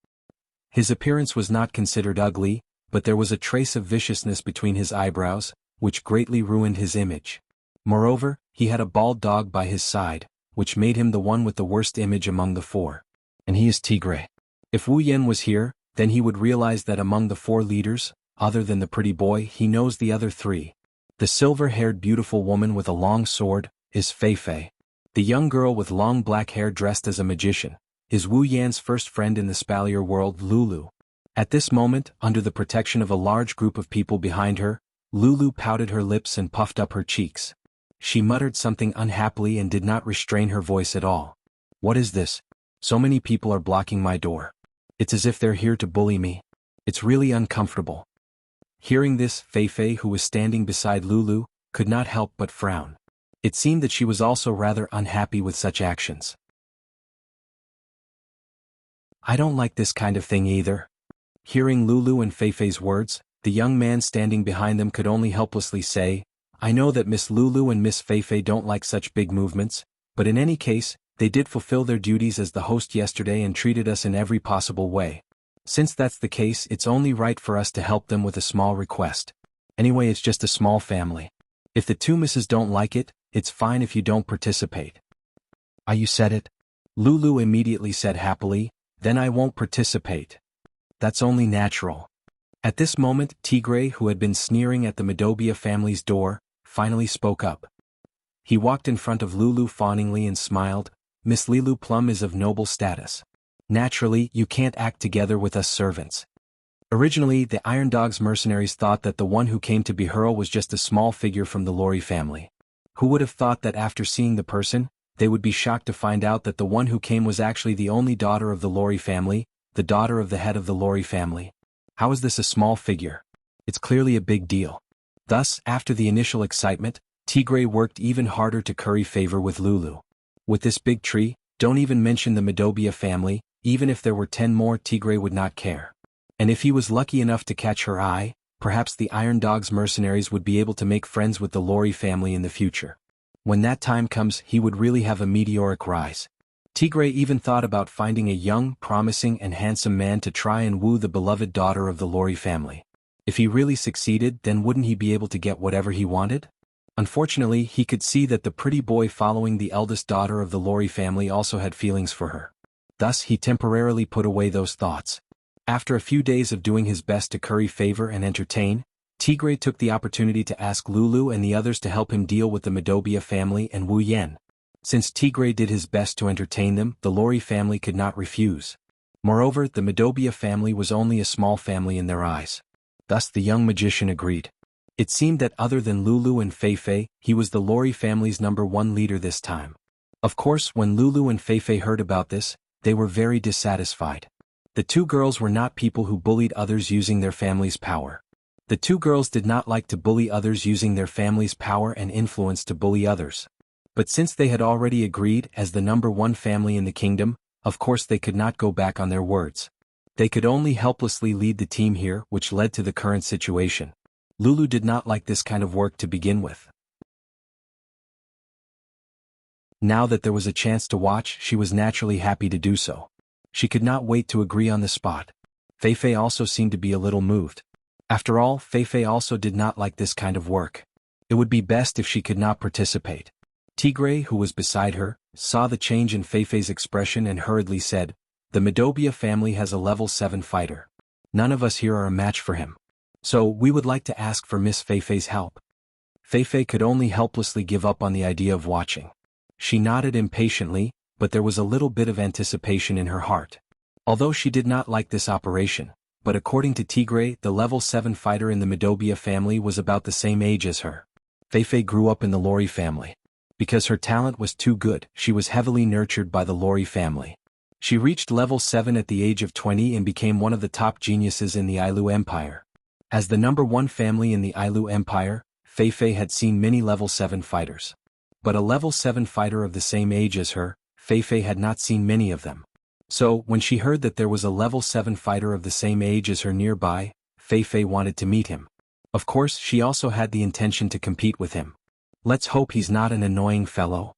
His appearance was not considered ugly, but there was a trace of viciousness between his eyebrows, which greatly ruined his image. Moreover, he had a bald dog by his side, which made him the one with the worst image among the four. And he is Tigray. If Wu Yan was here, then he would realize that among the four leaders, other than the pretty boy, he knows the other three. The silver-haired beautiful woman with a long sword is Fei Fei. The young girl with long black hair dressed as a magician is Wu Yan's first friend in the Spalier world, Lulu. At this moment, under the protection of a large group of people behind her, Lulu pouted her lips and puffed up her cheeks. She muttered something unhappily and did not restrain her voice at all. What is this? So many people are blocking my door. It's as if they're here to bully me. It's really uncomfortable. Hearing this, Fei Fei, who was standing beside Lulu, could not help but frown. It seemed that she was also rather unhappy with such actions. I don't like this kind of thing either. Hearing Lulu and Fei Fei's words, the young man standing behind them could only helplessly say, I know that Miss Lulu and Miss Fei Fei don't like such big movements, but in any case, they did fulfill their duties as the host yesterday and treated us in every possible way. Since that's the case, it's only right for us to help them with a small request. Anyway, it's just a small family. If the two misses don't like it, it's fine if you don't participate. Ah, you said it? Lulu immediately said happily, then I won't participate. That's only natural. At this moment, Tigray, who had been sneering at the Madobia family's door, finally spoke up. He walked in front of Lulu fawningly and smiled, Miss Lulu Plum is of noble status. Naturally, you can't act together with us servants. Originally, the Iron Dog's mercenaries thought that the one who came to Behurl was just a small figure from the Lori family. Who would have thought that after seeing the person, they would be shocked to find out that the one who came was actually the only daughter of the Lori family, the daughter of the head of the Lori family. How is this a small figure? It's clearly a big deal. Thus, after the initial excitement, Tigray worked even harder to curry favor with Lulu. With this big tree, don't even mention the Madobia family, even if there were 10 more, Tigray would not care. And if he was lucky enough to catch her eye, perhaps the Iron Dog's mercenaries would be able to make friends with the Lori family in the future. When that time comes, he would really have a meteoric rise. Tigray even thought about finding a young, promising and handsome man to try and woo the beloved daughter of the Lori family. If he really succeeded, then wouldn't he be able to get whatever he wanted? Unfortunately, he could see that the pretty boy following the eldest daughter of the Lori family also had feelings for her. Thus, he temporarily put away those thoughts. After a few days of doing his best to curry favor and entertain, Tigray took the opportunity to ask Lulu and the others to help him deal with the Madobia family and Wu Yan. Since Tigray did his best to entertain them, the Lori family could not refuse. Moreover, the Madobia family was only a small family in their eyes. Thus the young magician agreed. It seemed that other than Lulu and Fei Fei, he was the Lori family's #1 leader this time. Of course, when Lulu and Fei Fei heard about this, they were very dissatisfied. The two girls were not people who bullied others using their family's power. The two girls did not like to bully others using their family's power and influence to bully others. But since they had already agreed as the #1 family in the kingdom, of course they could not go back on their words. They could only helplessly lead the team here, which led to the current situation. Lulu did not like this kind of work to begin with. Now that there was a chance to watch, she was naturally happy to do so. She could not wait to agree on the spot. Fei Fei also seemed to be a little moved. After all, Fei Fei also did not like this kind of work. It would be best if she could not participate. Tigray, who was beside her, saw the change in Fei Fei's expression and hurriedly said, The Madobia family has a level 7 fighter. None of us here are a match for him. So, we would like to ask for Miss Fei Fei's help. Fei Fei could only helplessly give up on the idea of watching. She nodded impatiently, but there was a little bit of anticipation in her heart. Although she did not like this operation, but according to Tigray, the level 7 fighter in the Madobia family was about the same age as her. Fei Fei grew up in the Lori family. Because her talent was too good, she was heavily nurtured by the Lori family. She reached level 7 at the age of 20 and became one of the top geniuses in the Ailu Empire. As the #1 family in the Ailu Empire, Fei Fei had seen many level 7 fighters. But a level 7 fighter of the same age as her, Fei Fei had not seen many of them. So, when she heard that there was a level 7 fighter of the same age as her nearby, Fei Fei wanted to meet him. Of course, she also had the intention to compete with him. Let's hope he's not an annoying fellow.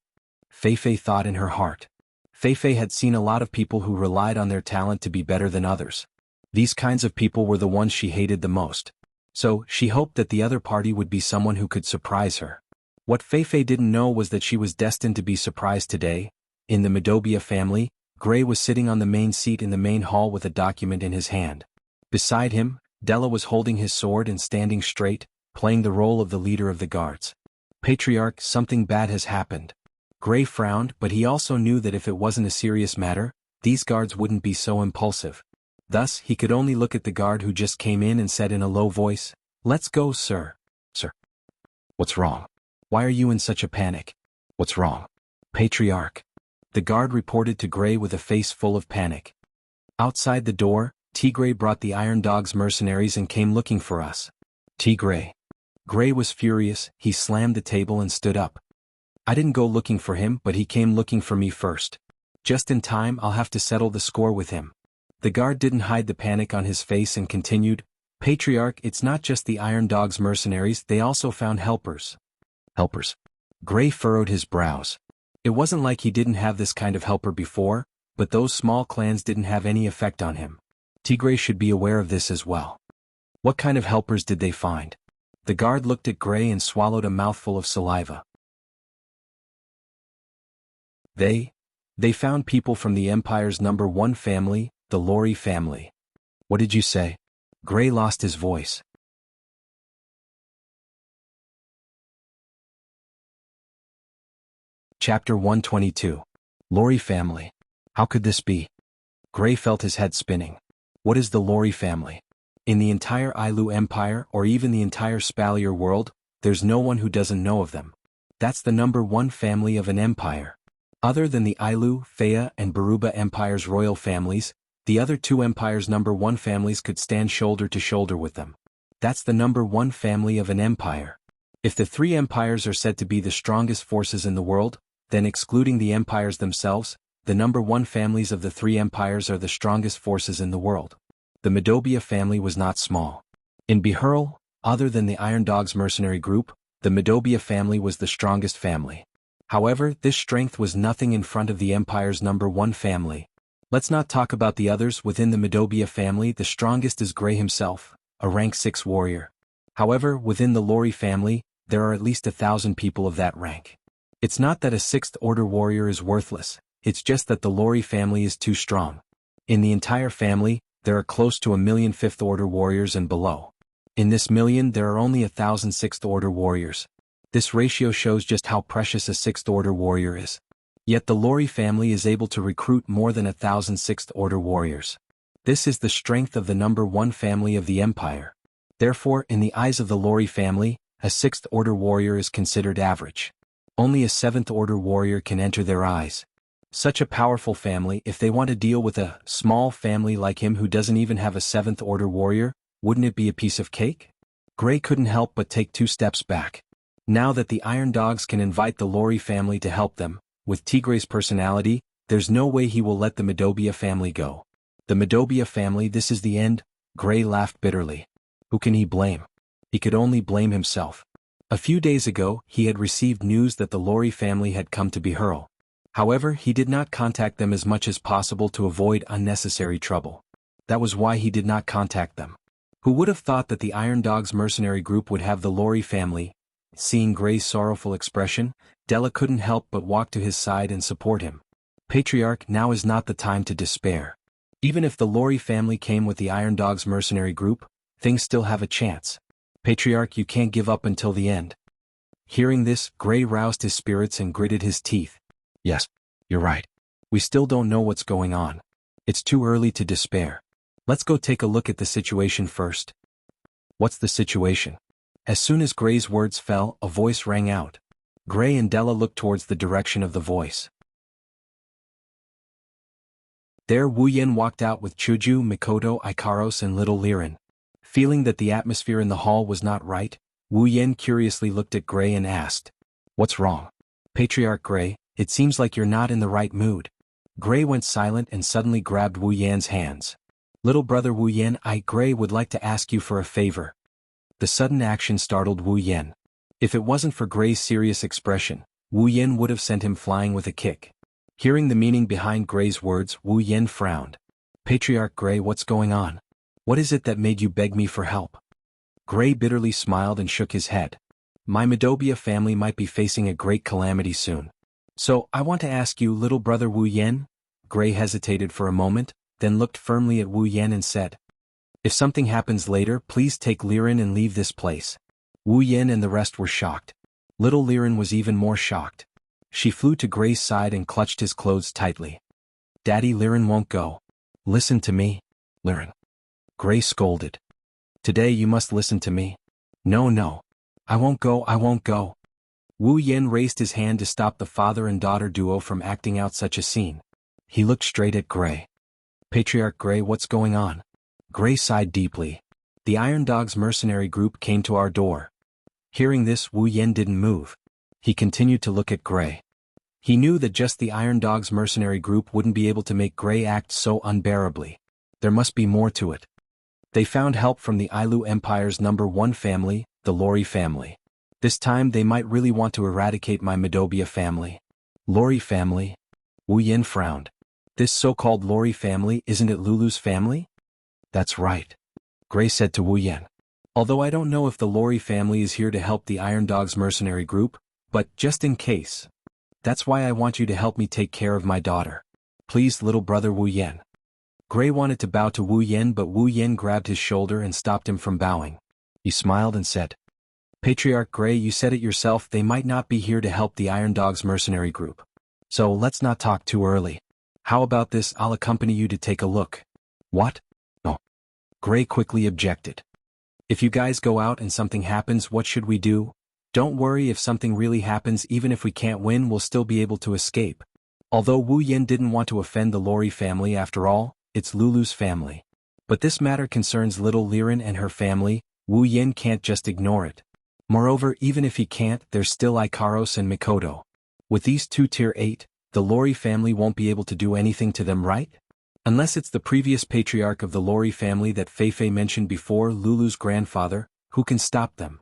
Fei Fei thought in her heart. Fei Fei had seen a lot of people who relied on their talent to be better than others. These kinds of people were the ones she hated the most. So, she hoped that the other party would be someone who could surprise her. What Feifei didn't know was that she was destined to be surprised today. In the Medobia family, Gray was sitting on the main seat in the main hall with a document in his hand. Beside him, Della was holding his sword and standing straight, playing the role of the leader of the guards. Patriarch, something bad has happened. Gray frowned, but he also knew that if it wasn't a serious matter, these guards wouldn't be so impulsive. Thus, he could only look at the guard who just came in and said in a low voice, "Let's go, sir." "Sir? What's wrong? Why are you in such a panic? What's wrong?" "Patriarch." The guard reported to Gray with a face full of panic. "Outside the door, Tigray brought the Iron Dog's mercenaries and came looking for us." "Tigray." Gray was furious, he slammed the table and stood up. "I didn't go looking for him, but he came looking for me first. Just in time, I'll have to settle the score with him." The guard didn't hide the panic on his face and continued, "Patriarch, it's not just the Iron Dog's mercenaries, they also found helpers." "Helpers?" Gray furrowed his brows. It wasn't like he didn't have this kind of helper before, but those small clans didn't have any effect on him. Tigray should be aware of this as well. "What kind of helpers did they find?" The guard looked at Gray and swallowed a mouthful of saliva. They found people from the Empire's number 1 family, the Lori family." "What did you say?" Gray lost his voice. Chapter 122. Lori family. How could this be? Gray felt his head spinning. What is the Lori family? In the entire Ailu Empire or even the entire Spalier world, there's no one who doesn't know of them. That's the number 1 family of an empire. Other than the Ailu, Fea, and Baruba empires' royal families, the other 2 empires' number 1 families could stand shoulder to shoulder with them. That's the number 1 family of an empire. If the 3 empires are said to be the strongest forces in the world, then excluding the empires themselves, the number 1 families of the 3 empires are the strongest forces in the world. The Medobia family was not small. In Bihurl, other than the Iron Dog's mercenary group, the Medobia family was the strongest family. However, this strength was nothing in front of the empire's number 1 family. Let's not talk about the others. Within the Medobia family, the strongest is Gray himself, a rank 6 warrior. However, within the Lori family, there are at least 1,000 people of that rank. It's not that a 6th order warrior is worthless, it's just that the Lori family is too strong. In the entire family, there are close to 1,000,000 5th order warriors and below. In this million there are only 1,000 6th order warriors. This ratio shows just how precious a 6th order warrior is. Yet the Lori family is able to recruit more than 1,000 6th order warriors. This is the strength of the number 1 family of the empire. Therefore, in the eyes of the Lori family, a 6th order warrior is considered average. Only a 7th order warrior can enter their eyes. Such a powerful family, if they want to deal with a small family like him who doesn't even have a 7th order warrior, wouldn't it be a piece of cake? Gray couldn't help but take 2 steps back. Now that the Iron Dogs can invite the Lori family to help them, with Tigray's personality, there's no way he will let the Medobia family go. The Medobia family, this is the end. Gray laughed bitterly. Who can he blame? He could only blame himself. A few days ago, he had received news that the Lori family had come to Bihurl. However, he did not contact them as much as possible to avoid unnecessary trouble. That was why he did not contact them. Who would have thought that the Iron Dog's mercenary group would have the Lori family? Seeing Gray's sorrowful expression, Della couldn't help but walk to his side and support him. Patriarch, now is not the time to despair. Even if the Lori family came with the Iron Dog's mercenary group, things still have a chance. Patriarch, you can't give up until the end. Hearing this, Gray roused his spirits and gritted his teeth. Yes, you're right. We still don't know what's going on. It's too early to despair. Let's go take a look at the situation first. What's the situation? As soon as Gray's words fell, a voice rang out. Gray and Della looked towards the direction of the voice. There Wu Yen walked out with Chuju, Mikoto, Ikaros and little Liren. Feeling that the atmosphere in the hall was not right, Wu Yen curiously looked at Gray and asked, "What's wrong?" "Patriarch Gray, it seems like you're not in the right mood." Gray went silent and suddenly grabbed Wu Yan's hands. "Little brother Wu Yan, Gray would like to ask you for a favor." The sudden action startled Wu Yan. If it wasn't for Gray's serious expression, Wu Yan would have sent him flying with a kick. Hearing the meaning behind Gray's words, Wu Yan frowned. "Patriarch Gray, what's going on? What is it that made you beg me for help?" Gray bitterly smiled and shook his head. My Medobia family might be facing a great calamity soon. So, I want to ask you, little brother Wu Yen? Gray hesitated for a moment, then looked firmly at Wu Yen and said, "If something happens later, please take Liren and leave this place." Wu Yen and the rest were shocked. Little Liren was even more shocked. She flew to Gray's side and clutched his clothes tightly. "Daddy, Liren won't go. Listen to me, Liren." Gray scolded. "Today you must listen to me." No. I won't go. Wu Yen raised his hand to stop the father and daughter duo from acting out such a scene. He looked straight at Gray. "Patriarch Gray, what's going on?" Gray sighed deeply. "The Iron Dog's mercenary group came to our door." Hearing this, Wu Yen didn't move. He continued to look at Gray. He knew that just the Iron Dog's mercenary group wouldn't be able to make Gray act so unbearably. There must be more to it. They found help from the Ailu Empire's #1 family, the Lori family. This time they might really want to eradicate my Medobia family. Lori family? Wu Yen frowned. This so-called Lori family, isn't it Lulu's family? That's right, Gray said to Wu Yen. Although I don't know if the Lori family is here to help the Iron Dog's mercenary group, but just in case. That's why I want you to help me take care of my daughter. Please, little brother Wu Yen. Gray wanted to bow to Wu Yen, but Wu Yen grabbed his shoulder and stopped him from bowing. He smiled and said, "Patriarch Gray, you said it yourself, they might not be here to help the Iron Dog's mercenary group. So let's not talk too early. How about this, I'll accompany you to take a look." "What? No." Gray quickly objected. "If you guys go out and something happens, what should we do? Don't worry, if something really happens, even if we can't win, we'll still be able to escape." Although Wu Yen didn't want to offend the Lori family, after all, it's Lulu's family. But this matter concerns little Liren and her family. Wu Yen can't just ignore it. Moreover, even if he can't, there's still Ikaros and Mikoto. With these two tier 8, the Lori family won't be able to do anything to them, right? Unless it's the previous patriarch of the Lori family that Feifei mentioned before, Lulu's grandfather, who can stop them.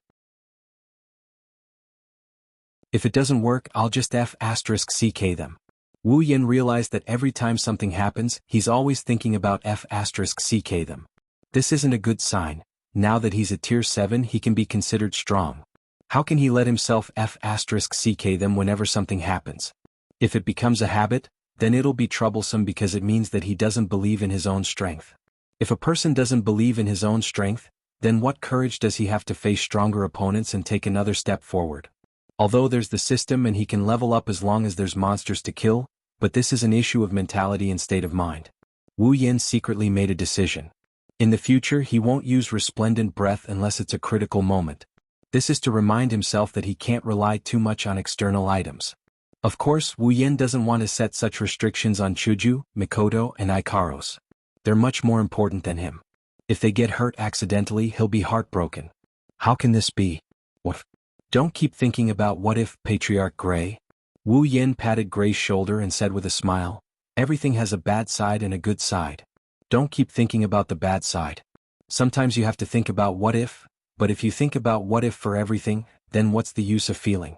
If it doesn't work, I'll just F***ck them. Wu Yen realized that every time something happens, he's always thinking about F***ck them. This isn't a good sign. Now that he's a tier 7, he can be considered strong. How can he let himself F***ck them whenever something happens? If it becomes a habit, then it'll be troublesome because it means that he doesn't believe in his own strength. If a person doesn't believe in his own strength, then what courage does he have to face stronger opponents and take another step forward? Although there's the system and he can level up as long as there's monsters to kill, but this is an issue of mentality and state of mind. Wu Yen secretly made a decision. In the future, he won't use resplendent breath unless it's a critical moment. This is to remind himself that he can't rely too much on external items. Of course, Wu Yen doesn't want to set such restrictions on Chuju, Mikoto, and Ikaros. They're much more important than him. If they get hurt accidentally, he'll be heartbroken. How can this be? What? Don't keep thinking about what if, Patriarch Gray. Wu Yen patted Gray's shoulder and said with a smile, "Everything has a bad side and a good side. Don't keep thinking about the bad side. Sometimes you have to think about what if, but if you think about what if for everything, then what's the use of feeling?"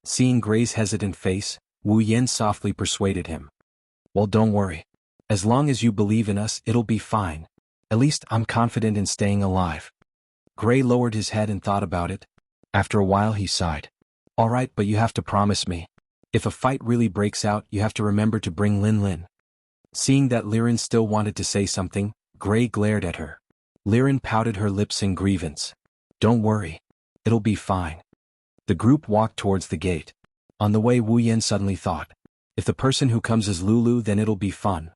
Seeing Gray's hesitant face, Wu Yen softly persuaded him. "Well, don't worry. As long as you believe in us, it'll be fine. At least I'm confident in staying alive." Gray lowered his head and thought about it. After a while he sighed. "All right, but you have to promise me. If a fight really breaks out, you have to remember to bring Lin Lin." Seeing that Liren still wanted to say something, Gray glared at her. Liren pouted her lips in grievance. "Don't worry. It'll be fine." The group walked towards the gate. On the way, Wu Yen suddenly thought, if the person who comes is Lulu, then it'll be fun.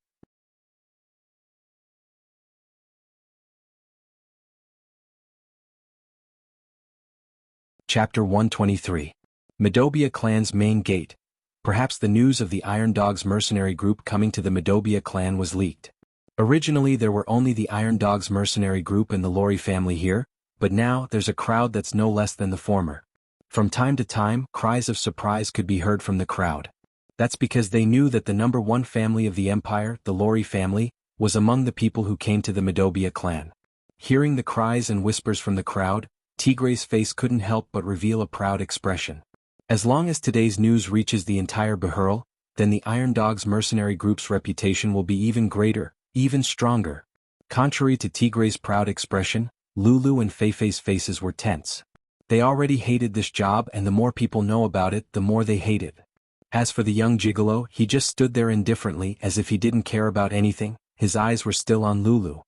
Chapter 123. Medobia Clan's Main Gate. Perhaps the news of the Iron Dog's mercenary group coming to the Medobia clan was leaked. Originally there were only the Iron Dog's mercenary group and the Lori family here, but now there's a crowd that's no less than the former. From time to time, cries of surprise could be heard from the crowd. That's because they knew that the #1 family of the empire, the Lori family, was among the people who came to the Medobia clan. Hearing the cries and whispers from the crowd, Tigre's face couldn't help but reveal a proud expression. As long as today's news reaches the entire Behurl, then the Iron Dog's mercenary group's reputation will be even greater, even stronger. Contrary to Tigre's proud expression, Lulu and Feifei's faces were tense. They already hated this job, and the more people know about it, the more they hate it. As for the young gigolo, he just stood there indifferently as if he didn't care about anything. His eyes were still on Lulu.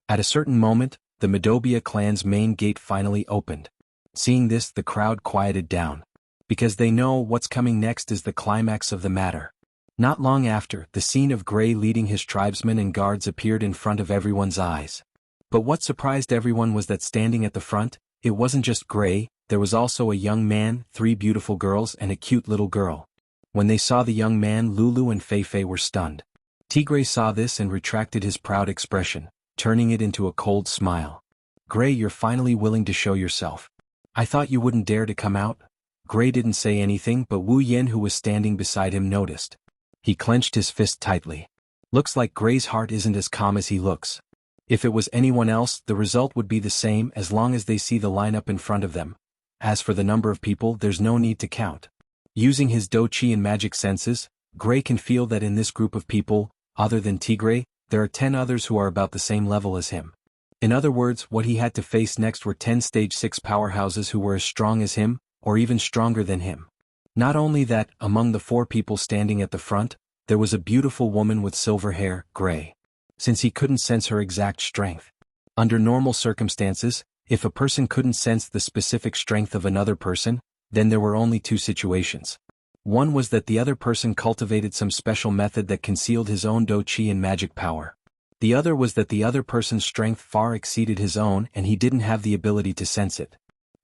At a certain moment, the Madobia clan's main gate finally opened. Seeing this, the crowd quieted down. Because they know what's coming next is the climax of the matter. Not long after, the scene of Gray leading his tribesmen and guards appeared in front of everyone's eyes. But what surprised everyone was that standing at the front, it wasn't just Gray, there was also a young man, 3 beautiful girls, and a cute little girl. When they saw the young man, Lulu and Feifei were stunned. Tigray saw this and retracted his proud expression, turning it into a cold smile. Gray, you're finally willing to show yourself. I thought you wouldn't dare to come out. Gray didn't say anything, but Wu Yin, who was standing beside him, noticed. He clenched his fist tightly. Looks like Gray's heart isn't as calm as he looks. If it was anyone else, the result would be the same as long as they see the lineup in front of them. As for the number of people, there's no need to count. Using his Do-Chi and magic senses, Gray can feel that in this group of people, other than Tigray, there are 10 others who are about the same level as him. In other words, what he had to face next were 10 stage 6 powerhouses who were as strong as him, or even stronger than him. Not only that, among the 4 people standing at the front, there was a beautiful woman with silver hair, Gray. Since he couldn't sense her exact strength. Under normal circumstances, if a person couldn't sense the specific strength of another person, then there were only 2 situations. One was that the other person cultivated some special method that concealed his own Do-Chi and magic power. The other was that the other person's strength far exceeded his own and he didn't have the ability to sense it.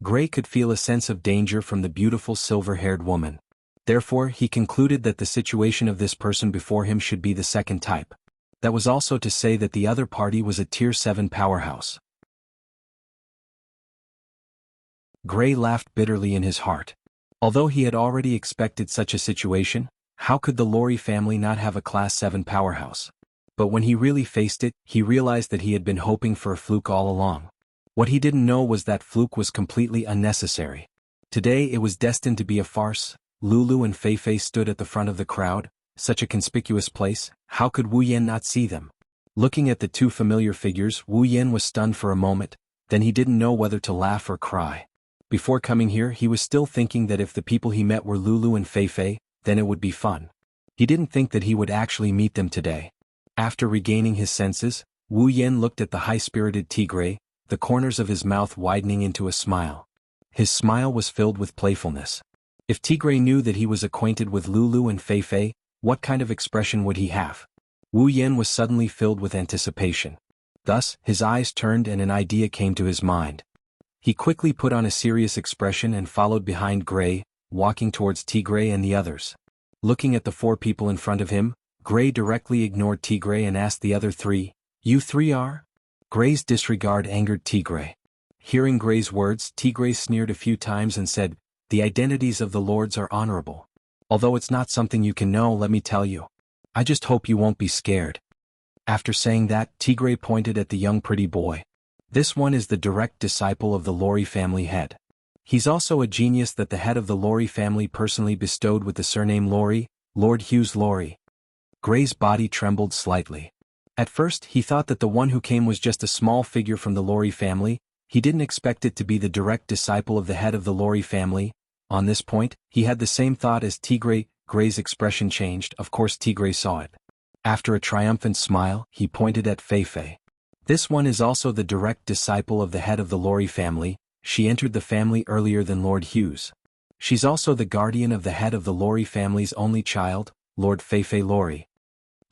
Gray could feel a sense of danger from the beautiful silver-haired woman. Therefore, he concluded that the situation of this person before him should be the second type. That was also to say that the other party was a Tier 7 powerhouse. Gray laughed bitterly in his heart. Although he had already expected such a situation, how could the Lori family not have a Class 7 powerhouse? But when he really faced it, he realized that he had been hoping for a fluke all along. What he didn't know was that fluke was completely unnecessary. Today it was destined to be a farce. Lulu and Feifei stood at the front of the crowd, such a conspicuous place. How could Wu Yen not see them? Looking at the 2 familiar figures, Wu Yen was stunned for a moment, then he didn't know whether to laugh or cry. Before coming here, he was still thinking that if the people he met were Lulu and Feifei, then it would be fun. He didn't think that he would actually meet them today. After regaining his senses, Wu Yen looked at the high-spirited Tigray, the corners of his mouth widening into a smile. His smile was filled with playfulness. If Tigray knew that he was acquainted with Lulu and Feifei, what kind of expression would he have? Wu Yen was suddenly filled with anticipation. Thus, his eyes turned and an idea came to his mind. He quickly put on a serious expression and followed behind Gray, walking towards Tigray and the others. Looking at the 4 people in front of him, Gray directly ignored Tigray and asked the other 3, "You 3 are?" Gray's disregard angered Tigray. Hearing Gray's words, Tigray sneered a few times and said, "The identities of the lords are honorable. Although it's not something you can know, let me tell you. I just hope you won't be scared." After saying that, Tigray pointed at the young pretty boy. This one is the direct disciple of the Lori family head. He's also a genius that the head of the Lori family personally bestowed with the surname Lori, Lord Hughes Lori. Gray's body trembled slightly. At first, he thought that the one who came was just a small figure from the Lori family. He didn't expect it to be the direct disciple of the head of the Lori family. On this point, he had the same thought as Tigray. Gray's expression changed. Of course Tigray saw it. After a triumphant smile, he pointed at Feifei. This one is also the direct disciple of the head of the Lori family. She entered the family earlier than Lord Hughes. She's also the guardian of the head of the Lori family's only child, Lord Feifei Lori.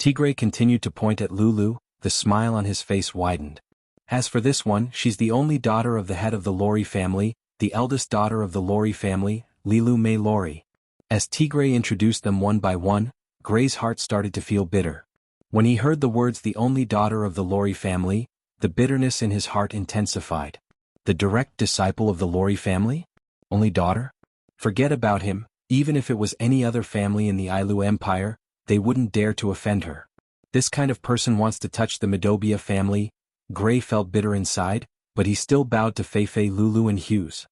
Tigray continued to point at Lulu, the smile on his face widened. As for this one, she's the only daughter of the head of the Lori family, the eldest daughter of the Lori family, Lilu Mei Lori. As Tigray introduced them one by one, Gray's heart started to feel bitter. When he heard the words "the only daughter of the Lori family," the bitterness in his heart intensified. The direct disciple of the Lori family? Only daughter? Forget about him. Even if it was any other family in the Ailu Empire, they wouldn't dare to offend her. This kind of person wants to touch the Madobia family. Gray felt bitter inside, but he still bowed to Feifei, Lulu and Hughes.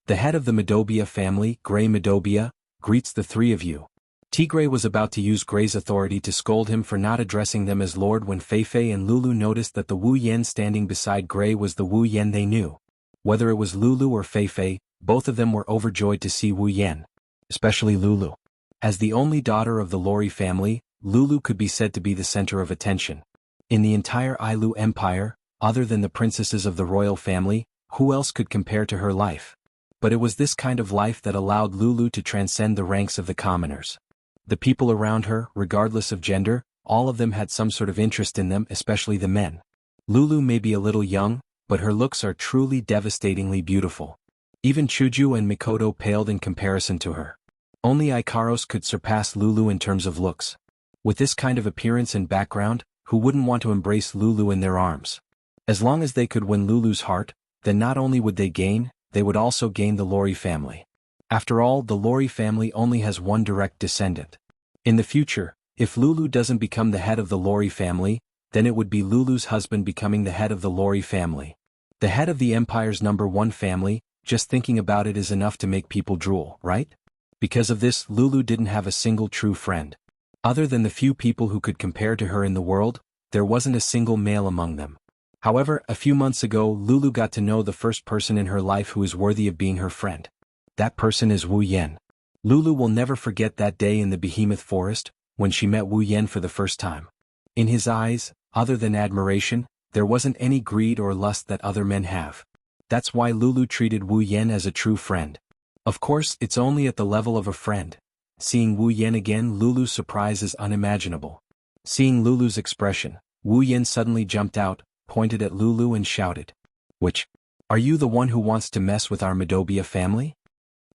The head of the Madobia family, Gray Madobia, greets the 3 of you. Tigray was about to use Gray's authority to scold him for not addressing them as Lord when Feifei and Lulu noticed that the Wu Yan standing beside Gray was the Wu Yan they knew. Whether it was Lulu or Feifei, both of them were overjoyed to see Wu Yan. Especially Lulu. As the only daughter of the Lori family, Lulu could be said to be the center of attention. In the entire Ailu Empire, other than the princesses of the royal family, who else could compare to her life? But it was this kind of life that allowed Lulu to transcend the ranks of the commoners. The people around her, regardless of gender, all of them had some sort of interest in them, especially the men. Lulu may be a little young, but her looks are truly devastatingly beautiful. Even Chuju and Mikoto paled in comparison to her. Only Ikaros could surpass Lulu in terms of looks. With this kind of appearance and background, who wouldn't want to embrace Lulu in their arms? As long as they could win Lulu's heart, then not only would they would also gain the Lori family. After all, the Lori family only has one direct descendant. In the future, if Lulu doesn't become the head of the Lori family, then it would be Lulu's husband becoming the head of the Lori family. The head of the Empire's #1 family, just thinking about it is enough to make people drool, right? Because of this, Lulu didn't have a single true friend. Other than the few people who could compare to her in the world, there wasn't a single male among them. However, a few months ago Lulu got to know the first person in her life who is worthy of being her friend. That person is Wu Yan. Lulu will never forget that day in the Behemoth Forest, when she met Wu Yan for the first time. In his eyes, other than admiration, there wasn't any greed or lust that other men have. That's why Lulu treated Wu Yan as a true friend. Of course, it's only at the level of a friend. Seeing Wu Yan again, Lulu's surprise is unimaginable. Seeing Lulu's expression, Wu Yan suddenly jumped out, pointed at Lulu and shouted, "Which? Are you the one who wants to mess with our Midobia family?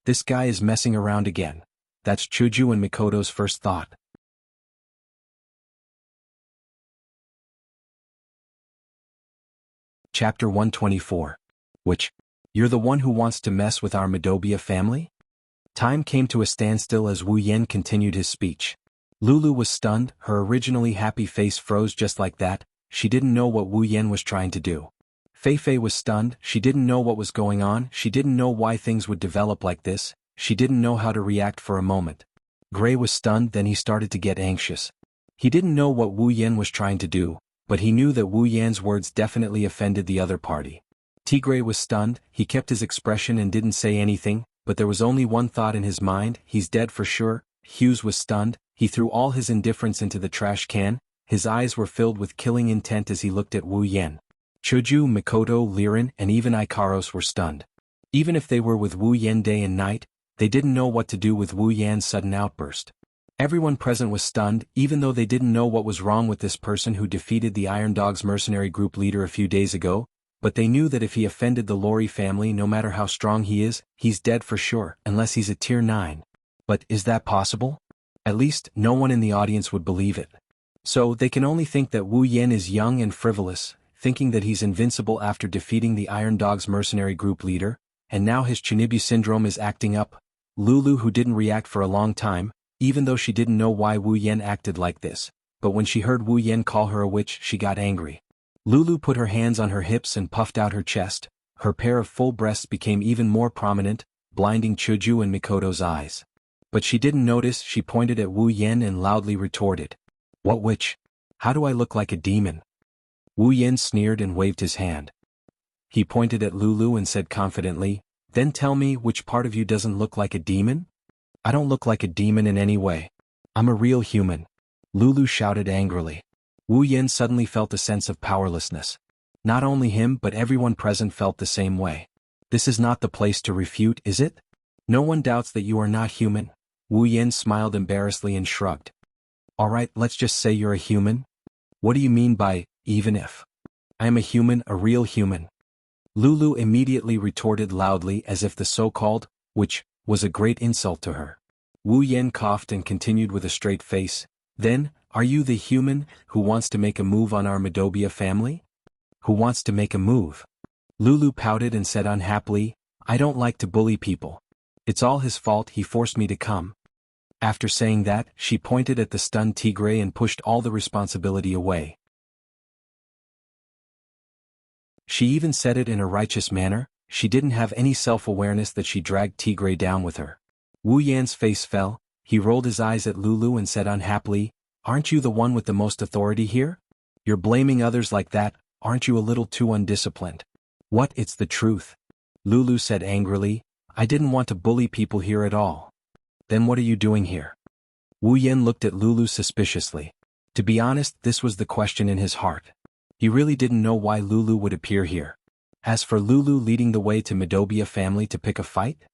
This guy is messing around again." That's Chuju and Mikoto's first thought. Chapter 124. Which? You're the one who wants to mess with our Midobia family? Time came to a standstill as Wu Yan continued his speech. Lulu was stunned, her originally happy face froze just like that. She didn't know what Wu Yan was trying to do. Feifei was stunned, she didn't know what was going on, she didn't know why things would develop like this, she didn't know how to react for a moment. Gray was stunned, then he started to get anxious. He didn't know what Wu Yan was trying to do, but he knew that Wu Yan's words definitely offended the other party. Tigray was stunned, he kept his expression and didn't say anything, but there was only one thought in his mind, he's dead for sure. Hughes was stunned, he threw all his indifference into the trash can, his eyes were filled with killing intent as he looked at Wu Yan. Chuju, Mikoto, Liren, and even Ikaros were stunned. Even if they were with Wu Yan day and night, they didn't know what to do with Wu Yan's sudden outburst. Everyone present was stunned, even though they didn't know what was wrong with this person who defeated the Iron Dog's mercenary group leader a few days ago, but they knew that if he offended the Lori family, no matter how strong he is, he's dead for sure, unless he's a tier 9. But is that possible? At least, no one in the audience would believe it. So they can only think that Wu Yan is young and frivolous, thinking that he's invincible after defeating the Iron Dog's mercenary group leader, and now his Chinibu syndrome is acting up. Lulu, who didn't react for a long time, even though she didn't know why Wu Yan acted like this, but when she heard Wu Yan call her a witch, she got angry. Lulu put her hands on her hips and puffed out her chest. Her pair of full breasts became even more prominent, blinding Chuju and Mikoto's eyes. But she didn't notice, she pointed at Wu Yan and loudly retorted, "What witch? How do I look like a demon?" Wu Yan sneered and waved his hand. He pointed at Lulu and said confidently, "Then tell me which part of you doesn't look like a demon?" "I don't look like a demon in any way. I'm a real human," Lulu shouted angrily. Wu Yan suddenly felt a sense of powerlessness. Not only him but everyone present felt the same way. This is not the place to refute, is it? No one doubts that you are not human. Wu Yan smiled embarrassedly and shrugged. Alright, let's just say you're a human. What do you mean by, even if? I am a human, a real human. Lulu immediately retorted loudly as if the so-called, which, was a great insult to her. Wu Yan coughed and continued with a straight face, "Then, are you the human, who wants to make a move on our Midobia family? Who wants to make a move?" Lulu pouted and said unhappily, "I don't like to bully people. It's all his fault, he forced me to come." After saying that, she pointed at the stunned Tigray and pushed all the responsibility away. She even said it in a righteous manner, she didn't have any self-awareness that she dragged Tigray down with her. Wu Yan's face fell, He rolled his eyes at Lulu and said unhappily, "Aren't you the one with the most authority here? You're blaming others like that, aren't you a little too undisciplined?" "What, it's the truth," Lulu said angrily. "I didn't want to bully people here at all." "Then what are you doing here?" Wu Yen looked at Lulu suspiciously. To be honest, this was the question in his heart. He really didn't know why Lulu would appear here. As for Lulu leading the way to Midobia family to pick a fight?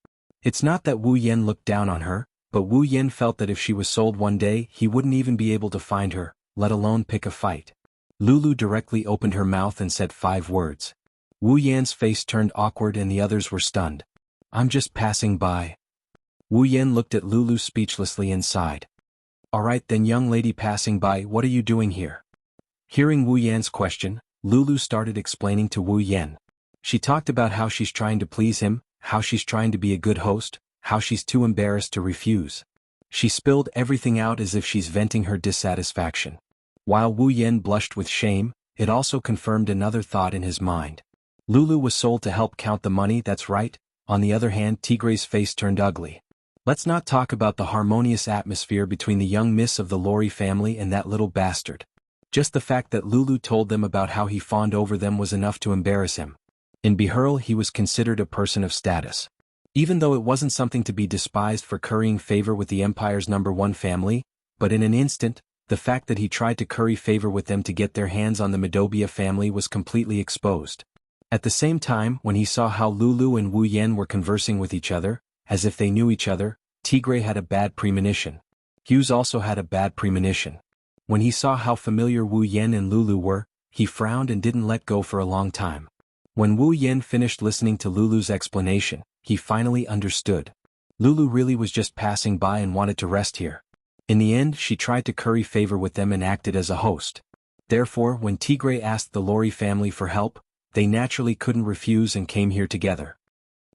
It's not that Wu Yen looked down on her, but Wu Yen felt that if she was sold one day he wouldn't even be able to find her, let alone pick a fight. Lulu directly opened her mouth and said 5 words. Wu Yan's face turned awkward and the others were stunned. "I'm just passing by." Wu Yen looked at Lulu speechlessly and sighed. "Alright then, young lady passing by, what are you doing here?" Hearing Wu Yan's question, Lulu started explaining to Wu Yen. She talked about how she's trying to please him, how she's trying to be a good host, how she's too embarrassed to refuse. She spilled everything out as if she's venting her dissatisfaction. While Wu Yen blushed with shame, it also confirmed another thought in his mind. Lulu was sold to help count the money, that's right. On the other hand, Tigre's face turned ugly. Let's not talk about the harmonious atmosphere between the young miss of the Lori family and that little bastard. Just the fact that Lulu told them about how he fawned over them was enough to embarrass him. In Behurl he was considered a person of status. Even though it wasn't something to be despised for currying favor with the Empire's #1 family, but in an instant, the fact that he tried to curry favor with them to get their hands on the Midobia family was completely exposed. At the same time, when he saw how Lulu and Wu Yen were conversing with each other, as if they knew each other, Tigre had a bad premonition. Hughes also had a bad premonition. When he saw how familiar Wu Yen and Lulu were, he frowned and didn't let go for a long time. When Wu Yen finished listening to Lulu's explanation, he finally understood. Lulu really was just passing by and wanted to rest here. In the end, she tried to curry favor with them and acted as a host. Therefore, when Tigre asked the Lori family for help, they naturally couldn't refuse and came here together.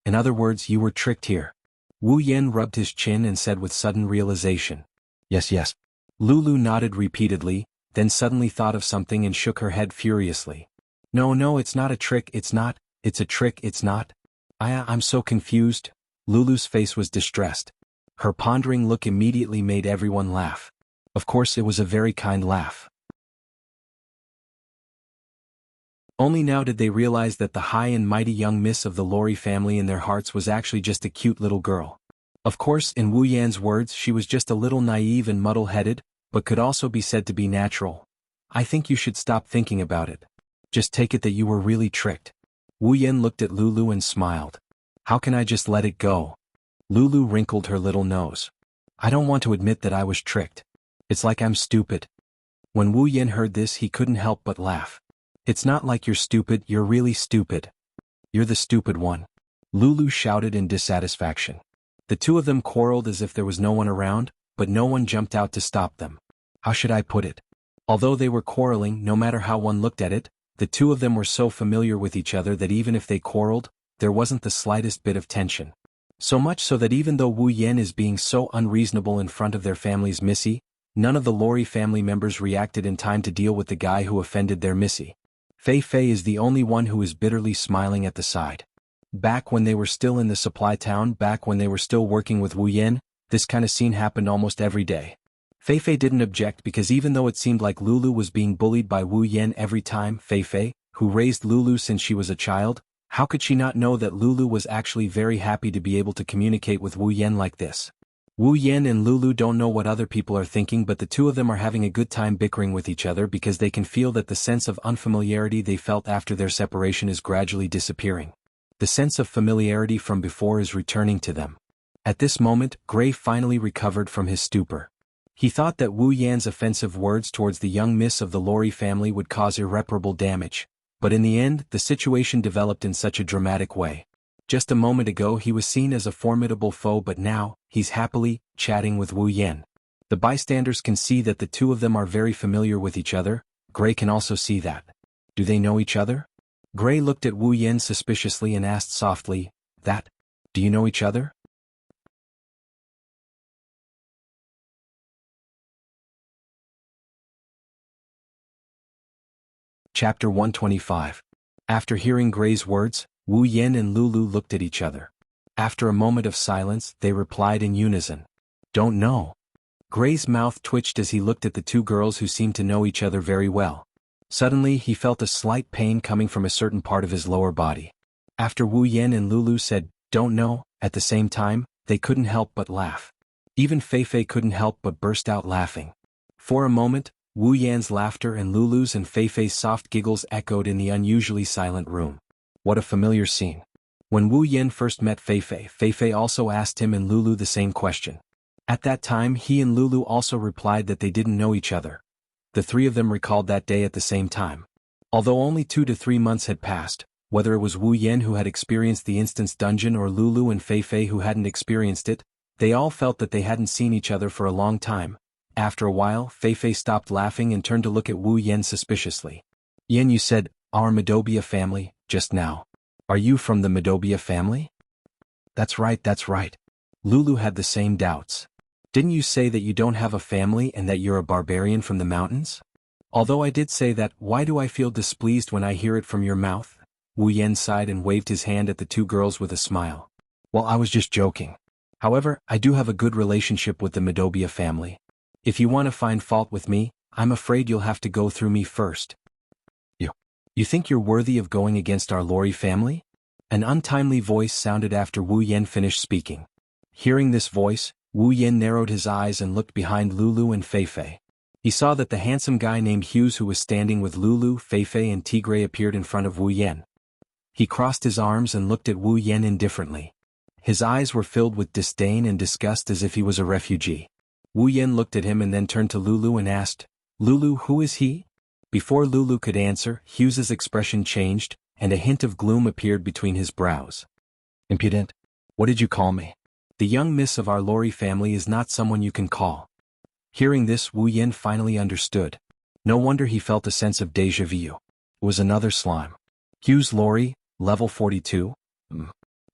In other words, you were tricked here. Wu Yen rubbed his chin and said with sudden realization. Yes, yes. Lulu nodded repeatedly, then suddenly thought of something and shook her head furiously. No, it's not a trick, it's not, it's a trick, it's not. I'm so confused. Lulu's face was distressed. Her pondering look immediately made everyone laugh. Of course, it was a very kind laugh. Only now did they realize that the high and mighty young miss of the Lori family in their hearts was actually just a cute little girl. Of course, in Wu Yan's words, she was just a little naive and muddle-headed, but could also be said to be natural. I think you should stop thinking about it. Just take it that you were really tricked. Wu Yan looked at Lulu and smiled. How can I just let it go? Lulu wrinkled her little nose. I don't want to admit that I was tricked. It's like I'm stupid. When Wu Yan heard this, he couldn't help but laugh. It's not like you're stupid, you're really stupid. You're the stupid one. Lulu shouted in dissatisfaction. The two of them quarreled as if there was no one around, but no one jumped out to stop them. How should I put it? Although they were quarreling, no matter how one looked at it, the two of them were so familiar with each other that even if they quarreled, there wasn't the slightest bit of tension. So much so that even though Wu Yen is being so unreasonable in front of their family's Missy, none of the Lori family members reacted in time to deal with the guy who offended their Missy. Fei Fei is the only one who is bitterly smiling at the side. Back when they were still in the supply town, back when they were still working with Wu Yen, this kind of scene happened almost every day. Fei Fei didn't object because even though it seemed like Lulu was being bullied by Wu Yen every time, Fei Fei, who raised Lulu since she was a child, how could she not know that Lulu was actually very happy to be able to communicate with Wu Yen like this? Wu Yen and Lulu don't know what other people are thinking, but the two of them are having a good time bickering with each other because they can feel that the sense of unfamiliarity they felt after their separation is gradually disappearing. The sense of familiarity from before is returning to them. At this moment, Gray finally recovered from his stupor. He thought that Wu Yan's offensive words towards the young miss of the Lori family would cause irreparable damage, but in the end, the situation developed in such a dramatic way. Just a moment ago he was seen as a formidable foe, but now, he's happily chatting with Wu Yan. The bystanders can see that the two of them are very familiar with each other. Gray can also see that. Do they know each other? Gray looked at Wu Yan suspiciously and asked softly, do you know each other? Chapter 125. After hearing Gray's words, Wu Yan and Lulu looked at each other. After a moment of silence, they replied in unison. Don't know. Gray's mouth twitched as he looked at the two girls who seemed to know each other very well. Suddenly he felt a slight pain coming from a certain part of his lower body. After Wu Yan and Lulu said, "Don't know," at the same time, they couldn't help but laugh. Even Feifei couldn't help but burst out laughing. For a moment, Wu Yan's laughter and Lulu's and Feifei's soft giggles echoed in the unusually silent room. What a familiar scene. When Wu Yan first met Feifei, Feifei also asked him and Lulu the same question. At that time he and Lulu also replied that they didn't know each other. The three of them recalled that day at the same time. Although only 2 to 3 months had passed, whether it was Wu Yan who had experienced the instance dungeon or Lulu and Feifei who hadn't experienced it, they all felt that they hadn't seen each other for a long time. After a while, Feifei stopped laughing and turned to look at Wu Yan suspiciously. "Yan, you said, our Midobia family, just now. Are you from the Midobia family?" That's right. Lulu had the same doubts. "Didn't you say that you don't have a family and that you're a barbarian from the mountains?" "Although I did say that, why do I feel displeased when I hear it from your mouth?" Wu Yan sighed and waved his hand at the two girls with a smile. "Well, I was just joking. However, I do have a good relationship with the Midobia family. If you want to find fault with me, I'm afraid you'll have to go through me first." You think you're worthy of going against our Lori family?" An untimely voice sounded after Wu Yan finished speaking. Hearing this voice, Wu Yan narrowed his eyes and looked behind Lulu and Feifei. He saw that the handsome guy named Hughes who was standing with Lulu, Feifei and Tigray appeared in front of Wu Yan. He crossed his arms and looked at Wu Yan indifferently. His eyes were filled with disdain and disgust as if he was a refugee. Wu Yan looked at him and then turned to Lulu and asked, "Lulu, who is he?" Before Lulu could answer, Hughes's expression changed, and a hint of gloom appeared between his brows. "Impudent? What did you call me?" "The young miss of our Lori family is not someone you can call." Hearing this, Wu Yan finally understood. No wonder he felt a sense of déjà vu. It was another slime. Hughes Lori, level 42?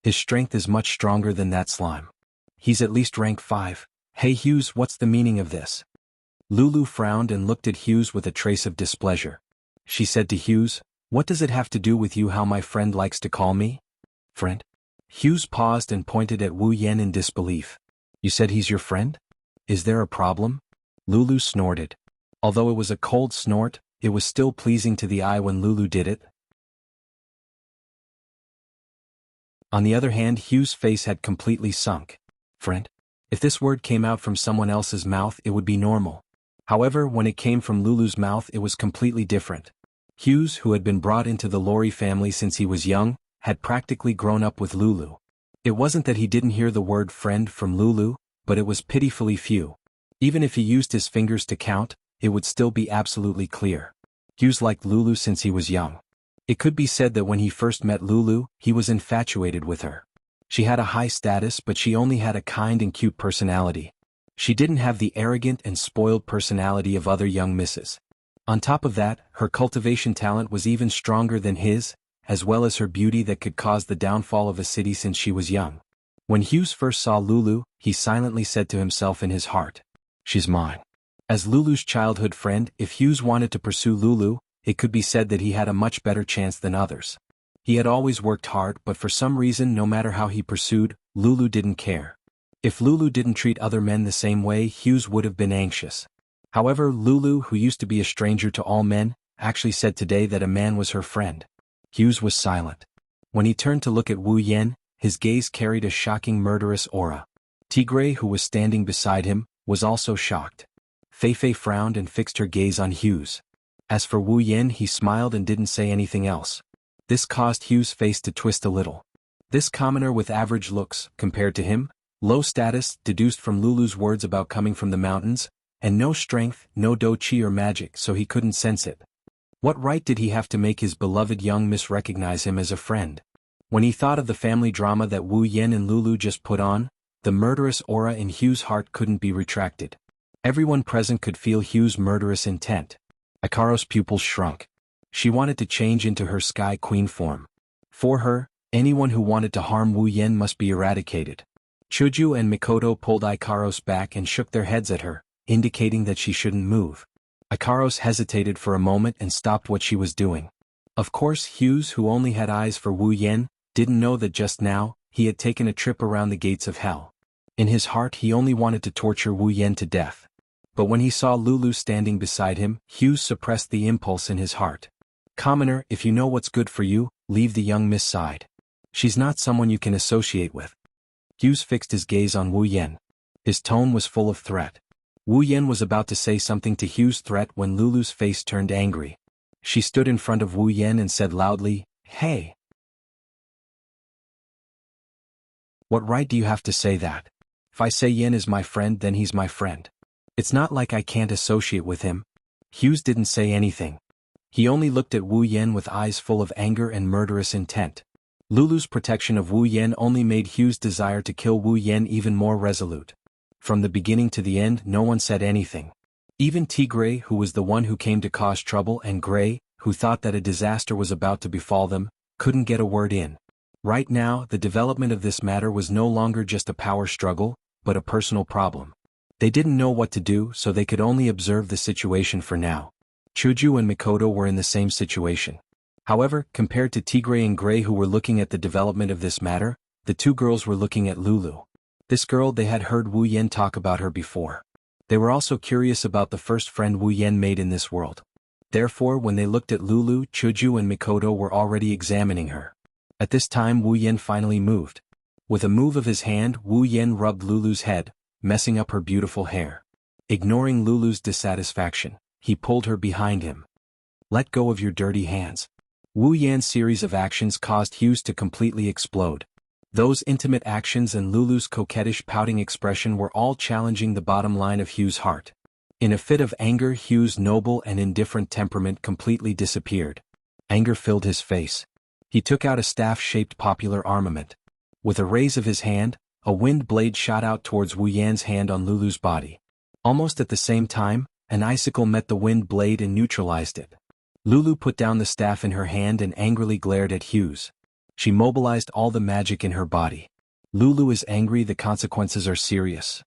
His strength is much stronger than that slime. He's at least rank 5. Hey Hughes, what's the meaning of this? Lulu frowned and looked at Hughes with a trace of displeasure. She said to Hughes, "What does it have to do with you how my friend likes to call me?" "Friend?" Hughes paused and pointed at Wu Yan in disbelief. "You said he's your friend? Is there a problem?" Lulu snorted. Although it was a cold snort, it was still pleasing to the eye when Lulu did it. On the other hand, Hughes' face had completely sunk. Friend? If this word came out from someone else's mouth, it would be normal. However, when it came from Lulu's mouth, it was completely different. Hughes, who had been brought into the Lori family since he was young, had practically grown up with Lulu. It wasn't that he didn't hear the word friend from Lulu, but it was pitifully few. Even if he used his fingers to count, it would still be absolutely clear. Hughes liked Lulu since he was young. It could be said that when he first met Lulu, he was infatuated with her. She had a high status, but she only had a kind and cute personality. She didn't have the arrogant and spoiled personality of other young misses. On top of that, her cultivation talent was even stronger than his, as well as her beauty that could cause the downfall of a city since she was young. When Hughes first saw Lulu, he silently said to himself in his heart, "She's mine." As Lulu's childhood friend, if Hughes wanted to pursue Lulu, it could be said that he had a much better chance than others. He had always worked hard, but for some reason, no matter how he pursued, Lulu didn't care. If Lulu didn't treat other men the same way, Hughes would have been anxious. However, Lulu, who used to be a stranger to all men, actually said today that a man was her friend. Hughes was silent. When he turned to look at Wu Yan, his gaze carried a shocking murderous aura. Tigray, who was standing beside him, was also shocked. Feifei frowned and fixed her gaze on Hughes. As for Wu Yan, he smiled and didn't say anything else. This caused Hughes' face to twist a little. This commoner with average looks, compared to him, low status, deduced from Lulu's words about coming from the mountains, and no strength, no do chi or magic, so he couldn't sense it. What right did he have to make his beloved young miss recognize him as a friend? When he thought of the family drama that Wu Yan and Lulu just put on, the murderous aura in Hughes' heart couldn't be retracted. Everyone present could feel Hughes' murderous intent. Akaro's pupils shrunk. She wanted to change into her Sky Queen form. For her, anyone who wanted to harm Wu Yan must be eradicated. Chuju and Mikoto pulled Ikaros back and shook their heads at her, indicating that she shouldn't move. Ikaros hesitated for a moment and stopped what she was doing. Of course, Hughes, who only had eyes for Wu Yan, didn't know that just now, he had taken a trip around the gates of hell. In his heart he only wanted to torture Wu Yan to death. But when he saw Lulu standing beside him, Hughes suppressed the impulse in his heart. "Commoner, if you know what's good for you, leave the young miss side. She's not someone you can associate with." Hughes fixed his gaze on Wu Yan. His tone was full of threat. Wu Yan was about to say something to Hughes' threat when Lulu's face turned angry. She stood in front of Wu Yan and said loudly, "Hey! What right do you have to say that? If I say Yan is my friend, then he's my friend. It's not like I can't associate with him." Hughes didn't say anything. He only looked at Wu Yan with eyes full of anger and murderous intent. Lulu's protection of Wu Yan only made Hughes' desire to kill Wu Yan even more resolute. From the beginning to the end, no one said anything. Even Tigray, who was the one who came to cause trouble, and Gray, who thought that a disaster was about to befall them, couldn't get a word in. Right now, the development of this matter was no longer just a power struggle, but a personal problem. They didn't know what to do, so they could only observe the situation for now. Chuju and Mikoto were in the same situation. However, compared to Tigray and Gray, who were looking at the development of this matter, the two girls were looking at Lulu. This girl, they had heard Wu Yan talk about her before. They were also curious about the first friend Wu Yan made in this world. Therefore, when they looked at Lulu, Chuju and Mikoto were already examining her. At this time, Wu Yan finally moved. With a move of his hand, Wu Yan rubbed Lulu's head, messing up her beautiful hair. Ignoring Lulu's dissatisfaction, he pulled her behind him. "Let go of your dirty hands." Wu Yan's series of actions caused Hughes to completely explode. Those intimate actions and Lulu's coquettish pouting expression were all challenging the bottom line of Hughes' heart. In a fit of anger, Hughes' noble and indifferent temperament completely disappeared. Anger filled his face. He took out a staff-shaped popular armament. With a raise of his hand, a wind blade shot out towards Wu Yan's hand on Lulu's body. Almost at the same time, an icicle met the wind blade and neutralized it. Lulu put down the staff in her hand and angrily glared at Hughes. She mobilized all the magic in her body. Lulu is angry, the consequences are serious.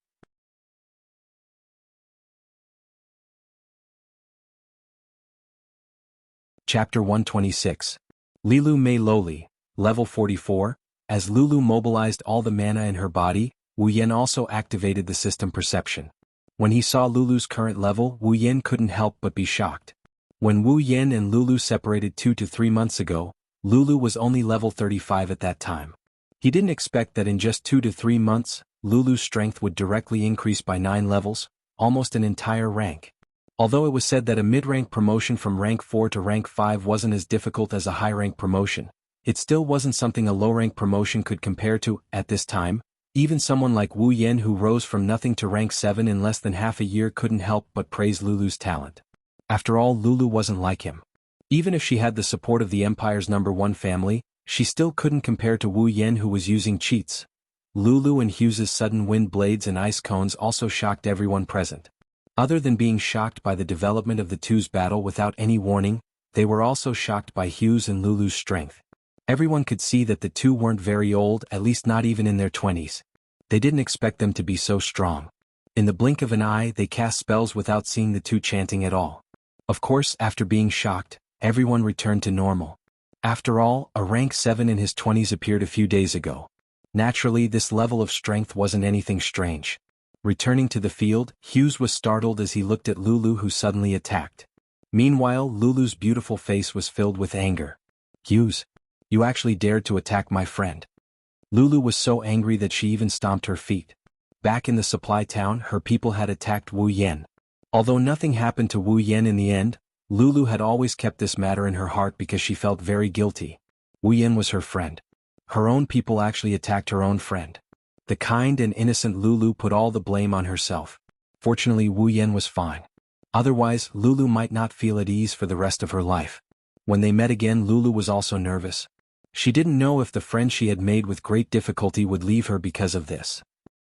Chapter 126. Lilu Mei Loli, Level 44. As Lulu mobilized all the mana in her body, Wu Yan also activated the system perception. When he saw Lulu's current level, Wu Yan couldn't help but be shocked. When Wu Yan and Lulu separated 2 to 3 months ago, Lulu was only level 35 at that time. He didn't expect that in just 2 to 3 months, Lulu's strength would directly increase by 9 levels, almost an entire rank. Although it was said that a mid-rank promotion from rank 4 to rank 5 wasn't as difficult as a high-rank promotion, it still wasn't something a low-rank promotion could compare to. At this time, even someone like Wu Yan, who rose from nothing to rank 7 in less than half a year, couldn't help but praise Lulu's talent. After all, Lulu wasn't like him. Even if she had the support of the Empire's #1 family, she still couldn't compare to Wu Yan, who was using cheats. Lulu and Hughes's sudden wind blades and ice cones also shocked everyone present. Other than being shocked by the development of the two's battle without any warning, they were also shocked by Hughes and Lulu's strength. Everyone could see that the two weren't very old, at least not even in their 20s. They didn't expect them to be so strong. In the blink of an eye, they cast spells without seeing the two chanting at all. Of course, after being shocked, everyone returned to normal. After all, a rank 7 in his 20s appeared a few days ago. Naturally, this level of strength wasn't anything strange. Returning to the field, Hughes was startled as he looked at Lulu, who suddenly attacked. Meanwhile, Lulu's beautiful face was filled with anger. "Hughes, you actually dared to attack my friend." Lulu was so angry that she even stomped her feet. Back in the supply town, her people had attacked Wu Yan. Although nothing happened to Wu Yan in the end, Lulu had always kept this matter in her heart because she felt very guilty. Wu Yan was her friend. Her own people actually attacked her own friend. The kind and innocent Lulu put all the blame on herself. Fortunately, Wu Yan was fine. Otherwise, Lulu might not feel at ease for the rest of her life. When they met again, Lulu was also nervous. She didn't know if the friend she had made with great difficulty would leave her because of this.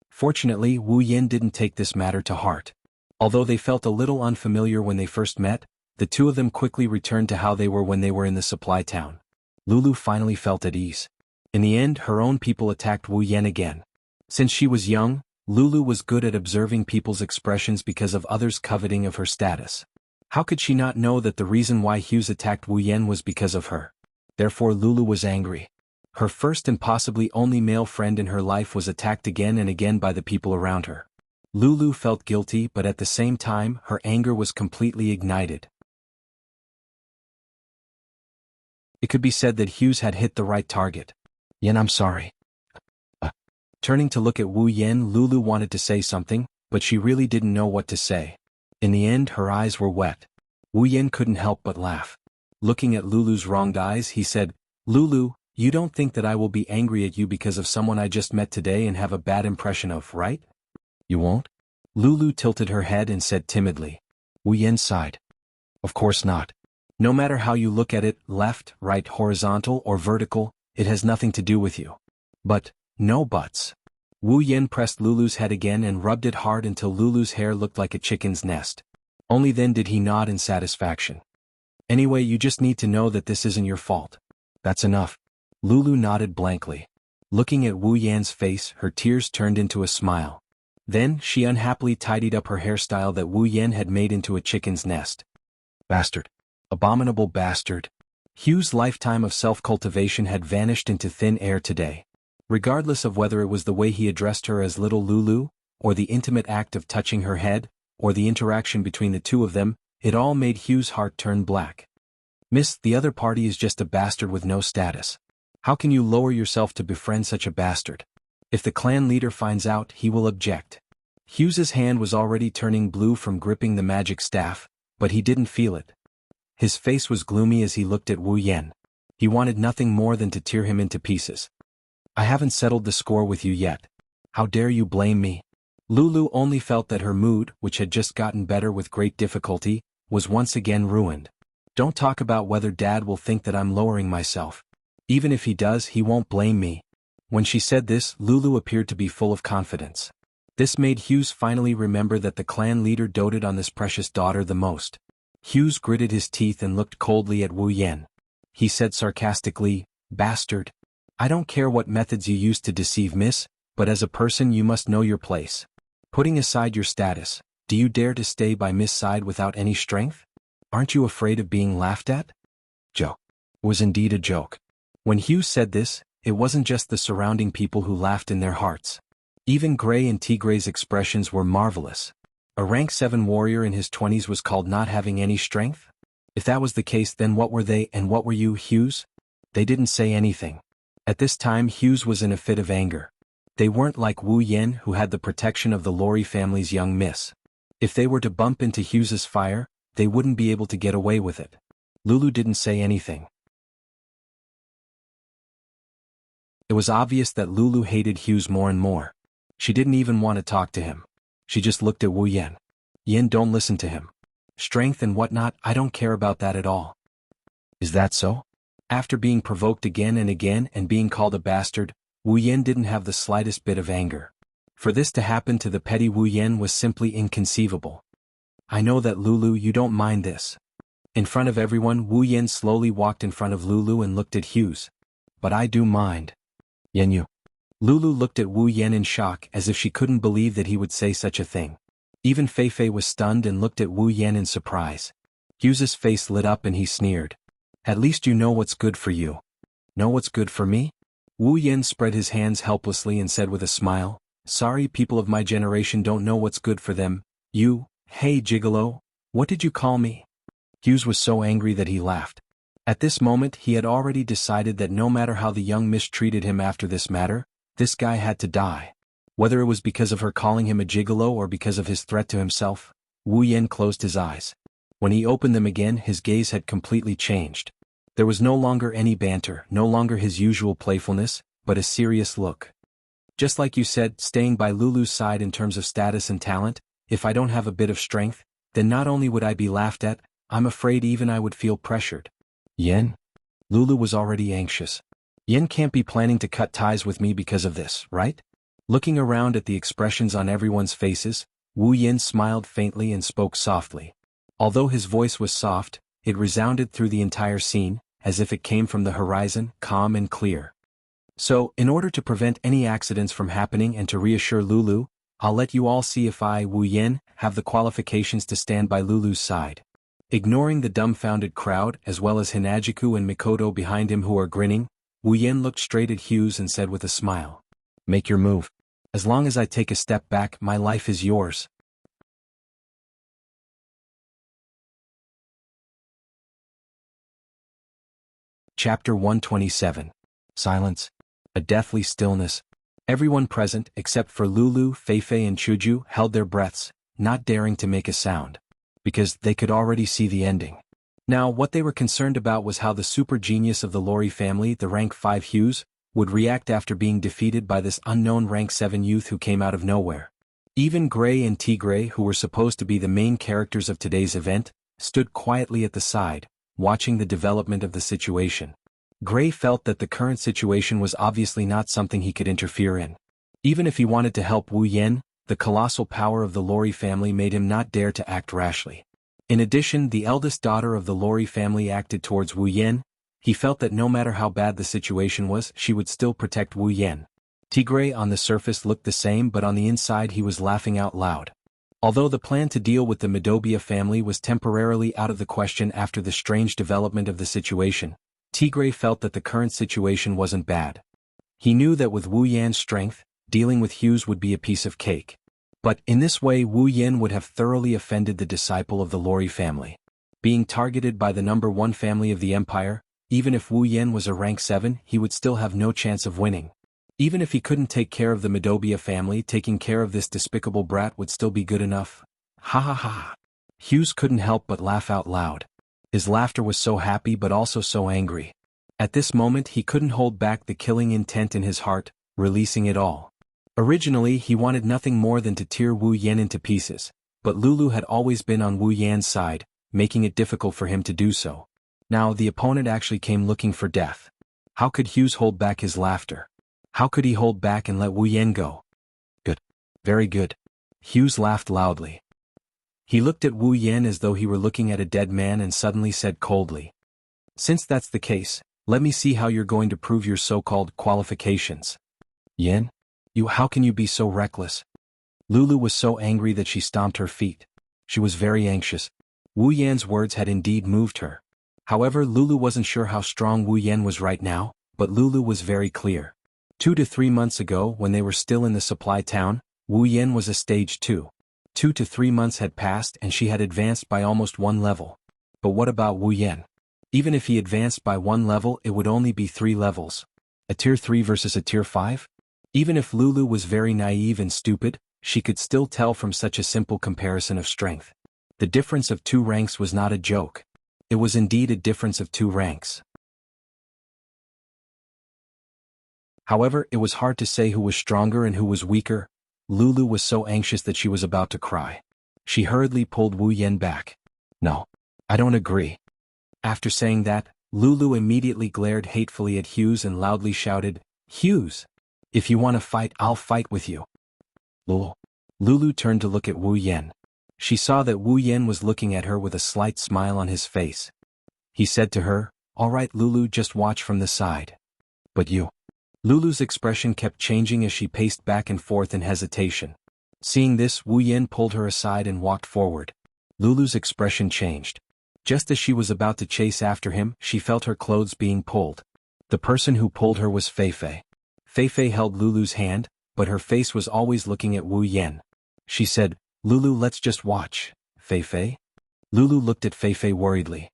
Fortunately, Wu Yan didn't take this matter to heart. Although they felt a little unfamiliar when they first met, the two of them quickly returned to how they were when they were in the supply town. Lulu finally felt at ease. In the end, her own people attacked Wu Yan again. Since she was young, Lulu was good at observing people's expressions because of others' coveting of her status. How could she not know that the reason why Hughes attacked Wu Yan was because of her? Therefore, Lulu was angry. Her first and possibly only male friend in her life was attacked again and again by the people around her. Lulu felt guilty, but at the same time, her anger was completely ignited. It could be said that Hughes had hit the right target. Yen, I'm sorry. Turning to look at Wu Yen, Lulu wanted to say something, but she really didn't know what to say. In the end, her eyes were wet. Wu Yen couldn't help but laugh. Looking at Lulu's wronged eyes, he said, "Lulu, you don't think that I will be angry at you because of someone I just met today and have a bad impression of, right? You won't?" Lulu tilted her head and said timidly. Wu Yen sighed. "Of course not. No matter how you look at it, left, right, horizontal, or vertical, it has nothing to do with you." "But, no buts." Wu Yen pressed Lulu's head again and rubbed it hard until Lulu's hair looked like a chicken's nest. Only then did he nod in satisfaction. "Anyway, you just need to know that this isn't your fault. That's enough." Lulu nodded blankly. Looking at Wu Yan's face, her tears turned into a smile. Then, she unhappily tidied up her hairstyle that Wu Yan had made into a chicken's nest. Bastard. Abominable bastard. Hugh's lifetime of self-cultivation had vanished into thin air today. Regardless of whether it was the way he addressed her as little Lulu, or the intimate act of touching her head, or the interaction between the two of them, it all made Hugh's heart turn black. "Miss, the other party is just a bastard with no status. How can you lower yourself to befriend such a bastard? If the clan leader finds out, he will object." Hughes's hand was already turning blue from gripping the magic staff, but he didn't feel it. His face was gloomy as he looked at Wu Yan. He wanted nothing more than to tear him into pieces. "I haven't settled the score with you yet. How dare you blame me?" Lulu only felt that her mood, which had just gotten better with great difficulty, was once again ruined. "Don't talk about whether Dad will think that I'm lowering myself. Even if he does, he won't blame me." When she said this, Lulu appeared to be full of confidence. This made Hughes finally remember that the clan leader doted on this precious daughter the most. Hughes gritted his teeth and looked coldly at Wu Yan. He said sarcastically, "Bastard. I don't care what methods you use to deceive Miss, but as a person you must know your place. Putting aside your status, do you dare to stay by Miss' side without any strength? Aren't you afraid of being laughed at?" Joke. It was indeed a joke. When Hughes said this, it wasn't just the surrounding people who laughed in their hearts. Even Gray and Tigray's expressions were marvelous. A rank 7 warrior in his 20s was called not having any strength? If that was the case, then what were they and what were you, Hughes? They didn't say anything. At this time Hughes was in a fit of anger. They weren't like Wu Yan, who had the protection of the Lorry family's young miss. If they were to bump into Hughes's fire, they wouldn't be able to get away with it. Lulu didn't say anything. It was obvious that Lulu hated Hughes more and more. She didn't even want to talk to him. She just looked at Wu Yan. "Yen, don't listen to him. Strength and whatnot, I don't care about that at all." "Is that so?" After being provoked again and again and being called a bastard, Wu Yan didn't have the slightest bit of anger. For this to happen to the petty Wu Yan was simply inconceivable. "I know that, Lulu, you don't mind this." In front of everyone, Wu Yan slowly walked in front of Lulu and looked at Hughes. "But I do mind." "Yen, you." Lulu looked at Wu Yan in shock as if she couldn't believe that he would say such a thing. Even Fei was stunned and looked at Wu Yan in surprise. Hughes's face lit up and he sneered. "At least you know what's good for you." "Know what's good for me?" Wu Yan spread his hands helplessly and said with a smile, "Sorry, people of my generation don't know what's good for them. You, hey gigolo, what did you call me?" Hughes was so angry that he laughed. At this moment he had already decided that no matter how the young miss treated him after this matter, this guy had to die. Whether it was because of her calling him a gigolo or because of his threat to himself, Wu Yan closed his eyes. When he opened them again, his gaze had completely changed. There was no longer any banter, no longer his usual playfulness, but a serious look. "Just like you said, staying by Lulu's side in terms of status and talent, if I don't have a bit of strength, then not only would I be laughed at, I'm afraid even I would feel pressured." "Yen?" Lulu was already anxious. "Yen can't be planning to cut ties with me because of this, right?" Looking around at the expressions on everyone's faces, Wu Yan smiled faintly and spoke softly. Although his voice was soft, it resounded through the entire scene, as if it came from the horizon, calm and clear. "So, in order to prevent any accidents from happening and to reassure Lulu, I'll let you all see if I, Wu Yan, have the qualifications to stand by Lulu's side." Ignoring the dumbfounded crowd as well as Hinajiku and Mikoto behind him who are grinning, Wu Yan looked straight at Hughes and said with a smile. Make your move. As long as I take a step back, my life is yours. Chapter 127. Silence. A deathly stillness. Everyone present, except for Lulu, Feifei and Chuju, held their breaths, not daring to make a sound. Because they could already see the ending. Now what they were concerned about was how the super genius of the Lori family, the rank 5 Hughes, would react after being defeated by this unknown rank 7 youth who came out of nowhere. Even Gray and Tigray, who were supposed to be the main characters of today's event, stood quietly at the side, watching the development of the situation. Gray felt that the current situation was obviously not something he could interfere in. Even if he wanted to help Wu Yan, the colossal power of the Lori family made him not dare to act rashly. In addition, the eldest daughter of the Lori family acted towards Wu Yan. He felt that no matter how bad the situation was, she would still protect Wu Yan. Tigray on the surface looked the same, but on the inside he was laughing out loud. Although the plan to deal with the Midobia family was temporarily out of the question after the strange development of the situation, Tigray felt that the current situation wasn't bad. He knew that with Wu Yan's strength, dealing with Hughes would be a piece of cake. But in this way Wu Yan would have thoroughly offended the disciple of the Lori family. Being targeted by the number 1 family of the empire, even if Wu Yan was a rank 7, he would still have no chance of winning. Even if he couldn't take care of the Midobia family, taking care of this despicable brat would still be good enough. Ha ha ha. Hughes couldn't help but laugh out loud. His laughter was so happy but also so angry. At this moment he couldn't hold back the killing intent in his heart, releasing it all. Originally he wanted nothing more than to tear Wu Yan into pieces, but Lulu had always been on Wu Yan's side, making it difficult for him to do so. Now the opponent actually came looking for death. How could Hughes hold back his laughter? How could he hold back and let Wu Yan go? Good. Very good. Hughes laughed loudly. He looked at Wu Yan as though he were looking at a dead man and suddenly said coldly. Since that's the case, let me see how you're going to prove your so-called qualifications. Yan? How can you be so reckless? Lulu was so angry that she stomped her feet. She was very anxious. Wu Yan's words had indeed moved her. However, Lulu wasn't sure how strong Wu Yan was right now, but Lulu was very clear. 2 to 3 months ago, when they were still in the supply town, Wu Yan was a stage 2. 2 to 3 months had passed and she had advanced by almost 1 level. But what about Wu Yan? Even if he advanced by 1 level, it would only be 3 levels. A tier 3 versus a tier 5? Even if Lulu was very naive and stupid, she could still tell from such a simple comparison of strength. The difference of 2 ranks was not a joke. It was indeed a difference of 2 ranks. However, it was hard to say who was stronger and who was weaker. Lulu was so anxious that she was about to cry. She hurriedly pulled Wu Yan back. No. I don't agree. After saying that, Lulu immediately glared hatefully at Hughes and loudly shouted, Hughes! If you want to fight, I'll fight with you. Lulu turned to look at Wu Yan. She saw that Wu Yan was looking at her with a slight smile on his face. He said to her, All right Lulu, just watch from the side. But you. Lulu's expression kept changing as she paced back and forth in hesitation. Seeing this, Wu Yan pulled her aside and walked forward. Lulu's expression changed. Just as she was about to chase after him, she felt her clothes being pulled. The person who pulled her was Feifei. Feifei held Lulu's hand, but her face was always looking at Wu Yan. She said, Lulu, let's just watch. Feifei? Lulu looked at Feifei worriedly.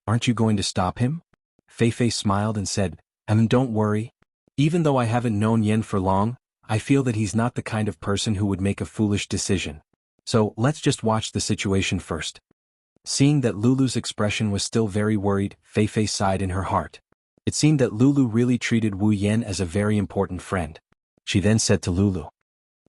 Aren't you going to stop him? Feifei smiled and said, Don't worry. Even though I haven't known Yan for long, I feel that he's not the kind of person who would make a foolish decision. So, let's just watch the situation first. Seeing that Lulu's expression was still very worried, Feifei sighed in her heart. It seemed that Lulu really treated Wu Yan as a very important friend. She then said to Lulu,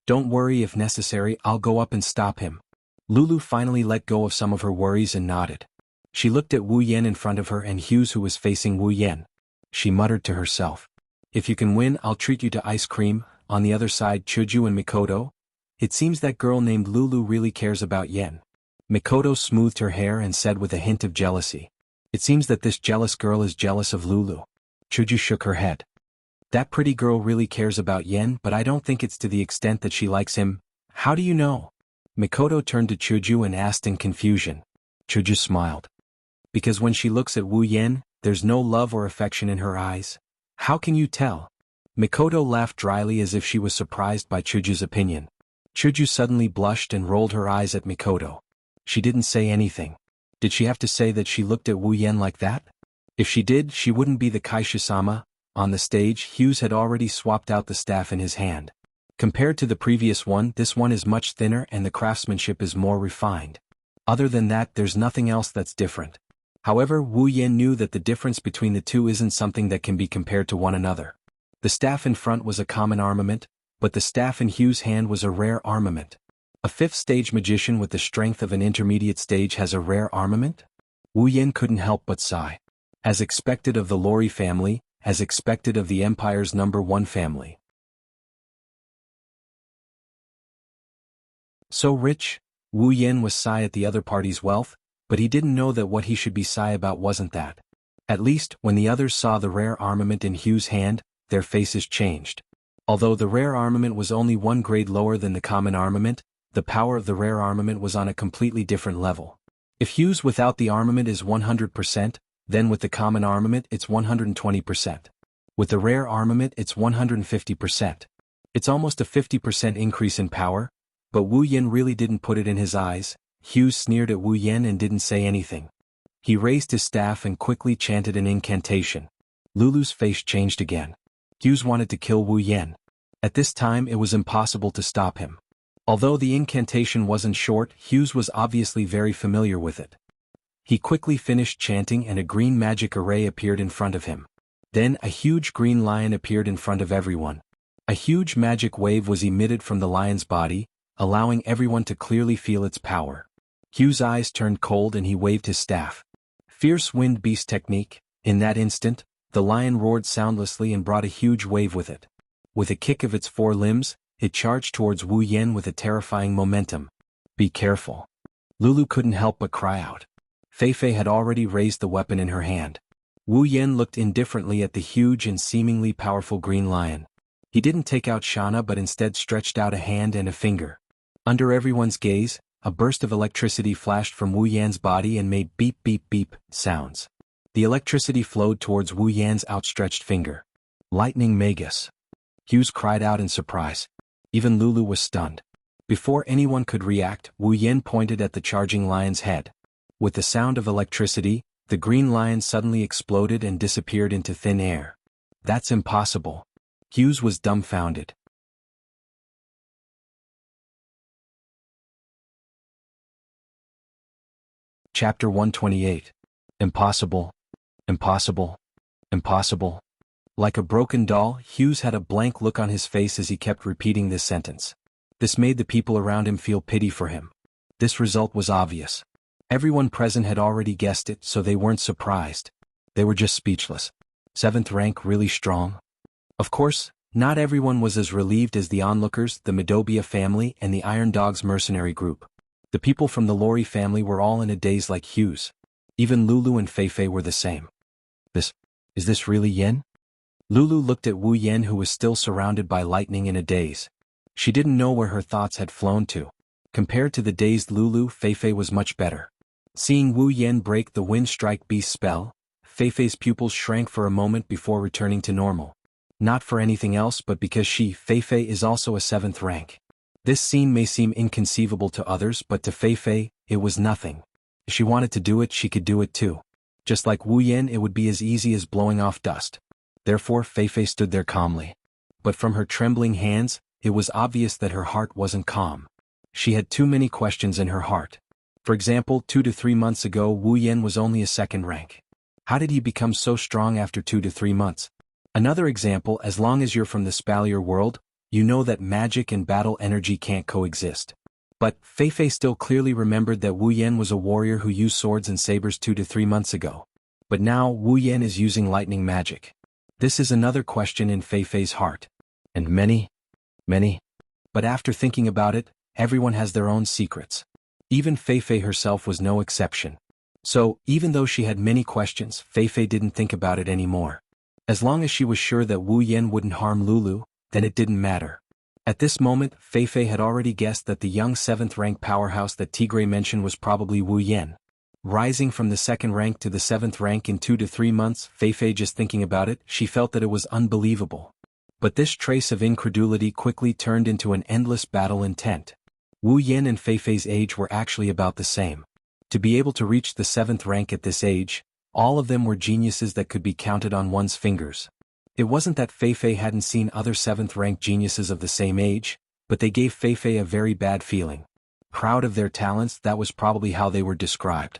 Don't worry, if necessary, I'll go up and stop him. Lulu finally let go of some of her worries and nodded. She looked at Wu Yan in front of her and Hughes, who was facing Wu Yan. She muttered to herself, If you can win, I'll treat you to ice cream. On the other side, Chuju and Mikoto. It seems that girl named Lulu really cares about Yan. Mikoto smoothed her hair and said with a hint of jealousy, It seems that this jealous girl is jealous of Lulu. Chuju shook her head. That pretty girl really cares about Yan, but I don't think it's to the extent that she likes him. How do you know? Mikoto turned to Chuju and asked in confusion. Chuju smiled. Because when she looks at Wu Yan, there's no love or affection in her eyes. How can you tell? Mikoto laughed dryly as if she was surprised by Chuju's opinion. Chuju suddenly blushed and rolled her eyes at Mikoto. She didn't say anything. Did she have to say that she looked at Wu Yen like that? If she did, she wouldn't be the Kaisha-sama. On the stage, Hughes had already swapped out the staff in his hand. Compared to the previous one, this one is much thinner and the craftsmanship is more refined. Other than that, there's nothing else that's different. However, Wu Yen knew that the difference between the two isn't something that can be compared to one another. The staff in front was a common armament, but the staff in Hughes' hand was a rare armament. A fifth-stage magician with the strength of an intermediate stage has a rare armament? Wu Yen couldn't help but sigh. As expected of the Lori family, as expected of the Empire's #1 family. So rich? Wu Yen was sigh at the other party's wealth, but he didn't know that what he should be sigh about wasn't that. At least, when the others saw the rare armament in Hughes' hand, their faces changed. Although the rare armament was only one grade lower than the common armament, the power of the rare armament was on a completely different level. If Hughes without the armament is 100%, then with the common armament it's 120%. With the rare armament it's 150%. It's almost a 50% increase in power, but Wu Yen really didn't put it in his eyes. Hughes sneered at Wu Yen and didn't say anything. He raised his staff and quickly chanted an incantation. Lulu's face changed again. Hughes wanted to kill Wu Yen. At this time it was impossible to stop him. Although the incantation wasn't short, Hughes was obviously very familiar with it. He quickly finished chanting and a green magic array appeared in front of him. Then a huge green lion appeared in front of everyone. A huge magic wave was emitted from the lion's body, allowing everyone to clearly feel its power. Hughes' eyes turned cold and he waved his staff. Fierce wind beast technique. In that instant, the lion roared soundlessly and brought a huge wave with it. With a kick of its 4 limbs, it charged towards Wu Yen with a terrifying momentum. Be careful. Lulu couldn't help but cry out. Feifei had already raised the weapon in her hand. Wu Yen looked indifferently at the huge and seemingly powerful green lion. He didn't take out Shana but instead stretched out a hand and a finger. Under everyone's gaze, a burst of electricity flashed from Wu Yan's body and made beep beep beep sounds. The electricity flowed towards Wu Yan's outstretched finger. Lightning Magus. Hughes cried out in surprise. Even Lulu was stunned. Before anyone could react, Wu Yen pointed at the charging lion's head. With the sound of electricity, the green lion suddenly exploded and disappeared into thin air. That's impossible. Hughes was dumbfounded. Chapter 128. Impossible. Impossible. Impossible. Like a broken doll, Hughes had a blank look on his face as he kept repeating this sentence. This made the people around him feel pity for him. This result was obvious. Everyone present had already guessed it, so they weren't surprised. They were just speechless. 7th rank really strong? Of course, not everyone was as relieved as the onlookers, the Midobia family, and the Iron Dogs mercenary group. The people from the Lori family were all in a daze like Hughes. Even Lulu and Feifei were the same. Is this really Yen? Lulu looked at Wu Yen who was still surrounded by lightning in a daze. She didn't know where her thoughts had flown to. Compared to the dazed Lulu, Feifei was much better. Seeing Wu Yen break the Wind Strike Beast spell, Feifei's pupils shrank for a moment before returning to normal. Not for anything else but because Feifei is also a 7th rank. This scene may seem inconceivable to others but to Feifei, it was nothing. If she wanted to do it, she could do it too. Just like Wu Yen, it would be as easy as blowing off dust. Therefore Feifei stood there calmly. But from her trembling hands, it was obvious that her heart wasn't calm. She had too many questions in her heart. For example, 2 to 3 months ago Wu Yen was only a 2nd rank. How did he become so strong after 2 to 3 months? Another example, as long as you're from the Spalier world, you know that magic and battle energy can't coexist. But Feifei still clearly remembered that Wu Yen was a warrior who used swords and sabers 2 to 3 months ago. But now Wu Yen is using lightning magic. This is another question in Feifei's heart. And many. But after thinking about it, everyone has their own secrets. Even Feifei herself was no exception. So, even though she had many questions, Feifei didn't think about it anymore. As long as she was sure that Wu Yen wouldn't harm Lulu, then it didn't matter. At this moment, Feifei had already guessed that the young 7th rank powerhouse that Tigray mentioned was probably Wu Yen. Rising from the 2nd rank to the 7th rank in 2 to 3 months, Feifei, just thinking about it, she felt that it was unbelievable. But this trace of incredulity quickly turned into an endless battle intent. Wu Yan and Feifei's age were actually about the same. To be able to reach the 7th rank at this age, all of them were geniuses that could be counted on one's fingers. It wasn't that Feifei hadn't seen other 7th rank geniuses of the same age, but they gave Feifei a very bad feeling. Proud of their talents, that was probably how they were described.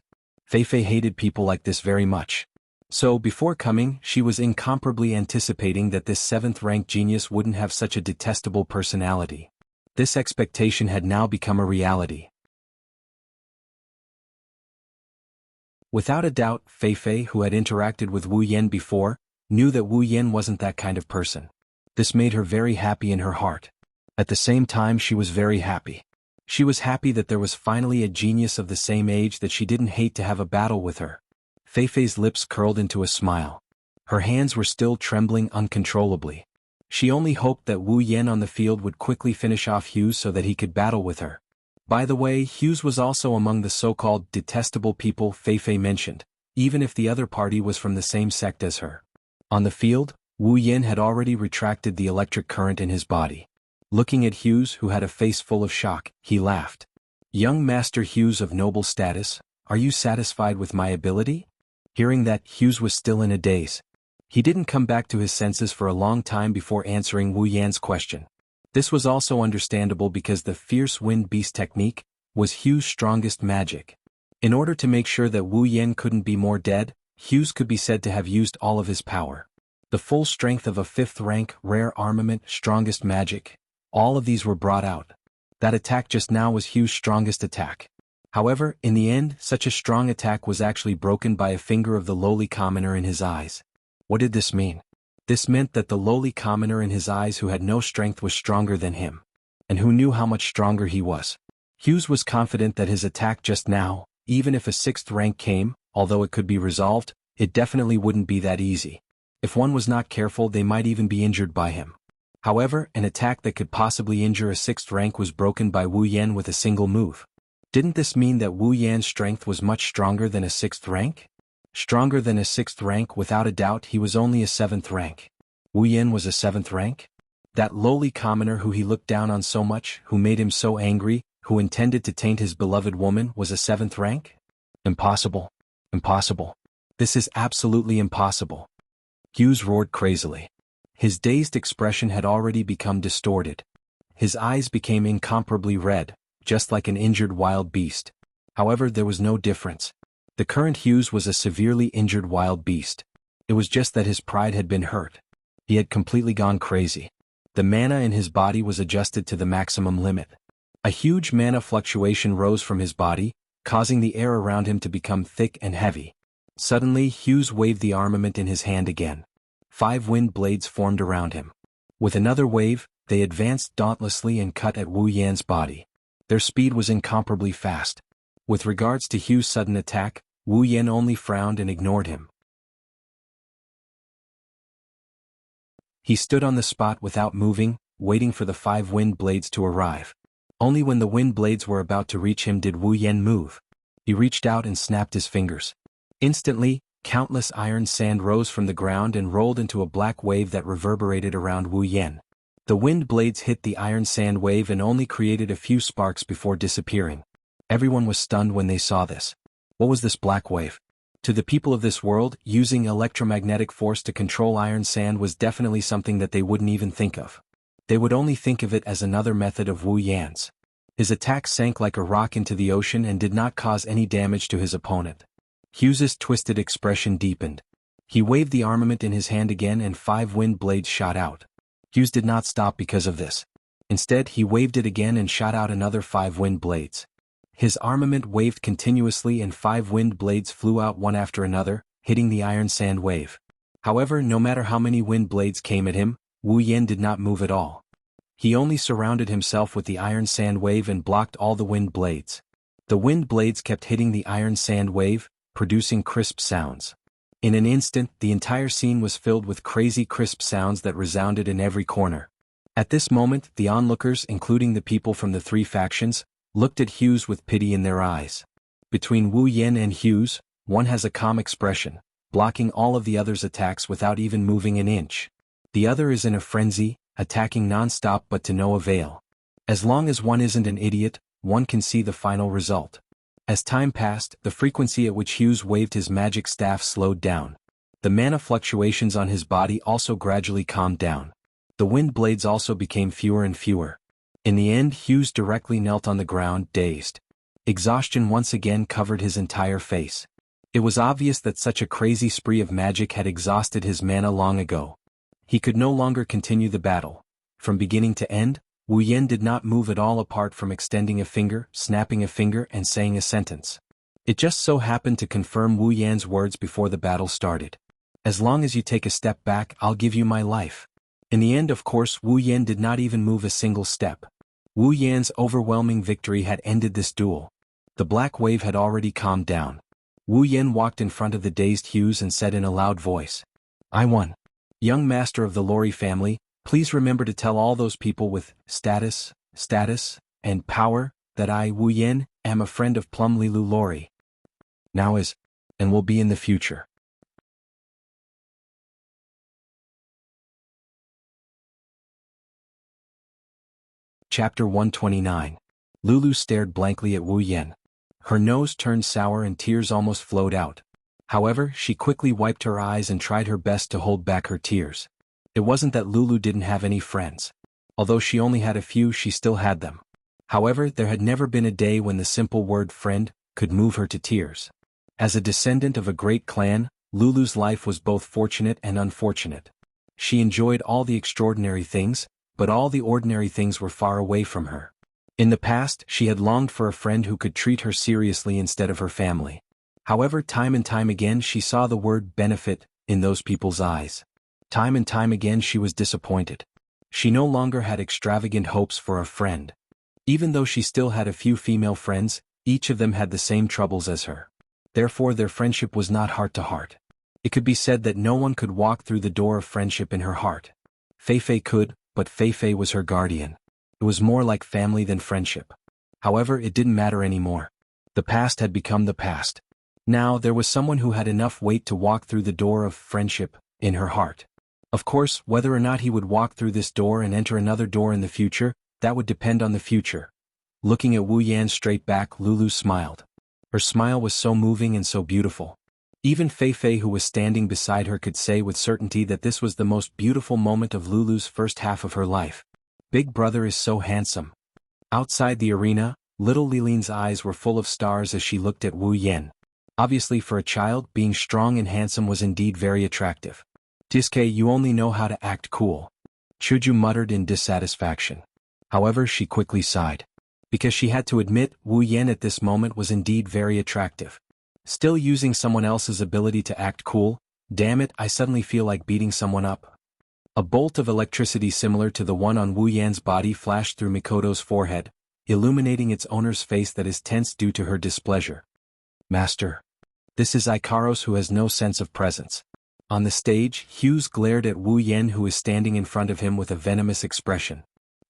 Feifei hated people like this very much. So, before coming, she was incomparably anticipating that this 7th rank genius wouldn't have such a detestable personality. This expectation had now become a reality. Without a doubt, Feifei, who had interacted with Wu Yan before, knew that Wu Yan wasn't that kind of person. This made her very happy in her heart. At the same time, she was very happy. She was happy that there was finally a genius of the same age that she didn't hate to have a battle with her. Feifei's lips curled into a smile. Her hands were still trembling uncontrollably. She only hoped that Wu Yan on the field would quickly finish off Hughes so that he could battle with her. By the way, Hughes was also among the so-called detestable people Feifei mentioned, even if the other party was from the same sect as her. On the field, Wu Yan had already retracted the electric current in his body. Looking at Hughes, who had a face full of shock, he laughed. "Young Master Hughes of noble status, are you satisfied with my ability?" Hearing that, Hughes was still in a daze. He didn't come back to his senses for a long time before answering Wu Yan's question. This was also understandable because the fierce wind beast technique was Hughes' strongest magic. In order to make sure that Wu Yan couldn't be more dead, Hughes could be said to have used all of his power. The full strength of a 5th rank, rare armament, strongest magic. All of these were brought out. That attack just now was Hughes' strongest attack. However, in the end, such a strong attack was actually broken by a finger of the lowly commoner in his eyes. What did this mean? This meant that the lowly commoner in his eyes who had no strength was stronger than him. And who knew how much stronger he was? Hughes was confident that his attack just now, even if a 6th rank came, although it could be resolved, it definitely wouldn't be that easy. If one was not careful, they might even be injured by him. However, an attack that could possibly injure a 6th rank was broken by Wu Yan with a single move. Didn't this mean that Wu Yan's strength was much stronger than a 6th rank? Stronger than a 6th rank, without a doubt. He was only a 7th rank. Wu Yan was a 7th rank? That lowly commoner who he looked down on so much, who made him so angry, who intended to taint his beloved woman, was a 7th rank? Impossible. Impossible. This is absolutely impossible. Hughes roared crazily. His dazed expression had already become distorted. His eyes became incomparably red, just like an injured wild beast. However, there was no difference. The current Hughes was a severely injured wild beast. It was just that his pride had been hurt. He had completely gone crazy. The mana in his body was adjusted to the maximum limit. A huge mana fluctuation rose from his body, causing the air around him to become thick and heavy. Suddenly, Hughes waved the armament in his hand again. 5 wind blades formed around him. With another wave, they advanced dauntlessly and cut at Wu Yan's body. Their speed was incomparably fast. With regards to Hughes' sudden attack, Wu Yan only frowned and ignored him. He stood on the spot without moving, waiting for the 5 wind blades to arrive. Only when the wind blades were about to reach him did Wu Yan move. He reached out and snapped his fingers. Instantly, countless iron sand rose from the ground and rolled into a black wave that reverberated around Wu Yan. The wind blades hit the iron sand wave and only created a few sparks before disappearing. Everyone was stunned when they saw this. What was this black wave? To the people of this world, using electromagnetic force to control iron sand was definitely something that they wouldn't even think of. They would only think of it as another method of Wu Yan's. His attack sank like a rock into the ocean and did not cause any damage to his opponent. Hughes's twisted expression deepened. He waved the armament in his hand again and 5 wind blades shot out. Hughes did not stop because of this. Instead, he waved it again and shot out another 5 wind blades. His armament waved continuously and 5 wind blades flew out one after another, hitting the iron sand wave. However, no matter how many wind blades came at him, Wu Yan did not move at all. He only surrounded himself with the iron sand wave and blocked all the wind blades. The wind blades kept hitting the iron sand wave, producing crisp sounds. In an instant, the entire scene was filled with crazy crisp sounds that resounded in every corner. At this moment, the onlookers, including the people from the 3 factions, looked at Hughes with pity in their eyes. Between Wu Yan and Hughes, one has a calm expression, blocking all of the other's attacks without even moving an inch. The other is in a frenzy, attacking non-stop but to no avail. As long as one isn't an idiot, one can see the final result. As time passed, the frequency at which Hughes waved his magic staff slowed down. The mana fluctuations on his body also gradually calmed down. The wind blades also became fewer and fewer. In the end, Hughes directly knelt on the ground, dazed. Exhaustion once again covered his entire face. It was obvious that such a crazy spree of magic had exhausted his mana long ago. He could no longer continue the battle. From beginning to end, Wu Yan did not move at all apart from extending a finger, snapping a finger and saying a sentence. It just so happened to confirm Wu Yan's words before the battle started. As long as you take a step back, I'll give you my life. In the end, of course, Wu Yan did not even move a single step. Wu Yan's overwhelming victory had ended this duel. The black wave had already calmed down. Wu Yan walked in front of the dazed Hughes and said in a loud voice, "I won. Young master of the Lori family, please remember to tell all those people with status, and power, that I, Wu Yan, am a friend of Plum Lilu Lori. Now is, and will be in the future." Chapter 129. Lulu stared blankly at Wu Yan. Her nose turned sour and tears almost flowed out. However, she quickly wiped her eyes and tried her best to hold back her tears. It wasn't that Lulu didn't have any friends. Although she only had a few, she still had them. However, there had never been a day when the simple word friend could move her to tears. As a descendant of a great clan, Lulu's life was both fortunate and unfortunate. She enjoyed all the extraordinary things, but all the ordinary things were far away from her. In the past, she had longed for a friend who could treat her seriously instead of her family. However, time and time again she saw the word benefit in those people's eyes. Time and time again she was disappointed. She no longer had extravagant hopes for a friend. Even though she still had a few female friends, each of them had the same troubles as her. Therefore their friendship was not heart to heart. It could be said that no one could walk through the door of friendship in her heart. Feifei could, but Feifei was her guardian. It was more like family than friendship. However, it didn't matter anymore. The past had become the past. Now there was someone who had enough weight to walk through the door of friendship in her heart. Of course, whether or not he would walk through this door and enter another door in the future, that would depend on the future. Looking at Wu Yan straight back, Lulu smiled. Her smile was so moving and so beautiful. Even Feifei, who was standing beside her, could say with certainty that this was the most beautiful moment of Lulu's first half of her life. Big brother is so handsome. Outside the arena, little Lilin's eyes were full of stars as she looked at Wu Yan. Obviously for a child, being strong and handsome was indeed very attractive. "Tiske, you only know how to act cool," Chuju muttered in dissatisfaction. However, she quickly sighed. Because she had to admit, Wu Yan at this moment was indeed very attractive. Still using someone else's ability to act cool? Damn it, I suddenly feel like beating someone up. A bolt of electricity similar to the one on Wu Yan's body flashed through Mikoto's forehead, illuminating its owner's face that is tense due to her displeasure. "Master. This is Ikaros, who has no sense of presence." On the stage, Hughes glared at Wu Yan, who was standing in front of him with a venomous expression.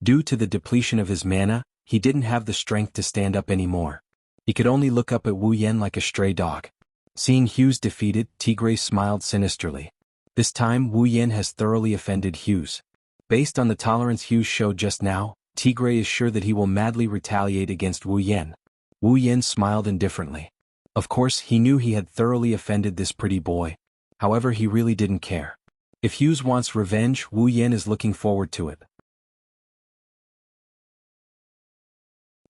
Due to the depletion of his mana, he didn't have the strength to stand up anymore. He could only look up at Wu Yan like a stray dog. Seeing Hughes defeated, Tigre smiled sinisterly. This time Wu Yan has thoroughly offended Hughes. Based on the tolerance Hughes showed just now, Tigre is sure that he will madly retaliate against Wu Yan. Wu Yan smiled indifferently. Of course, he knew he had thoroughly offended this pretty boy. However, he really didn't care. If Hughes wants revenge, Wu Yan is looking forward to it.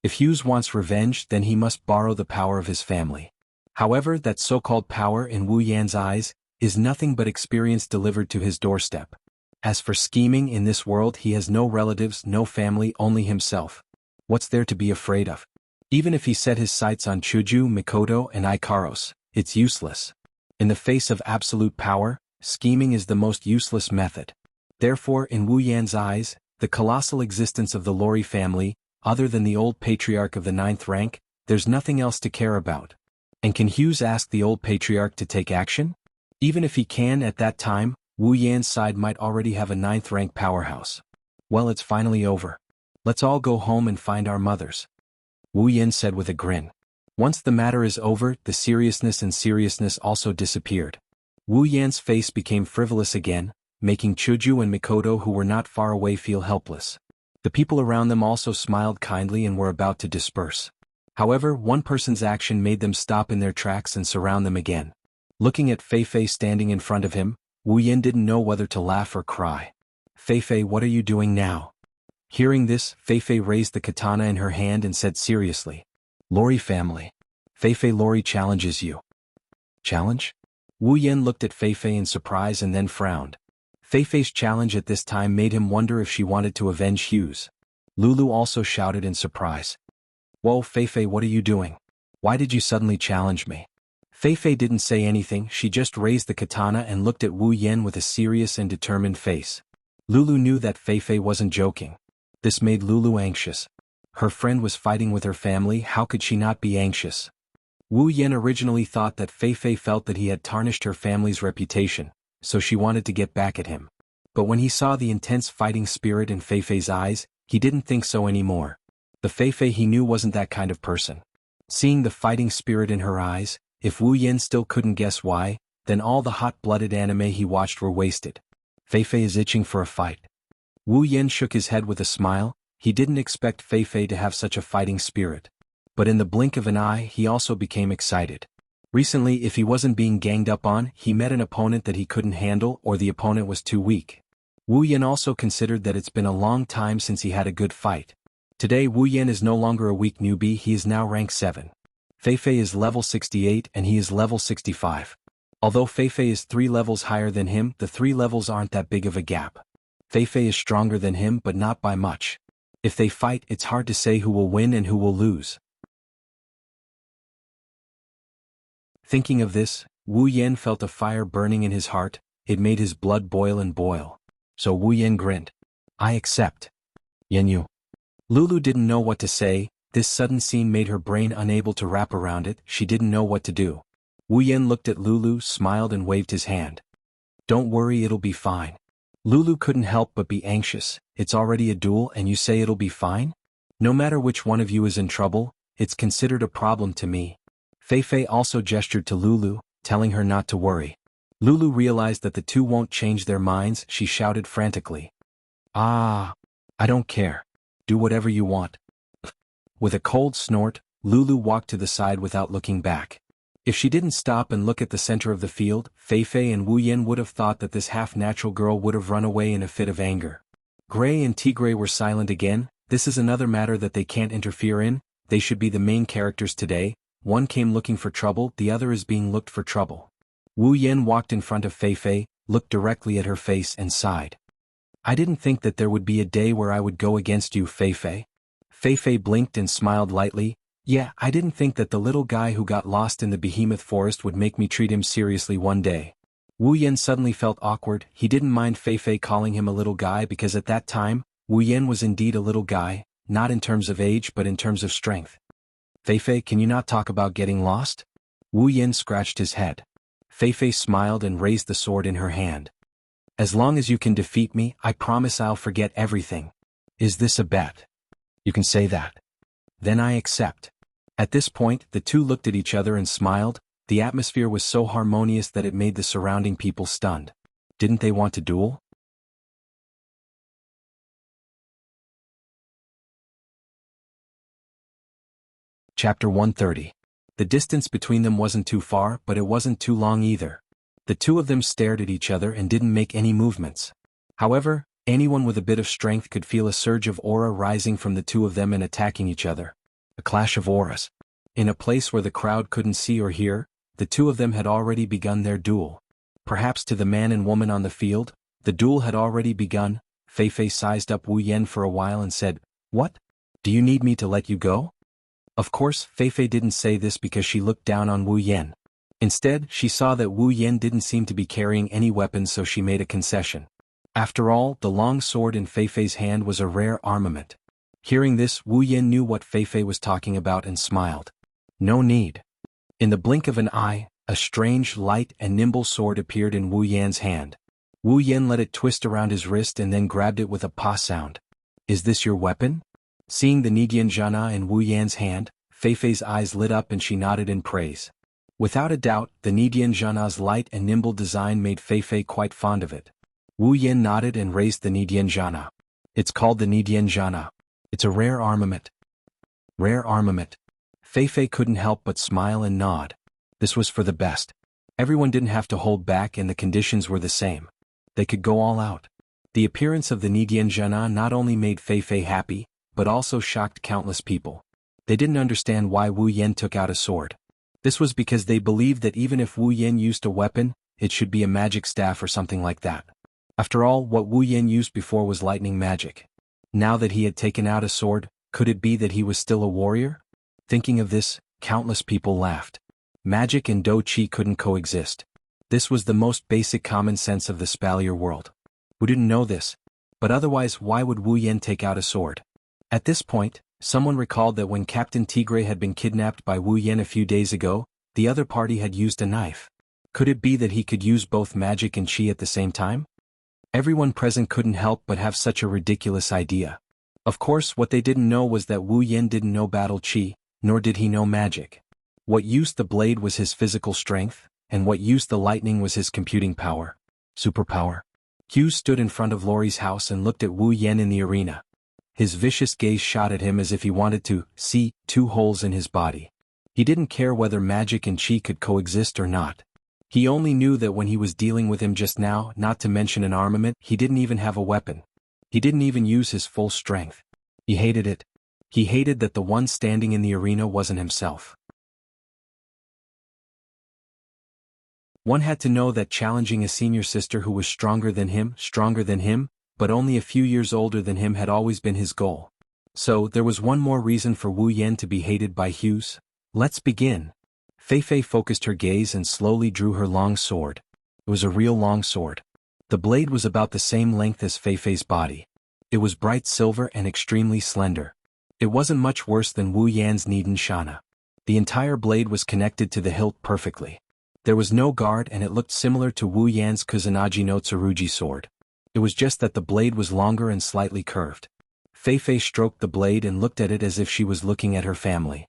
If Hughes wants revenge, then he must borrow the power of his family. However, that so-called power in Wu Yan's eyes is nothing but experience delivered to his doorstep. As for scheming, in this world he has no relatives, no family, only himself. What's there to be afraid of? Even if he set his sights on Chuju, Mikoto, and Ikaros, it's useless. In the face of absolute power, scheming is the most useless method. Therefore, in Wu Yan's eyes, the colossal existence of the Lori family, other than the old patriarch of the 9th rank, there's nothing else to care about. And can Hughes ask the old patriarch to take action? Even if he can, at that time, Wu Yan's side might already have a 9th rank powerhouse. Well, it's finally over. Let's all go home and find our mothers, Wu Yan said with a grin. Once the matter is over, the seriousness also disappeared. Wu Yan's face became frivolous again, making Chuju and Mikoto who were not far away feel helpless. The people around them also smiled kindly and were about to disperse. However, one person's action made them stop in their tracks and surround them again. Looking at Feifei standing in front of him, Wu Yan didn't know whether to laugh or cry. "Feifei, what are you doing now?" Hearing this, Feifei raised the katana in her hand and said seriously, "Lori family. Feifei, Lori challenges you." "Challenge?" Wu Yan looked at Feifei in surprise and then frowned. Feifei's challenge at this time made him wonder if she wanted to avenge Hughes. Lulu also shouted in surprise. "Whoa, Feifei, what are you doing? Why did you suddenly challenge me?" Feifei didn't say anything, she just raised the katana and looked at Wu Yan with a serious and determined face. Lulu knew that Feifei wasn't joking. This made Lulu anxious. Her friend was fighting with her family, how could she not be anxious? Wu Yan originally thought that Feifei felt that he had tarnished her family's reputation, so she wanted to get back at him. But when he saw the intense fighting spirit in Feifei's eyes, he didn't think so anymore. The Feifei he knew wasn't that kind of person. Seeing the fighting spirit in her eyes, if Wu Yan still couldn't guess why, then all the hot-blooded anime he watched were wasted. Feifei is itching for a fight. Wu Yan shook his head with a smile, he didn't expect Feifei to have such a fighting spirit. But in the blink of an eye he also became excited. Recently, if he wasn't being ganged up on, he met an opponent that he couldn't handle or the opponent was too weak. Wu Yan also considered that it's been a long time since he had a good fight. Today Wu Yan is no longer a weak newbie, he is now rank 7. Feifei is level 68 and he is level 65. Although Feifei is 3 levels higher than him, the 3 levels aren't that big of a gap. Feifei is stronger than him but not by much. If they fight, it's hard to say who will win and who will lose. Thinking of this, Wu Yan felt a fire burning in his heart, it made his blood boil and boil. So Wu Yan grinned. "I accept." "Yanyu." Lulu didn't know what to say, this sudden scene made her brain unable to wrap around it, she didn't know what to do. Wu Yan looked at Lulu, smiled and waved his hand. "Don't worry, it'll be fine." Lulu couldn't help but be anxious, it's already a duel and you say it'll be fine? No matter which one of you is in trouble, it's considered a problem to me. Feifei also gestured to Lulu, telling her not to worry. Lulu realized that the two won't change their minds, she shouted frantically. "Ah! I don't care. Do whatever you want." With a cold snort, Lulu walked to the side without looking back. If she didn't stop and look at the center of the field, Feifei and Wu Yan would have thought that this half-natural girl would have run away in a fit of anger. Gray and Tigray were silent again, this is another matter that they can't interfere in, they should be the main characters today, one came looking for trouble, the other is being looked for trouble. Wu Yan walked in front of Feifei, looked directly at her face and sighed. "I didn't think that there would be a day where I would go against you, Feifei." Feifei blinked and smiled lightly. "Yeah, I didn't think that the little guy who got lost in the behemoth forest would make me treat him seriously one day." Wu Yan suddenly felt awkward, he didn't mind Feifei calling him a little guy because at that time, Wu Yan was indeed a little guy, not in terms of age but in terms of strength. "Feifei, can you not talk about getting lost?" Wu Yan scratched his head. Feifei smiled and raised the sword in her hand. "As long as you can defeat me, I promise I'll forget everything." "Is this a bet?" "You can say that." "Then I accept." At this point, the two looked at each other and smiled, the atmosphere was so harmonious that it made the surrounding people stunned. Didn't they want to duel? Chapter 130. The distance between them wasn't too far, but it wasn't too long either. The two of them stared at each other and didn't make any movements. However, anyone with a bit of strength could feel a surge of aura rising from the two of them and attacking each other. A clash of auras. In a place where the crowd couldn't see or hear, the two of them had already begun their duel. Perhaps to the man and woman on the field, the duel had already begun. Feifei sized up Wu Yan for a while and said, "What? Do you need me to let you go?" Of course, Feifei didn't say this because she looked down on Wu Yan. Instead, she saw that Wu Yan didn't seem to be carrying any weapons, so she made a concession. After all, the long sword in Feifei's hand was a rare armament. Hearing this, Wu Yan knew what Feifei was talking about and smiled. "No need." In the blink of an eye, a strange, light and nimble sword appeared in Wu Yan's hand. Wu Yan let it twist around his wrist and then grabbed it with a pa sound. "Is this your weapon?" Seeing the Nidian Jana in Wu Yan's hand, Feifei's eyes lit up and she nodded in praise. Without a doubt, the Nidian Zhana's light and nimble design made Feifei quite fond of it. Wu Yan nodded and raised the Nidian Zhana. It's called the Nidian Zhana. It's a rare armament. Rare armament. Feifei couldn't help but smile and nod. This was for the best. Everyone didn't have to hold back and the conditions were the same. They could go all out. The appearance of the Nidian Zhana not only made Feifei happy, but also shocked countless people. They didn't understand why Wu Yan took out a sword. This was because they believed that even if Wu Yan used a weapon, it should be a magic staff or something like that. After all, what Wu Yan used before was lightning magic. Now that he had taken out a sword, could it be that he was still a warrior? Thinking of this, countless people laughed. Magic and Do Chi couldn't coexist. This was the most basic common sense of the Spalier world. Who didn't know this? But otherwise, why would Wu Yan take out a sword? At this point, someone recalled that when Captain Tigre had been kidnapped by Wu Yan a few days ago, the other party had used a knife. Could it be that he could use both magic and chi at the same time? Everyone present couldn't help but have such a ridiculous idea. Of course, what they didn't know was that Wu Yan didn't know battle chi, nor did he know magic. What used the blade was his physical strength, and what used the lightning was his computing power. Superpower. Hughes stood in front of Laurie's house and looked at Wu Yan in the arena. His vicious gaze shot at him as if he wanted to see two holes in his body. He didn't care whether magic and chi could coexist or not. He only knew that when he was dealing with him just now, not to mention an armament, he didn't even have a weapon. He didn't even use his full strength. He hated it. He hated that the one standing in the arena wasn't himself. One had to know that challenging a senior sister who was stronger than him, but only a few years older than him had always been his goal. So, there was one more reason for Wu Yan to be hated by Hughes. Let's begin. Feifei focused her gaze and slowly drew her long sword. It was a real long sword. The blade was about the same length as Feifei's body. It was bright silver and extremely slender. It wasn't much worse than Wu Yan's Nidan Shana. The entire blade was connected to the hilt perfectly. There was no guard and it looked similar to Wu Yan's Kusanagi no Tsurugi sword. It was just that the blade was longer and slightly curved. Feifei stroked the blade and looked at it as if she was looking at her family.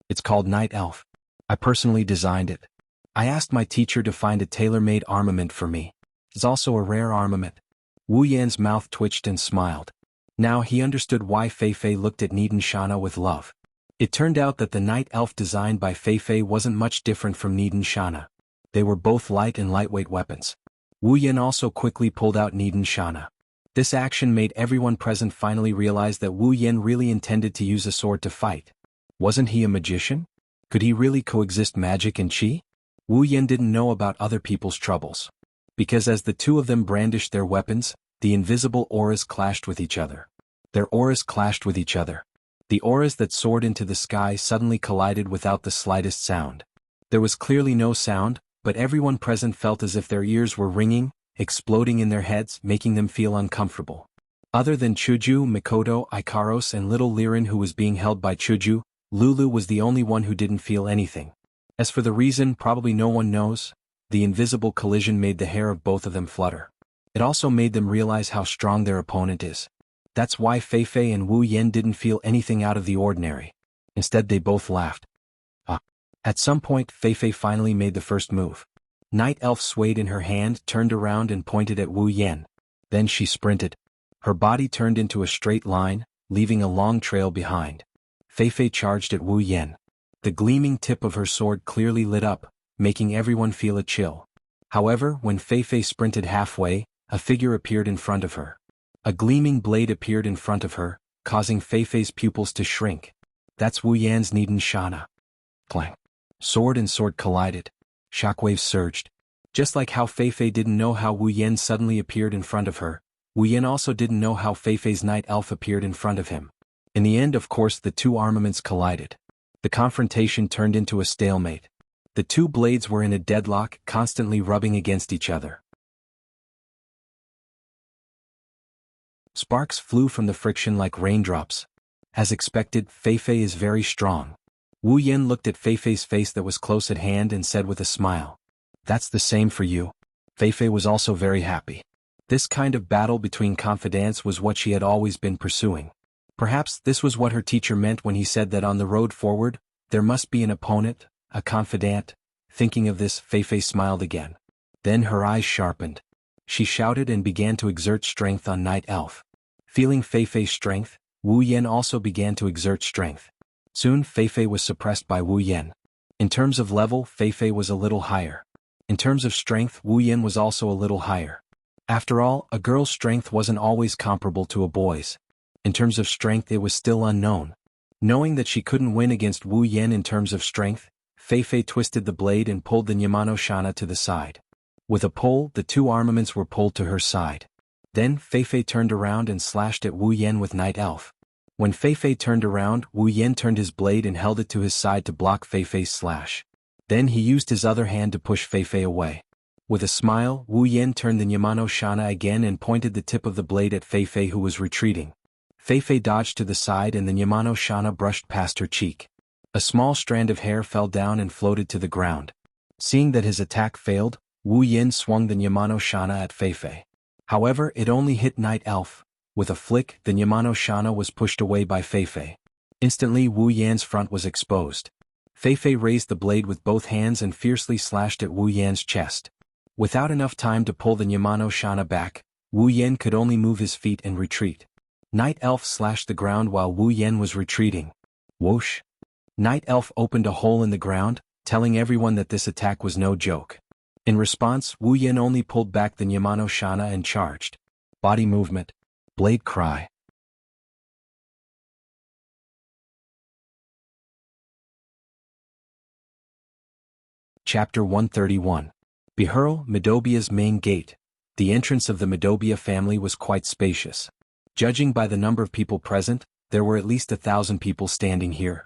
It's called Night Elf. I personally designed it. I asked my teacher to find a tailor-made armament for me. It's also a rare armament. Wu Yan's mouth twitched and smiled. Now he understood why Feifei looked at Nidan Shana with love. It turned out that the Night Elf designed by Feifei wasn't much different from Nidan Shana. They were both light and lightweight weapons. Wu Yan also quickly pulled out Nidan Shana. This action made everyone present finally realize that Wu Yan really intended to use a sword to fight. Wasn't he a magician? Could he really coexist magic and chi? Wu Yan didn't know about other people's troubles. Because as the two of them brandished their weapons, the invisible auras clashed with each other. Their auras clashed with each other. The auras that soared into the sky suddenly collided without the slightest sound. There was clearly no sound, but everyone present felt as if their ears were ringing, exploding in their heads, making them feel uncomfortable. Other than Chuju, Mikoto, Ikaros and little Lirin who was being held by Chuju, Lulu was the only one who didn't feel anything. As for the reason, probably no one knows. The invisible collision made the hair of both of them flutter. It also made them realize how strong their opponent is. That's why Feifei and Wu Yan didn't feel anything out of the ordinary. Instead they both laughed. At some point Feifei finally made the first move. Night Elf swayed in her hand, turned around and pointed at Wu Yan. Then she sprinted. Her body turned into a straight line, leaving a long trail behind. Feifei charged at Wu Yan. The gleaming tip of her sword clearly lit up, making everyone feel a chill. However, when Feifei sprinted halfway, a figure appeared in front of her. A gleaming blade appeared in front of her, causing Feifei's pupils to shrink. That's Wu Yan's Nidan Shana. Clang. Sword and sword collided. Shockwaves surged. Just like how Feifei didn't know how Wu Yan suddenly appeared in front of her, Wu Yan also didn't know how Feifei's Night Elf appeared in front of him. In the end, of course, the two armaments collided. The confrontation turned into a stalemate. The two blades were in a deadlock, constantly rubbing against each other. Sparks flew from the friction like raindrops. As expected, Feifei is very strong. Wu Yan looked at Feifei's face that was close at hand and said with a smile, "That's the same for you." Feifei was also very happy. This kind of battle between confidants was what she had always been pursuing. Perhaps this was what her teacher meant when he said that on the road forward, There must be an opponent, a confidant. Thinking of this, Feifei smiled again. Then her eyes sharpened. She shouted and began to exert strength on Night Elf. Feeling Feifei's strength, Wu Yan also began to exert strength. Soon Feifei was suppressed by Wu Yan. In terms of level, Feifei was a little higher. In terms of strength, Wu Yan was also a little higher. After all, a girl's strength wasn't always comparable to a boy's. In terms of strength, it was still unknown. Knowing that she couldn't win against Wu Yan in terms of strength, Feifei twisted the blade and pulled the Yamano Shana to the side. With a pull, the two armaments were pulled to her side. Then Feifei turned around and slashed at Wu Yan with Night Elf. When Feifei turned around, Wu Yan turned his blade and held it to his side to block Feifei's slash. Then he used his other hand to push Feifei away. With a smile, Wu Yan turned the Yamano Shana again and pointed the tip of the blade at Feifei, who was retreating. Feifei dodged to the side and the Yamano Shana brushed past her cheek. A small strand of hair fell down and floated to the ground. Seeing that his attack failed, Wu Yan swung the Yamano Shana at Feifei. However, it only hit Night Elf. With a flick, the Yamano Shana was pushed away by Feifei. Instantly, Wu Yan's front was exposed. Feifei raised the blade with both hands and fiercely slashed at Wu Yan's chest. Without enough time to pull the Yamano Shana back, Wu Yan could only move his feet and retreat. Night Elf slashed the ground while Wu Yan was retreating. Whoosh! Night Elf opened a hole in the ground, telling everyone that this attack was no joke. In response, Wu Yan only pulled back the Yamano Shana and charged. Body movement. Blade cry. Chapter 131. Behurl, Midobia's main gate. The entrance of the Midobia family was quite spacious. Judging by the number of people present, there were at least 1,000 people standing here.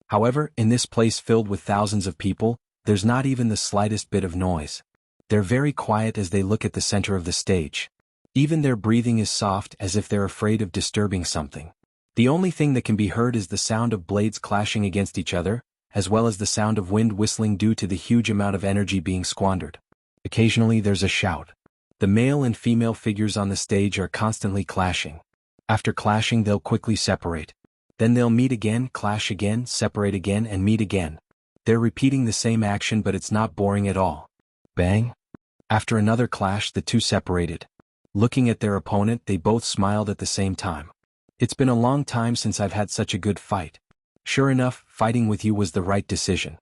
However, in this place filled with thousands of people, there's not even the slightest bit of noise. They're very quiet as they look at the center of the stage. Even their breathing is soft, as if they're afraid of disturbing something. The only thing that can be heard is the sound of blades clashing against each other, as well as the sound of wind whistling due to the huge amount of energy being squandered. Occasionally there's a shout. The male and female figures on the stage are constantly clashing. After clashing, they'll quickly separate. Then they'll meet again, clash again, separate again, and meet again. They're repeating the same action, but it's not boring at all. Bang! After another clash, the two separated. Looking at their opponent, they both smiled at the same time. It's been a long time since I've had such a good fight. Sure enough, fighting with you was the right decision.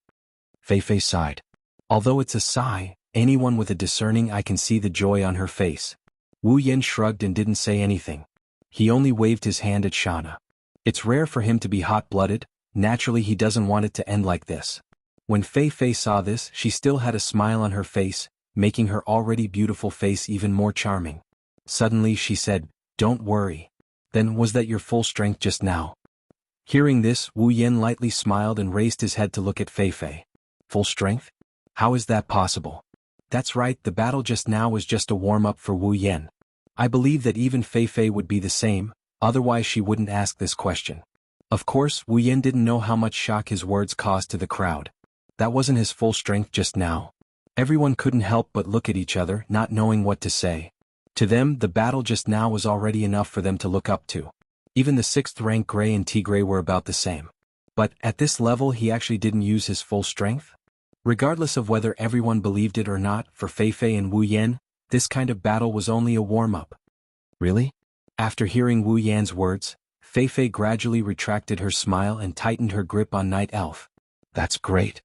Feifei sighed. Although it's a sigh, anyone with a discerning eye can see the joy on her face. Wu Yan shrugged and didn't say anything. He only waved his hand at Shana. It's rare for him to be hot-blooded, naturally he doesn't want it to end like this. When Feifei saw this, she still had a smile on her face, making her already beautiful face even more charming. Suddenly she said, "Don't worry. Then was that your full strength just now?" Hearing this, Wu Yan lightly smiled and raised his head to look at Feifei. Full strength? How is that possible? That's right, the battle just now was just a warm-up for Wu Yan. I believe that even Feifei would be the same, otherwise she wouldn't ask this question. Of course, Wu Yan didn't know how much shock his words caused to the crowd. That wasn't his full strength just now. Everyone couldn't help but look at each other, not knowing what to say. To them, the battle just now was already enough for them to look up to. Even the 6th rank Gray and Tigray were about the same. But, at this level he actually didn't use his full strength? Regardless of whether everyone believed it or not, for Feifei and Wu Yan, this kind of battle was only a warm-up. Really? After hearing Wu Yan's words, Feifei gradually retracted her smile and tightened her grip on Night Elf. That's great.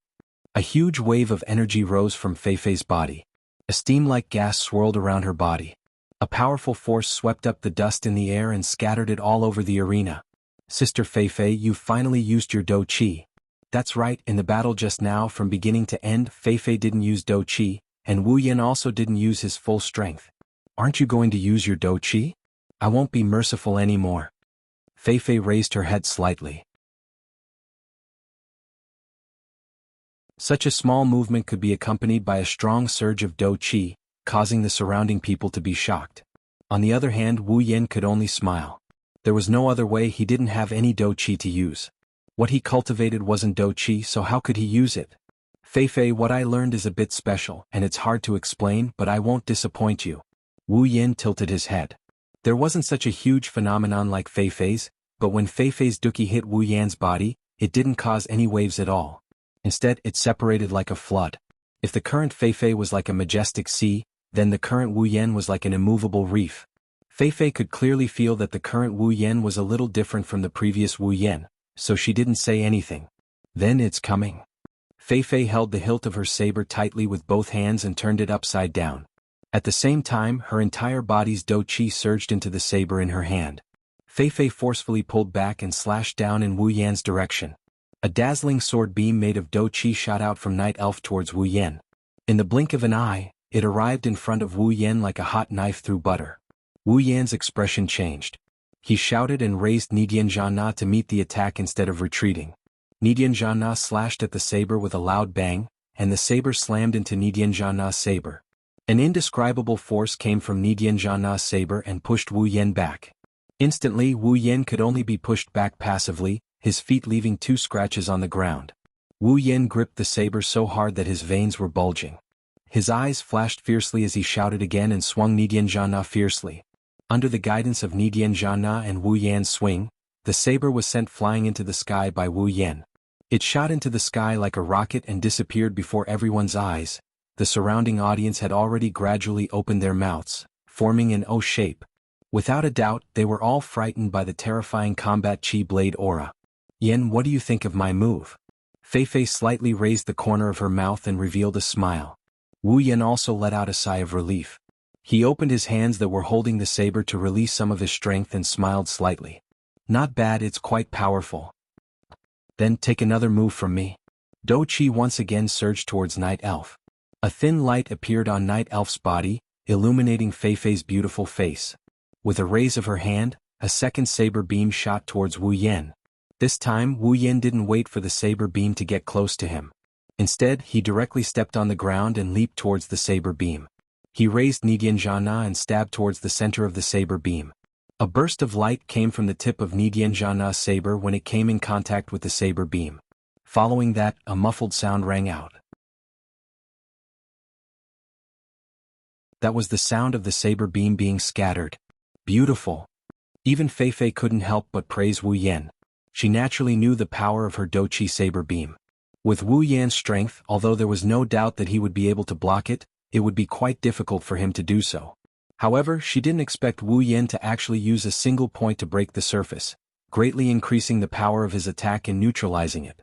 A huge wave of energy rose from Feifei's body. A steam-like gas swirled around her body. A powerful force swept up the dust in the air and scattered it all over the arena. Sister Feifei, you've finally used your Do Chi. That's right, in the battle just now from beginning to end, Feifei didn't use Do Chi, and Wu Yan also didn't use his full strength. Aren't you going to use your Do Chi? I won't be merciful anymore. Feifei raised her head slightly. Such a small movement could be accompanied by a strong surge of Do Chi, causing the surrounding people to be shocked. On the other hand, Wu Yan could only smile. There was no other way, he didn't have any Do Chi to use. What he cultivated wasn't Do Chi, so how could he use it? Feifei, what I learned is a bit special, and it's hard to explain, but I won't disappoint you. Wu Yan tilted his head. There wasn't such a huge phenomenon like Feifei's, but when Feifei's Duki hit Wu Yan's body, it didn't cause any waves at all. Instead, it separated like a flood. If the current Feifei was like a majestic sea, then the current Wu Yan was like an immovable reef. Feifei could clearly feel that the current Wu Yan was a little different from the previous Wu Yan, so she didn't say anything. Then it's coming. Feifei held the hilt of her saber tightly with both hands and turned it upside down. At the same time, her entire body's dou qi surged into the saber in her hand. Feifei forcefully pulled back and slashed down in Wu Yan's direction. A dazzling sword beam made of dou qi shot out from Night Elf towards Wu Yan. In the blink of an eye, it arrived in front of Wu Yan like a hot knife through butter. Wu Yan's expression changed. He shouted and raised Nidian Zhanna to meet the attack instead of retreating. Nidian Zhanna slashed at the saber with a loud bang, and the saber slammed into Nidian Zhanna's saber. An indescribable force came from Nidian Zhanna's saber and pushed Wu Yan back. Instantly, Wu Yan could only be pushed back passively, his feet leaving 2 scratches on the ground. Wu Yan gripped the saber so hard that his veins were bulging. His eyes flashed fiercely as he shouted again and swung Nidian Zhanna fiercely. Under the guidance of Nidian Zhanna and Wu Yan's swing, the saber was sent flying into the sky by Wu Yan. It shot into the sky like a rocket and disappeared before everyone's eyes. The surrounding audience had already gradually opened their mouths, forming an O shape. Without a doubt, they were all frightened by the terrifying combat chi blade aura. Yan, what do you think of my move? Feifei slightly raised the corner of her mouth and revealed a smile. Wu Yan also let out a sigh of relief. He opened his hands that were holding the saber to release some of his strength and smiled slightly. Not bad, it's quite powerful. Then take another move from me. Dou Qi once again surged towards Night Elf. A thin light appeared on Night Elf's body, illuminating Feifei's beautiful face. With a raise of her hand, a second saber beam shot towards Wu Yan. This time, Wu Yan didn't wait for the saber beam to get close to him. Instead, he directly stepped on the ground and leaped towards the saber beam. He raised Nidian Zhanna and stabbed towards the center of the saber beam. A burst of light came from the tip of Nidian Zhanna's saber when it came in contact with the saber beam. Following that, a muffled sound rang out. That was the sound of the saber beam being scattered. Beautiful. Even Feifei couldn't help but praise Wu Yan. She naturally knew the power of her dou qi saber beam. With Wu Yan's strength, although there was no doubt that he would be able to block it, it would be quite difficult for him to do so. However, she didn't expect Wu Yan to actually use a single point to break the surface, greatly increasing the power of his attack and neutralizing it.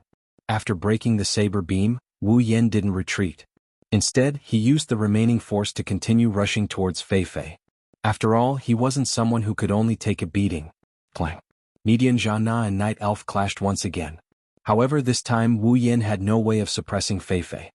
After breaking the saber beam, Wu Yan didn't retreat. Instead, he used the remaining force to continue rushing towards Feifei. After all, he wasn't someone who could only take a beating. Clang. Nidian Zhanna and Night Elf clashed once again. However, this time Wu Yan had no way of suppressing Feifei.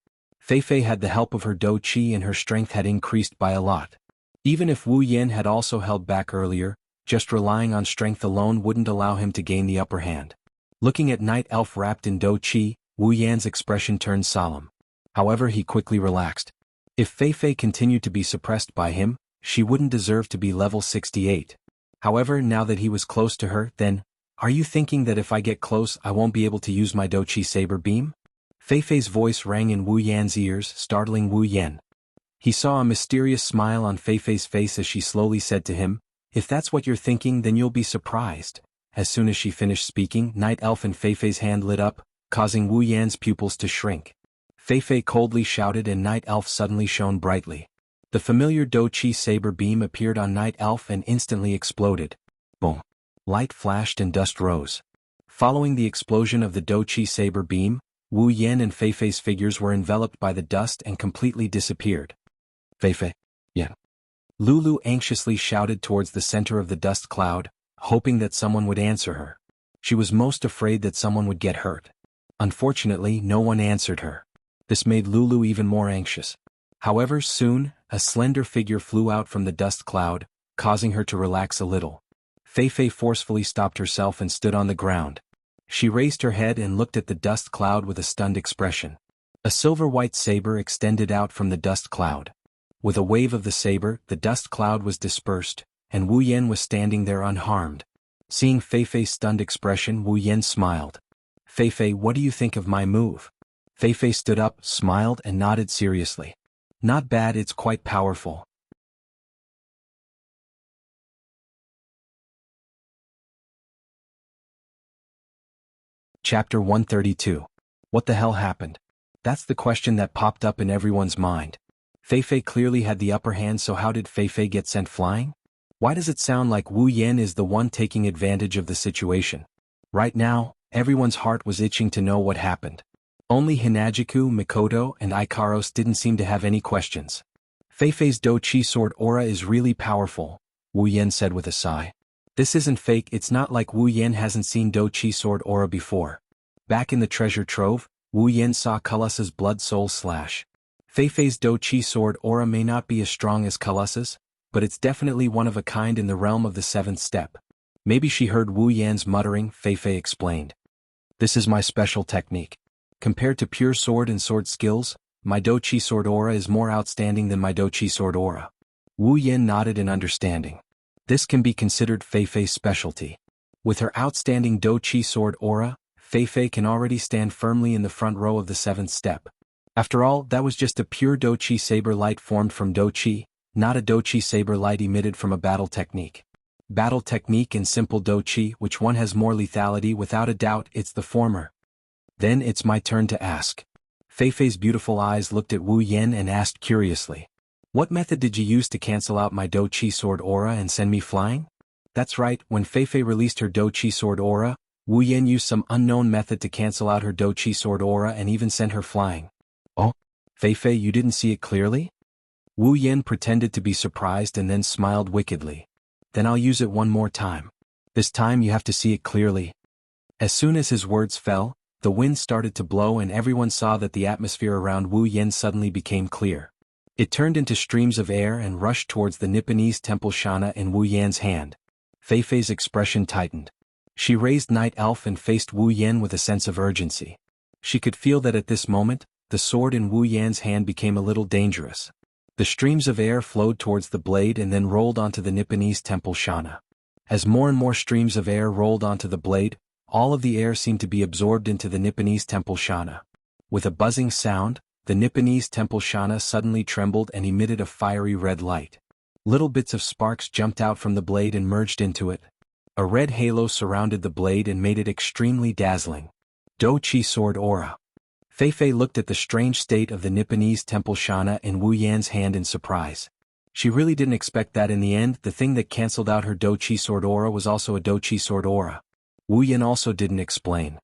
Feifei had the help of her dou qi and her strength had increased by a lot. Even if Wu Yan had also held back earlier, just relying on strength alone wouldn't allow him to gain the upper hand. Looking at Night Elf wrapped in dou qi, Wu Yan's expression turned solemn. However, he quickly relaxed. If Feifei continued to be suppressed by him, she wouldn't deserve to be level 68. However, now that he was close to her, then, are you thinking that if I get close I won't be able to use my dou qi saber beam? Feifei's voice rang in Wu Yan's ears, startling Wu Yan. He saw a mysterious smile on Feifei's face as she slowly said to him, if that's what you're thinking then you'll be surprised. As soon as she finished speaking, Night Elf and Feifei's hand lit up, causing Wu Yan's pupils to shrink. Feifei coldly shouted and Night Elf suddenly shone brightly. The familiar dou qi saber beam appeared on Night Elf and instantly exploded. Boom. Light flashed and dust rose. Following the explosion of the dou qi saber beam, Wu Yan and Feifei's figures were enveloped by the dust and completely disappeared. Feifei. Yan. Lulu anxiously shouted towards the center of the dust cloud, hoping that someone would answer her. She was most afraid that someone would get hurt. Unfortunately, no one answered her. This made Lulu even more anxious. However, soon, a slender figure flew out from the dust cloud, causing her to relax a little. Feifei forcefully stopped herself and stood on the ground. She raised her head and looked at the dust cloud with a stunned expression. A silver-white saber extended out from the dust cloud. With a wave of the saber, the dust cloud was dispersed, and Wu Yan was standing there unharmed. Seeing Feifei's stunned expression, Wu Yan smiled. Feifei, what do you think of my move? Feifei stood up, smiled and nodded seriously. Not bad, it's quite powerful. Chapter 132. What the hell happened? That's the question that popped up in everyone's mind. Feifei clearly had the upper hand, so how did Feifei get sent flying? Why does it sound like Wu Yan is the one taking advantage of the situation? Right now, everyone's heart was itching to know what happened. Only Hinajiku, Mikoto, and Ikaros didn't seem to have any questions. Feifei's Do-Chi sword aura is really powerful, Wu Yan said with a sigh. This isn't fake. It's not like Wu Yan hasn't seen Do-Chi sword aura before. Back in the treasure trove, Wu Yan saw Kalus's blood soul slash. Feifei's Do-Chi sword aura may not be as strong as Kalus's, but it's definitely one of a kind in the realm of the seventh step. Maybe she heard Wu Yan's muttering, Feifei explained. This is my special technique. Compared to pure sword and sword skills, my Do-Chi sword aura is more outstanding than my Do-Chi sword aura. Wu Yan nodded in understanding. This can be considered Feifei's specialty. With her outstanding Do-Chi sword aura, Feifei can already stand firmly in the front row of the seventh step. After all, that was just a pure Do-Chi saber light formed from Do-Chi, not a Do-Chi saber light emitted from a battle technique. Battle technique and simple Do-Chi, which one has more lethality? Without a doubt, it's the former. Then it's my turn to ask. Feifei's beautiful eyes looked at Wu Yan and asked curiously. What method did you use to cancel out my Do-Chi sword aura and send me flying? That's right, when Feifei released her Do-Chi sword aura, Wu Yan used some unknown method to cancel out her Do-Chi sword aura and even sent her flying. Oh? Feifei, you didn't see it clearly? Wu Yan pretended to be surprised and then smiled wickedly. Then I'll use it one more time. This time you have to see it clearly. As soon as his words fell, the wind started to blow and everyone saw that the atmosphere around Wu Yan suddenly became clear. It turned into streams of air and rushed towards the Nipponese temple Shana in Wu Yan's hand. Feifei's expression tightened. She raised Night Elf and faced Wu Yan with a sense of urgency. She could feel that at this moment, the sword in Wu Yan's hand became a little dangerous. The streams of air flowed towards the blade and then rolled onto the Nipponese temple Shana. As more and more streams of air rolled onto the blade, all of the air seemed to be absorbed into the Nipponese temple Shana. With a buzzing sound, the Nipponese temple Shana suddenly trembled and emitted a fiery red light. Little bits of sparks jumped out from the blade and merged into it. A red halo surrounded the blade and made it extremely dazzling. Do-Chi sword aura. Feifei looked at the strange state of the Nipponese temple Shana in Wu Yan's hand in surprise. She really didn't expect that in the end the thing that cancelled out her Do-Chi sword aura was also a Do-Chi sword aura. Wu Yan also didn't explain.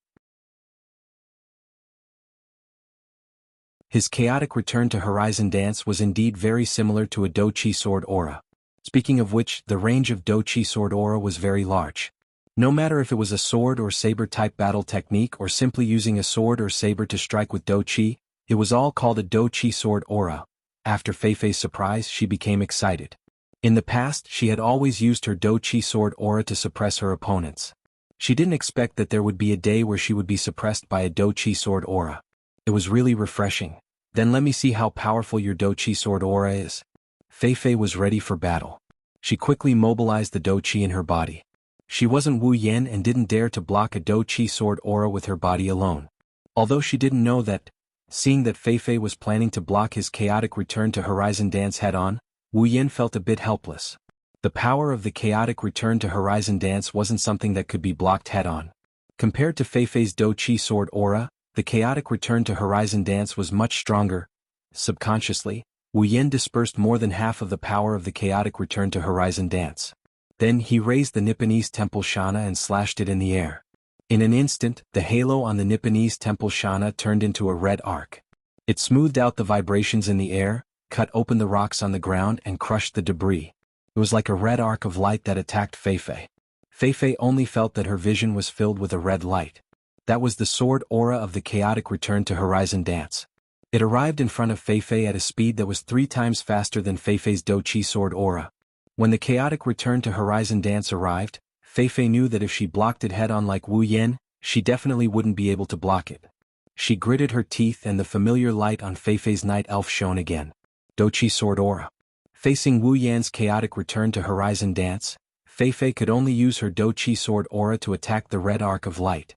His chaotic return to Horizon Dance was indeed very similar to a Do-Chi sword aura. Speaking of which, the range of Do-Chi sword aura was very large. No matter if it was a sword or saber type battle technique or simply using a sword or saber to strike with Do-Chi, it was all called a Do-Chi sword aura. After Feifei's surprise, she became excited. In the past, she had always used her Do-Chi sword aura to suppress her opponents. She didn't expect that there would be a day where she would be suppressed by a Do-Chi sword aura. It was really refreshing. Then let me see how powerful your Do-Chi sword aura is. Feifei was ready for battle. She quickly mobilized the Do-Chi in her body. She wasn't Wu Yan and didn't dare to block a Do-Chi sword aura with her body alone. Although she didn't know that, seeing that Feifei was planning to block his chaotic return to Horizon Dance head-on, Wu Yan felt a bit helpless. The power of the chaotic return to Horizon Dance wasn't something that could be blocked head-on. Compared to Feifei's Do-Chi sword aura, the chaotic return to Horizon Dance was much stronger. Subconsciously, Wu Yan dispersed more than half of the power of the chaotic return to Horizon Dance. Then he raised the Nipponese temple Shana and slashed it in the air. In an instant, the halo on the Nipponese temple Shana turned into a red arc. It smoothed out the vibrations in the air, cut open the rocks on the ground and crushed the debris. It was like a red arc of light that attacked Feifei. Feifei only felt that her vision was filled with a red light. That was the sword aura of the chaotic return to Horizon Dance. It arrived in front of Feifei at a speed that was 3 times faster than Feifei's Do-Chi sword aura. When the chaotic return to Horizon Dance arrived, Feifei knew that if she blocked it head-on like Wu Yan, she definitely wouldn't be able to block it. She gritted her teeth and the familiar light on Feifei's Night Elf shone again. Do-Chi sword aura. Facing Wu Yan's chaotic return to Horizon Dance, Feifei could only use her Do-Chi sword aura to attack the red arc of light.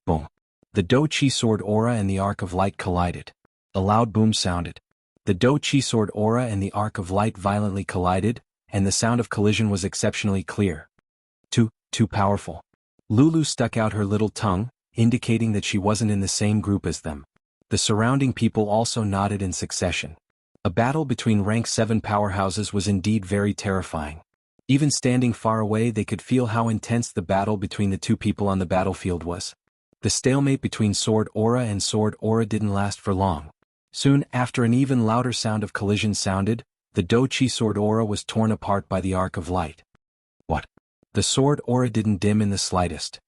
Boom. The Do-Chi sword aura and the arc of light collided. A loud boom sounded. The Do-Chi sword aura and the arc of light violently collided, and the sound of collision was exceptionally clear. Too powerful. Lulu stuck out her little tongue, indicating that she wasn't in the same group as them. The surrounding people also nodded in succession. A battle between rank 7 powerhouses was indeed very terrifying. Even standing far away, they could feel how intense the battle between the two people on the battlefield was. The stalemate between Sword Aura and Sword Aura didn't last for long. Soon after, an even louder sound of collision sounded. The Dochi Sword Aura was torn apart by the arc of light. What? The Sword Aura didn't dim in the slightest.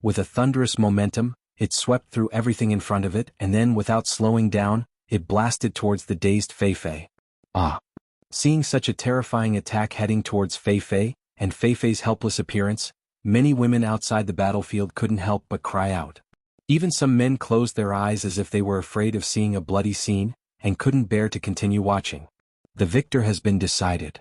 With a thunderous momentum, it swept through everything in front of it, and then, without slowing down, it blasted towards the dazed Fei-Fei. Ah! Seeing such a terrifying attack heading towards Fei-Fei, and Fei-Fei's helpless appearance, many women outside the battlefield couldn't help but cry out. Even some men closed their eyes as if they were afraid of seeing a bloody scene, and couldn't bear to continue watching. The victor has been decided.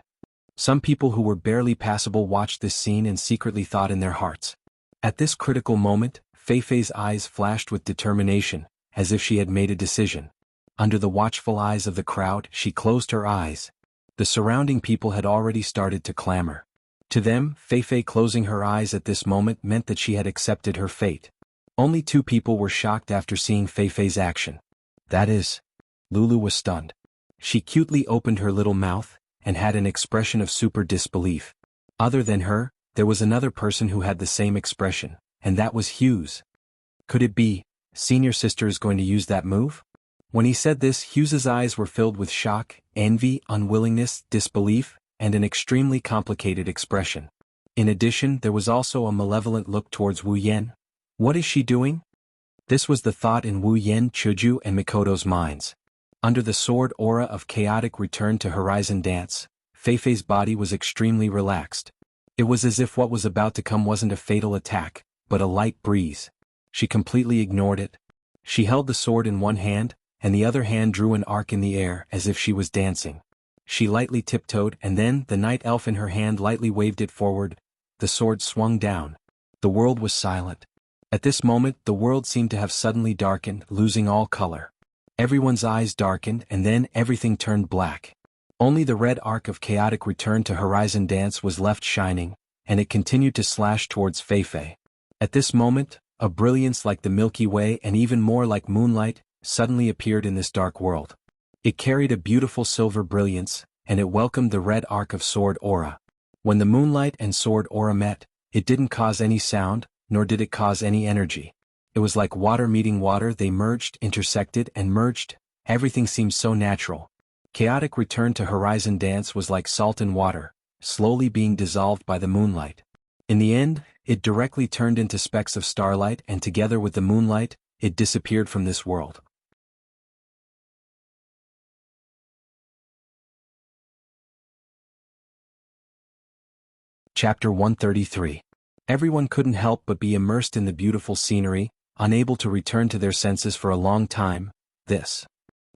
Some people who were barely passable watched this scene and secretly thought in their hearts. At this critical moment, Fei-Fei's eyes flashed with determination, as if she had made a decision. Under the watchful eyes of the crowd, she closed her eyes. The surrounding people had already started to clamor. To them, Fei-Fei closing her eyes at this moment meant that she had accepted her fate. Only 2 people were shocked after seeing Fei-Fei's action. That is, Lulu was stunned. She cutely opened her little mouth, and had an expression of super disbelief. Other than her, there was another person who had the same expression, and that was Hughes. Could it be, Senior Sister is going to use that move? When he said this, Hughes's eyes were filled with shock, envy, unwillingness, disbelief, and an extremely complicated expression. In addition, there was also a malevolent look towards Wu Yan. What is she doing? This was the thought in Wu Yan, Chuju, and Mikoto's minds. Under the sword aura of chaotic return to Horizon Dance, Fei-Fei's body was extremely relaxed. It was as if what was about to come wasn't a fatal attack, but a light breeze. She completely ignored it. She held the sword in one hand, and the other hand drew an arc in the air as if she was dancing. She lightly tiptoed, and then, the night elf in her hand lightly waved it forward. The sword swung down. The world was silent. At this moment, the world seemed to have suddenly darkened, losing all color. Everyone's eyes darkened, and then everything turned black. Only the red arc of chaotic return to Horizon Dance was left shining, and it continued to slash towards Fei-Fei. At this moment, a brilliance like the Milky Way and even more like moonlight suddenly appeared in this dark world. It carried a beautiful silver brilliance, and it welcomed the red arc of Sword Aura. When the moonlight and Sword Aura met, it didn't cause any sound, nor did it cause any energy. It was like water meeting water. They merged, intersected, and merged. Everything seemed so natural. Chaotic return to Horizon Dance was like salt in water, slowly being dissolved by the moonlight. In the end, it directly turned into specks of starlight, and together with the moonlight, it disappeared from this world. Chapter 133. Everyone couldn't help but be immersed in the beautiful scenery, unable to return to their senses for a long time.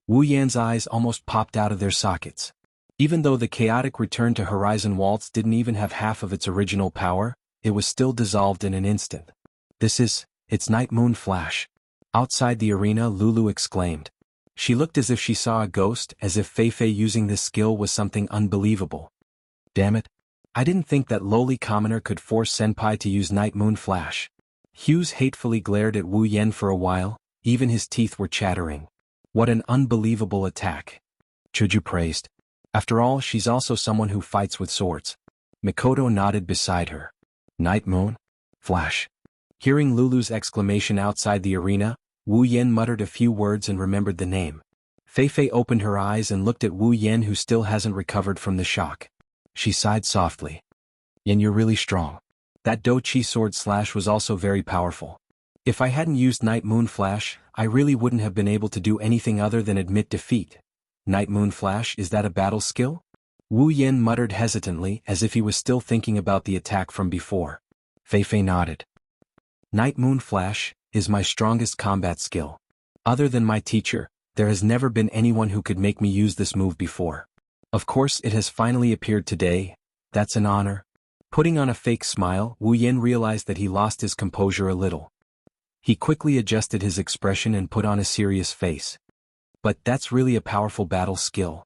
Wu Yan's eyes almost popped out of their sockets. Even though the chaotic return to Horizon Waltz didn't even have half of its original power, it was still dissolved in an instant. It's Night Moon Flash. Outside the arena, Lulu exclaimed. She looked as if she saw a ghost, as if Fei-Fei using this skill was something unbelievable. Damn it. I didn't think that lowly commoner could force Senpai to use Night Moon Flash. Hughes hatefully glared at Wu Yan for a while, even his teeth were chattering. What an unbelievable attack. Chuju praised. After all, she's also someone who fights with swords. Mikoto nodded beside her. Night Moon? Flash. Hearing Lulu's exclamation outside the arena, Wu Yan muttered a few words and remembered the name. Fei-Fei opened her eyes and looked at Wu Yan, who still hasn't recovered from the shock. She sighed softly. Yan, you're really strong. That Do-Chi sword slash was also very powerful. If I hadn't used Night Moon Flash, I really wouldn't have been able to do anything other than admit defeat. Night Moon Flash, is that a battle skill? Wu Yan muttered hesitantly, as if he was still thinking about the attack from before. Fei-Fei nodded. Night Moon Flash is my strongest combat skill. Other than my teacher, there has never been anyone who could make me use this move before. Of course, it has finally appeared today. That's an honor. Putting on a fake smile, Wu Yan realized that he lost his composure a little. He quickly adjusted his expression and put on a serious face. But that's really a powerful battle skill.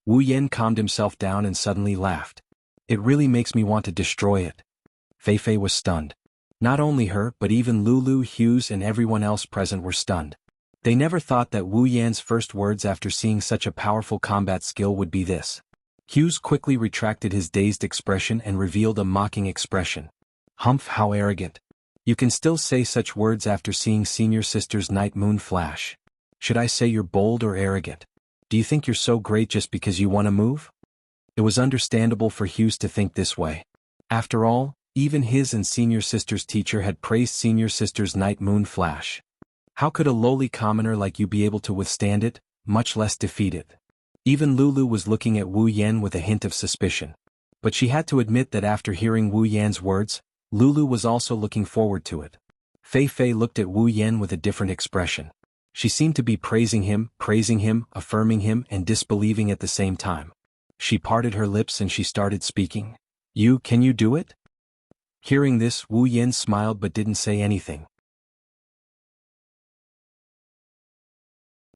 Wu Yan calmed himself down and suddenly laughed. It really makes me want to destroy it. Fei Fei was stunned. Not only her but even Lulu, Hughes and everyone else present were stunned. They never thought that Wu Yan's first words after seeing such a powerful combat skill would be this. Hughes quickly retracted his dazed expression and revealed a mocking expression. Humph, how arrogant. You can still say such words after seeing senior sister's night moon flash. Should I say you're bold or arrogant? Do you think you're so great just because you want to move? It was understandable for Hughes to think this way. After all, even his and senior sister's teacher had praised senior sister's night moon flash. How could a lowly commoner like you be able to withstand it, much less defeat it? Even Lulu was looking at Wu Yan with a hint of suspicion. But she had to admit that after hearing Wu Yan's words, Lulu was also looking forward to it. Fei Fei looked at Wu Yan with a different expression. She seemed to be praising him, affirming him and disbelieving at the same time. She parted her lips and she started speaking. Can you do it? Hearing this, Wu Yan smiled but didn't say anything.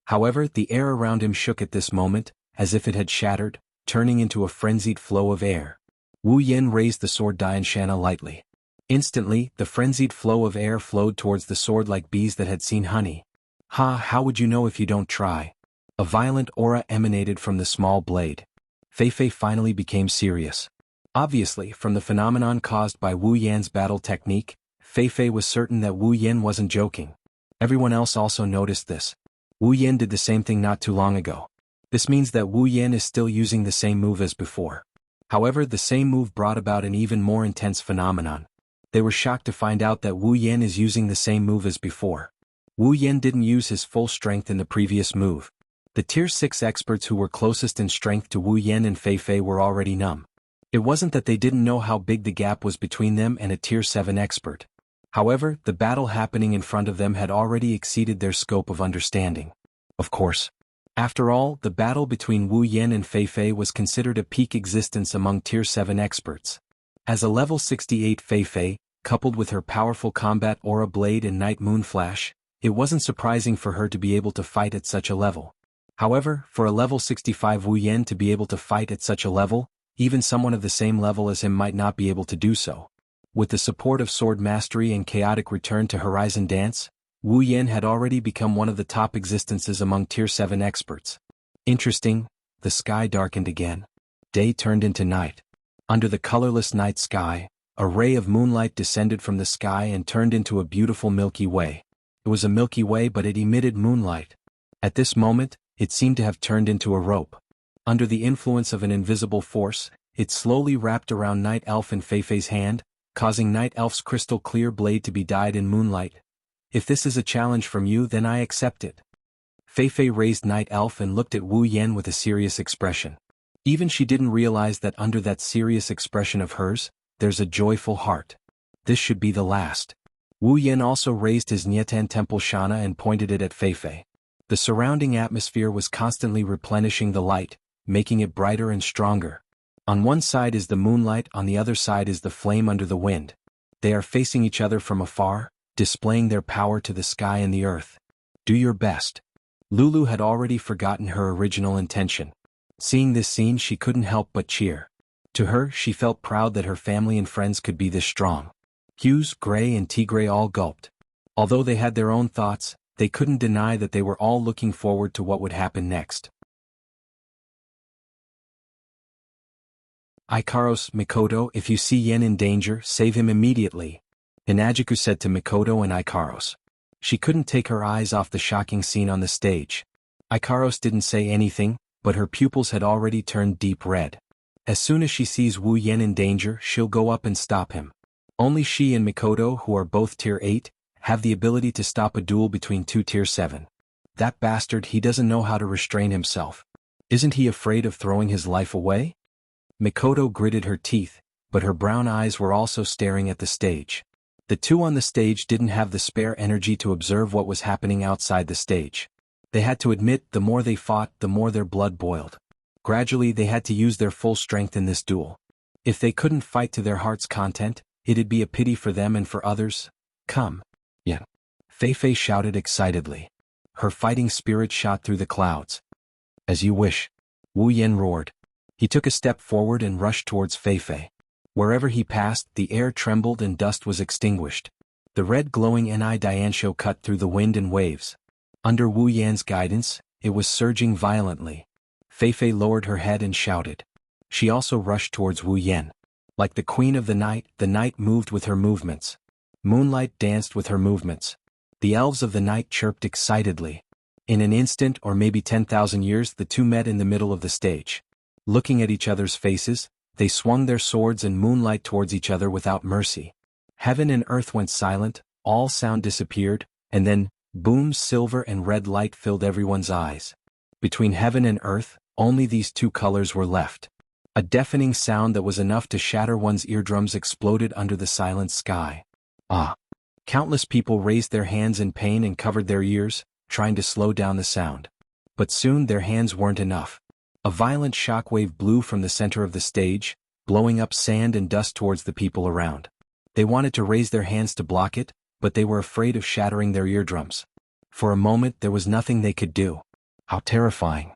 However, the air around him shook at this moment, as if it had shattered, turning into a frenzied flow of air. Wu Yan raised the sword Dianshana lightly. Instantly, the frenzied flow of air flowed towards the sword like bees that had seen honey. How would you know if you don't try? A violent aura emanated from the small blade. Fei Fei finally became serious. Obviously, from the phenomenon caused by Wu Yan's battle technique, Fei Fei was certain that Wu Yan wasn't joking. Everyone else also noticed this. Wu Yan did the same thing not too long ago. This means that Wu Yan is still using the same move as before. However, the same move brought about an even more intense phenomenon. They were shocked to find out that Wu Yan is using the same move as before. Wu Yan didn't use his full strength in the previous move. The Tier 6 experts who were closest in strength to Wu Yan and Fei Fei were already numb. It wasn't that they didn't know how big the gap was between them and a Tier 7 expert. However, the battle happening in front of them had already exceeded their scope of understanding. Of course. After all, the battle between Wu Yan and Fei Fei was considered a peak existence among Tier 7 experts. As a level 68 Fei Fei, coupled with her powerful combat aura blade and night moon flash, it wasn't surprising for her to be able to fight at such a level. However, for a level 65 Wu Yan to be able to fight at such a level, even someone of the same level as him might not be able to do so. With the support of sword mastery and chaotic return to Horizon Dance, Wu Yan had already become one of the top existences among Tier 7 experts. Interesting, the sky darkened again. Day turned into night. Under the colorless night sky, a ray of moonlight descended from the sky and turned into a beautiful Milky Way. It was a Milky Way but it emitted moonlight. At this moment, it seemed to have turned into a rope. Under the influence of an invisible force, it slowly wrapped around Night Elf and Fei Fei's hand, causing Night Elf's crystal clear blade to be dyed in moonlight. If this is a challenge from you, then I accept it. Fei Fei raised Night Elf and looked at Wu Yan with a serious expression. Even she didn't realize that under that serious expression of hers, there's a joyful heart. This should be the last. Wu Yan also raised his Nietan Temple Shana and pointed it at Fei Fei. The surrounding atmosphere was constantly replenishing the light, making it brighter and stronger. On one side is the moonlight, on the other side is the flame under the wind. They are facing each other from afar, displaying their power to the sky and the earth. Do your best. Lulu had already forgotten her original intention. Seeing this scene, she couldn't help but cheer. To her, she felt proud that her family and friends could be this strong. Hughes, Gray and Tigray all gulped. Although they had their own thoughts, they couldn't deny that they were all looking forward to what would happen next. Ikaros, Mikoto, if you see Yen in danger, save him immediately, Hinajiku said to Mikoto and Ikaros. She couldn't take her eyes off the shocking scene on the stage. Ikaros didn't say anything, but her pupils had already turned deep red. As soon as she sees Wu Yen in danger, she'll go up and stop him. Only she and Mikoto, who are both Tier 8, have the ability to stop a duel between two Tier 7. That bastard, he doesn't know how to restrain himself. Isn't he afraid of throwing his life away? Mikoto gritted her teeth, but her brown eyes were also staring at the stage. The two on the stage didn't have the spare energy to observe what was happening outside the stage. They had to admit, the more they fought, the more their blood boiled. Gradually they had to use their full strength in this duel. If they couldn't fight to their heart's content, it'd be a pity for them and for others. Come. Yeah. Fei Fei shouted excitedly. Her fighting spirit shot through the clouds. As you wish. Wu Yan roared. He took a step forward and rushed towards Fei Fei. Wherever he passed, the air trembled and dust was extinguished. The red glowing Ni Diansho cut through the wind and waves. Under Wu Yan's guidance, it was surging violently. Fei lowered her head and shouted. She also rushed towards Wu Yan. Like the queen of the night moved with her movements. Moonlight danced with her movements. The elves of the night chirped excitedly. In an instant or maybe 10,000 years the two met in the middle of the stage. Looking at each other's faces, they swung their swords and moonlight towards each other without mercy. Heaven and earth went silent, all sound disappeared, and then, boom, silver and red light filled everyone's eyes. Between heaven and earth, only these two colors were left. A deafening sound that was enough to shatter one's eardrums exploded under the silent sky. Ah! Countless people raised their hands in pain and covered their ears, trying to slow down the sound. But soon their hands weren't enough. A violent shockwave blew from the center of the stage, blowing up sand and dust towards the people around. They wanted to raise their hands to block it, but they were afraid of shattering their eardrums. For a moment there was nothing they could do. How terrifying.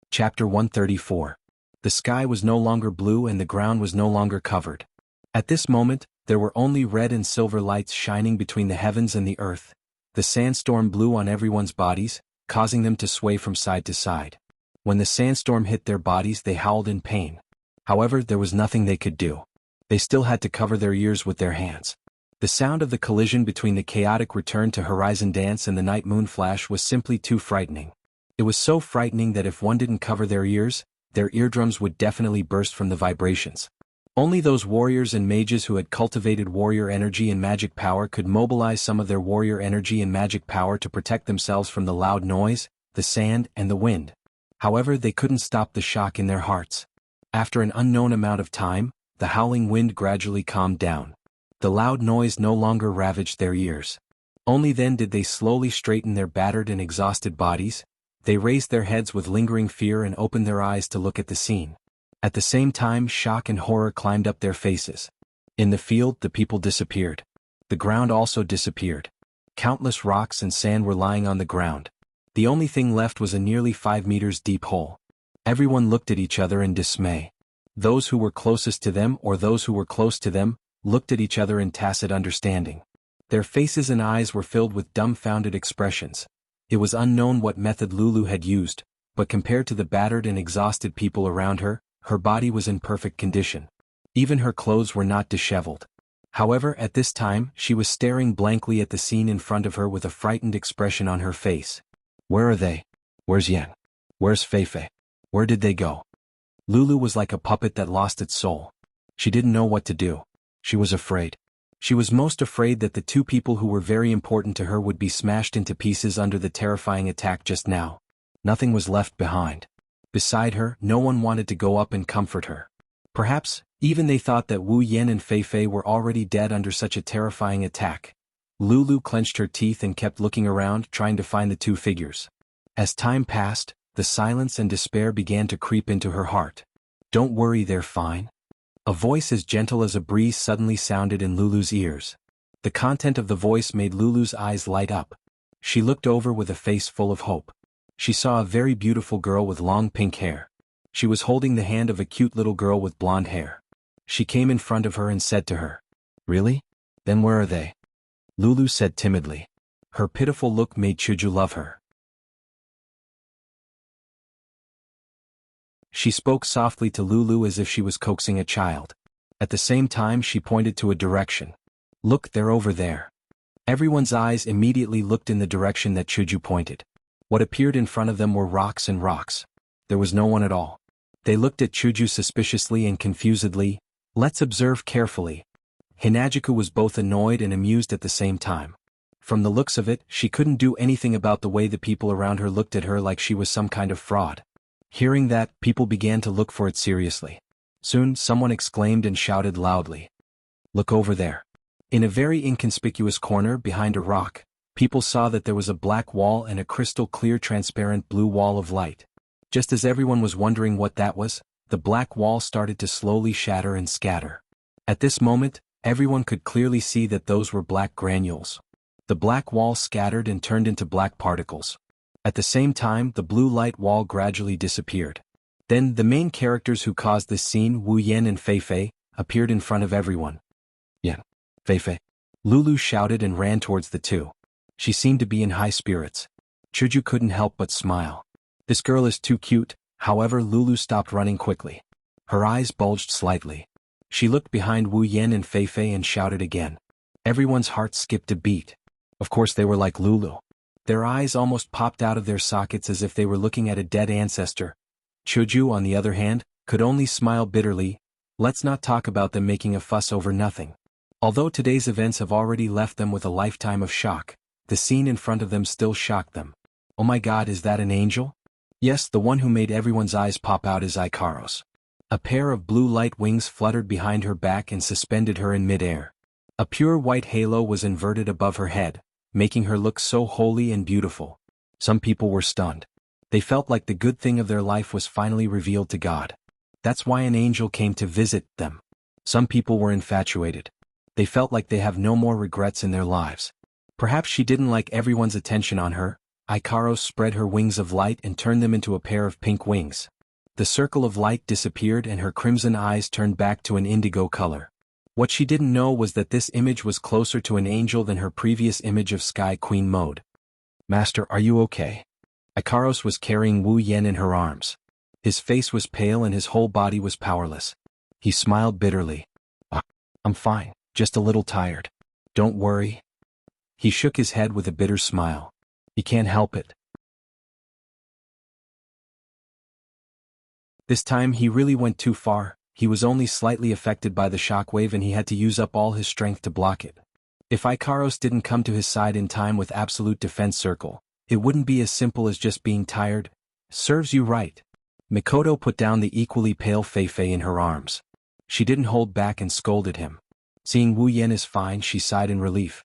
Chapter 134. The sky was no longer blue and the ground was no longer covered. At this moment, there were only red and silver lights shining between the heavens and the earth. The sandstorm blew on everyone's bodies, causing them to sway from side to side. When the sandstorm hit their bodies they howled in pain. However, there was nothing they could do. They still had to cover their ears with their hands. The sound of the collision between the chaotic return to horizon dance and the night moon flash was simply too frightening. It was so frightening that if one didn't cover their ears, their eardrums would definitely burst from the vibrations. Only those warriors and mages who had cultivated warrior energy and magic power could mobilize some of their warrior energy and magic power to protect themselves from the loud noise, the sand, and the wind. However, they couldn't stop the shock in their hearts. After an unknown amount of time, the howling wind gradually calmed down. The loud noise no longer ravaged their ears. Only then did they slowly straighten their battered and exhausted bodies. They raised their heads with lingering fear and opened their eyes to look at the scene. At the same time, shock and horror climbed up their faces. In the field, the people disappeared. The ground also disappeared. Countless rocks and sand were lying on the ground. The only thing left was a nearly 5 meters deep hole. Everyone looked at each other in dismay. Those who were closest to them or those who were close to them looked at each other in tacit understanding. Their faces and eyes were filled with dumbfounded expressions. It was unknown what method Lulu had used, but compared to the battered and exhausted people around her, her body was in perfect condition. Even her clothes were not disheveled. However, at this time, she was staring blankly at the scene in front of her with a frightened expression on her face. Where are they? Where's Yan? Where's Fei? Where did they go? Lulu was like a puppet that lost its soul. She didn't know what to do. She was afraid. She was most afraid that the two people who were very important to her would be smashed into pieces under the terrifying attack just now. Nothing was left behind. Beside her, no one wanted to go up and comfort her. Perhaps, even they thought that Wu Yan and Fei were already dead under such a terrifying attack. Lulu clenched her teeth and kept looking around, trying to find the two figures. As time passed, the silence and despair began to creep into her heart. Don't worry, they're fine. A voice as gentle as a breeze suddenly sounded in Lulu's ears. The content of the voice made Lulu's eyes light up. She looked over with a face full of hope. She saw a very beautiful girl with long pink hair. She was holding the hand of a cute little girl with blonde hair. She came in front of her and said to her, "Really? Then where are they?" Lulu said timidly. Her pitiful look made Chuju love her. She spoke softly to Lulu as if she was coaxing a child. At the same time she pointed to a direction. "Look, they're over there." Everyone's eyes immediately looked in the direction that Chuju pointed. What appeared in front of them were rocks and rocks. There was no one at all. They looked at Chuju suspiciously and confusedly. Let's observe carefully. Hinagiku was both annoyed and amused at the same time. From the looks of it, she couldn't do anything about the way the people around her looked at her like she was some kind of fraud. Hearing that, people began to look for it seriously. Soon, someone exclaimed and shouted loudly. "Look over there." In a very inconspicuous corner behind a rock, people saw that there was a black wall and a crystal-clear transparent blue wall of light. Just as everyone was wondering what that was, the black wall started to slowly shatter and scatter. At this moment, everyone could clearly see that those were black granules. The black wall scattered and turned into black particles. At the same time, the blue light wall gradually disappeared. Then, the main characters who caused this scene, Wu Yan and Fei Fei, appeared in front of everyone. Yan. Fei Fei. Lulu shouted and ran towards the two. She seemed to be in high spirits. Chuju couldn't help but smile. This girl is too cute. However, Lulu stopped running quickly. Her eyes bulged slightly. She looked behind Wu Yan and Fei Fei and shouted again. Everyone's heart skipped a beat. Of course they were like Lulu. Their eyes almost popped out of their sockets as if they were looking at a dead ancestor. Chuju, on the other hand, could only smile bitterly. Let's not talk about them making a fuss over nothing. Although today's events have already left them with a lifetime of shock, the scene in front of them still shocked them. Oh my god, is that an angel? Yes, the one who made everyone's eyes pop out is Ikaros. A pair of blue light wings fluttered behind her back and suspended her in midair. A pure white halo was inverted above her head, making her look so holy and beautiful. Some people were stunned. They felt like the good thing of their life was finally revealed to God. That's why an angel came to visit them. Some people were infatuated. They felt like they have no more regrets in their lives. Perhaps she didn't like everyone's attention on her. Ikaros spread her wings of light and turned them into a pair of pink wings. The circle of light disappeared and her crimson eyes turned back to an indigo color. What she didn't know was that this image was closer to an angel than her previous image of Sky Queen mode. Master, are you okay? Ikaros was carrying Wu Yan in her arms. His face was pale and his whole body was powerless. He smiled bitterly. I'm fine, just a little tired. Don't worry. He shook his head with a bitter smile. He can't help it. This time he really went too far. He was only slightly affected by the shockwave and he had to use up all his strength to block it. If Ikaros didn't come to his side in time with absolute defense circle, it wouldn't be as simple as just being tired. Serves you right. Mikoto put down the equally pale Fei Fei in her arms. She didn't hold back and scolded him. Seeing Wu Yan is fine, she sighed in relief.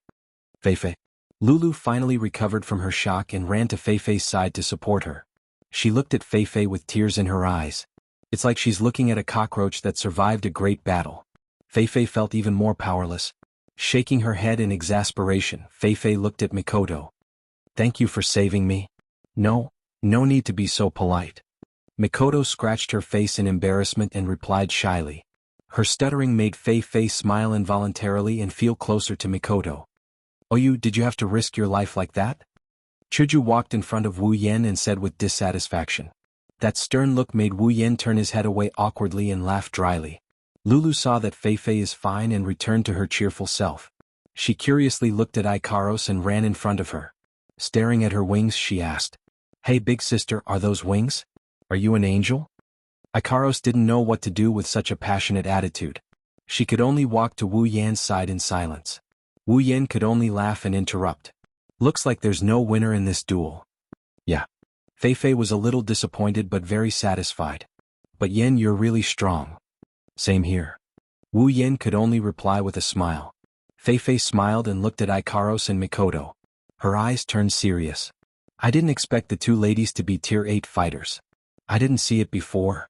Fei Fei. Lulu finally recovered from her shock and ran to Fei Fei's side to support her. She looked at Fei Fei with tears in her eyes. It's like she's looking at a cockroach that survived a great battle. Fei Fei felt even more powerless. Shaking her head in exasperation, Fei Fei looked at Mikoto. Thank you for saving me. No need to be so polite. Mikoto scratched her face in embarrassment and replied shyly. Her stuttering made Fei Fei smile involuntarily and feel closer to Mikoto. Oh, did you have to risk your life like that? Chuju walked in front of Wu Yan and said with dissatisfaction. That stern look made Wu Yan turn his head away awkwardly and laugh dryly. Lulu saw that Fei Fei is fine and returned to her cheerful self. She curiously looked at Ikaros and ran in front of her. Staring at her wings, she asked, Hey big sister, are those wings? Are you an angel? Ikaros didn't know what to do with such a passionate attitude. She could only walk to Wu Yan's side in silence. Wu Yan could only laugh and interrupt. Looks like there's no winner in this duel. Yeah. Fei Fei was a little disappointed but very satisfied. But Yan, you're really strong. Same here. Wu Yan could only reply with a smile. Fei Fei smiled and looked at Ikaros and Mikoto. Her eyes turned serious. I didn't expect the two ladies to be tier 8 fighters. I didn't see it before.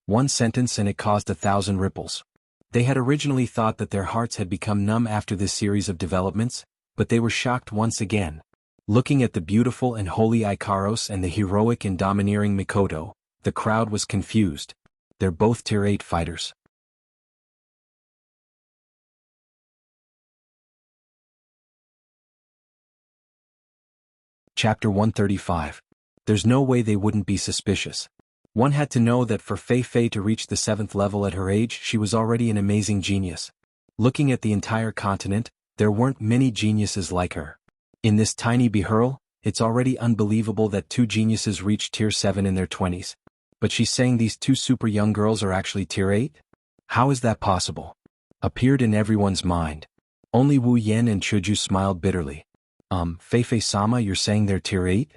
One sentence and it caused 1,000 ripples. They had originally thought that their hearts had become numb after this series of developments, but they were shocked once again. Looking at the beautiful and holy Ikaros and the heroic and domineering Mikoto, the crowd was confused. They're both tier 8 fighters. Chapter 135. There's no way they wouldn't be suspicious. One had to know that for Fei Fei to reach the 7th level at her age, she was already an amazing genius. Looking at the entire continent, there weren't many geniuses like her. In this tiny Behurl, it's already unbelievable that 2 geniuses reached tier 7 in their 20s. But she's saying these 2 super young girls are actually tier 8? How is that possible? Appeared in everyone's mind. Only Wu Yan and Chuju smiled bitterly. Fei Fei-sama, you're saying they're tier 8?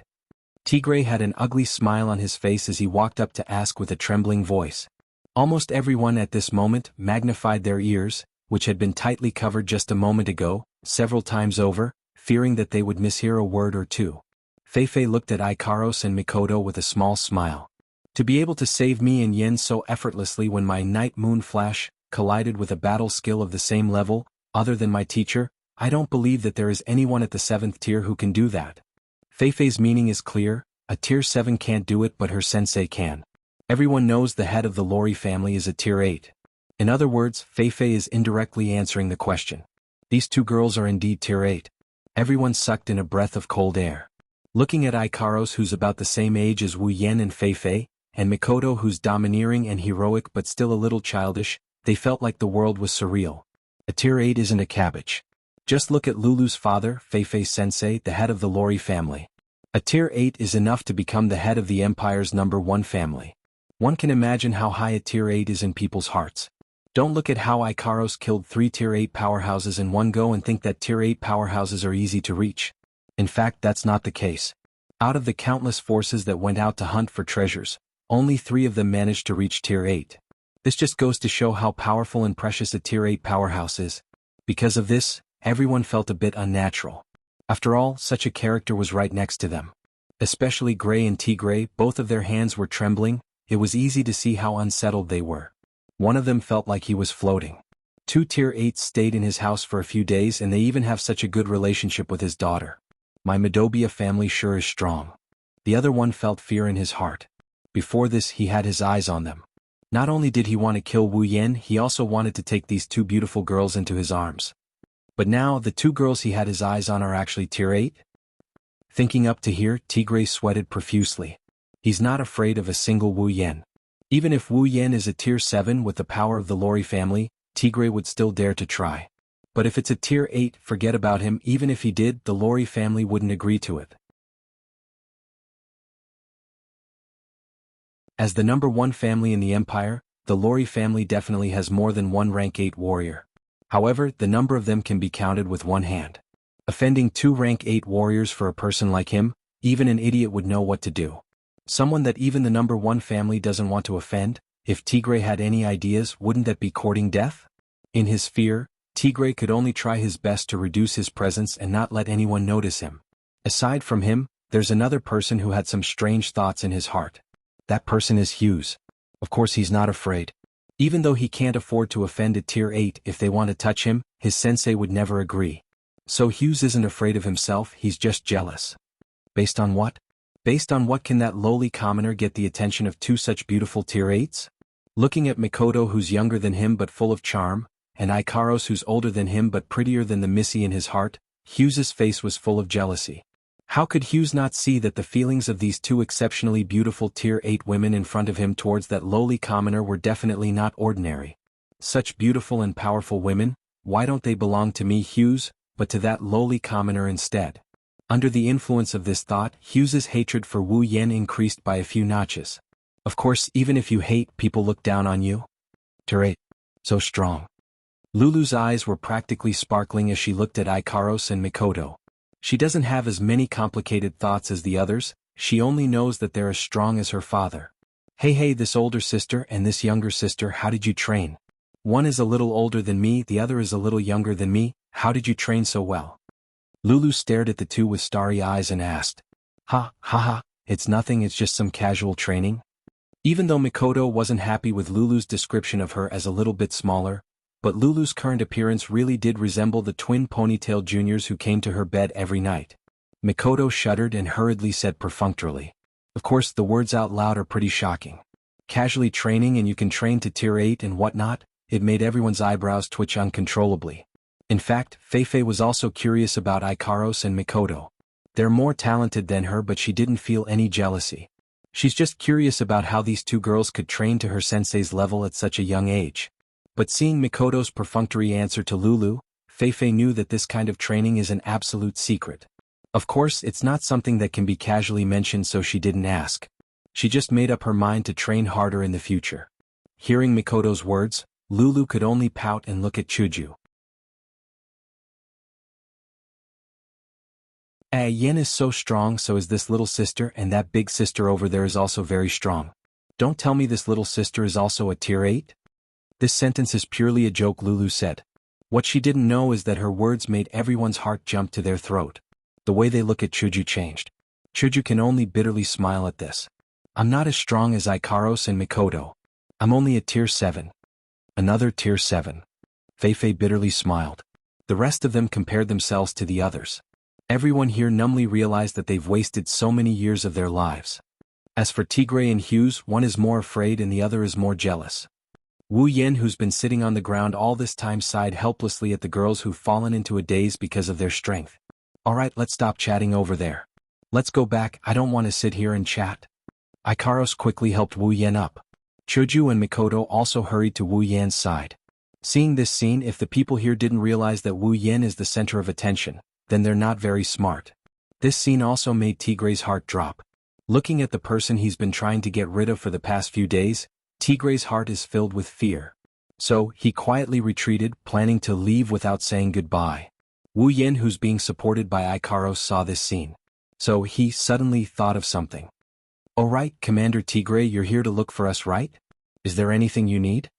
Tigray had an ugly smile on his face as he walked up to ask with a trembling voice. Almost everyone at this moment magnified their ears, which had been tightly covered just a moment ago, several times over, fearing that they would mishear a word or two. Fei Fei looked at Ikaros and Mikoto with a small smile. To be able to save me and Yen so effortlessly when my night moon flash collided with a battle skill of the same level, other than my teacher, I don't believe that there is anyone at the 7th tier who can do that. Fei Fei's meaning is clear. A tier 7 can't do it but her sensei can. Everyone knows the head of the Lori family is a tier 8. In other words, Feifei is indirectly answering the question. These two girls are indeed tier 8. Everyone sucked in a breath of cold air. Looking at Ikaros, who's about the same age as Wu Yan and Feifei, and Mikoto, who's domineering and heroic but still a little childish, they felt like the world was surreal. A tier 8 isn't a cabbage. Just look at Lulu's father, Feifei sensei, the head of the Lori family. A tier 8 is enough to become the head of the empire's #1 family. One can imagine how high a tier 8 is in people's hearts. Don't look at how Ikaros killed 3 tier 8 powerhouses in one go and think that tier 8 powerhouses are easy to reach. In fact, that's not the case. Out of the countless forces that went out to hunt for treasures, only 3 of them managed to reach tier 8. This just goes to show how powerful and precious a tier 8 powerhouse is. Because of this, everyone felt a bit unnatural. After all, such a character was right next to them. Especially Gray and Tigray, both of their hands were trembling. It was easy to see how unsettled they were. One of them felt like he was floating. 2 tier 8s stayed in his house for a few days and they even have such a good relationship with his daughter. My Midobia family sure is strong. The other one felt fear in his heart. Before this, he had his eyes on them. Not only did he want to kill Wu Yan, he also wanted to take these 2 beautiful girls into his arms. But now, the 2 girls he had his eyes on are actually tier 8? Thinking up to here, Tigray sweated profusely. He's not afraid of a single Wu Yan. Even if Wu Yan is a tier 7 with the power of the Lori family, Tigray would still dare to try. But if it's a tier 8, forget about him. Even if he did, the Lori family wouldn't agree to it. As the #1 family in the empire, the Lori family definitely has more than one rank 8 warrior. However, the number of them can be counted with one hand. Offending 2 rank 8 warriors for a person like him, even an idiot would know what to do. Someone that even the #1 family doesn't want to offend. If Tigray had any ideas, wouldn't that be courting death? In his fear, Tigray could only try his best to reduce his presence and not let anyone notice him. Aside from him, there's another person who had some strange thoughts in his heart. That person is Hughes. Of course he's not afraid. Even though he can't afford to offend a tier 8, if they want to touch him, his sensei would never agree. So Hughes isn't afraid of himself, he's just jealous. Based on what? Based on what can that lowly commoner get the attention of 2 such beautiful tier 8s? Looking at Mikoto, who's younger than him but full of charm, and Ikaros, who's older than him but prettier than the Missy in his heart, Hughes's face was full of jealousy. How could Hughes not see that the feelings of these 2 exceptionally beautiful tier 8 women in front of him towards that lowly commoner were definitely not ordinary? Such beautiful and powerful women, why don't they belong to me, Hughes, but to that lowly commoner instead? Under the influence of this thought, Hughes's hatred for Wu Yan increased by a few notches. Of course, even if you hate, people look down on you. Tier 8. So strong. Lulu's eyes were practically sparkling as she looked at Ikaros and Mikoto. She doesn't have as many complicated thoughts as the others, she only knows that they're as strong as her father. Hey, this older sister and this younger sister, how did you train? One is a little older than me, the other is a little younger than me, how did you train so well? Lulu stared at the 2 with starry eyes and asked. Ha, it's nothing, it's just some casual training. Even though Mikoto wasn't happy with Lulu's description of her as a little bit smaller, but Lulu's current appearance really did resemble the twin ponytail juniors who came to her bed every night. Mikoto shuddered and hurriedly said perfunctorily. Of course, the words out loud are pretty shocking. Casually training and you can train to tier 8 and whatnot, it made everyone's eyebrows twitch uncontrollably. In fact, Feifei was also curious about Ikaros and Mikoto. They're more talented than her, but she didn't feel any jealousy. She's just curious about how these 2 girls could train to her sensei's level at such a young age. But seeing Mikoto's perfunctory answer to Lulu, Feifei knew that this kind of training is an absolute secret. Of course, it's not something that can be casually mentioned, so she didn't ask. She just made up her mind to train harder in the future. Hearing Mikoto's words, Lulu could only pout and look at Chuju. Yen is so strong, so is this little sister, and that big sister over there is also very strong. Don't tell me this little sister is also a tier 8? This sentence is purely a joke, Lulu said. What she didn't know is that her words made everyone's heart jump to their throat. The way they look at Chuju changed. Chuju can only bitterly smile at this. I'm not as strong as Ikaros and Mikoto. I'm only a tier 7. Another tier 7. Feifei bitterly smiled. The rest of them compared themselves to the others. Everyone here numbly realized that they've wasted so many years of their lives. As for Tigray and Hughes, one is more afraid and the other is more jealous. Wu Yen, who's been sitting on the ground all this time, sighed helplessly at the girls who've fallen into a daze because of their strength. Alright, let's stop chatting over there. Let's go back, I don't want to sit here and chat. Ikaros quickly helped Wu Yen up. Choju and Mikoto also hurried to Wu Yan's side. Seeing this scene, if the people here didn't realize that Wu Yen is the center of attention, then they're not very smart. This scene also made Tigray's heart drop. Looking at the person he's been trying to get rid of for the past few days, Tigray's heart is filled with fear. So, he quietly retreated, planning to leave without saying goodbye. Wu Yen, who's being supported by Ikaros, saw this scene. So he suddenly thought of something. Alright, Commander Tigray, you're here to look for us, right? Is there anything you need?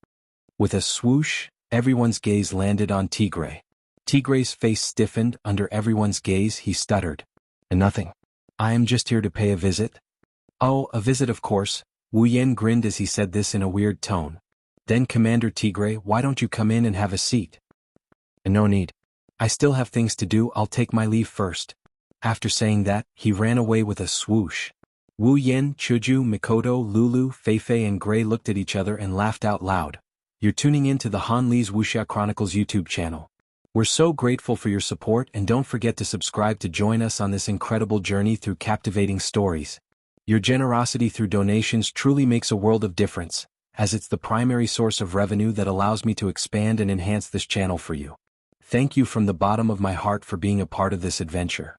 With a swoosh, everyone's gaze landed on Tigray. Tigray's face stiffened. Under everyone's gaze, he stuttered. Nothing. I am just here to pay a visit. Oh, a visit, of course. Wu Yen grinned as he said this in a weird tone. Then, Commander Tigray, why don't you come in and have a seat? No need. I still have things to do, I'll take my leave first. After saying that, he ran away with a swoosh. Wu Yen, Choju, Mikoto, Lulu, Feifei and Gray looked at each other and laughed out loud. You're tuning in to the Han Lee's Wuxia Chronicles YouTube channel. We're so grateful for your support, and don't forget to subscribe to join us on this incredible journey through captivating stories. Your generosity through donations truly makes a world of difference, as it's the primary source of revenue that allows me to expand and enhance this channel for you. Thank you from the bottom of my heart for being a part of this adventure.